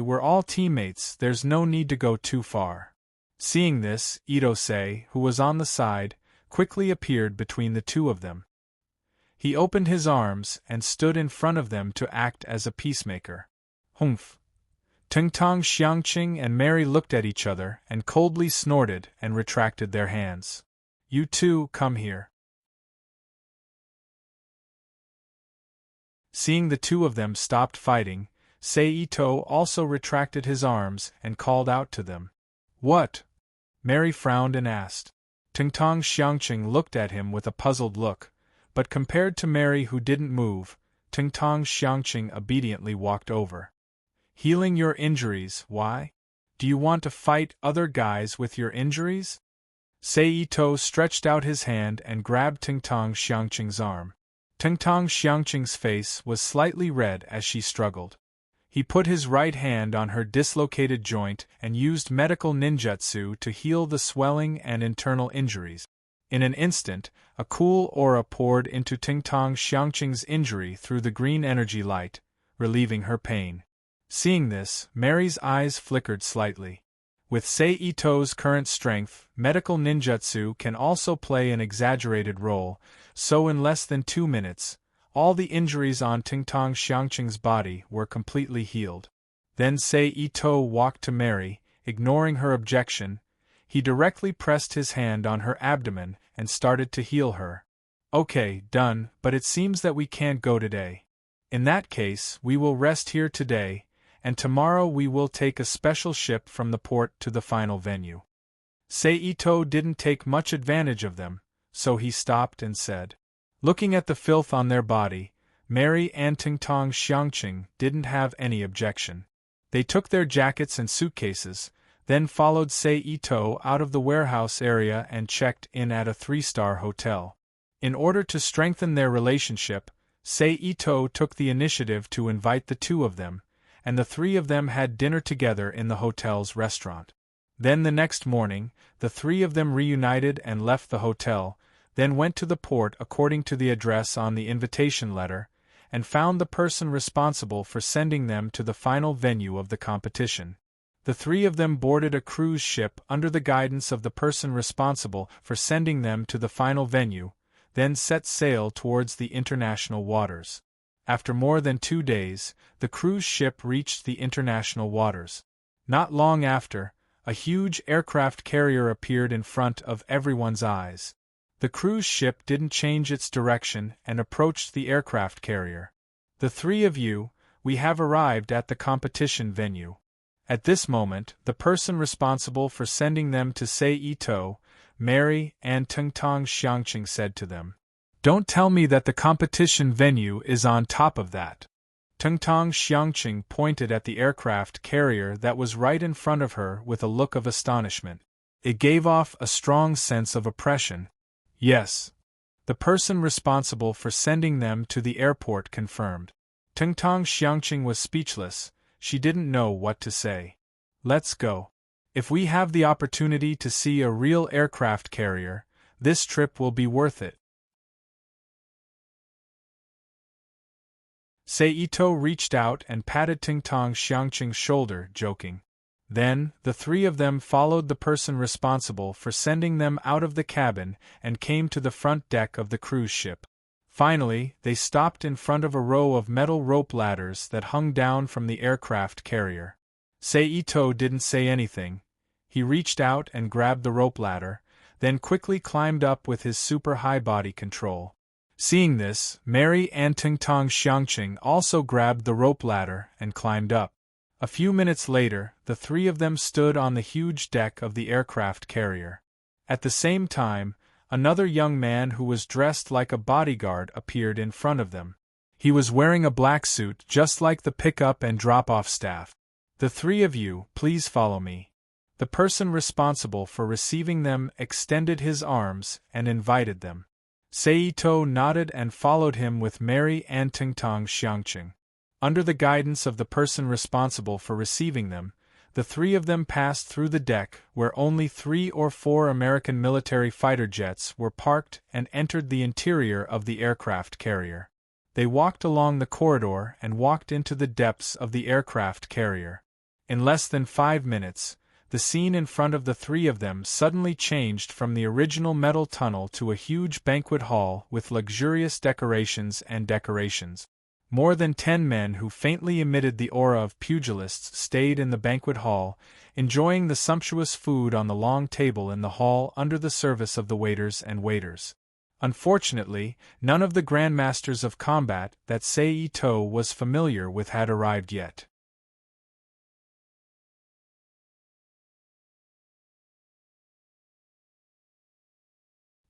we're all teammates, there's no need to go too far." Seeing this, Itose, who was on the side, quickly appeared between the two of them. He opened his arms and stood in front of them to act as a peacemaker. Humph! Tengtong Xiangqing and Mary looked at each other and coldly snorted and retracted their hands. "You two, come here." Seeing the two of them stopped fighting, Seito also retracted his arms and called out to them. "What?" Mary frowned and asked. Tengtong Xiangqing looked at him with a puzzled look, but compared to Mary who didn't move, Tengtong Xiangqing obediently walked over. "Healing your injuries, why? Do you want to fight other guys with your injuries?" Seito stretched out his hand and grabbed Tengtong Xiangqing's arm. Tengtong Xiangqing's face was slightly red as she struggled. He put his right hand on her dislocated joint and used medical ninjutsu to heal the swelling and internal injuries. In an instant, a cool aura poured into Tengtong Xiangqing's injury through the green energy light, relieving her pain. Seeing this, Mary's eyes flickered slightly. With Seito's current strength, medical ninjutsu can also play an exaggerated role, so in less than 2 minutes, all the injuries on Tengtong Xiangqing's body were completely healed. Then Seito walked to Mary, ignoring her objection. He directly pressed his hand on her abdomen and started to heal her. "Okay, done, but it seems that we can't go today. In that case, we will rest here today, and tomorrow we will take a special ship from the port to the final venue." Seito didn't take much advantage of them, so he stopped and said. Looking at the filth on their body, Mary and Tengtong Xiangqing didn't have any objection. They took their jackets and suitcases, then followed Seito out of the warehouse area and checked in at a 3-star hotel. In order to strengthen their relationship, Seito took the initiative to invite the two of them, and the three of them had dinner together in the hotel's restaurant. Then the next morning, the three of them reunited and left the hotel, then went to the port according to the address on the invitation letter, and found the person responsible for sending them to the final venue of the competition. The three of them boarded a cruise ship under the guidance of the person responsible for sending them to the final venue, then set sail towards the international waters. After more than 2 days, the cruise ship reached the international waters. Not long after, a huge aircraft carrier appeared in front of everyone's eyes. The cruise ship didn't change its direction and approached the aircraft carrier. "The three of you, we have arrived at the competition venue." At this moment, the person responsible for sending them to Seito, Mary, and Tengtong Xiangqing said to them, "Don't tell me that the competition venue is on top of that." Tengtong Xiangqing pointed at the aircraft carrier that was right in front of her with a look of astonishment. It gave off a strong sense of oppression. "Yes." The person responsible for sending them to the airport confirmed. Tengtong Xiangqing was speechless, she didn't know what to say. "Let's go. If we have the opportunity to see a real aircraft carrier, this trip will be worth it." Seito reached out and patted Tengtong Xiangqing's shoulder, joking. Then, the three of them followed the person responsible for sending them out of the cabin and came to the front deck of the cruise ship. Finally, they stopped in front of a row of metal rope ladders that hung down from the aircraft carrier. Seito didn't say anything. He reached out and grabbed the rope ladder, then quickly climbed up with his super high body control. Seeing this, Mary and Tengtong Xiangqing also grabbed the rope ladder and climbed up. A few minutes later, the three of them stood on the huge deck of the aircraft carrier. At the same time, Another young man who was dressed like a bodyguard appeared in front of them. He was wearing a black suit just like the pick-up and drop-off staff. "The three of you, please follow me." The person responsible for receiving them extended his arms and invited them. Seito nodded and followed him with Mary and Tingtong Xiangqing. Under the guidance of the person responsible for receiving them, the three of them passed through the deck where only 3 or 4 American military fighter jets were parked and entered the interior of the aircraft carrier. They walked along the corridor and walked into the depths of the aircraft carrier. In less than 5 minutes, the scene in front of the three of them suddenly changed from the original metal tunnel to a huge banquet hall with luxurious decorations and decorations. More than 10 men who faintly emitted the aura of pugilists stayed in the banquet hall, enjoying the sumptuous food on the long table in the hall under the service of the waiters and waiters. Unfortunately, none of the grandmasters of combat that Seito was familiar with had arrived yet.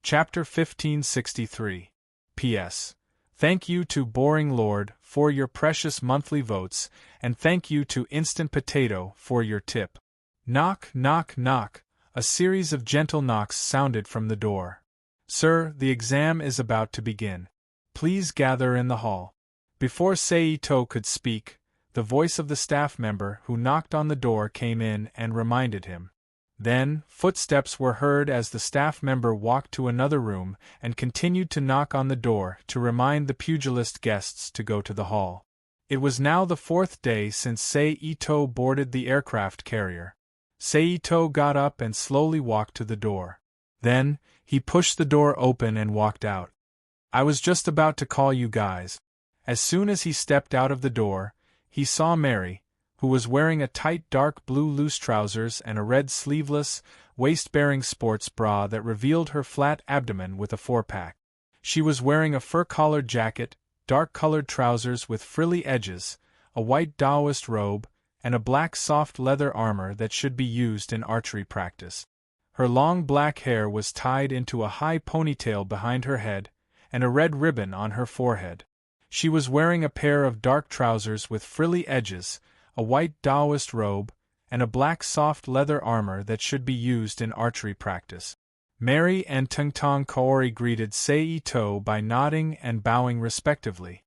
Chapter 1563. P.S. Thank you to Boring Lord for your precious monthly votes, and thank you to Instant Potato for your tip. Knock, knock, knock. A series of gentle knocks sounded from the door. "Sir, the exam is about to begin. Please gather in the hall." Before Seito could speak, the voice of the staff member who knocked on the door came in and reminded him. Then, footsteps were heard as the staff member walked to another room and continued to knock on the door to remind the pugilist guests to go to the hall. It was now the 4th day since Seito boarded the aircraft carrier. Seito got up and slowly walked to the door. Then, he pushed the door open and walked out. "I was just about to call you guys." As soon as he stepped out of the door, he saw Mary, who was wearing a tight dark blue loose trousers and a red sleeveless, waist-bearing sports bra that revealed her flat abdomen with a 4-pack. She was wearing a fur-collared jacket, dark-colored trousers with frilly edges, a white Taoist robe, and a black soft leather armor that should be used in archery practice. Her long black hair was tied into a high ponytail behind her head, and a red ribbon on her forehead. She was wearing a pair of dark trousers with frilly edges, a white Taoist robe, and a black soft leather armor that should be used in archery practice. Mary and Tingtong Kaori greeted Seito by nodding and bowing respectively.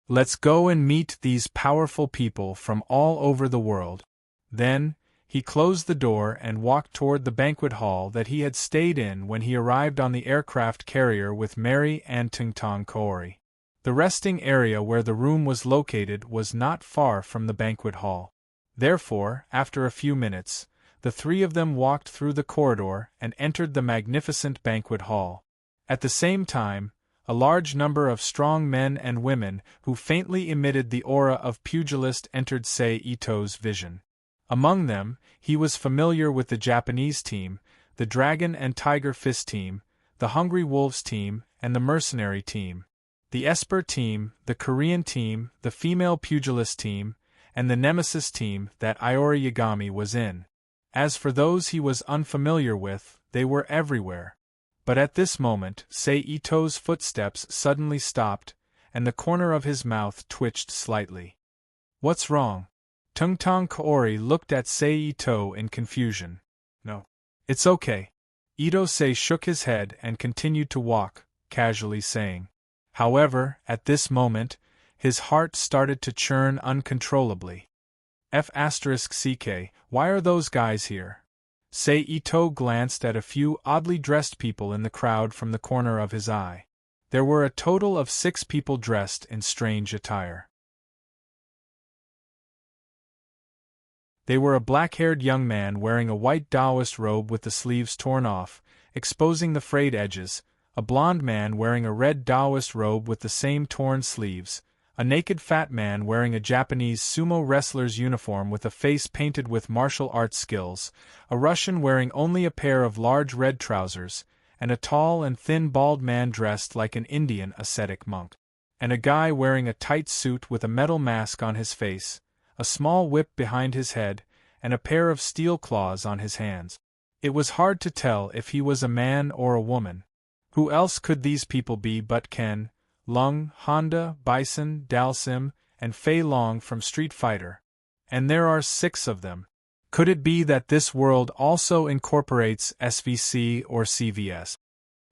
"Let's go and meet these powerful people from all over the world." Then, he closed the door and walked toward the banquet hall that he had stayed in when he arrived on the aircraft carrier with Mary and Tingtong Kaori. The resting area where the room was located was not far from the banquet hall. Therefore, after a few minutes, the three of them walked through the corridor and entered the magnificent banquet hall. At the same time, a large number of strong men and women who faintly emitted the aura of pugilist entered Seito's vision. Among them, he was familiar with the Japanese team, the Dragon and Tiger Fist team, the Hungry Wolves team, and the Mercenary team. The Esper team, the Korean team, the female pugilist team, and the Nemesis team that Iori Yagami was in. As for those he was unfamiliar with, they were everywhere. But at this moment, Seito's footsteps suddenly stopped, and the corner of his mouth twitched slightly. "What's wrong?" Tingtong Kaori looked at Seito in confusion. "No. It's okay." Itose shook his head and continued to walk, casually saying. However, at this moment, his heart started to churn uncontrollably. F***ck, why are those guys here? Seito glanced at a few oddly dressed people in the crowd from the corner of his eye. There were a total of 6 people dressed in strange attire. They were a black-haired young man wearing a white Taoist robe with the sleeves torn off, exposing the frayed edges, a blond man wearing a red Taoist robe with the same torn sleeves, a naked fat man wearing a Japanese sumo wrestler's uniform with a face painted with martial arts skills, a Russian wearing only a pair of large red trousers, and a tall and thin bald man dressed like an Indian ascetic monk. And a guy wearing a tight suit with a metal mask on his face, a small whip behind his head, and a pair of steel claws on his hands. It was hard to tell if he was a man or a woman. Who else could these people be but Ken, Lung, Honda, Bison, Dalsim, and Fei Long from Street Fighter? And there are 6 of them. Could it be that this world also incorporates SVC or CVS?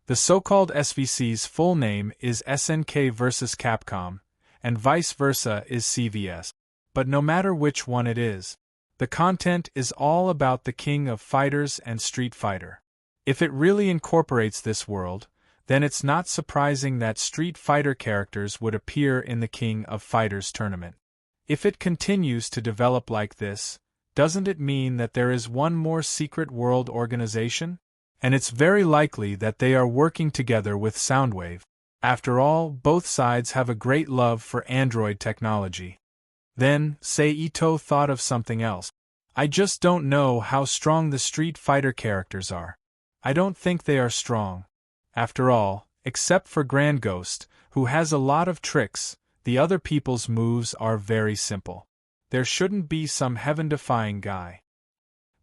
The so-called SVC's full name is SNK vs. Capcom, and vice versa is CVS. But no matter which one it is, the content is all about the King of Fighters and Street Fighter. If it really incorporates this world, then it's not surprising that Street Fighter characters would appear in the King of Fighters tournament. If it continues to develop like this, doesn't it mean that there is one more secret world organization? And it's very likely that they are working together with Soundwave. After all, both sides have a great love for Android technology. Then, Seito thought of something else. I just don't know how strong the Street Fighter characters are. I don't think they are strong. After all, except for Grand Ghost, who has a lot of tricks, the other people's moves are very simple. There shouldn't be some heaven-defying guy.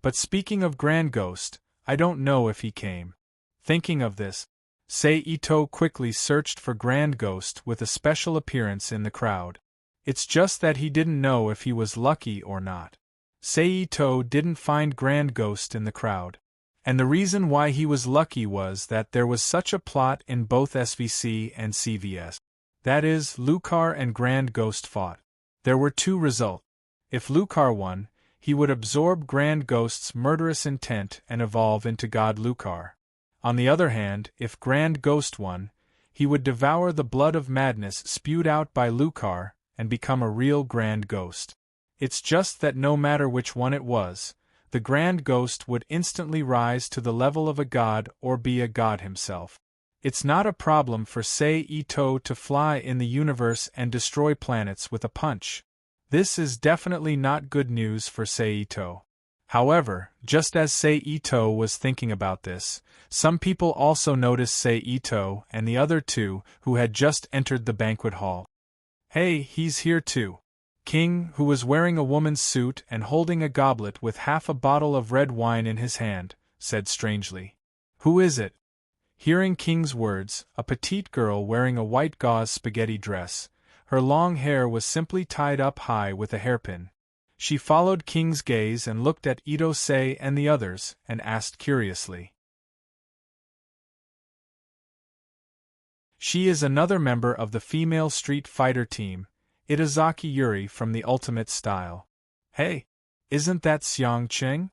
But speaking of Grand Ghost, I don't know if he came. Thinking of this, Seito quickly searched for Grand Ghost with a special appearance in the crowd. It's just that he didn't know if he was lucky or not. Seito didn't find Grand Ghost in the crowd. And the reason why he was lucky was that there was such a plot in both SVC and CVS. That is, Lucar and Grand Ghost fought. There were 2 results. If Lucar won, he would absorb Grand Ghost's murderous intent and evolve into God Lucar. On the other hand, if Grand Ghost won, he would devour the blood of madness spewed out by Lucar and become a real Grand Ghost. It's just that no matter which one it was, the Grand Ghost would instantly rise to the level of a god or be a god himself. It's not a problem for Seito to fly in the universe and destroy planets with a punch. This is definitely not good news for Seito. However, just as Seito was thinking about this, some people also noticed Seito and the other 2 who had just entered the banquet hall. Hey, he's here too. King, who was wearing a woman's suit and holding a goblet with half a bottle of red wine in his hand, said strangely. Who is it? Hearing King's words, a petite girl wearing a white gauze spaghetti dress. Her long hair was simply tied up high with a hairpin. She followed King's gaze and looked at Ito-sei and the others, and asked curiously. She is another member of the female Street Fighter team, Itazaki Yuri from the Ultimate Style. Hey, isn't that Xiang Qing?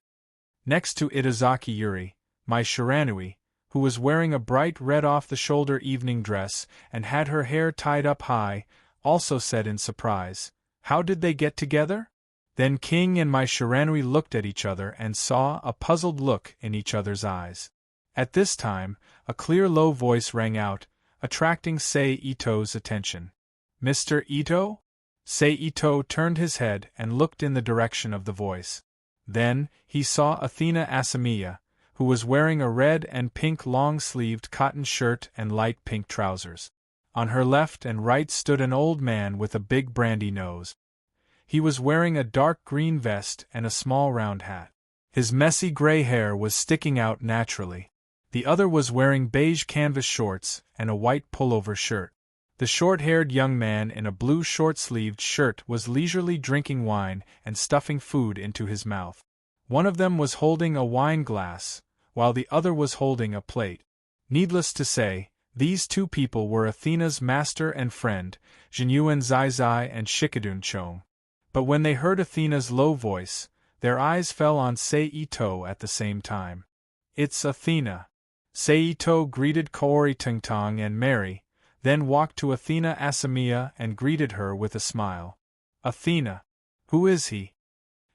Next to Itazaki Yuri, Mai Shiranui, who was wearing a bright red off-the-shoulder evening dress and had her hair tied up high, also said in surprise, "How did they get together?" Then King and Mai Shiranui looked at each other and saw a puzzled look in each other's eyes. At this time, a clear low voice rang out, attracting Seito's attention. "Mr. Ito?" Seito turned his head and looked in the direction of the voice. Then, he saw Athena Asamiya, who was wearing a red and pink long-sleeved cotton shirt and light pink trousers. On her left and right stood an old man with a big brandy nose. He was wearing a dark green vest and a small round hat. His messy gray hair was sticking out naturally. The other was wearing beige canvas shorts and a white pullover shirt. The short-haired young man in a blue short-sleeved shirt was leisurely drinking wine and stuffing food into his mouth. One of them was holding a wine glass, while the other was holding a plate. Needless to say, these 2 people were Athena's master and friend, Jinyuan Zaizai and Shikadun Chong. But when they heard Athena's low voice, their eyes fell on Seito at the same time. "It's Athena." Seito greeted Kaori Tungtong and Mary, then walked to Athena Asamiya and greeted her with a smile. "Athena. Who is he?"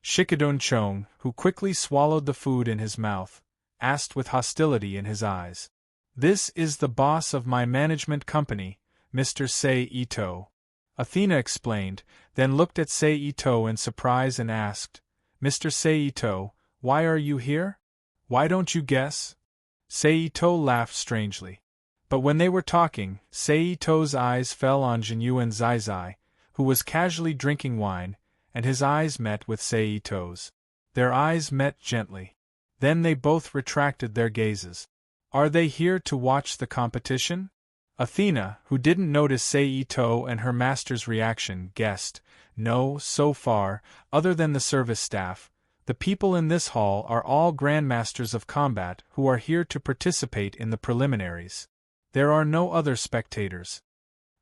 Shikadun Chong, who quickly swallowed the food in his mouth, asked with hostility in his eyes. "This is the boss of my management company, Mr. Seito." Athena explained, then looked at Seito in surprise and asked, "Mr. Seito, why are you here? Why don't you guess?" Seito laughed strangely. But when they were talking, Seito's eyes fell on Jinyuan Zaizai, who was casually drinking wine, and his eyes met with Seito's. Their eyes met gently. Then they both retracted their gazes. Are they here to watch the competition? Athena, who didn't notice Seito and her master's reaction, guessed, no, so far, other than the service staff, the people in this hall are all grandmasters of combat who are here to participate in the preliminaries. There are no other spectators.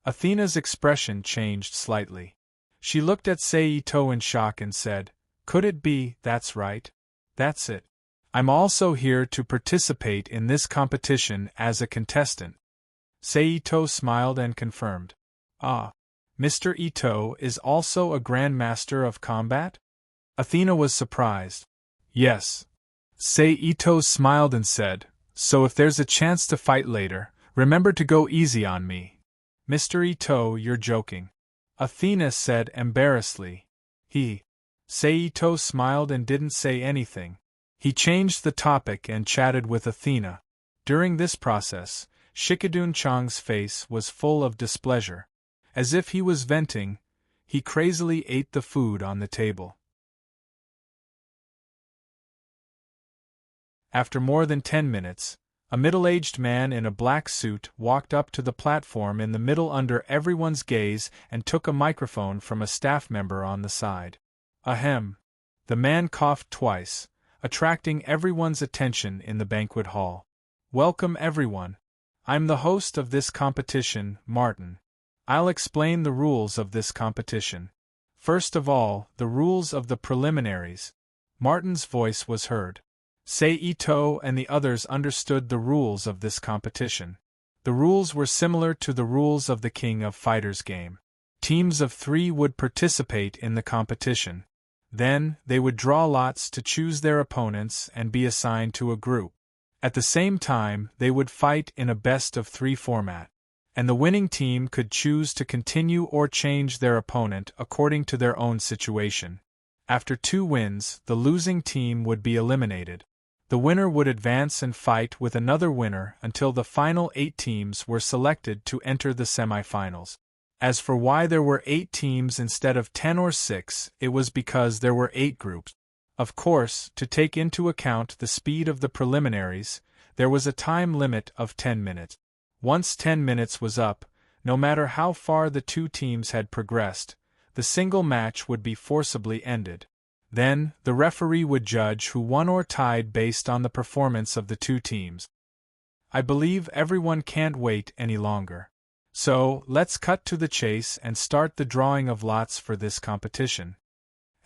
Athena's expression changed slightly. She looked at Seito in shock and said, "Could it be, that's right? That's it. I'm also here to participate in this competition as a contestant." Seito smiled and confirmed. "Ah, Mr. Ito is also a grandmaster of combat?" Athena was surprised. "Yes." Seito smiled and said, "So if there's a chance to fight later, remember to go easy on me." "Mr. Ito, you're joking," Athena said embarrassedly. Seito smiled and didn't say anything. He changed the topic and chatted with Athena. During this process, Shikadun Chang's face was full of displeasure. As if he was venting, he crazily ate the food on the table. After more than 10 minutes, a middle-aged man in a black suit walked up to the platform in the middle under everyone's gaze and took a microphone from a staff member on the side. Ahem. The man coughed twice, attracting everyone's attention in the banquet hall. "Welcome everyone. I'm the host of this competition, Martin. I'll explain the rules of this competition. First of all, the rules of the preliminaries." Martin's voice was heard. Seito and the others understood the rules of this competition. The rules were similar to the rules of the King of Fighters game. Teams of 3 would participate in the competition. Then, they would draw lots to choose their opponents and be assigned to a group. At the same time, they would fight in a best-of-3 format. And the winning team could choose to continue or change their opponent according to their own situation. After 2 wins, the losing team would be eliminated. The winner would advance and fight with another winner until the final 8 teams were selected to enter the semifinals. As for why there were 8 teams instead of 10 or 6, it was because there were 8 groups. Of course, to take into account the speed of the preliminaries, there was a time limit of 10 minutes. Once 10 minutes was up, no matter how far the 2 teams had progressed, the single match would be forcibly ended. Then, the referee would judge who won or tied based on the performance of the 2 teams. I believe everyone can't wait any longer. So, let's cut to the chase and start the drawing of lots for this competition.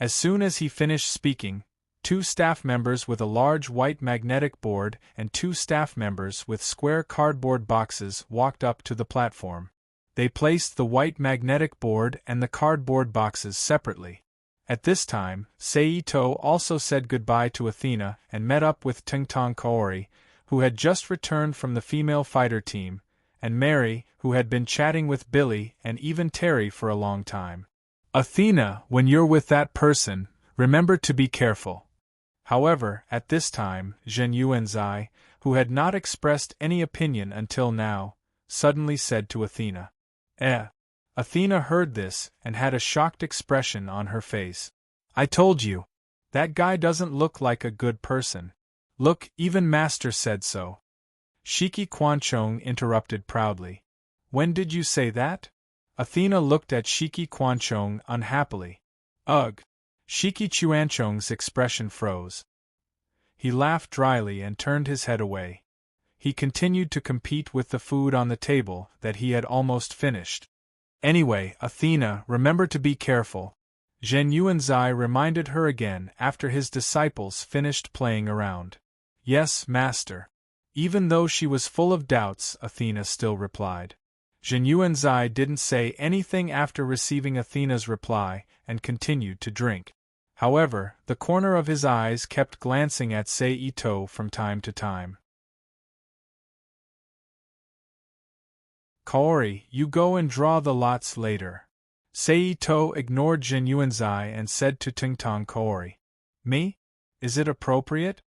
As soon as he finished speaking, 2 staff members with a large white magnetic board and 2 staff members with square cardboard boxes walked up to the platform. They placed the white magnetic board and the cardboard boxes separately. At this time, Seito also said goodbye to Athena and met up with Tengtong Kaori, who had just returned from the female fighter team, and Mary, who had been chatting with Billy and even Terry for a long time. "Athena, when you're with that person, remember to be careful." However, at this time, Zhen Yuanzai, who had not expressed any opinion until now, suddenly said to Athena, Athena heard this and had a shocked expression on her face. "I told you. That guy doesn't look like a good person. Look, even Master said so." Shiki Quanchong interrupted proudly. "When did you say that?" Athena looked at Shiki Quanchong unhappily. "Ugh!" Shiki Chuanchong's expression froze. He laughed dryly and turned his head away. He continued to compete with the food on the table that he had almost finished. "Anyway, Athena, remember to be careful," Zhen Yuanzai reminded her again after his disciples finished playing around. "Yes, Master." Even though she was full of doubts, Athena still replied. Zhen Yuanzai didn't say anything after receiving Athena's reply and continued to drink. However, the corner of his eyes kept glancing at Seito from time to time. "Kaori, you go and draw the lots later." Seito ignored Zhen Yuanzai and said to Tengtong Kaori, "Me? Is it appropriate?"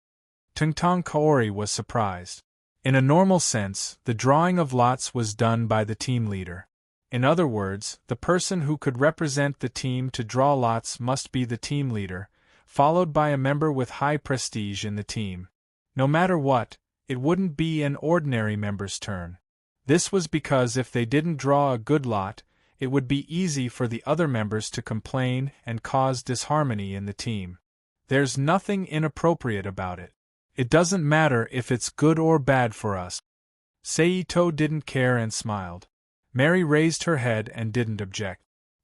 Tengtong Kaori was surprised. In a normal sense, the drawing of lots was done by the team leader. In other words, the person who could represent the team to draw lots must be the team leader, followed by a member with high prestige in the team. No matter what, it wouldn't be an ordinary member's turn. This was because if they didn't draw a good lot, it would be easy for the other members to complain and cause disharmony in the team. There's nothing inappropriate about it. It doesn't matter if it's good or bad for us. Saito didn't care and smiled. Mary raised her head and didn't object.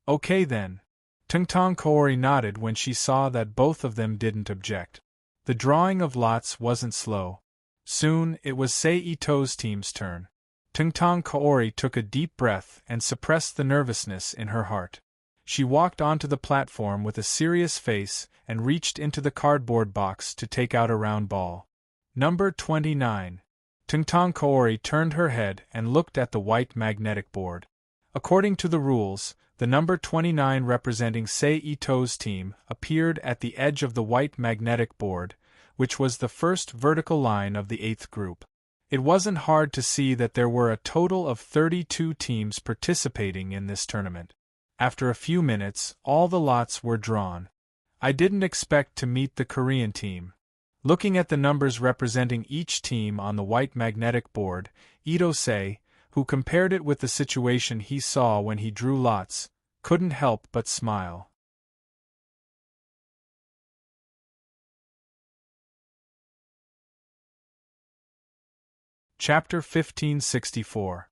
Okay then. Tungtong Kaori nodded when she saw that both of them didn't object. The drawing of lots wasn't slow. Soon, it was Saito's team's turn. Tungtong Kaori took a deep breath and suppressed the nervousness in her heart. She walked onto the platform with a serious face and reached into the cardboard box to take out a round ball. Number 29. Tungtong Kaori turned her head and looked at the white magnetic board. According to the rules, the number 29 representing Saito's team appeared at the edge of the white magnetic board, which was the first vertical line of the 8th group. It wasn't hard to see that there were a total of 32 teams participating in this tournament. After a few minutes, all the lots were drawn. I didn't expect to meet the Korean team. Looking at the numbers representing each team on the white magnetic board, Ito-sei, who compared it with the situation he saw when he drew lots, couldn't help but smile. Chapter 1564.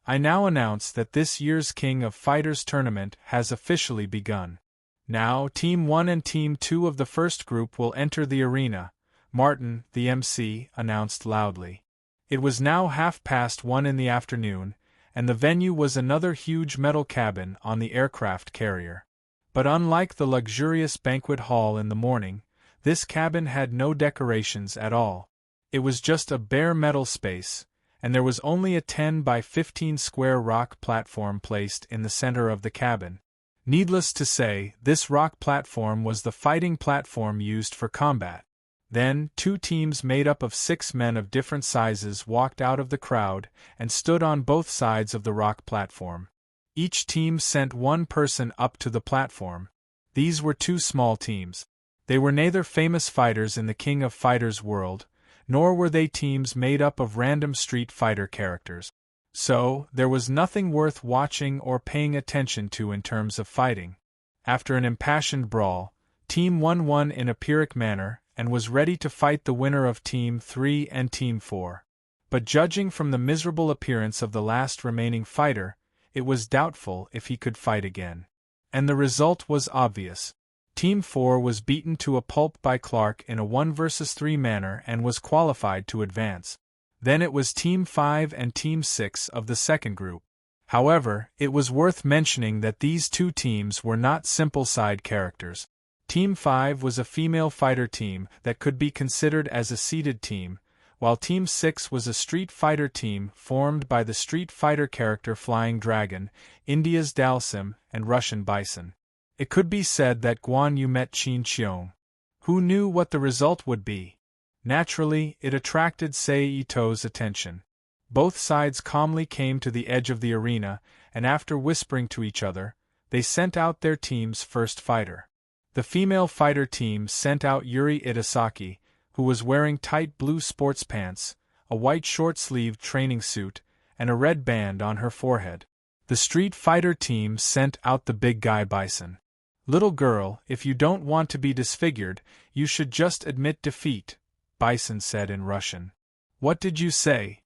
I now announce that this year's King of Fighters tournament has officially begun. Now, Team 1 and Team 2 of the first group will enter the arena, Martin, the MC, announced loudly. It was now 1:30 in the afternoon, and the venue was another huge metal cabin on the aircraft carrier. But unlike the luxurious banquet hall in the morning, this cabin had no decorations at all. It was just a bare metal space, and there was only a 10 by 15 square rock platform placed in the center of the cabin. Needless to say, this rock platform was the fighting platform used for combat. Then, 2 teams made up of 6 men of different sizes walked out of the crowd and stood on both sides of the rock platform. Each team sent 1 person up to the platform. These were 2 small teams. They were neither famous fighters in the King of Fighters world, nor were they teams made up of random Street Fighter characters. So, there was nothing worth watching or paying attention to in terms of fighting. After an impassioned brawl, Team 1 won in a Pyrrhic manner and was ready to fight the winner of Team 3 and Team 4. But judging from the miserable appearance of the last remaining fighter, it was doubtful if he could fight again. And the result was obvious. Team 4 was beaten to a pulp by Clark in a 1 versus 3 manner and was qualified to advance. Then it was Team 5 and Team 6 of the second group. However, it was worth mentioning that these 2 teams were not simple side characters. Team 5 was a female fighter team that could be considered as a seeded team, while Team 6 was a Street Fighter team formed by the Street Fighter character Flying Dragon, India's Dalsim, and Russian Bison. It could be said that Guan Yu met Qin Xiong. Who knew what the result would be? Naturally, it attracted Saito's attention. Both sides calmly came to the edge of the arena, and after whispering to each other, they sent out their team's first fighter. The female fighter team sent out Yuri Itasaki, who was wearing tight blue sports pants, a white short-sleeved training suit, and a red band on her forehead. The Street Fighter team sent out the big guy Bison. "Little girl, if you don't want to be disfigured, you should just admit defeat," Bison said in Russian. "What did you say?"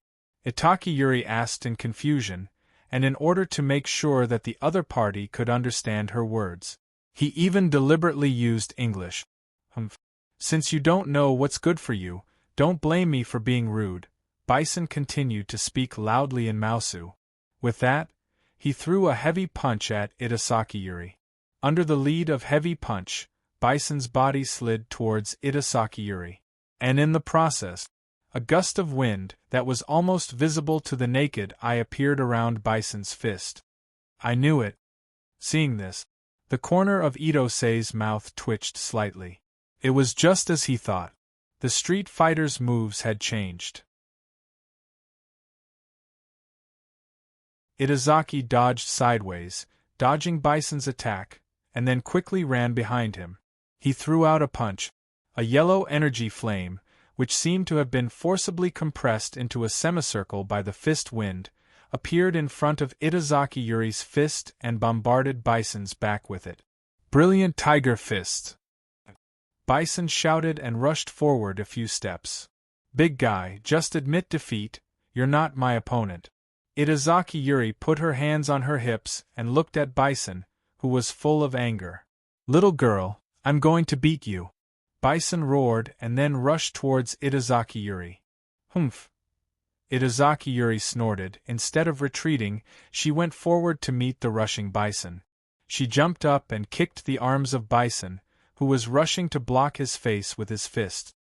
Itaki Yuri asked in confusion, and in order to make sure that the other party could understand her words. He even deliberately used English. "Since you don't know what's good for you, don't blame me for being rude," Bison continued to speak loudly in Maosu. With that, he threw a heavy punch at Itasaki Yuri. Under the lead of heavy punch, Bison's body slid towards Itasaki Yuri. And in the process, a gust of wind that was almost visible to the naked eye appeared around Bison's fist. "I knew it." Seeing this, the corner of Ito-sei's mouth twitched slightly. It was just as he thought. The Street Fighter's moves had changed. Itazaki dodged sideways, dodging Bison's attack, and then quickly ran behind him. He threw out a punch, a yellow energy flame, which seemed to have been forcibly compressed into a semicircle by the fist wind, appeared in front of Itazaki Yuri's fist and bombarded Bison's back with it. Brilliant tiger fist! Bison shouted and rushed forward a few steps. Big guy, just admit defeat, you're not my opponent. Itazaki Yuri put her hands on her hips and looked at Bison, who was full of anger. Little girl, I'm going to beat you. Bison roared and then rushed towards Itazaki Yuri. Humph! Itazaki Yuri snorted. Instead of retreating, she went forward to meet the rushing Bison. She jumped up and kicked the arms of Bison, who was rushing to block his face with his fist.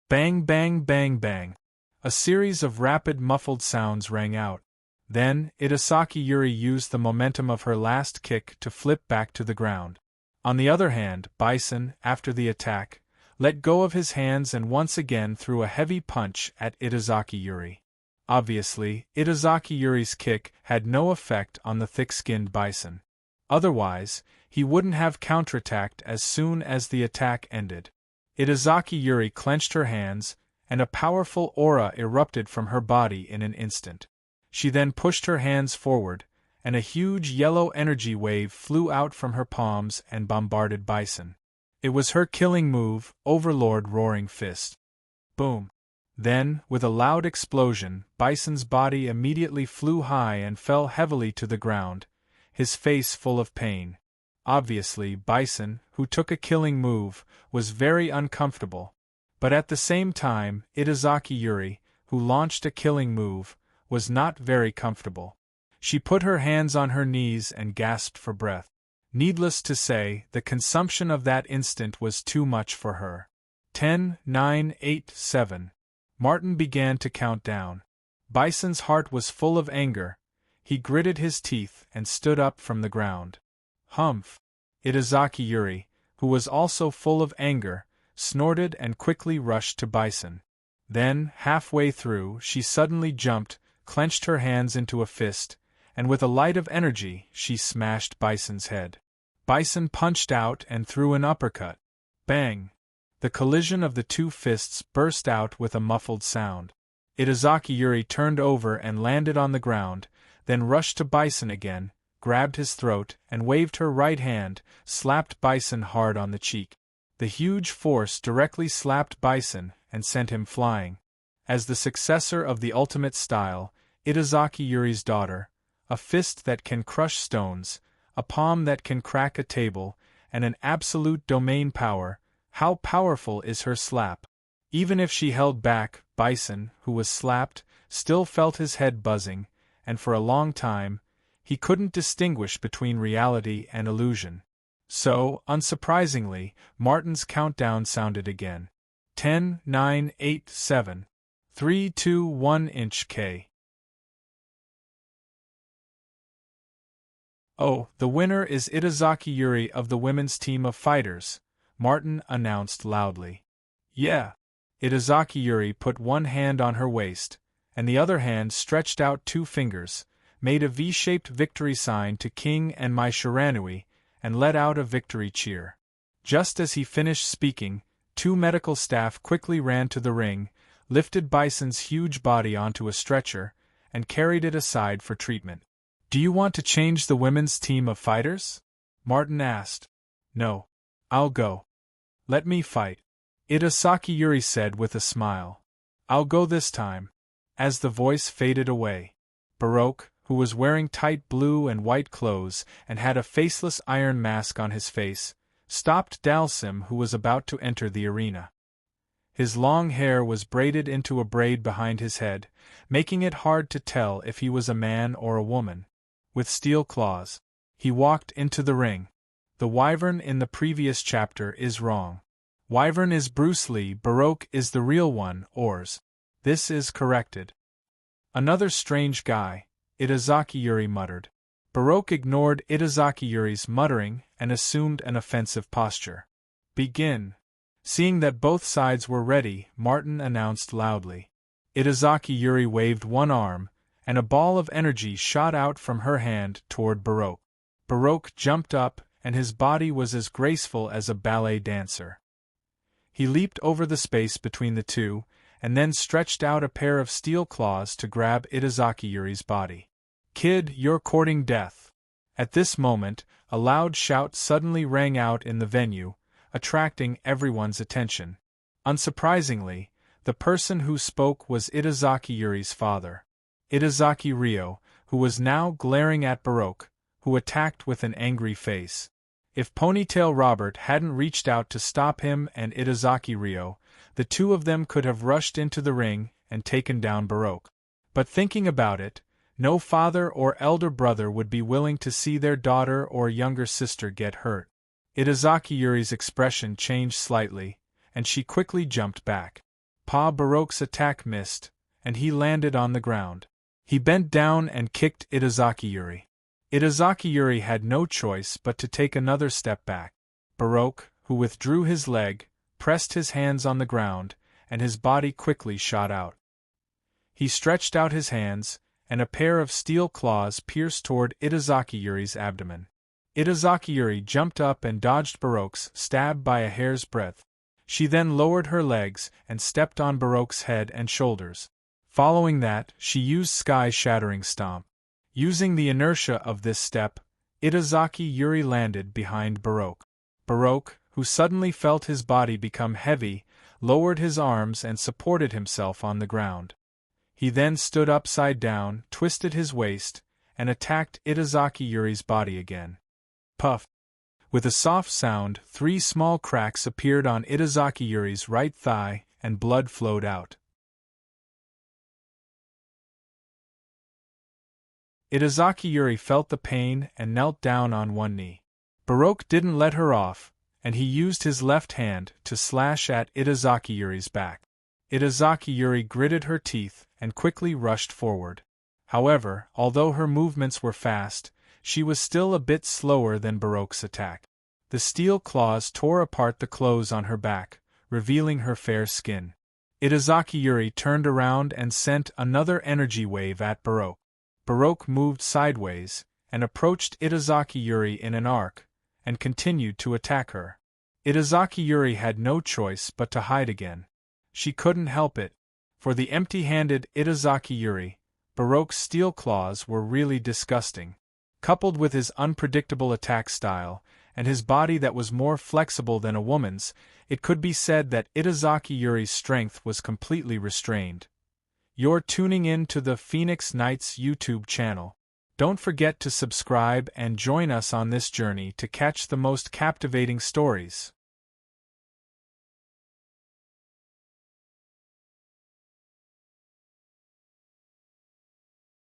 Bang bang bang bang. A series of rapid muffled sounds rang out. Then, Itazaki Yuri used the momentum of her last kick to flip back to the ground. On the other hand, Bison, after the attack, let go of his hands and once again threw a heavy punch at Itazaki Yuri. Obviously, Itazaki Yuri's kick had no effect on the thick-skinned Bison. Otherwise, he wouldn't have counterattacked as soon as the attack ended. Itazaki Yuri clenched her hands, and a powerful aura erupted from her body in an instant. She then pushed her hands forward, and a huge yellow energy wave flew out from her palms and bombarded Bison. It was her killing move, Overlord Roaring Fist. Boom! Then, with a loud explosion, Bison's body immediately flew high and fell heavily to the ground, his face full of pain. Obviously, Bison, who took a killing move, was very uncomfortable. But at the same time, Itazaki Yuri, who launched a killing move, was not very comfortable. She put her hands on her knees and gasped for breath. Needless to say, the consumption of that instant was too much for her. 10, 9, 8, 7. Martin began to count down. Bison's heart was full of anger. He gritted his teeth and stood up from the ground. Humph! Itazaki Yuri, who was also full of anger, snorted and quickly rushed to Bison. Then, halfway through, she suddenly jumped, clenched her hands into a fist, and with a light of energy, she smashed Bison's head. Bison punched out and threw an uppercut. Bang! The collision of the two fists burst out with a muffled sound. Itazaki Yuri turned over and landed on the ground, then rushed to Bison again, grabbed his throat, and waved her right hand, slapped Bison hard on the cheek. The huge force directly slapped Bison and sent him flying. As the successor of the ultimate style, Itazaki Yuri's daughter, a fist that can crush stones, a palm that can crack a table, and an absolute domain power, how powerful is her slap? Even if she held back, Bison, who was slapped, still felt his head buzzing, and for a long time, he couldn't distinguish between reality and illusion. So, unsurprisingly, Martin's countdown sounded again. 10, 9, 8, 7. 3, 2, 1 inch K. Oh, the winner is Itazaki Yuri of the women's team of fighters, Martin announced loudly. Yeah. Itazaki Yuri put one hand on her waist, and the other hand stretched out two fingers, made a V-shaped victory sign to King and Mai Shiranui, and let out a victory cheer. Just as he finished speaking, two medical staff quickly ran to the ring, lifted Bison's huge body onto a stretcher, and carried it aside for treatment. Do you want to change the women's team of fighters? Martin asked. No. I'll go. Let me fight. Itazaki Yuri said with a smile. I'll go this time. As the voice faded away, Baroque, who was wearing tight blue and white clothes and had a faceless iron mask on his face, stopped Dalsim, who was about to enter the arena. His long hair was braided into a braid behind his head, making it hard to tell if he was a man or a woman. With steel claws, he walked into the ring. The Wyvern in the previous chapter is wrong. Wyvern is Bruce Lee, Baroque is the real one, Ors. This is corrected. Another strange guy, Itazaki Yuri muttered. Baroque ignored Itazaki Yuri's muttering and assumed an offensive posture. Begin. Seeing that both sides were ready, Martin announced loudly. Itazaki Yuri waved one arm, and a ball of energy shot out from her hand toward Baroque. Baroque jumped up, and his body was as graceful as a ballet dancer. He leaped over the space between the two, and then stretched out a pair of steel claws to grab Itazaki Yuri's body. "Kid, you're courting death." At this moment, a loud shout suddenly rang out in the venue, attracting everyone's attention. Unsurprisingly, the person who spoke was Itazaki Yuri's father, Itazaki Ryo, who was now glaring at Baroque, who attacked with an angry face. If Ponytail Robert hadn't reached out to stop him and Itazaki Ryo, the two of them could have rushed into the ring and taken down Baroque. But thinking about it, no father or elder brother would be willing to see their daughter or younger sister get hurt. Itazaki Yuri's expression changed slightly, and she quickly jumped back. Baroque's attack missed, and he landed on the ground. He bent down and kicked Itazaki Yuri. Itazaki Yuri had no choice but to take another step back. Baroque, who withdrew his leg, pressed his hands on the ground, and his body quickly shot out. He stretched out his hands, and a pair of steel claws pierced toward Itazaki Yuri's abdomen. Itazaki Yuri jumped up and dodged Baroque's stab by a hair's breadth. She then lowered her legs and stepped on Baroque's head and shoulders. Following that, she used sky-shattering stomp. Using the inertia of this step, Itazaki Yuri landed behind Baroque. Baroque, who suddenly felt his body become heavy, lowered his arms and supported himself on the ground. He then stood upside down, twisted his waist, and attacked Itazaki Yuri's body again. Puff! With a soft sound, 3 small cracks appeared on Itazaki Yuri's right thigh, and blood flowed out. Itazaki Yuri felt the pain and knelt down on one knee. Baroque didn't let her off, and he used his left hand to slash at Itazaki Yuri's back. Itazaki Yuri gritted her teeth and quickly rushed forward. However, although her movements were fast, she was still a bit slower than Baroque's attack. The steel claws tore apart the clothes on her back, revealing her fair skin. Itazaki Yuri turned around and sent another energy wave at Baroque. Baroque moved sideways, and approached Itazaki Yuri in an arc, and continued to attack her. Itazaki Yuri had no choice but to hide again. She couldn't help it. For the empty-handed Itazaki Yuri, Baroque's steel claws were really disgusting. Coupled with his unpredictable attack style, and his body that was more flexible than a woman's, it could be said that Itazaki Yuri's strength was completely restrained. You're tuning in to the Phoenix Knights YouTube channel. Don't forget to subscribe and join us on this journey to catch the most captivating stories.